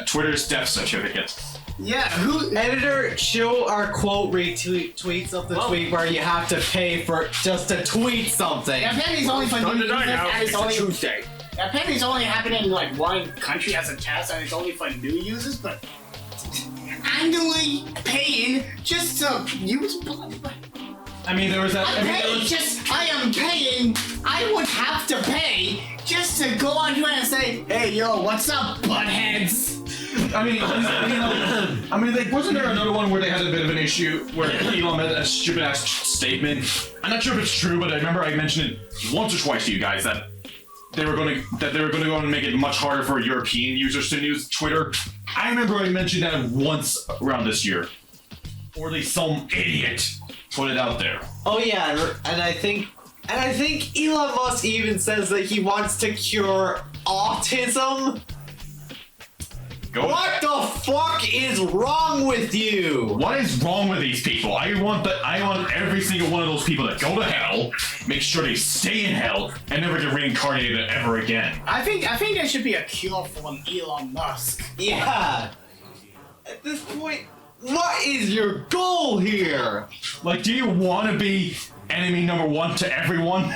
Twitter's death certificate? Yeah, Editor, show our quote retweets of the tweet where you have to pay for just to tweet something. Yeah, apparently it's only for new users, and it's only Tuesday. Apparently it's only happening in like one country as a test, and it's only for new users, but annually paying just to use. I mean, there was that. I would have to pay just to go on Twitter and say, hey, yo, what's up, buttheads? Wasn't there another one where they had a bit of an issue where Elon made a stupid ass statement? I'm not sure if it's true, but I remember I mentioned it once or twice to you guys that they were going to go and make it much harder for European users to use Twitter. I remember I mentioned that once around this year, or at least some idiot put it out there. Oh yeah, and I think Elon Musk even says that he wants to cure autism. What the fuck is wrong with you? What is wrong with these people? I want every single one of those people to go to hell, make sure they stay in hell, and never get reincarnated ever again. I think there should be a cure for Elon Musk. Yeah. At this point, what is your goal here? Like, do you want to be enemy number one to everyone?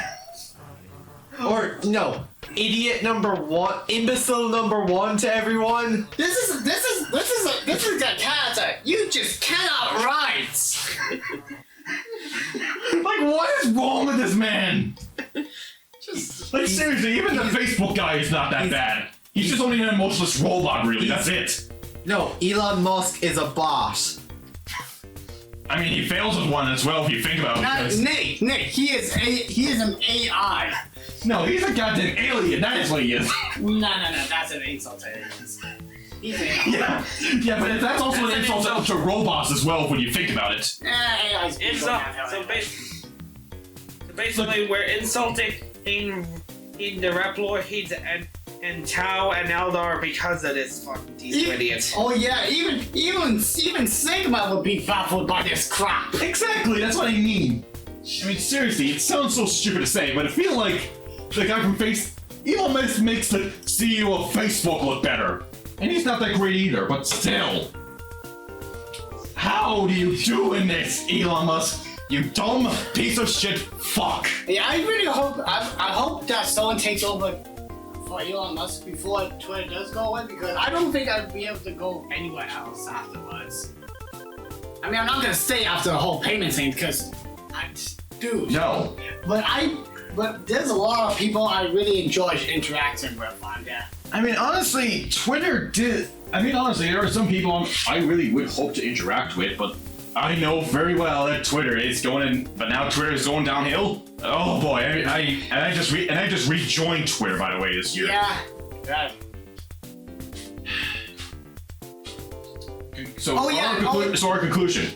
Or no, idiot number one, imbecile number one to everyone? This is a character you just cannot write. Like, what is wrong with this man? Like, seriously, even the Facebook guy is not that bad. He's just only an emotionless robot, really. That's it. No, Elon Musk is a boss. I mean, he fails as one as well if you think about it. Nick, he is an AI. No, he's a goddamn alien. That is what he is. No, that's an insult to aliens. He's an AI. Yeah, but that's also an insult to robots as well when you think about it. AI's basically, we're insulting in the Reploids and Tau and Eldar because of this fucking idiot. Oh yeah, even Sigma would be baffled by this crap. Exactly, that's what I mean. I mean, seriously, it sounds so stupid to say, but I feel like the guy from Elon Musk makes the CEO of Facebook look better. And he's not that great either, but still. How do you do in this, Elon Musk? You dumb piece of shit fuck. Yeah, I really hope, I hope that someone takes over for Elon Musk before Twitter does go away, because I don't think I'd be able to go anywhere else afterwards. I mean, I'm not gonna stay after the whole payment thing, because dude. No. But there's a lot of people I really enjoy interacting with on there. I mean, honestly, there are some people I really would hope to interact with, but I know very well that Twitter is but now Twitter is going downhill. Oh boy, I just rejoined Twitter, by the way, this year. Yeah. Right. So our conclusion.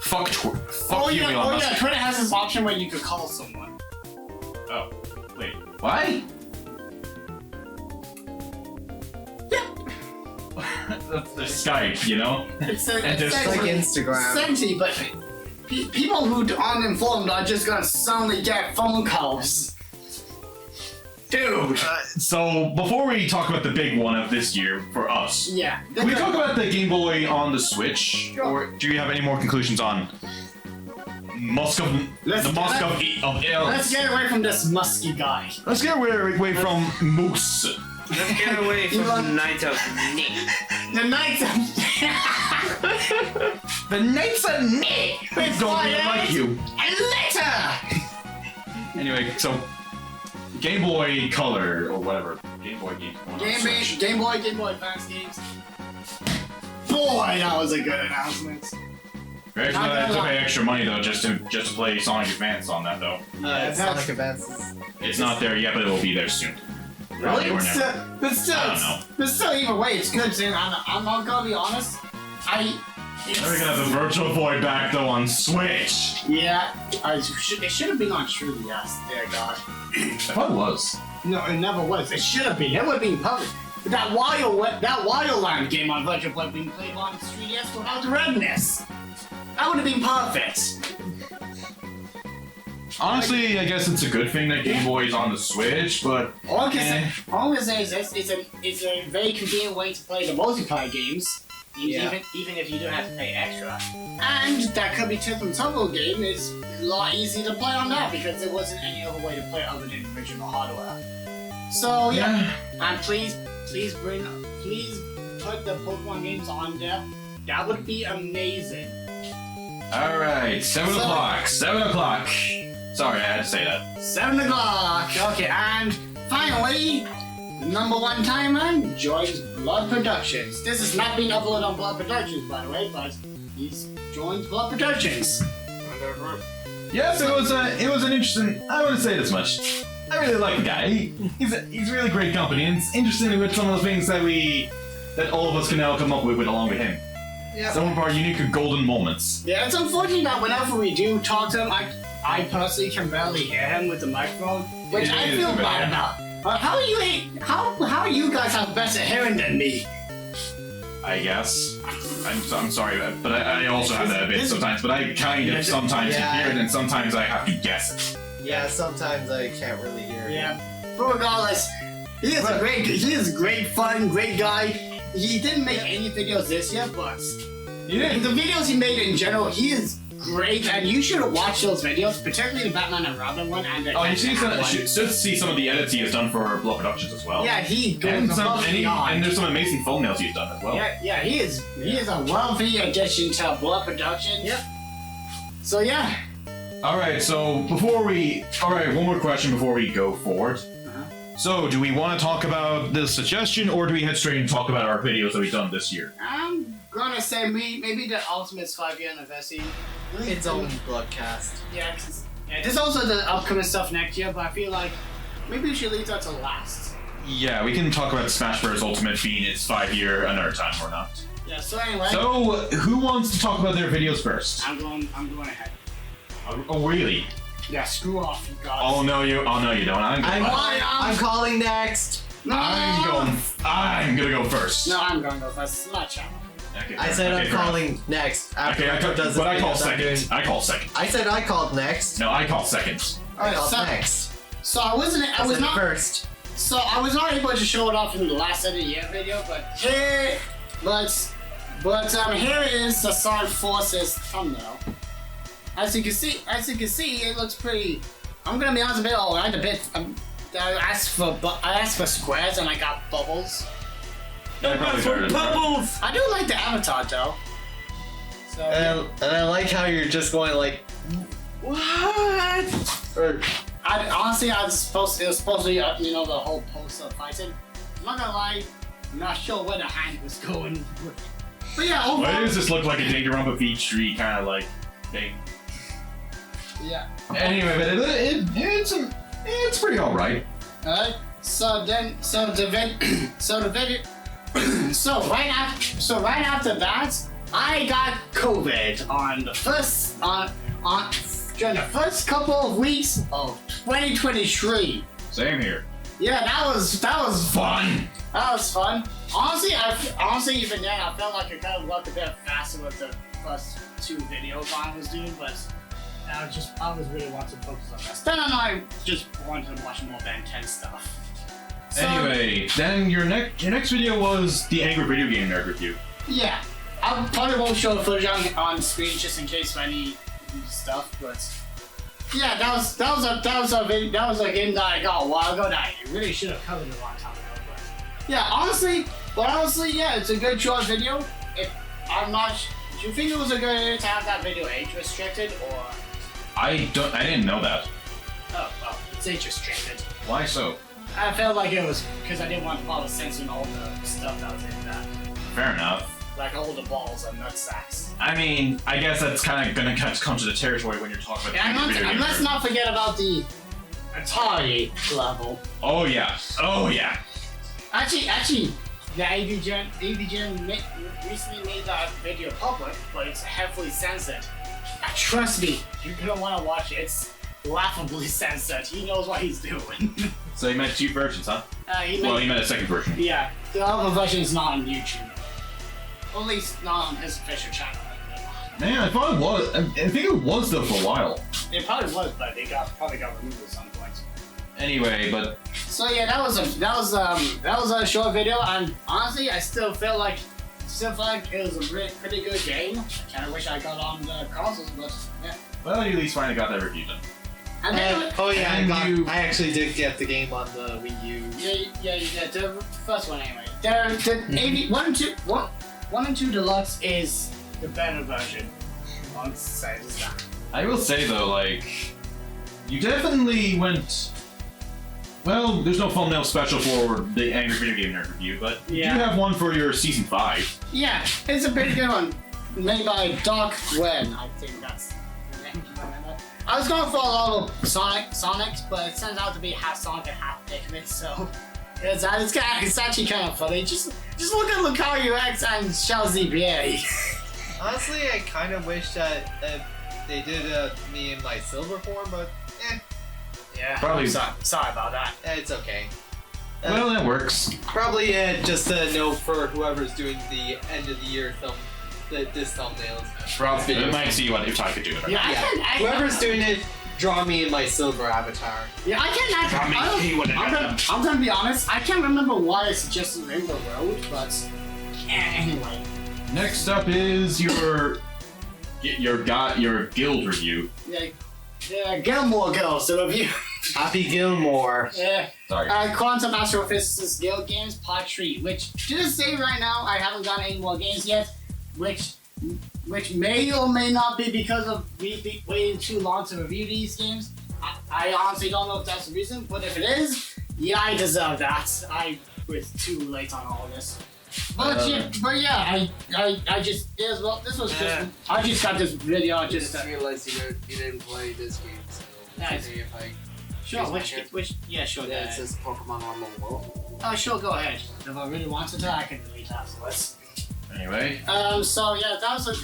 Fuck Twitter. Fuck you, Elon Musk. Yeah, Twitter has this option where you could call someone. Oh, wait, what? The Skype, you know? It's like Instagram. Essentially, but people who aren't informed are just gonna suddenly get phone calls. Dude. So, before we talk about the big one of this year for us, can we talk about the Game Boy on the Switch? Sure. Or do you have any more conclusions on musk of ill. Let's get away from this musky guy. Let's get away from Moose. Let's get away from the Knights of Nick. The Knights of The Knights of Nick. It's Don't even like you. and later. Anyway, so Game Boy Color or whatever. Game Boy game. Game Boy Advance games. Boy, that was a good announcement. We actually had to pay extra money though just to play Sonic Advance on that though. Sonic Advances. It's not there yet, but it will be there soon. Probably or never. But still, I don't know. But still, either way, it's good. Dude. I'm not gonna be honest. We're gonna have the Virtual Boy back though on Switch. Yeah, it should have been on 3DS. Dear God. I thought it was. No, it never was. It should have been. It would have been public. That Wildland game on Virtual Boy being played on 3DS without the redness. That would have been perfect. Honestly, I guess it's a good thing that Game Boy is on the Switch, but All I can say is this: it's a very convenient way to play the multiplayer games. Even if you don't have to pay extra. And that could be Tickle Tumble game is a lot easier to play on that because there wasn't any other way to play it other than original hardware. So yeah. And please put the Pokemon games on there. That would be amazing. alright, 7 o'clock. 7 o'clock. Sorry, I had to say that. 7 o'clock. Okay, and finally, the #1 timer joins Blood Productions. This is not being uploaded on Blood Productions, by the way, but he's joined Blood Productions. Yes, it was an interesting. I wouldn't say this much. I really like the guy. He's really great company, and it's interesting with some of the things that all of us can now come up with along with him. Yeah. Some of our unique golden moments. Yeah, it's unfortunate that whenever we do talk to him, I personally can barely hear him with the microphone, which I feel bad about. But how are you guys have better hearing than me? I guess. I'm sorry, but I also have that a bit sometimes. But I kind of sometimes hear it, and sometimes I have to guess it. Yeah, sometimes I can't really hear. Yeah. But regardless, he is a great fun, great guy. He didn't make any videos this year, but the videos he made in general, he is great, and you should watch those videos, particularly the Batman and Robin one and the you should see some of the edits he has done for Blood Productions as well. Yeah, he goes and above and beyond. and there's some amazing thumbnails he's done as well. Yeah, he is a wealthy addition to Blood Productions. Yep. So yeah. Alright, so one more question before we go forward. So, do we want to talk about the suggestion, or do we head straight and talk about our videos that we've done this year? I'm gonna say maybe the Ultimate's 5-year anniversary. Its own broadcast. Yeah, there's also the upcoming stuff next year, but I feel like maybe we should leave that to last. Yeah, we can talk about Smash Bros. Ultimate being its 5-year another time or not. Yeah, so anyway. So, who wants to talk about their videos first? I'm going ahead. Oh, really? Yeah, screw off, you guys. Oh no, you don't. I'm calling next. No! I'm gonna go first. No, I'm going to go first. Sledgehammer. Okay, I said I'm calling next. Okay, I call second. I call second. I said I called next. No, I call second. Alright, called so next. So I was not first. So I was not able to show it off in the last end of the year video, but here is the Sonic Forces thumbnail. As you can see, it looks pretty. I'm gonna be honest, a bit alright. I asked for squares and I got bubbles. Bubbles! I do like the avatar though. So And I like how you're just going like, what? Or honestly, it was supposed to be the whole poster fighting. I'm not gonna lie, I'm not sure where the hand was going. But yeah, overall. Why does this look like a Danganronpa Beach Tree kind of like thing? Yeah. Anyway, but it's pretty alright. Alright. So right after that, I got COVID during the first couple of weeks of 2023. Same here. Yeah, that was Fun. That was fun. Honestly, even then, I felt like I kind of worked a bit faster with the first 2 videos I was doing, but I was really wanting to focus on that. Then I just wanted to watch more Ben 10 stuff. So, Anyway, then your next video was the Angry Video Game Nerd review. Yeah, I probably won't show the footage on screen just in case any stuff, but yeah, that was a game that I got a while ago that I really should have covered a long time ago. But yeah, honestly, yeah, it's a good short video. Do you think it was a good idea to have that video age restricted or? I didn't know that. Oh well, it's age restricted. Why so? I felt like it was because I didn't want to bother censoring all the stuff that was in that. Fair enough. Like all the balls and nut sacks. I mean, I guess that's kind of gonna come to the territory when you're talking about. And let's not forget about the Atari level. Oh yeah. Oh yeah. Actually, the AVGen recently made that video public, but it's heavily censored. Trust me, you're gonna want to watch it. It's laughably censored. He knows what he's doing. So he meant two versions, huh? He meant a second version. Yeah, the other version is not on YouTube. Or at least not on his official channel. Man, I thought it was. I think it was though for a while. It probably was, but they probably got removed at some point. Anyway, but so yeah, that was a short video, and honestly, I still feel like it was a pretty good game. I kind of wish I got on the consoles, but yeah. well, you at least finally got that review done. And then, I actually did get the game on the Wii U. Yeah, you did. The first one anyway. The 1 and 2 Deluxe is the better version. I'll say that. I will say though, like, you definitely went. Well, there's no thumbnail special for the Angry Video Game Nerd review, but you do have one for your season 5. Yeah, it's a pretty good one. Made by Doc Wen, I think that's the name. I was going for a lot of Sonic, but it turns out to be half Sonic and half Pikmin, so it's actually kind of funny. Just look at Lucario X and Shao ZBA. Honestly, I kind of wish that they did me in my silver form, but Yeah, probably. Sorry about that. It's okay. Well, that works. Probably just a note for whoever's doing the end of the year this thumbnail. Probably. You might see if I could do it. Yeah, Whoever's doing it, draw me in my silver avatar. Yeah, I'm gonna be honest. I can't remember why I suggested Rainbow Road, but anyway. Next up is your guild review. Yeah, Gilmore Girls, the review. Happy Gilmore. Yeah. Sorry. Quantum Astrophysicist Guild Games Part 3, which, to just say right now, I haven't gotten any more games yet, which may or may not be because of me waiting too long to review these games. I honestly don't know if that's the reason, but if it is, yeah, I deserve that. I was too late on all this. But I just got this video. I just realized you didn't play this game. So nice. if I sure, yeah, sure. Yeah, it says Pokemon Normal World. Oh, sure, go ahead. If I really wanted to, I can delete afterwards. Anyway. So yeah, that was a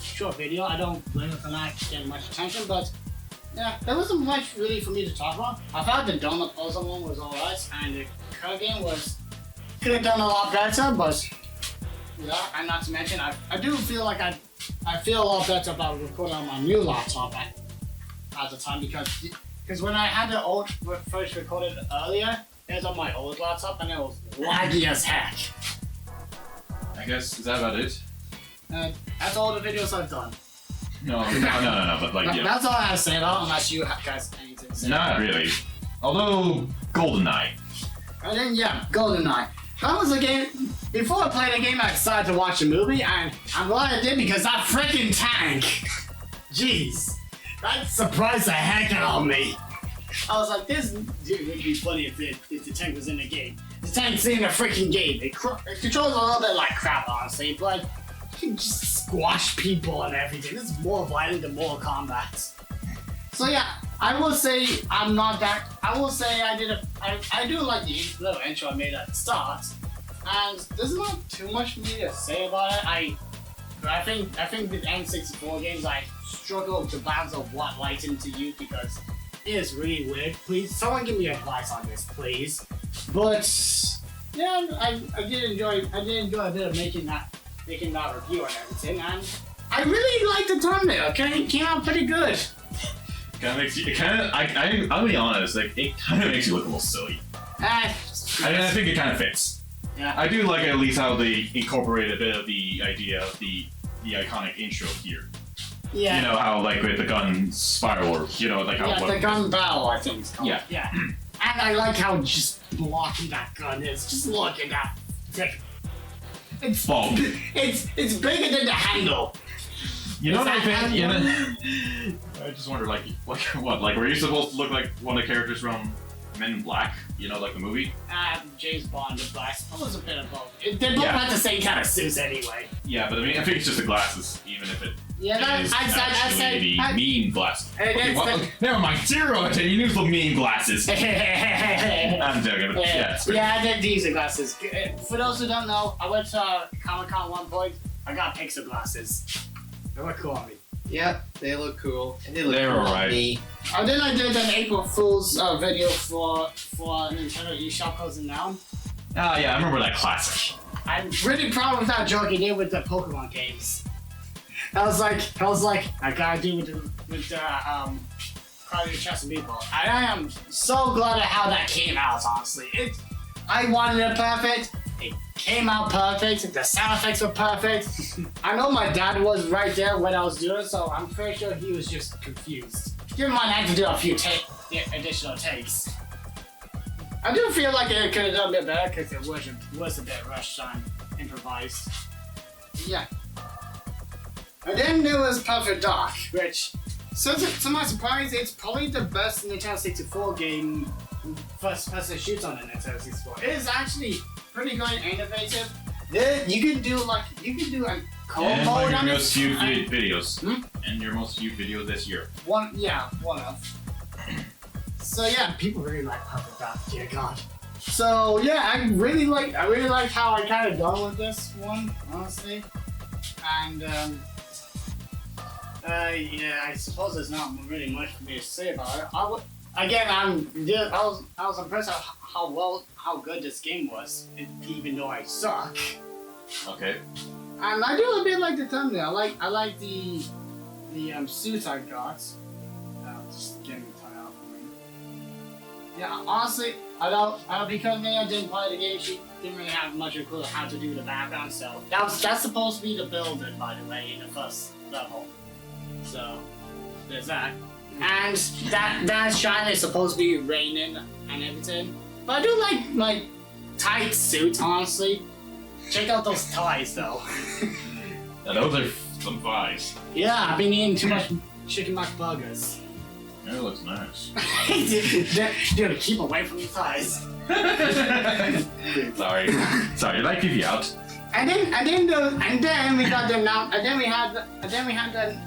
short video. I don't blame it for not getting much attention, but yeah, there wasn't much really for me to talk about. I thought the Donut Puzzle one was alright, and the card game could have done a lot better, but yeah, and not to mention, I do feel like I feel a lot better about recording on my new laptop at the time because when I had first recorded earlier, it was on my old laptop and it was laggy as heck. I guess, is that about it? That's all the videos I've done. No, but like, yeah. That's all I have to say about it, unless you guys have anything to say. Not really. Although, GoldenEye. And then, yeah, GoldenEye. That was a game. Before I played the game, I decided to watch a movie, and I'm glad I did because that freaking tank. Jeez. That surprised the heck out of me. I was like, this would be funny if the tank was in the game. The tank's in a freaking game. It controls a little bit like crap, honestly, but you can just squash people and everything. This is more violent than Mortal Kombat. So yeah, I will say I'm not that. I will say I do like the little intro I made at the start, and there's not too much for me to say about it. I think with N64 games I struggle to balance of what lighting to use because it is really weird. Please, someone give me advice on this, please. But yeah, I did enjoy a bit of making that review and everything, and I really liked the thumbnail. Okay, it came out pretty good. I'll be honest, like, it kind of makes you look a little silly. I think it kind of fits. Yeah. I do like at least how they incorporate a bit of the idea of the iconic intro here. Yeah. You know how like with the gun spiral, or you know like how. Yeah, the gun barrel, I think it's called. Yeah. Yeah. And I like how just blocky that gun is. Just look at that thick. It's Bulk. it's bigger than the handle. You know Is what I that think? You handle? know, I just wonder, like what? Like, were you supposed to look like one of the characters from Men in Black? You know, like the movie? James Bond and Black. I was a bit of both. They both Yeah. had the same kind of suits anyway. Yeah, but I mean, I think it's just the glasses, even if it Yeah, is I'd actually say. the mean glasses. Hey, Okay, that's well, never mind. 0 out of 10. You use the mean glasses. I'm joking, but yeah. Yeah, I did these glasses. For those who don't know, I went to Comic-Con one point. I got Pixar glasses. They look cool on me. Yep, they look cool. And they look They're cool on alright. me. And then I did an April Fool's video for Nintendo eShop closing down. Oh yeah, I remember that classic. I'm really proud of that joke he did with the Pokemon games. I was like, I gotta do with the Cry Your Chest and Meatball. And I am so glad at how that came out, honestly. I wanted it perfect. It came out perfect. The sound effects were perfect. I know my dad was right there when I was doing it, so I'm pretty sure he was just confused. Give him my hand to do a few additional takes. I do feel like it could have done a bit better because it was a bit rushed on, improvised. Yeah. And then there was Perfect Dark, which, so to my surprise, it's probably the best Nintendo 64 game first-person shoots on the Nintendo 64. It is actually pretty good and innovative. You can do a co-op And mode one of on your it. most viewed videos. Hmm? And your most viewed video this year. One of. So yeah, people really like Perfect Dark. Dear God. So yeah, I really like how I kind of done with this one, honestly. And yeah, I suppose there's not really much for me to say about it. I was impressed at how good this game was, even though I suck. Okay. And I do a bit like the thumbnail. I like the suits I got. Just getting the time out for me. Yeah, honestly, I don't because Naya didn't play the game. She didn't really have much of a clue how to do the background. So that's supposed to be the building, by the way, in the first level. So there's that. And that shine is supposed to be raining and everything. But I do like my tight suits, honestly. Check out those ties, though. Yeah, those are some thighs. Yeah, I've been eating too much chicken mac burgers. That looks nice. Dude, keep away from the thighs. Sorry, did I give you out? And then we got the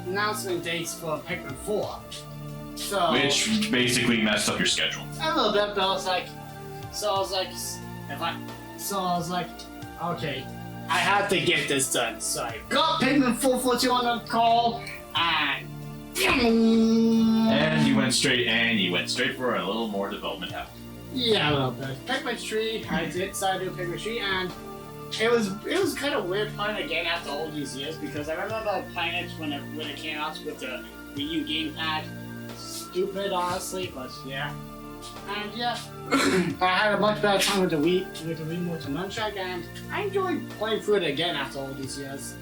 announcement dates for Pikmin 4. So Which basically messed up your schedule. a little bit, but I was like, okay, I have to get this done. So I got Pikmin 442 on the call, and And you went straight for a little more development hell. yeah, a little bit. Pikmin 3, I decided to do Pikmin 3, and it was kind of weird playing again after all these years because I remember playing it when it came out with the Wii U gamepad. Stupid, honestly, but yeah. And yeah, I had a much better time with the Remote to Nunchuck, and I enjoyed playing through it again after all these years.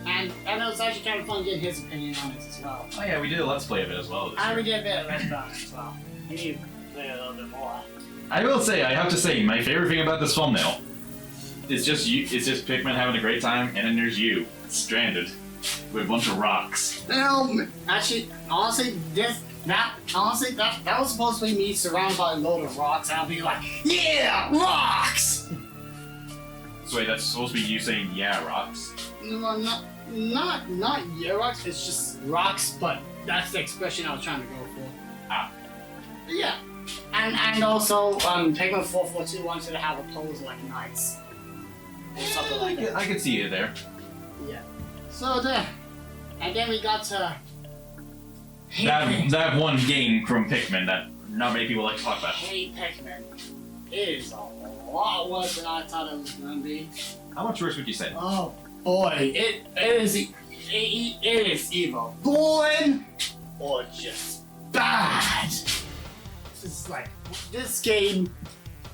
And it was actually kind of fun getting his opinion on it as well. Oh yeah, we did a let's play of it as well. This And we year. did a bit of Let's Play on it as well. We need to play a little bit more. I will say, I have to say, my favorite thing about this thumbnail is just you. It's just Pikmin having a great time, and then there's you stranded with a bunch of rocks. Actually, honestly, that was supposed to be me surrounded by a load of rocks, and I'll be like, yeah, rocks! So wait, that's supposed to be you saying yeah, rocks. No, not yeah, rocks. It's just rocks, but that's the expression I was trying to go for. Ah. Yeah, and also Pikmin 442 wanted to have a pose like knights. Or something like that. I could see you there. Yeah. So there, and then we got to. That one game from Pikmin that not many people like to talk about. Hey Pikmin, it is a lot worse than I thought it was gonna be. How much worse would you say? Oh boy, it is either good or just bad. It's like this game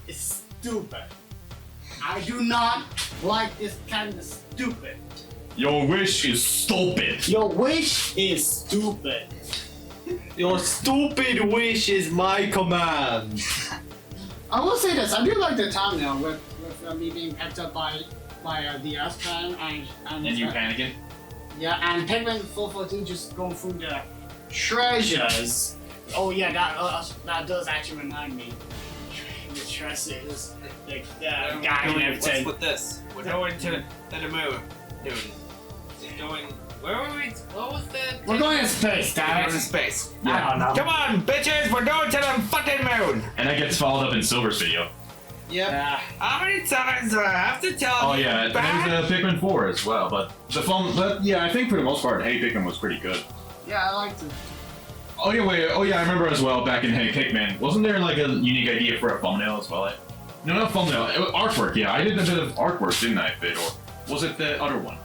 is stupid. I do not like this kind of stupid. Your wish is stupid. Your wish is stupid. Your stupid wish is my command. I will say this. I do like the thumbnail with me being picked up by the S-Pen and you panicking? Yeah, and Pikmin 414 just going through the treasures. Oh yeah, that does actually remind me. The treasures, the guy and everything. What's with this? We're going to the moon. Dude. Going. Where were we? What was that? We're going to space, We're damn going to it. space. I don't know. Come on, bitches! We're going to the fucking moon! And that gets followed up in Silver's video. Yep. How many times do I have to tell Oh you? yeah, there's Pikmin 4 as well, but yeah, I think for the most part, Hey Pikmin was pretty good. Yeah, I liked it. Oh yeah, I remember as well back in Hey Pikmin, wasn't there like a unique idea for a thumbnail as well? No, not thumbnail, artwork. Yeah, I did a bit of artwork, didn't I? Or was it the other one?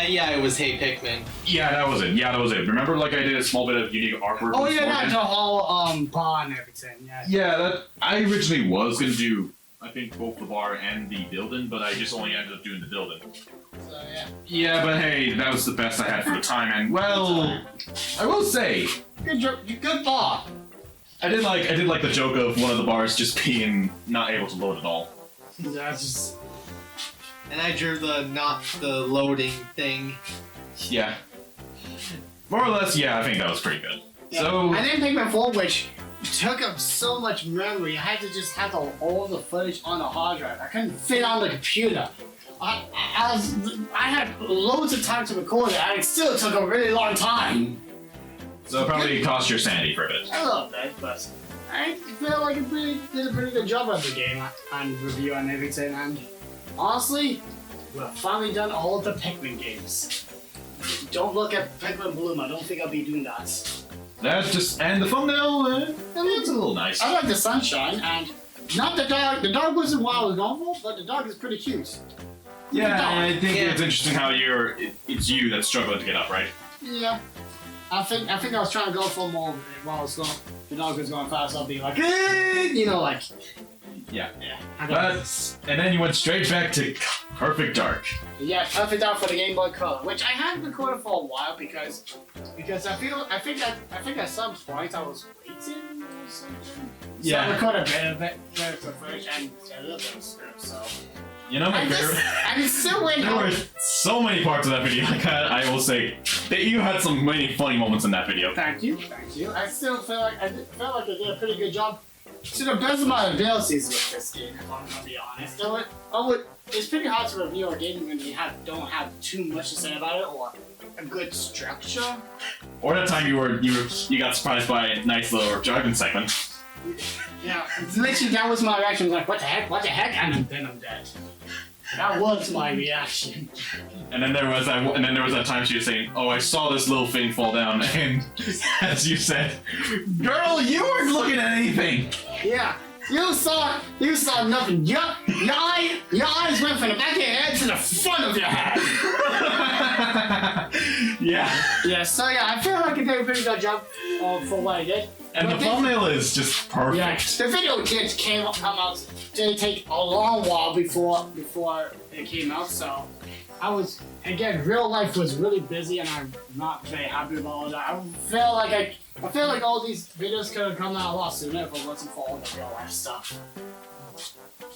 Yeah, it was Hey Pikmin. Yeah, that was it. Remember, like I did a small bit of unique artwork. Oh with yeah, Morgan? that's the whole bar and everything. Yeah. Yeah, that I originally was gonna do. I think both the bar and the building, but I just only ended up doing the building. So yeah. Yeah, but hey, that was the best I had for the time, and well, I will say, Good bar. I did like the joke of one of the bars just being not able to load at all. That's just. And I drew not the loading thing. Yeah. More or less, yeah, I think that was pretty good. Yeah. So I didn't Pikmin 4, which took up so much memory. I had to just have all the footage on the hard drive. I couldn't fit on the computer. I had loads of time to record it, and it still took a really long time. So it probably cost your sanity for a bit. A little bit, but I feel like it did a pretty good job of the game and review and everything. And honestly, we've finally done all of the Pikmin games. Don't look at Pikmin Bloom. I don't think I'll be doing that. That's just and the thumbnail, it looks a little nice. I like the sunshine and not the dog. The dog wasn't what I was going for, but the dog is pretty cute. Yeah, dog. I think it's interesting how it's you that's struggling to get up, right? Yeah. I think I was trying to go for more while I was going. The dog was going fast. I'll be like, "Eh," you know, like. Yeah. Yeah. And then you went straight back to Perfect Dark. Yeah, Perfect Dark for the Game Boy Color, which I hadn't recorded for a while because I think at some point I was waiting or something. So I recorded a bit of footage and a little bit of script. So. You know my favorite. And it still went There were so many parts of that video. I will say that you had some many funny moments in that video. Thank you. I still felt like I did a pretty good job. To the best of my abilities with this game, if I'm gonna be honest. It's pretty hard to review a game when you don't have too much to say about it or a good structure. Or that time you got surprised by a nice little driving segment. Yeah, literally that was my reaction. Like, what the heck, and then I'm dead. That was my reaction. And then there was that time she was saying, "Oh, I saw this little thing fall down," and as you said, "Girl, you weren't looking at anything." Yeah, you saw nothing. Your eyes went from the back of your head to the front of your head. Yeah. Yeah. So yeah, I feel like it did a pretty good job for what I did. And the thumbnail is just perfect. Yeah, the video did come out. Did take a long while before it came out. So I was real life was really busy, and I'm not very happy about all that. I feel like all these videos could have come out a lot sooner if it wasn't for all the real life stuff.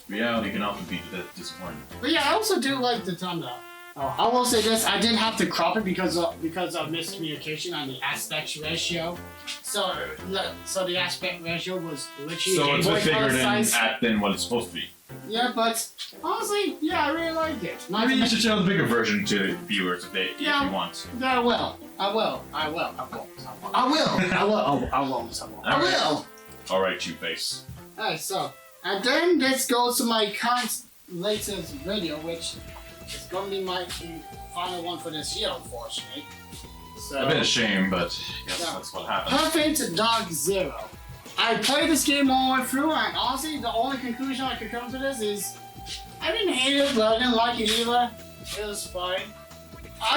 Reality can often be disappointing. But yeah, I also do like the thumbnail. Oh, I will say this: I did have to crop it because of miscommunication on the aspect ratio. So the aspect ratio was literally So Game it's a Boy bit bigger Color than size. what it's supposed to be. Yeah, but honestly, yeah, I really like it. Maybe you should show the bigger version to viewers if you want. Yeah, I will. Alright, Two-Face. Alright, so, and then let's go to my current latest video, which is gonna be my final one for this year, unfortunately. So, A bit of shame, but yes, Yeah. that's what happened. Perfect Dark Zero. I played this game all the way through, and honestly, the only conclusion I could come to this is I didn't hate it, but I didn't like it either. It was fine.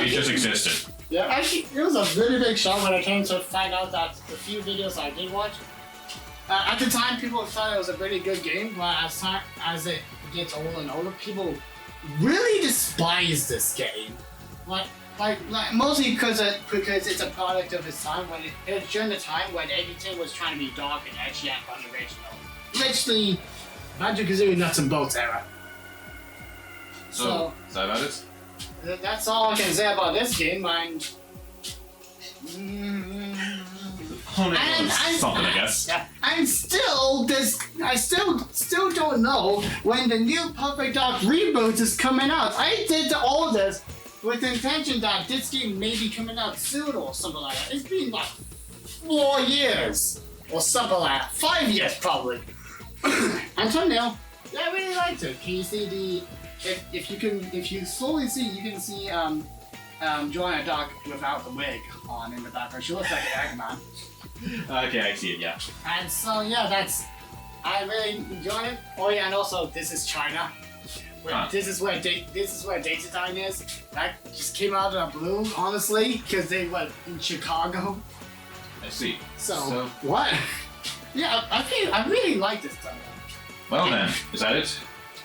It just existed. Yeah, actually, it was a really big shock when I came to find out that the few videos I did watch. At the time, people thought it was a pretty good game, but as it gets older and older, people really despise this game. Like mostly because it's a product of its time when it during the time when everything was trying to be dark and edgy and unoriginal. Literally, Banjo-Kazooie Nuts and Bolts era. So, is that about it? That's all I can say about this game. Something, I guess. Yeah, I'm still I still don't know when the new Perfect Dark reboot is coming out. I did all this with the intention that this game may be coming out soon or something like that. It's been like 4 years or something like that. 5 years probably. Antonio, yeah, I really liked it. Can you see the if you slowly see you can see Joanna Dark without the wig on in the background. She looks like an Eggman. Okay, I see it, yeah. And so yeah, I really enjoyed it. Oh yeah, and also this is China. This is where Data Time is. That just came out of the blue, honestly, because they went in Chicago. I see. So what? Yeah, I really like this time. Well then, is that it?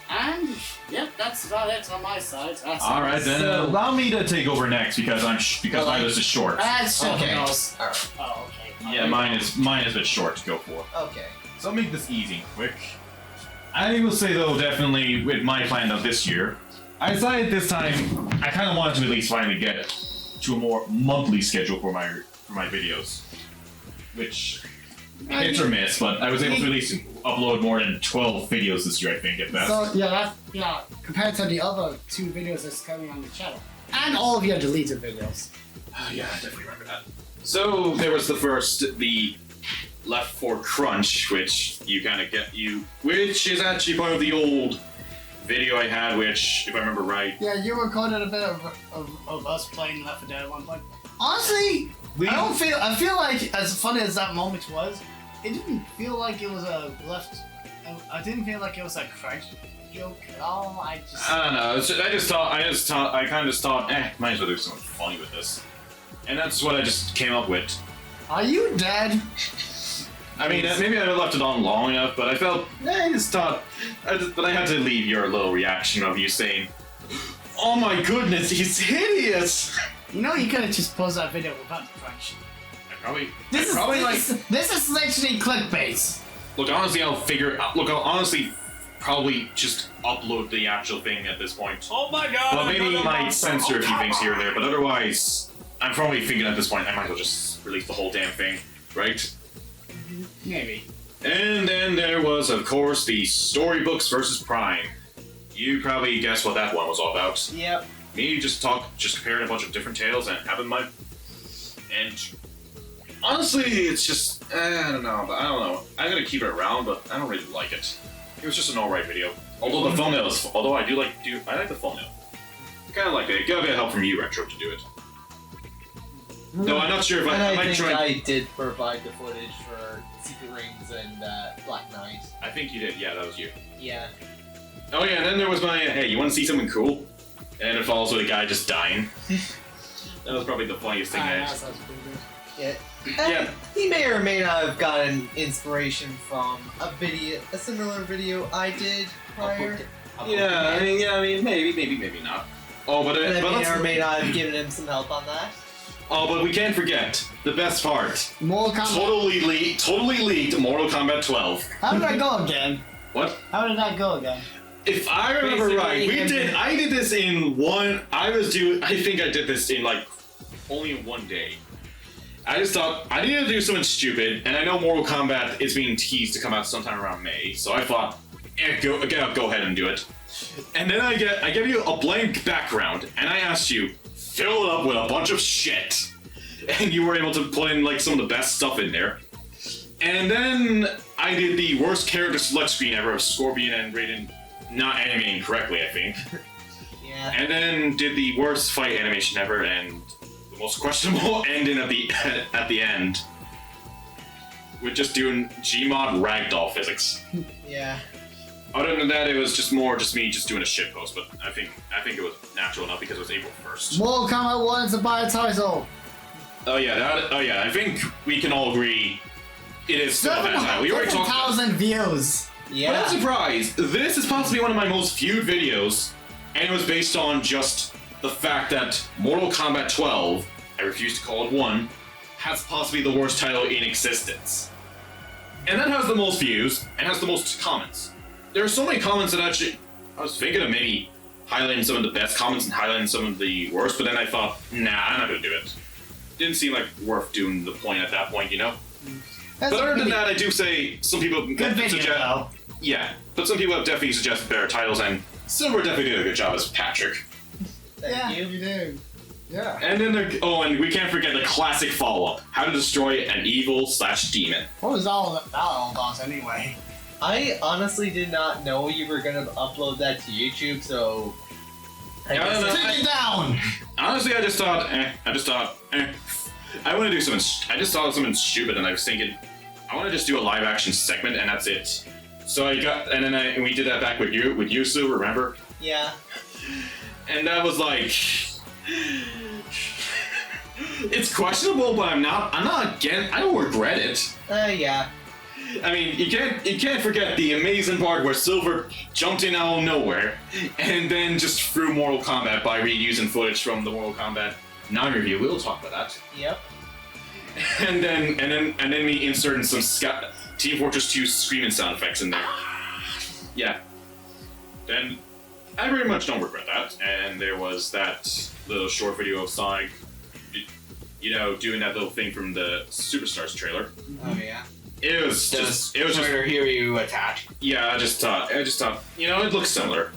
And yep, that's about it on my side. All right, then allow me to take over next because my list is short. That's something Okay. else. Alright. Oh, okay. Yeah, mine is a bit short to go for. Okay. So I'll make this easy and quick. I will say though, definitely with my plan of this year, I decided this time I kind of wanted to at least finally get to a more monthly schedule for my videos, which hits or miss, but I was able to at least upload more than 12 videos this year, I think, at best. So yeah, compared to the other 2 videos that's coming on the channel, and all of your deleted videos. Yeah, I definitely remember that. So there was the Left 4 Crunch, which which is actually part of the old video I had, which, if I remember right, Yeah, you recorded a bit of us playing Left 4 Dead at one point. Honestly, I feel like as funny as that moment was, it didn't feel like it was I didn't feel like it was a crunch joke at all. I don't know. I kind of just thought, might as well do something funny with this, and that's what I just came up with. Are you dead? I mean, maybe I left it on long enough, but I felt, I just thought, but I had to leave your little reaction of you saying, "Oh my goodness, he's hideous." You know, you could have just paused that video without the crunch. This is literally clickbait. Look, honestly, I'll honestly probably just upload the actual thing at this point. Oh my god! Well, maybe he might censor a few things here and there, but otherwise, I'm probably thinking at this point I might as well just release the whole damn thing, right? Maybe. And then there was, of course, the Storybooks versus Prime. You probably guessed what that one was all about. Yep. Me just comparing a bunch of different tales and having my... And honestly, it's just, I don't know. I'm gonna keep it around, but I don't really like it. It was just an alright video. Although the thumbnail is, I like the thumbnail. I kind of like it. Got a bit of help from you, Retro, to do it. No, I'm not sure if I might try. I did provide the footage for Secret Rings and Black Knight. I think you did. Yeah, that was you. Yeah. Oh yeah, and then there was my, hey, you want to see something cool? And it follows with a guy just dying. That was probably the funniest thing I had. Yeah. Yeah. He may or may not have gotten inspiration from a similar video I did prior. Yeah, I mean, maybe not. Oh, but And I but may let's- or may not have given him some help on that. Oh, but we can't forget the best part. Mortal Kombat. Totally leaked Mortal Kombat 12. How did that go again? What? How did that go again? If I remember right, I did this in one. I think I did this in like only in one day. I just thought I needed to do something stupid, and I know Mortal Kombat is being teased to come out sometime around May, so I thought, go ahead and do it. And then I gave you a blank background, and I asked you, fill it up with a bunch of shit, and you were able to put in like some of the best stuff in there. And then I did the worst character select screen ever of Scorpion and Raiden not animating correctly, I think. Yeah. And then did the worst fight animation ever and the most questionable ending at the end. With just doing Gmod ragdoll physics. Yeah. Other than that, it was just me just doing a shit post, but I think it was natural enough because it was April 1st. Mortal Kombat 1 is a buy title. Oh yeah, I think we can all agree it is still that title. We already talked about it. 7,000 views. Yeah. But I'm surprised. This is possibly one of my most viewed videos, and it was based on just the fact that Mortal Kombat 12, I refuse to call it 1, has possibly the worst title in existence. And that has the most views, and has the most comments. There are so many comments that actually, I was thinking of maybe highlighting some of the best comments and highlighting some of the worst, but then I thought, nah, I'm not gonna do it. Didn't seem like worth doing the point at that point, you know? That's But other than really that, I do say some people Good video, suggest, though. yeah, but some people have definitely suggested better titles, and Silver definitely did a good job as Patrick. Thank you do. Yeah. And then and we can't forget the classic follow-up: How to Destroy an Evil/Demon. What was all about anyway? I honestly did not know you were gonna upload that to YouTube, so I don't know. Take it down. Honestly, I just thought, I want to do something. I just thought of something stupid, and I was thinking, I want to just do a live-action segment, and that's it. So and we did that back with you, Sue, remember? yeah. And that was like, it's questionable, but I'm not against. I don't regret it. Yeah. I mean, you can't forget the amazing part where Silver jumped in out of nowhere and then just threw Mortal Kombat by reusing footage from the Mortal Kombat 9 review. We'll talk about that. Yep. And then me inserting some Team Fortress 2 screaming sound effects in there. Yeah. Then I very much don't regret that. And there was that little short video of Sonic, doing that little thing from the Superstars trailer. Oh yeah. It was just hear you attack. Yeah, I just thought, it looks similar.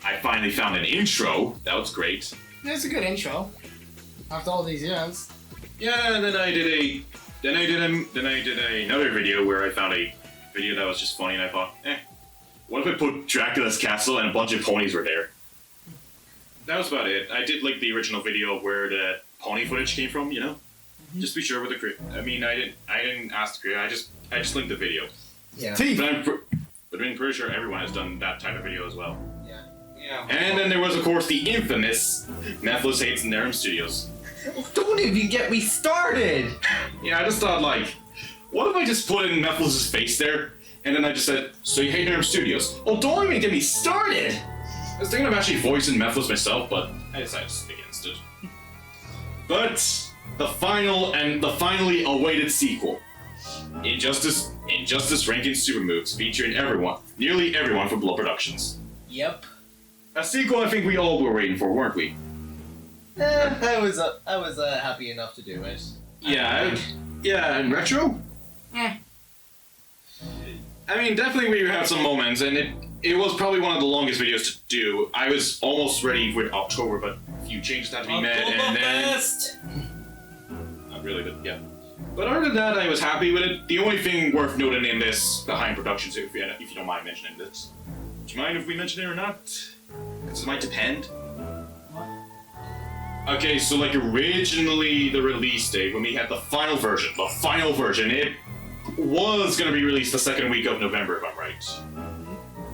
I finally found an intro. That was great. That's a good intro. After all these years. Yeah, and then I did another video where I found a video that was just funny, and I thought, what if I put Dracula's castle and a bunch of ponies were there? That was about it. I did like the original video where the pony footage came from, Just be sure with the crew. I mean, I didn't ask the crew. I just linked the video. Yeah. But I'm pretty sure everyone has done that type of video as well. Yeah. And then there was, of course, the infamous Netflix Hates Nerem Studios. Don't even get me started! Yeah, I just thought, what if I just put in Netflix's face there, and then I just said, so you hate Nerem Studios? Oh, don't even get me started! I was thinking of actually voicing Netflix myself, but I decided to stick against it. But the finally awaited sequel, Injustice Ranking Super Moves, featuring nearly everyone from Blood Productions. Yep. A sequel I think we all were waiting for, weren't we? I was happy enough to do it. Yeah, and Retro? I mean, definitely we have some moments, and it was probably one of the longest videos to do. I was almost ready with October, but a few changes had to be made, and then... Not really, but yeah. But other than that, I was happy with it. The only thing worth noting in this, behind productions, if you don't mind mentioning this. Do you mind if we mention it or not? Because it might depend. Okay, so originally the release date, when we had the final version, it was going to be released the second week of November, if I'm right.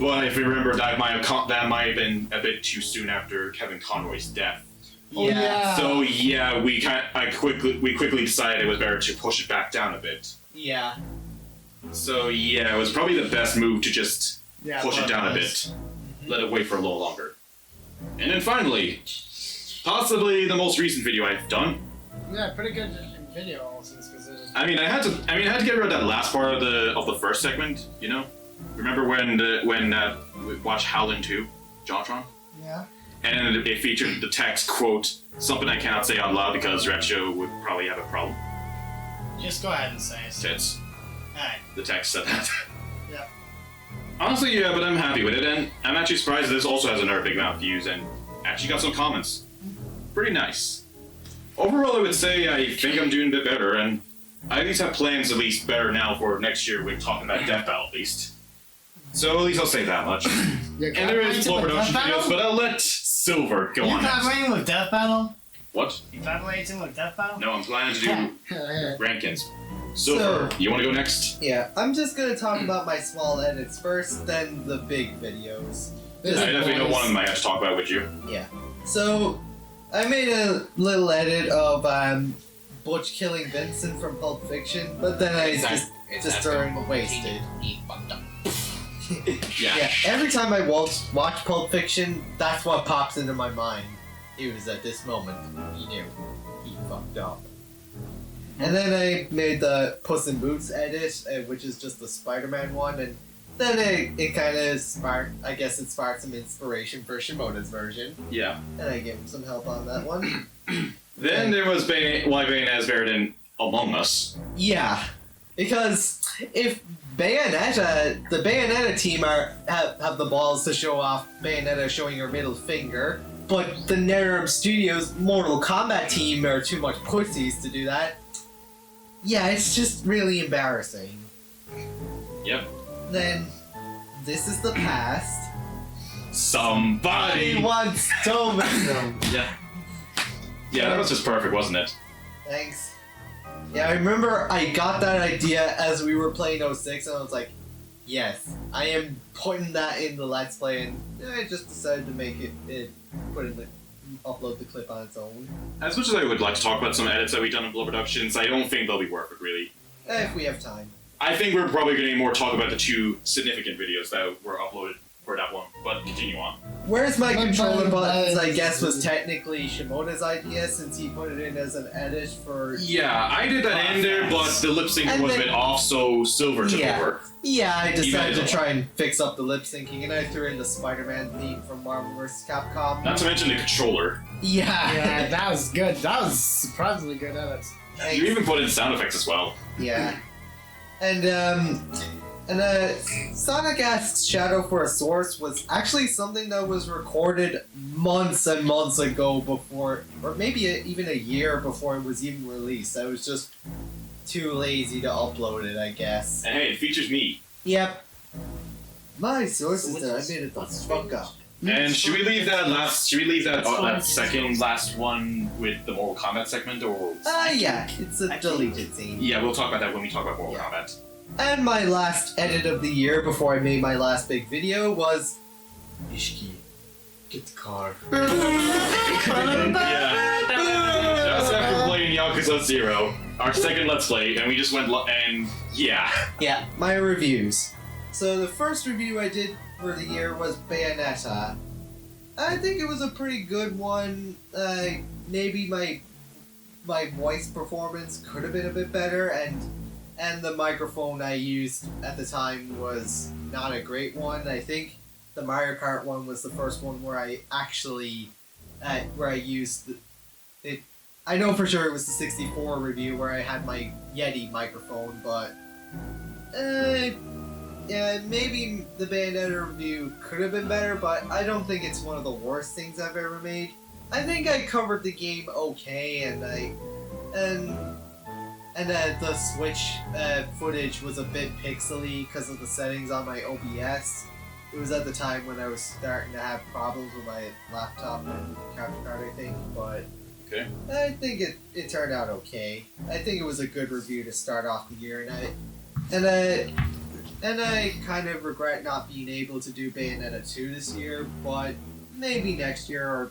But if you remember, that might have been a bit too soon after Kevin Conroy's death. Oh, yeah. So yeah, we quickly decided it was better to push it back down a bit. Yeah. So yeah, it was probably the best move to just push it down a bit. Let it wait for a little longer. And then finally, possibly the most recent video I've done. Yeah, pretty good video also. I had to get rid of that last part of the first segment, Remember when we watched Howlin' 2, Jontron? Yeah. And it featured the text, quote, something I cannot say out loud because Retro would probably have a problem. Just go ahead and say it. Tits. Alright. The text said that. Yeah. Honestly, yeah, but I'm happy with it, and I'm actually surprised that this also has another big amount of views and actually got some comments. Pretty nice. Overall, I would say I think I'm doing a bit better, and I at least have plans better now for next year when talking about Death Battle at least. So at least I'll say that much. And there is more production videos, but I'll let Silver go on. You collaborating with Death Battle? What? You collaborating with Death Battle? No, I'm planning to do rankings. Silver, you want to go next? Yeah, I'm just gonna talk about my small edits first, then the big videos. I definitely know one of them I have to talk about with you. Yeah. So, I made a little edit of Butch killing Vincent from Pulp Fiction, but then I just turned wasted. Yeah. Yeah, every time I watch Pulp Fiction, that's what pops into my mind. it was at this moment he knew he fucked up. And then I made the Puss in Boots edit, which is just the Spider-Man one, and then it kind of sparked, I guess it sparked some inspiration for Shimoda's version, Yeah. and I gave him some help on that one. Then there was why Bayonetta appeared in Among Us. Yeah, because if Bayonetta, the Bayonetta team have the balls to show off Bayonetta showing her middle finger, but the NetherRealm Studios Mortal Kombat team are too much pussies to do that. Yeah, it's just really embarrassing. Yep. Then, this is the past. Somebody. I once told me so. Yeah. Yeah, that was just perfect, wasn't it? Thanks. Yeah, I remember I got that idea as we were playing 06, and I was like, yes, I am putting that in the Let's Play, and I just decided to make upload the clip on its own. As much as I would like to talk about some edits that we've done in Blood Productions, I don't think they'll be worth it, really. If we have time. I think we're probably going to more talk about the two significant videos that were uploaded for that one, but continue on. Where's my My controller button buttons, I buttons. guess, was technically Shimoda's idea, since he put it in as an edit for... Yeah, I did that in there, but the lip sync And was a then- bit off, so Silver took Yeah. over. Yeah, I decided to Even- try and fix up the lip syncing, and I threw in the Spider-Man theme from Marvel vs. Capcom. Not to mention the controller. Yeah. Yeah, that was good. That was surprisingly good edit. You even put in sound effects as well. Yeah. And Sonic Asks Shadow for a Source was actually something that was recorded months and months ago before, or maybe even a year before it was even released. I was just too lazy to upload it, I guess. And hey, it features me. Yep. My sources that I made it the fuck up. And should we leave that that second last one with the Mortal Kombat segment, or? Yeah, it's a deleted scene. Yeah, we'll talk about that when we talk about Mortal Yeah. Kombat. And my last edit of the year before I made my last big video was Ishiki, get the car. Yeah. Just after playing Yakuza 0, our second Let's Play, and we just went and yeah. Yeah, my reviews. So the first review I did for the year was Bayonetta. I think it was a pretty good one. Maybe my voice performance could have been a bit better, and the microphone I used at the time was not a great one. I think the Mario Kart one was the first one where I actually used it. I know for sure it was the 64 review where I had my Yeti microphone, but yeah, maybe the Bayonetta review could have been better, but I don't think it's one of the worst things I've ever made. I think I covered the game okay, and the Switch footage was a bit pixely because of the settings on my OBS. It was at the time when I was starting to have problems with my laptop and capture card, I think, but Okay. I think it turned out okay. I think it was a good review to start off the year, and I kind of regret not being able to do Bayonetta 2 this year, but maybe next year, or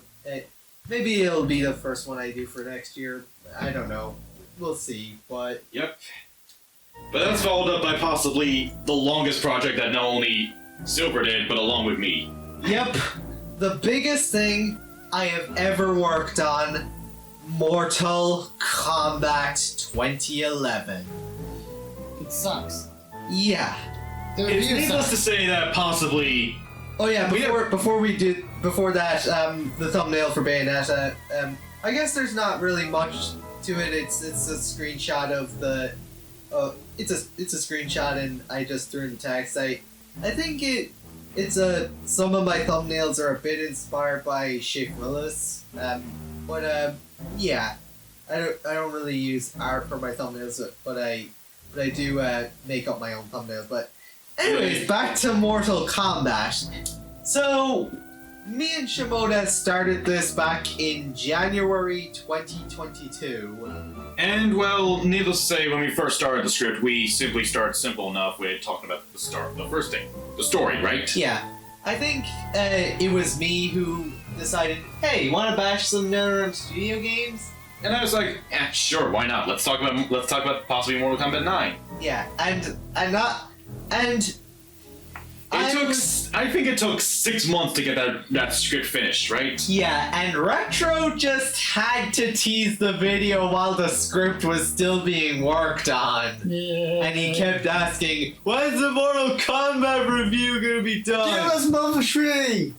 maybe it'll be the first one I do for next year. I don't know. We'll see, but... Yep. But that's followed up by possibly the longest project that not only Silver did, but along with me. Yep. The biggest thing I have ever worked on, Mortal Kombat 2011. It sucks. Yeah. The It's review needless sucks. to say that possibly... Oh yeah, before that, the thumbnail for Bayonetta, I guess there's not really much to it. It's a screenshot of the, it's a screenshot, and I just threw in the text. I think some of my thumbnails are a bit inspired by Shape Willis, but yeah, I don't really use art for my thumbnails, but I do make up my own thumbnails. But anyways, back to Mortal Kombat. So, me and Shimoda started this back in January 2022. And, well, needless to say, when we first started the script, we simply started simple enough with talking about the first thing. The story, right? Yeah. I think it was me who decided, hey, you want to bash some NetherRealm Studio games? And I was like, yeah, sure, why not? Let's talk about possibly Mortal Kombat 9. Yeah, and I think it took 6 months to get that script finished, right? Yeah, and Retro just had to tease the video while the script was still being worked on. Yeah. And he kept asking, when's the Mortal Kombat review gonna be Give done? us Mother Tree!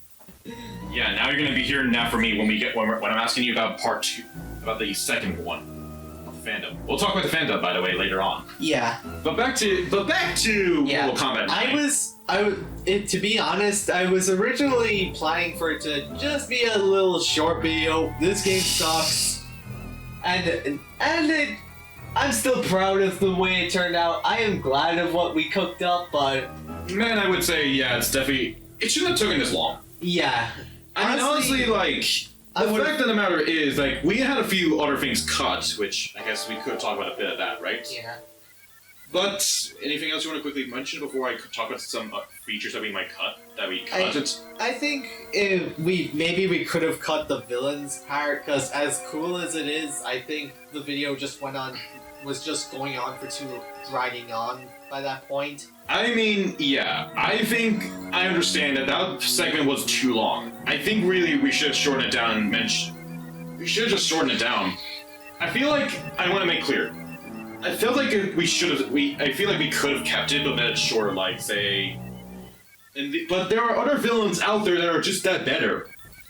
Yeah, now you're gonna be hearing that from me when I'm asking you about part 2, about the second one of fandom. We'll talk about the fandom, by the way, later on. Yeah. But back to Yeah. Mortal Kombat 9. To be honest, I was originally planning for it to just be a little short video. This game sucks. I'm still proud of the way it turned out. I am glad of what we cooked up, but Man, I would say, yeah, it shouldn't have taken this long. yeah. I mean, honestly, like, I the would've- fact of the matter is, like, we had a few other things cut, which I guess we could talk about a bit of that, right? Yeah. But anything else you want to quickly mention before I talk about some features that we might cut? I think maybe we could have cut the villains part, because as cool as it is, I think the video was just going on for dragging on by that point. I mean, yeah, I think I understand that segment was too long. I think really we should have shortened it down and we should have just shortened it down. I feel like, I want to make clear, I felt like I feel like we could have kept it, but made it shorter, like, say... but there are other villains out there that are just that better,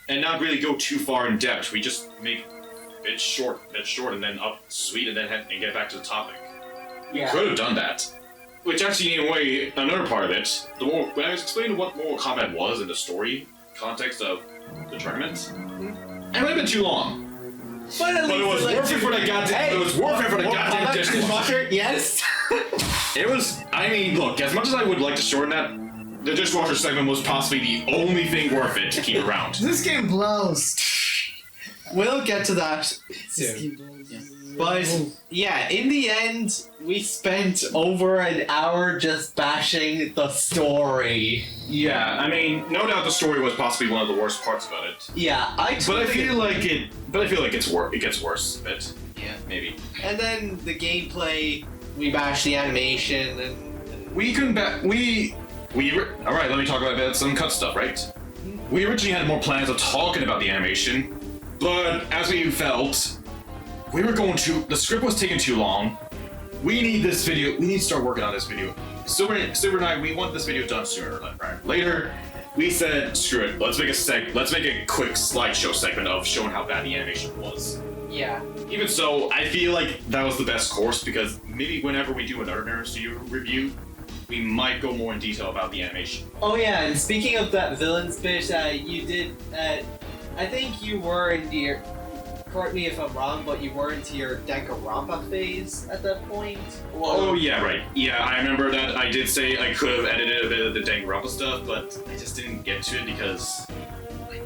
and not really go too far in depth. We just make it short, and then up sweet, and then get back to the topic. We could have done that. Which actually, in a way, another part of it, when I was explaining what Mortal Kombat was in the story context of the tournament, it might have been too long. But it was worth it for the goddamn. It was worth it for the goddamn dishwasher. Yes. It was. I mean, look. As much as I would like to shorten that, the dishwasher segment was possibly the only thing worth it to keep around. This game blows. We'll get to that This soon. game blows. But yeah, in the end, we spent over an hour just bashing the story. Yeah, I mean, no doubt the story was possibly one of the worst parts about it. Yeah, But I feel like it gets worse a bit. Yeah. Maybe. And then the gameplay, we bashed the animation, and We couldn't all right, let me talk about some cut stuff, right? We originally had more plans of talking about the animation, but as we felt, the script was taking too long. We need this video, we need to start working on this video. Silver and I, we want this video done sooner rather than later. We said, screw it, let's make a quick slideshow segment of showing how bad the animation was. yeah. Even so, I feel like that was the best course, because maybe whenever we do another Nerd Studio review, we might go more in detail about the animation. Oh yeah, and speaking of that villains bit, you did, I think you were in your, correct me if I'm wrong, but you were into your Danganronpa phase at that point? Oh yeah, right. Yeah, I remember that. I did say I could have edited a bit of the Danganronpa stuff, but I just didn't get to it because I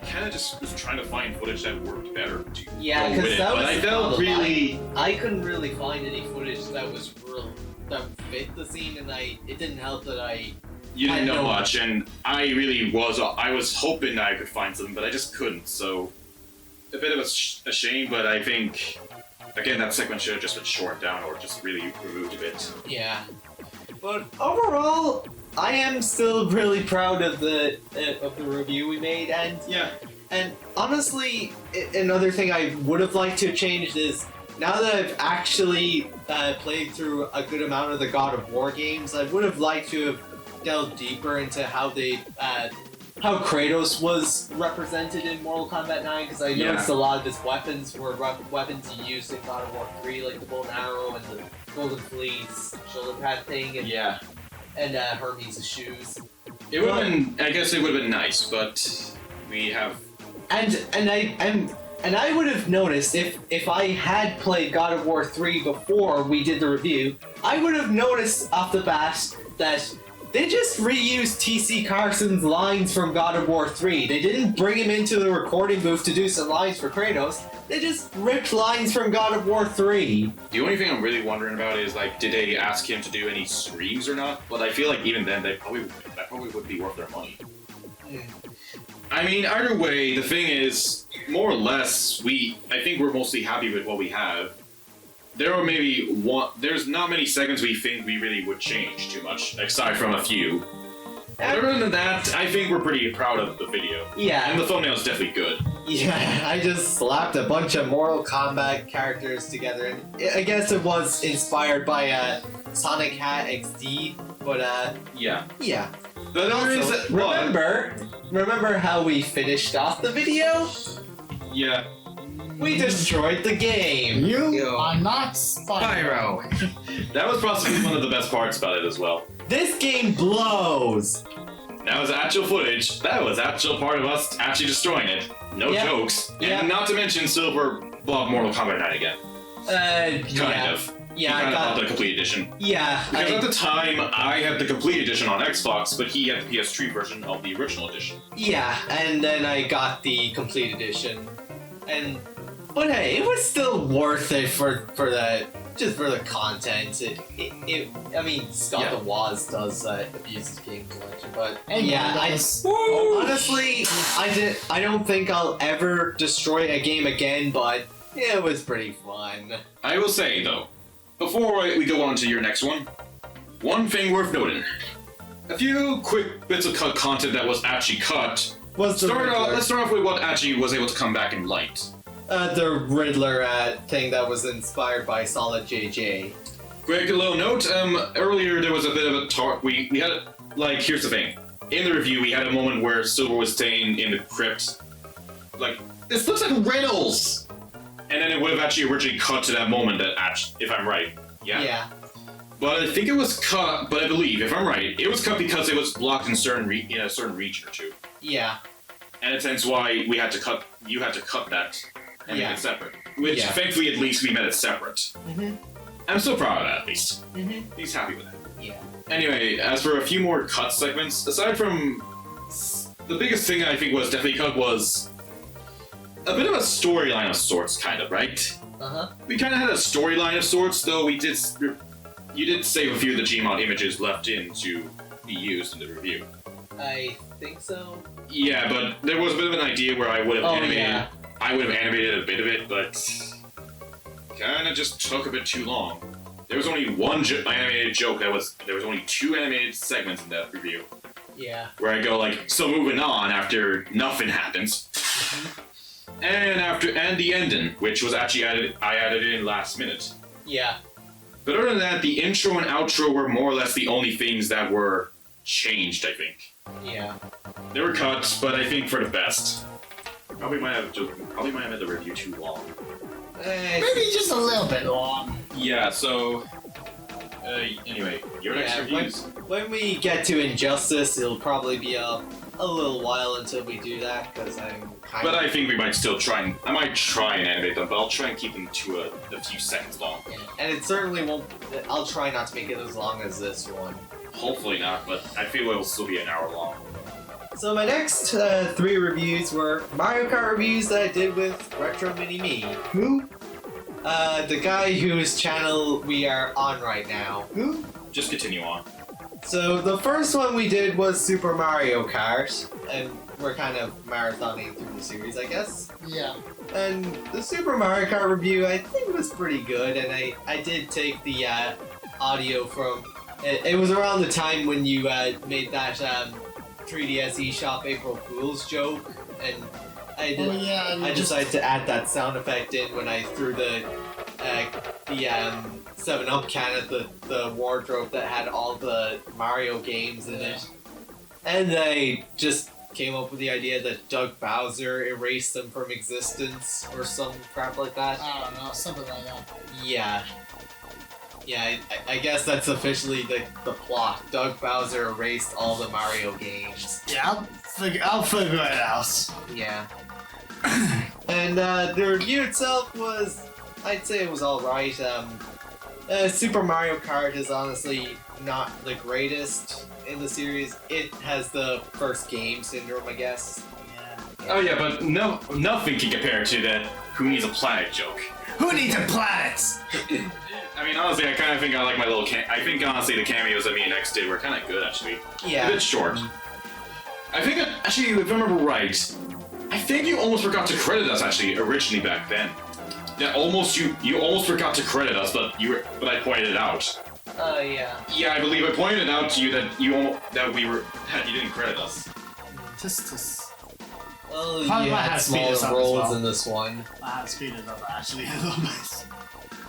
kind of just was trying to find footage that worked better to Yeah, go because with it. that But was I felt really. I couldn't really find any footage that was real, that fit the scene, and it didn't help that You didn't I know know. much, and I was hoping that I could find something, but I just couldn't, so a bit of a shame, but I think, again, that segment should have just been shortened down or just really removed a bit. Yeah. But overall, I am still really proud of the review we made, and Yeah. and honestly, another thing I would have liked to have changed is, now that I've actually played through a good amount of the God of War games, I would have liked to have delved deeper into how how Kratos was represented in Mortal Kombat 9, because I noticed a lot of his weapons were weapons he used in God of War 3, like the bow and arrow and the golden fleece shoulder pad thing, and Yeah. and Hermes' shoes. It would have been, I guess it would have been nice, but we have. And I would have noticed if I had played God of War 3 before we did the review, I would have noticed off the bat that they just reused T.C. Carson's lines from God of War 3. They didn't bring him into the recording booth to do some lines for Kratos. They just ripped lines from God of War 3. The only thing I'm really wondering about is, like, did they ask him to do any screams or not? But I feel like even then, that probably would be worth their money. I mean, either way, the thing is, more or less, I think we're mostly happy with what we have. there are maybe one. There's not many segments we think we really would change too much, aside from a few. Other than that, I think we're pretty proud of the video. Yeah. And the thumbnail is definitely good. Yeah, I just slapped a bunch of Mortal Kombat characters together, and I guess it was inspired by Sonic Hat XD, but Yeah. yeah. But there is Remember how we finished off the video? Yeah. We destroyed the game. You are not Spyro. That was possibly one of the best parts about it as well. This game blows. That was actual footage. That was actual part of us actually destroying it. No Yeah. jokes. Yeah. And not to mention Silver bought Mortal Kombat 9 again. Kind of. Yeah, He I kind of got. bought the complete edition. Yeah, Because at the time, I had the complete edition on Xbox, but he had the PS3 version of the original edition. yeah, and then I got the complete edition, but hey, it was still worth it for the just for the content. I mean, Scott Yeah. the Woz does abuse his game collection, but Hey, yeah, guys. honestly, I don't think I'll ever destroy a game again, but it was pretty fun. I will say, though, before we go on to your next one thing worth noting. A few quick bits of content that was actually cut. Let's Let's start off with what actually was able to come back in light. the Riddler thing that was inspired by Solid JJ. Quick little note, earlier there was a bit of a talk, we had, like, here's the thing. In the review, we had a moment where Silver was saying in the crypt, like, this looks like riddles! And then it would have actually originally cut to that moment that actually, if I'm right. Yeah. But I think it was cut, but I believe, if I'm right, it was cut because it was blocked in a certain region or two. Yeah. And it's hence why you had to cut that and Yeah. make it separate. Which, Yeah. thankfully, at least we made it separate. Mhm. I'm so proud of that, at least. Mhm. He's happy with that. Yeah. Anyway, as for a few more cut segments, aside from the biggest thing I think was definitely cut was a bit of a storyline of sorts, kind of, right? Uh-huh. We kind of had a storyline of sorts, though you did save a few of the Gmod images left in to be used in the review. I think so. Yeah, but there was a bit of an idea where I would have animated. Yeah. I would have animated a bit of it, but kind of just took a bit too long. There was only one animated joke. There was only 2 animated segments in that review. Yeah. Where I go like, so moving on after nothing happens, and the ending, which was actually I added in last minute. Yeah. But other than that, the intro and outro were more or less the only things that were changed. I think Yeah. they were cut, but I think for the best. Probably might have made the review too long. Maybe just a little bit long. Yeah. So anyway, your next Yeah, reviews. When we get to Injustice, it'll probably be a little while until we do that, because I'm kind But of... I think we might still try and animate them, but I'll try and keep them to a few seconds long. And it certainly won't... I'll try not to make it as long as this one. Hopefully not, but I feel it'll still be an hour long. So my next 3 reviews were Mario Kart reviews that I did with Retrominimii. Who? The guy whose channel we are on right now. Who? Just continue on. So the first one we did was Super Mario Kart, and we're kind of marathoning through the series, I guess. Yeah. And the Super Mario Kart review, I think, was pretty good, and I did take the audio from... It was around the time when you made that 3DS eShop April Fool's joke, and I did. Oh yeah. And I just decided to add that sound effect in when I threw the 7-Up can at the wardrobe that had all the Mario games in it. And I just came up with the idea that Doug Bowser erased them from existence or some crap like that. I don't know, something like that. Yeah. Yeah, I guess that's officially the plot. Doug Bowser erased all the Mario games. Yeah, I'll figure it out. Yeah. And the review itself was, I'd say it was alright. Super Mario Kart is honestly not the greatest in the series. It has the first game syndrome, I guess. Oh yeah, but nothing can compare to that "Who Needs a Planet" joke. Who needs a planet? I mean, honestly, I kind of think I like my little. I think honestly, the cameos that me and X did were kind of good, actually. Yeah. A bit short. I think actually, if I remember right, I think you almost forgot to credit us actually originally back then. Yeah, you almost forgot to credit us, but I pointed it out. Yeah. Yeah, I believe I pointed out to you that you didn't credit us. Just. Well, Probably you might had have speed smaller us up as roles well. in this one. I have speeded up actually a little bit.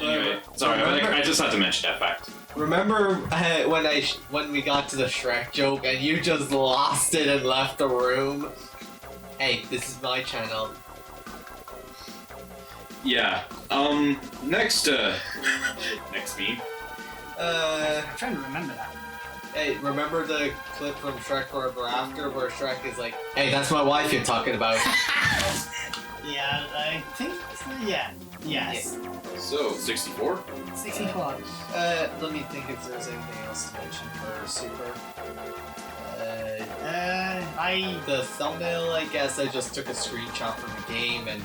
Anyway, sorry, I just had to mention that fact. Remember when we got to the Shrek joke and you just lost it and left the room? Hey, this is my channel. Yeah. Next meme. I'm trying to remember that. Hey, remember the clip from Shrek Forever After where Shrek is like, hey, that's my wife you're talking about. Yeah, I think. Yeah. Yes. So, 64? 64. Let me think if there's anything else to mention for Super. The thumbnail, I guess I just took a screenshot from the game and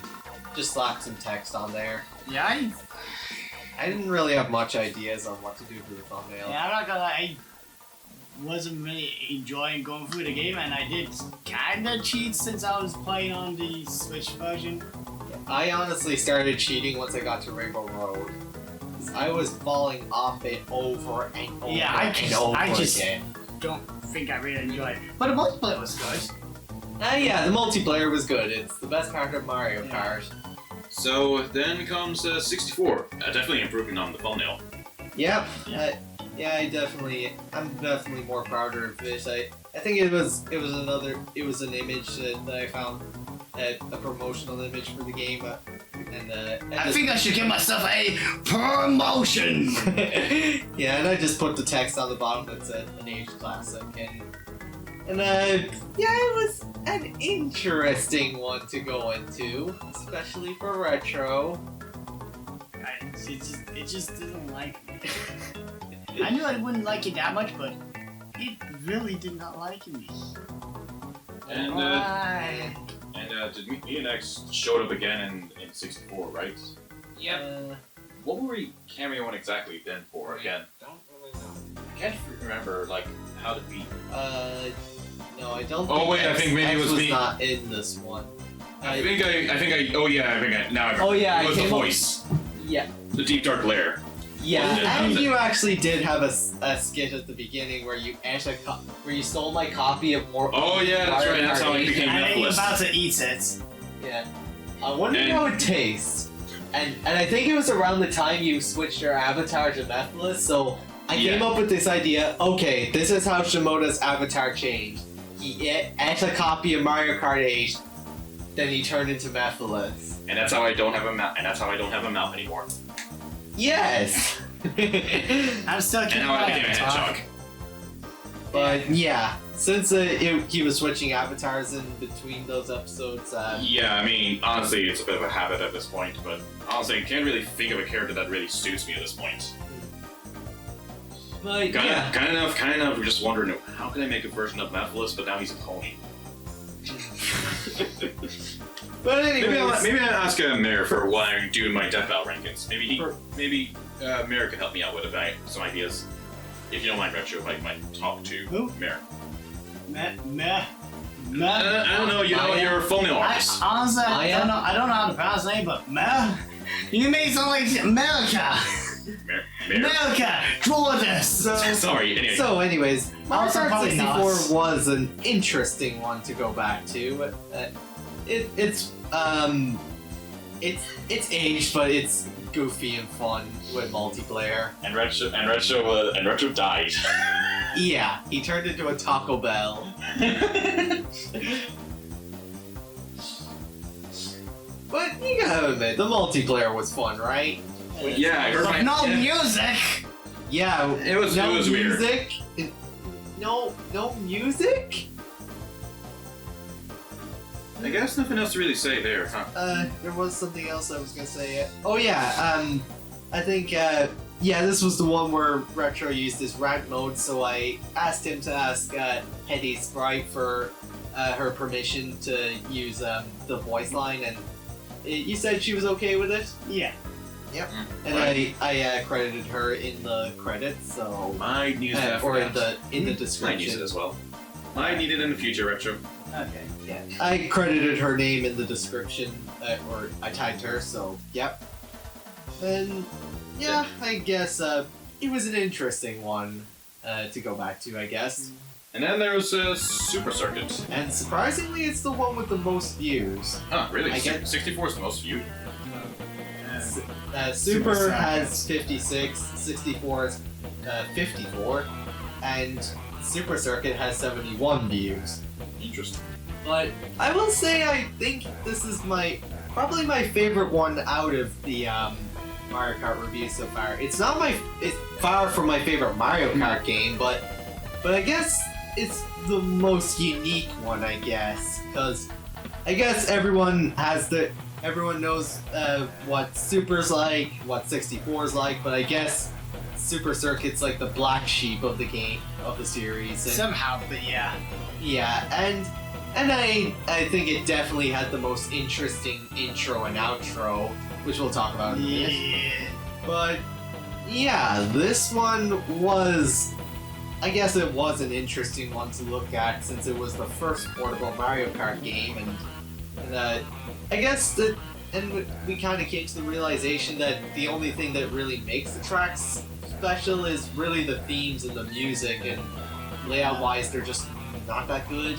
just slapped some text on there. Yeah, I didn't really have much ideas on what to do for the thumbnail. I'm not gonna lie, I wasn't really enjoying going through the game, and I did kinda cheat since I was playing on the Switch version. I honestly started cheating once I got to Rainbow Road. I was falling off it over and over I just again. don't think I really enjoyed it. But the multiplayer was good. Yeah, the multiplayer was good. It's the best part of Mario Kart. So, then comes 64. Definitely improving on the thumbnail. Yep. I'm definitely more prouder of this. I think it was an image that I found, a promotional image for the game, I think I should give myself a promotion! yeah, and I just put the text on the bottom that said an age classic, and it was an interesting one to go into, especially for retro. It just didn't like me. I knew I wouldn't like it that much, but it really did not like me. And Why? did me and X showed up again in 64, right? Yep. What were we cameoing exactly then for again? Don't really know. I can't remember how did we. No, I don't. Oh, think wait, I think maybe X it was me. not in this one. Now I remember. Oh, yeah, It was I the came up- voice. Yeah. The deep dark lair. Yeah, Oh, and yeah. you actually did have a skit at the beginning where you where you stole my copy of more. Oh yeah, that's right. That's how I became I'm Netflix. about to eat it. Yeah. I wonder And- how it tastes. And I think it was around the time you switched your avatar to Mephiles, so I came Yeah. up with this idea. Okay, this is how Shimoda's avatar changed. He ate a copy of Mario Kart 8, then he turned into Mephiles. And that's how I don't have a mount. And that's how I don't have a mount anymore. Yes. I'm still And keeping now I my became a avatar. hedgehog. But yeah, since he was switching avatars in between those episodes, Yeah, I mean, honestly, it's a bit of a habit at this point. But honestly, I can't really think of a character that really suits me at this point. but Kind of. We're just wondering how can I make a version of Mephiles, but now he's a pony. But anyway, Maybe I'll ask Mayor for what I'm doing my death battle rankings. Maybe Mayor can help me out with some ideas. If you don't mind, Retro, if I might talk to Who? Mayor. Meh. I don't know. You know your thumbnail artist. Honestly, I Maya? don't know how to pronounce his name, but Mel. You made it sound like America. Mayor. America, draw this. Sorry. Anyway. So, anyways, Mario Also Kart probably 64 not. was an interesting one to go back to. It's aged, but it's goofy and fun with multiplayer. and Retro died. Yeah, he turned into a Taco Bell. But you gotta admit, the multiplayer was fun, right? Yeah, I heard But my. no yeah. music. Yeah, It was no weird. music. No music. I guess nothing else to really say there, huh? There was something else I was gonna say. Oh yeah, I think this was the one where Retro used his rant mode, so I asked him to ask Hetty Sprite for her permission to use the voice line, and you said she was okay with it. Yeah. And I credited her in the credits, so Might use that for or in that. the Might use it description. as well. Might need it in the future, Retro. Okay. Yeah, I credited her name in the description, or I tagged her. So yep. And yeah, I guess it was an interesting one to go back to, I guess. And then there's Super Circuit. And surprisingly, it's the one with the most views. Huh, really? I get- 64 is the most viewed. Super has 56, 64 is 54, and Super Circuit has 71 views. Interesting. But I will say I think this is probably my favorite one out of the Mario Kart reviews so far. It's far from my favorite Mario Kart game, but I guess it's the most unique one, I guess, because I guess everyone knows what Super's like, what 64's like, but I guess Super Circuit's like the black sheep of the game, of the series. And, Somehow, but yeah. yeah, and I think it definitely had the most interesting intro and outro, which we'll talk about in a minute. Yeah. But yeah, this one was, I guess it was an interesting one to look at since it was the first portable Mario Kart game, and I guess that, and we kind of came to the realization that the only thing that really makes the tracks special is really the themes and the music, and layout-wise, they're just not that good.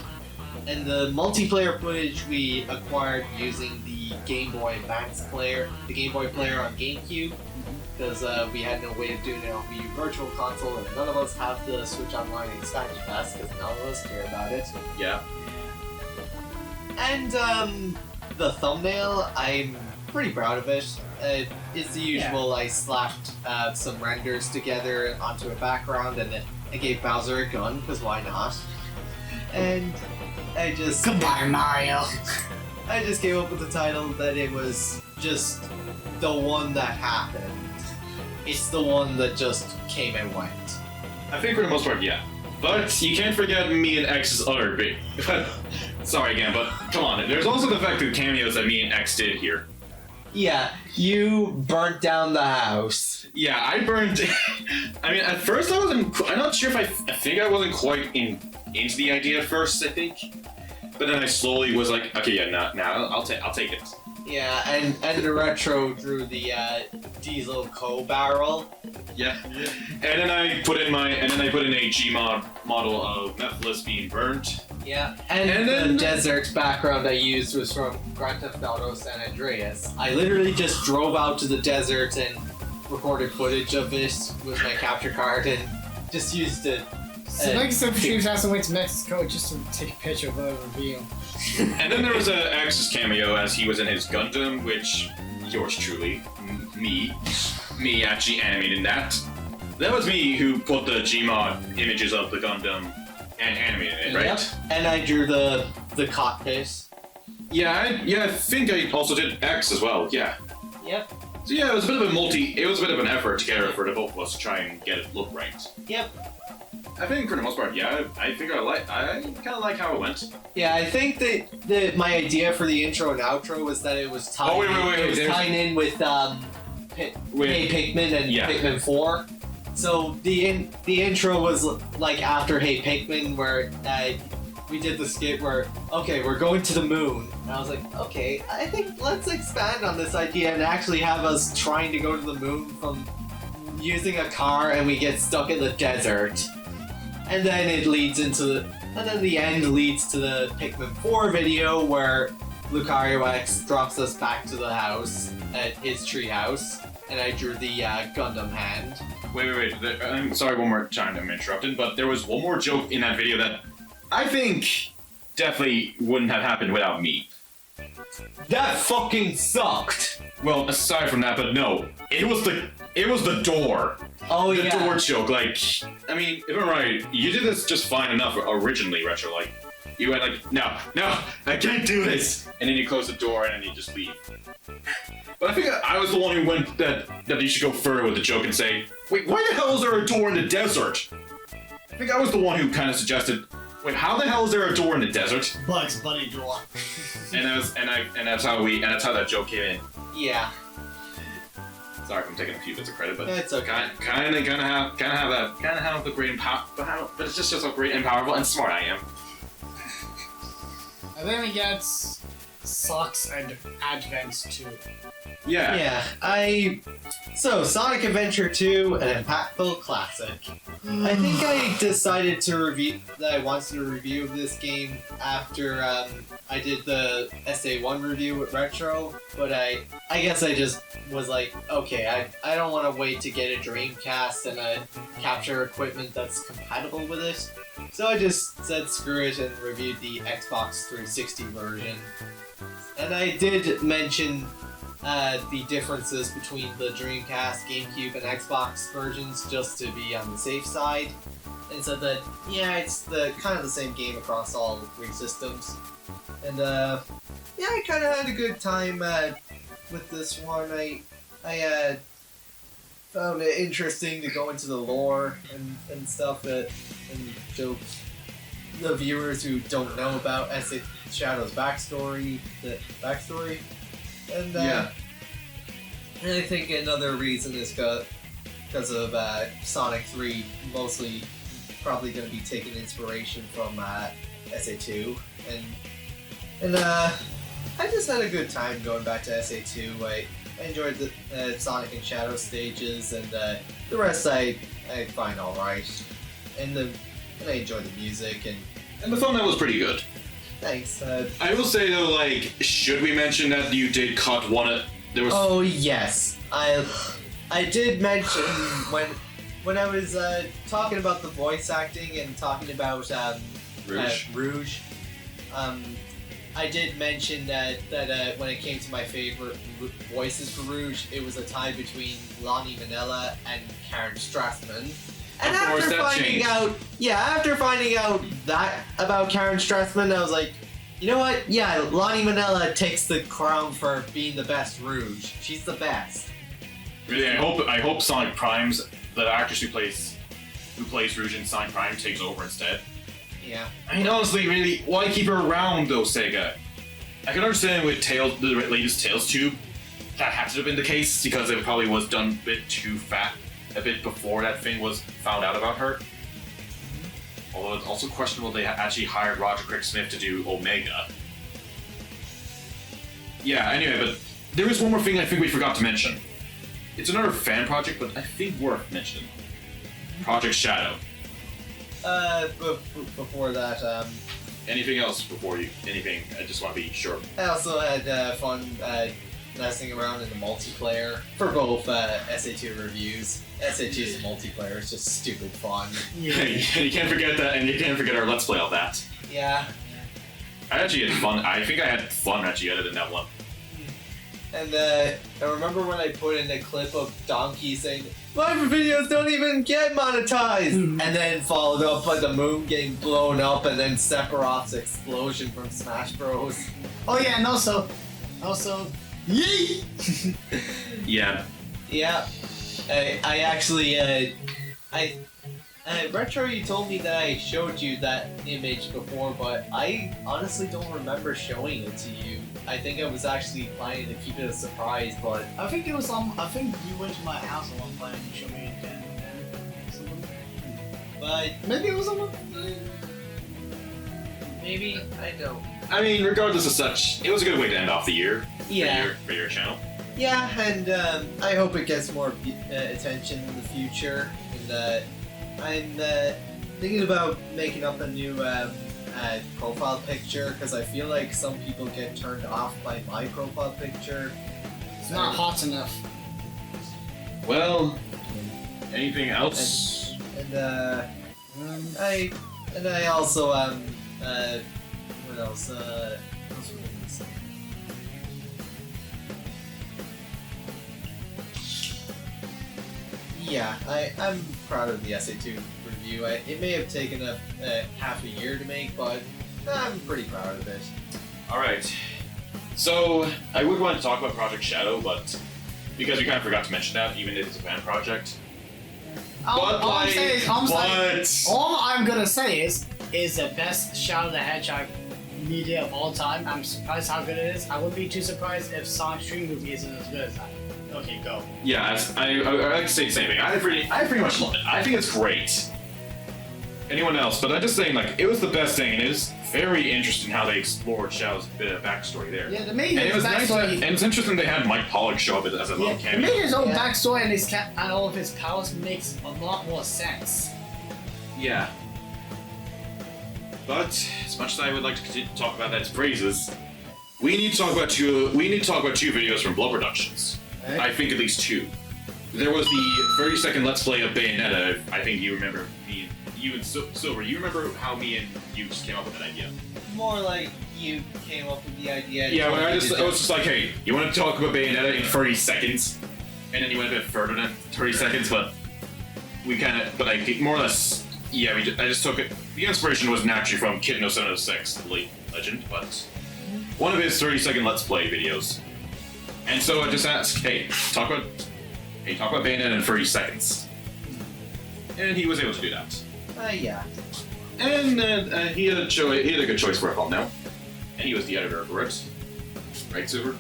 And the multiplayer footage we acquired using the Game Boy Advance player, the Game Boy player on GameCube, because we had no way of doing it on Wii U Virtual Console, and none of us have the Switch Online expansion pass because none of us care about it. Yeah. And the thumbnail, I'm pretty proud of it. It's the usual. I slapped some renders together onto a background, and I gave Bowser a gun because why not? And I just Goodbye, Mario. I just came up with the title that it was just the one that happened. It's the one that just came and went. I think for the most part, yeah. But you can't forget me and X's other big. Sorry again, but come on. There's also the fact that cameos that me and X did here. Yeah, you burnt down the house. Yeah, I burned. I mean, at first I wasn't. I'm not sure if I think I wasn't quite into the idea at first. I think, but then I slowly was like, okay, yeah, now I'll take it. Yeah, and the retro drew the diesel barrel. Yeah. And then I put in a Gmod model of Mephiles being burnt. Yeah, and then the desert background I used was from Grand Theft Auto San Andreas. I literally just drove out to the desert and recorded footage of it with my capture card and just used it. So like some shoes has to went to Mexico just to take a picture of a reveal. And then there was a X's cameo as he was in his Gundam, which yours truly, me actually animated that. That was me who put the Gmod images of the Gundam and animated it, right? Yep. And I drew the cockpit. Yeah, I think I also did X as well. Yeah. Yep. So yeah, it was a bit of an effort together for the both of us to try and get it look right. Yep. I think for the most part, yeah, I kind of like how it went. Yeah, I think that my idea for the intro and outro was that it was tied. It was tying in with Hey Pikmin and Pikmin 4. So the intro was like after Hey Pikmin, where we did the skit where we're going to the moon, and I was like, okay, I think let's expand on this idea and actually have us trying to go to the moon from using a car, and we get stuck in the desert. And then it leads into the end leads to the Pikmin 4 video where Lucario X drops us back to the house at his tree house, and I drew the Gundam hand. Wait. I'm sorry one more time I'm interrupted, but there was one more joke in that video that I think definitely wouldn't have happened without me. That fucking sucked! Well, aside from that, but no. It was the door. Oh, the door joke, like, I mean, if I'm right, you did this just fine enough originally, Retro, like, you went like, no, I can't do this! And then you close the door and then you just leave. But I think I was the one who went that you should go further with the joke and say, wait, why the hell is there a door in the desert? I think I was the one who kind of suggested, wait, how the hell is there a door in the desert? Bugs Bunny door. And that's how that joke came in. Yeah. Sorry if I'm taking a few bits of credit, but it's okay. Kind of have the great and powerful, but it's just how great and powerful and smart I am. And then we get Socks and Advent 2. Yeah. So, Sonic Adventure 2, an impactful classic. I think I decided that I wanted to review this game after I did the SA1 review with Retro, but I guess I just was like, okay, I don't want to wait to get a Dreamcast and a capture equipment that's compatible with it. So I just said screw it and reviewed the Xbox 360 version. And I did mention the differences between the Dreamcast, GameCube, and Xbox versions just to be on the safe side, and said that it's the kind of the same game across all three systems. And I kind of had a good time with this one. I found it interesting to go into the lore and stuff and show the viewers who don't know about S.A. Shadow's backstory. And and I think another reason is because of Sonic 3 mostly probably going to be taking inspiration from SA2, and I just had a good time going back to SA2. I enjoyed the Sonic and Shadow stages, and the rest I find alright, and I enjoy the music And the thumbnail was pretty good. Thanks. I will say though, like, should we mention that you did cut one? There was. Oh yes, I did mention when I was talking about the voice acting and talking about Rouge. I did mention that when it came to my favorite voices for Rouge, it was a tie between Lonnie Manella and Karen Strassman. And after finding out that about Karen Strassman, I was like, you know what? Yeah, Lonnie Manella takes the crown for being the best Rouge. She's the best. Really, I hope Sonic Prime's the actress who plays Rouge in Sonic Prime takes over instead. Yeah. I mean, honestly, really, why keep her around though, Sega? I can understand with the latest Tails Tube, that had to have been the case because it probably was done a bit too fat, a bit before that thing was found out about her. Although it's also questionable they actually hired Roger Craig Smith to do Omega. Yeah, anyway, but there is one more thing I think we forgot to mention. It's another fan project, but I think worth mentioning. Project Shadow. Before that, Anything else before you? Anything? I just want to be sure. I also had fun messing around in the multiplayer for both SA2 reviews. SA2's multiplayer is just stupid fun. You can't forget that, and you can't forget our Let's Play of that. Yeah. I actually had fun. I think I had fun actually editing that one. And I remember when I put in a clip of Donkey saying, "My videos don't even get monetized," and then followed up by the moon getting blown up, and then Sephiroth's explosion from Smash Bros. Oh yeah, and also, yee! Yeah. Yeah. I actually, Retro, you told me that I showed you that image before, but I honestly don't remember showing it to you. I think I was actually planning to keep it a surprise, but I think it was I think you went to my house at one point and showed me it then. but Maybe it was on maybe I don't. I mean, regardless of such, it was a good way to end off the year. Yeah. For your channel. Yeah, and I hope it gets more attention in the future. And I'm thinking about making up a new profile picture because I feel like some people get turned off by my profile picture. It's not hot enough. Well, anything else? I also what else? What else was I gonna say? Yeah, I'm proud of the SA2 review. It may have taken a half a year to make, but I'm pretty proud of it. Alright. So, I would want to talk about Project Shadow, but because we kind of forgot to mention that, even if it's a fan project. All I'm gonna say is the best Shadow the Hedgehog media of all time. I'm surprised how good it is. I wouldn't be too surprised if Sonic's Dream movie isn't as good as that. Okay, go. Yeah, I like to say the same thing. I pretty much love it. I think it's great. anyone else, but I'm just saying, like, it was the best thing, and it is very interesting how they explored Shadow's bit of backstory there. Yeah, they made And it his was nice, backstory. and it's interesting they had Mike Pollock show up as a little Yeah, they cameo. made his own Yeah. backstory and and all of his powers makes a lot more sense. Yeah. But as much as I would like to continue to talk about that praises, we need to talk about two. We need to talk about two videos from Blow Productions. Right. I think at least two. There was the 30-second Let's Play of Bayonetta. I think you remember me, you and Silver. You remember how me and you just came up with that idea? More like you came up with the idea. Yeah, well, I was just like, hey, you want to talk about Bayonetta in 30 seconds? And then you went a bit further than 30 seconds, but we kind of, but like more or less, yeah. I just took it. The inspiration was naturally from Kid No 706, the late legend, but one of his 30-second Let's Play videos. And so I just asked, hey, talk about Bayonetta in 30 seconds. And he was able to do that. Yeah. And he had a good choice for a thumbnail. And he was the editor for it. Right, Super?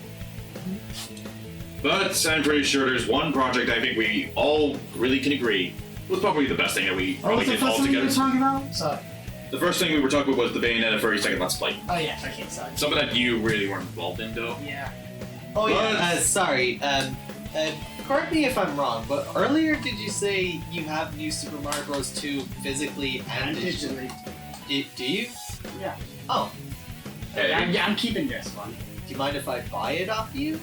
But I'm pretty sure there's one project I think we all really can agree was probably the best thing that we probably did all together. talking about? Sorry. The first thing we were talking about was the Bayonetta 30-second Let's Play. Oh yeah, okay, sorry. Something that you really weren't involved in, though. Yeah. Oh yeah. But- Sorry. Correct me if I'm wrong, but earlier did you say you have New Super Mario Bros. 2 physically and digitally? Do you? Yeah. Oh. Hey. I'm keeping this one. Do you mind if I buy it off you?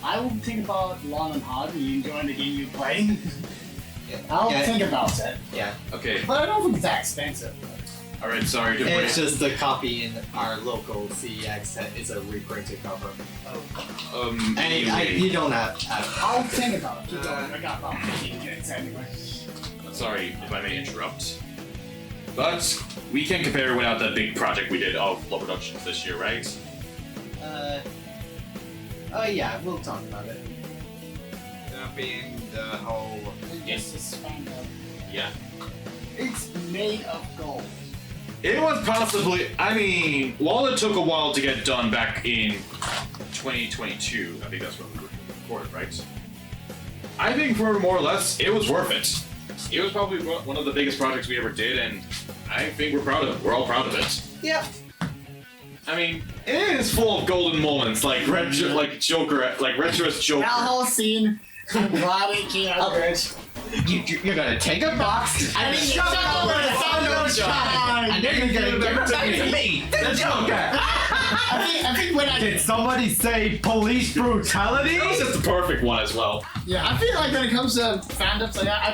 I will think about long and hard and you enjoying the game you're playing. Yeah. I'll Yeah. think about it. Yeah. Okay. But I don't think it's that expensive. Alright, sorry. Don't worry. It's just a copy in our local CEX that is a reprinted cover. And Anyway. you don't have. I'll think about it. Keep going. I got about 15 minutes anyway. Sorry if I may interrupt. But we can compare without that big project we did of Blow Productions this year, right? Oh yeah, we'll talk about it. That being the whole. This is found out. Yeah. It's made of gold. It was possibly, I mean, while it took a while to get done back in 2022, I think that's when we recorded, right? I think for more or less, it was worth it. It was probably one of the biggest projects we ever did, and I think we're proud of it. We're all proud of it. Yeah. I mean, it is full of golden moments, like retro, like Joker, like retro's Joker. That whole scene, I'm glad it came out good. You're gonna take a box I mean, shove it over the sunshine! and then you're gonna give it back to me, the Joker. I think when I Did somebody say police brutality? That was just the perfect one as well. yeah, I feel like when it comes to fandoms like that,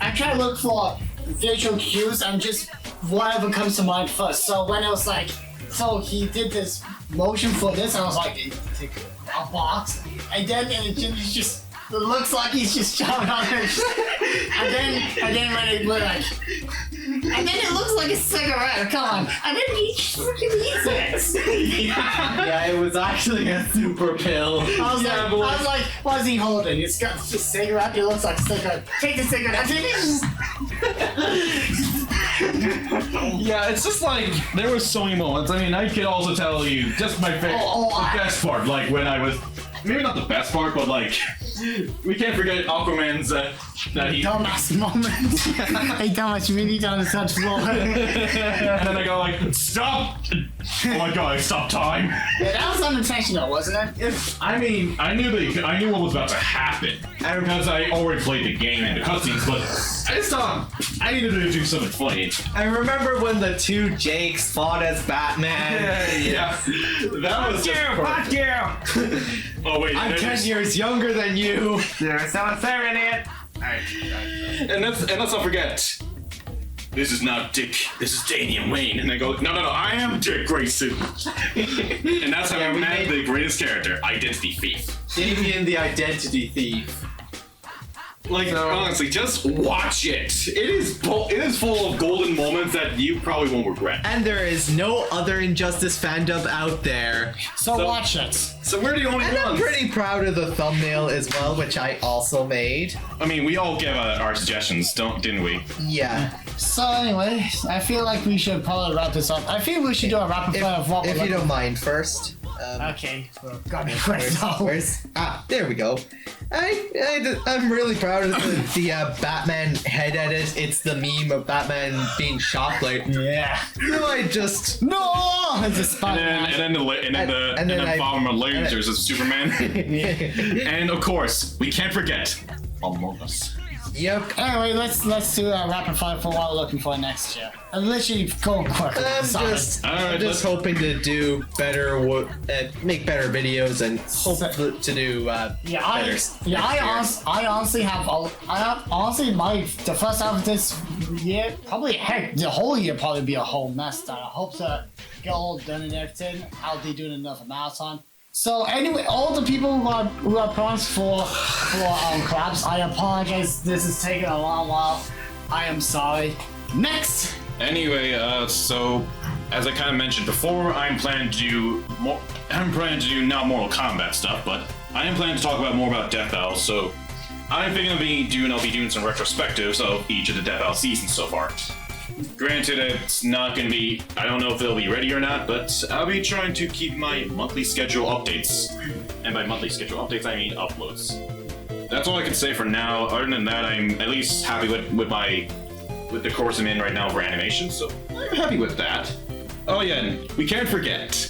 I try to look for visual cues and just whatever comes to mind first. So when it was like, so he did this motion for this, I was like, take a box, and then it just it looks like he's just shoving on it, and then when it went like, and then it looks like a cigarette. Come on, and then he freaking eats it. Yeah, it was actually a super pill. I was like, what is he holding? It's got just a cigarette. It looks like a cigarette. Take the cigarette. Yeah, it's just like there were so many moments. I mean, I could also tell you just my favorite, the best part. Like when I was, maybe not the best part, but like we can't forget Aquaman's that he. Dumbass moment. Hey, Thomas, you really don't touch floor. And then I go like, stop! Oh my god, stop time! Yeah, that was unintentional, wasn't it? I mean, I knew what was about to happen because I already played the game and the cutscenes, but I just thought I needed to do something funny. I remember when the two Jakes fought as Batman. Yeah, that was just perfect. you! Oh wait, I'm 10 there's- years younger than you. There's someone there, idiot! and let's not forget. This is not Dick. This is Damian Wayne. And they go, no, I am Dick Grayson. And that's how we met the greatest character, Identity Thief. Damien the Identity Thief. Like honestly, just watch it. It is full of golden moments that you probably won't regret. And there is no other Injustice fandom out there. So watch it. So we're the only And I'm ones. pretty proud of the thumbnail as well, which I also made. I mean, we all give our suggestions, didn't we? Yeah. So anyway, I feel like we should probably wrap this up. I feel we should do a rapid fire of what we're If you looking don't mind first. Okay, well, got me right now. Where's there we go. I'm really proud of the Batman head edit. It's the meme of Batman being shocked, like, Yeah. no, I just. No! It's a Spider-Man. And then bottom of lasers of Superman. And of course, we can't forget Among Us. Yep. Anyway, let's do a rapid fire for what we're looking for next year. And literally go quick. I'm just hoping to do better, make better videos, and hope to do better. I honestly the first half of this year, probably the whole year probably be a whole mess. That I hope to get all done and everything. I'll be doing another marathon. So anyway, all the people who are promised for collabs, I apologize. This is taking a long while. I am sorry. Next. Anyway, so as I kind of mentioned before, I'm planning to do not Mortal Kombat stuff, but I am planning to talk more about Death Battle. So I'm thinking I'll be doing some retrospectives of each of the Death Battle seasons so far. Granted, it's not going to be, I don't know if they'll be ready or not, but I'll be trying to keep my monthly schedule updates. And by monthly schedule updates, I mean uploads. That's all I can say for now. Other than that, I'm at least happy with the course I'm in right now for animation, so I'm happy with that. Oh yeah, and we can't forget.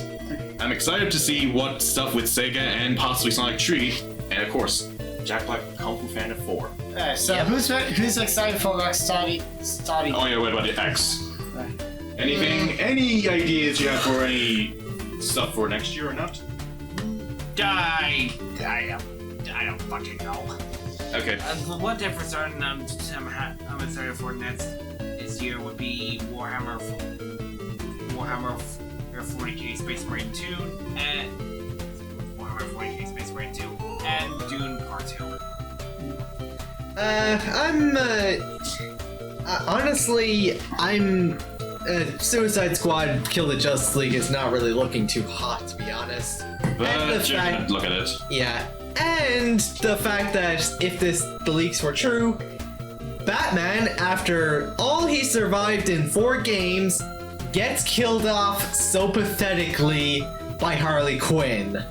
I'm excited to see what stuff with Sega and possibly Sonic 3, and of course, Jack Black Kung Fu Fan 4. So who's excited for starting? Oh yeah, what about the X? Any ideas you have for any stuff for next year or not? I don't fucking know. Okay. One difference I'm excited for this year would be Warhammer 40k Space Marine 2 and Warhammer 40k Space Marine 2 and Dune Part 2. Honestly, Suicide Squad Kill the Justice League is not really looking too hot, to be honest. But you're gonna look at it. Yeah, and the fact that if the leaks were true, Batman, after all he survived in 4 games, gets killed off so pathetically by Harley Quinn.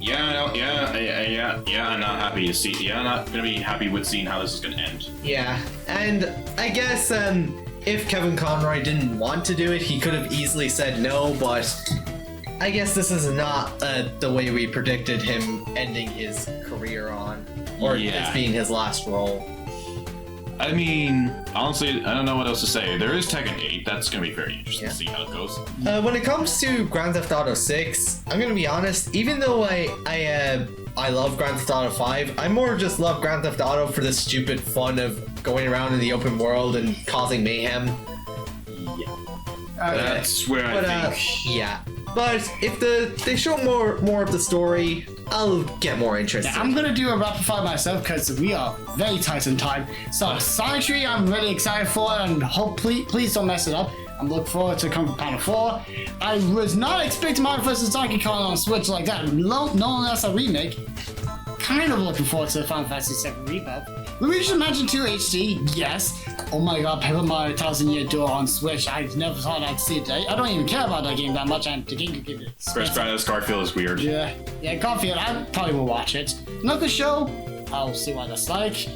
I'm not happy to see. Yeah, I'm not gonna be happy with seeing how this is gonna end. Yeah, and I guess if Kevin Conroy didn't want to do it, he could have easily said no, but I guess this is not the way we predicted him ending his career on, or this being his last role. I mean, honestly, I don't know what else to say. There is Tekken 8. That's going to be very interesting to see how it goes. When it comes to Grand Theft Auto 6, I'm going to be honest, even though I love Grand Theft Auto 5, I more just love Grand Theft Auto for the stupid fun of going around in the open world and causing mayhem. Yeah. That's where I think. Yeah. But if they show more of the story, I'll get more interested. Yeah, I'm gonna do a rapid fire myself because we are very tight on time. So Sonic 3, I'm really excited for, and please don't mess it up. I'm looking forward to Kung Fu Panda 4. I was not expecting Mario vs. Donkey Kong on Switch like that, no less a remake. Kind of looking forward to Final Fantasy VII Rebirth. Luigi's Mansion 2 HD, yes. Oh my god, Paper Mario 1000-Year Door on Switch. I never thought I'd see it today. I don't even care about that game that much, and the game could give it. First try this Garfield is weird. Yeah, Garfield, I probably will watch it. Another show, I'll see what that's like.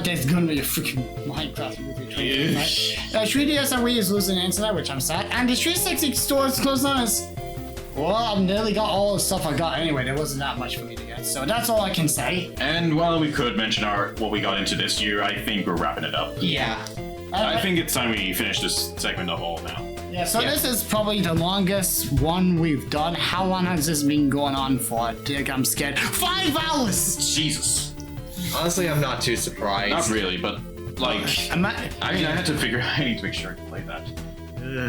There's gonna be a freaking Minecraft movie. 3DS and Wii is losing the internet, which I'm sad. And the 360 store is closed on us. Well, I've nearly got all the stuff I got anyway. There wasn't that much for me to get, so that's all I can say. And while we could mention what we got into this year, I think we're wrapping it up. Yeah. I think it's time we finish this segment up all now. Yeah, so this is probably the longest one we've done. How long has this been going on for? Dick, I'm scared. 5 hours! Jesus. Honestly, I'm not too surprised. Not really, but like, I need to make sure I can play that.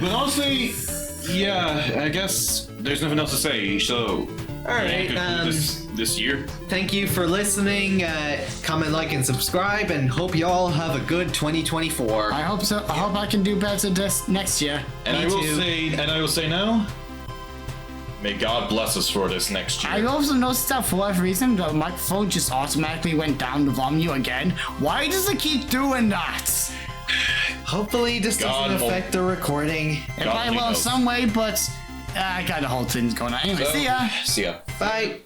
But honestly, yeah, I guess there's nothing else to say. So, alright, this year. Thank you for listening. Comment, like, and subscribe, and hope you all have a good 2024. I hope so. I hope I can do better this next year. And I will say now, may God bless us for this next year. I also noticed that for whatever reason, the microphone just automatically went down the volume again. Why does it keep doing that? Hopefully this doesn't affect the recording. It probably will in some way, but I got the whole thing going on. Anyway, see ya. See ya. Bye.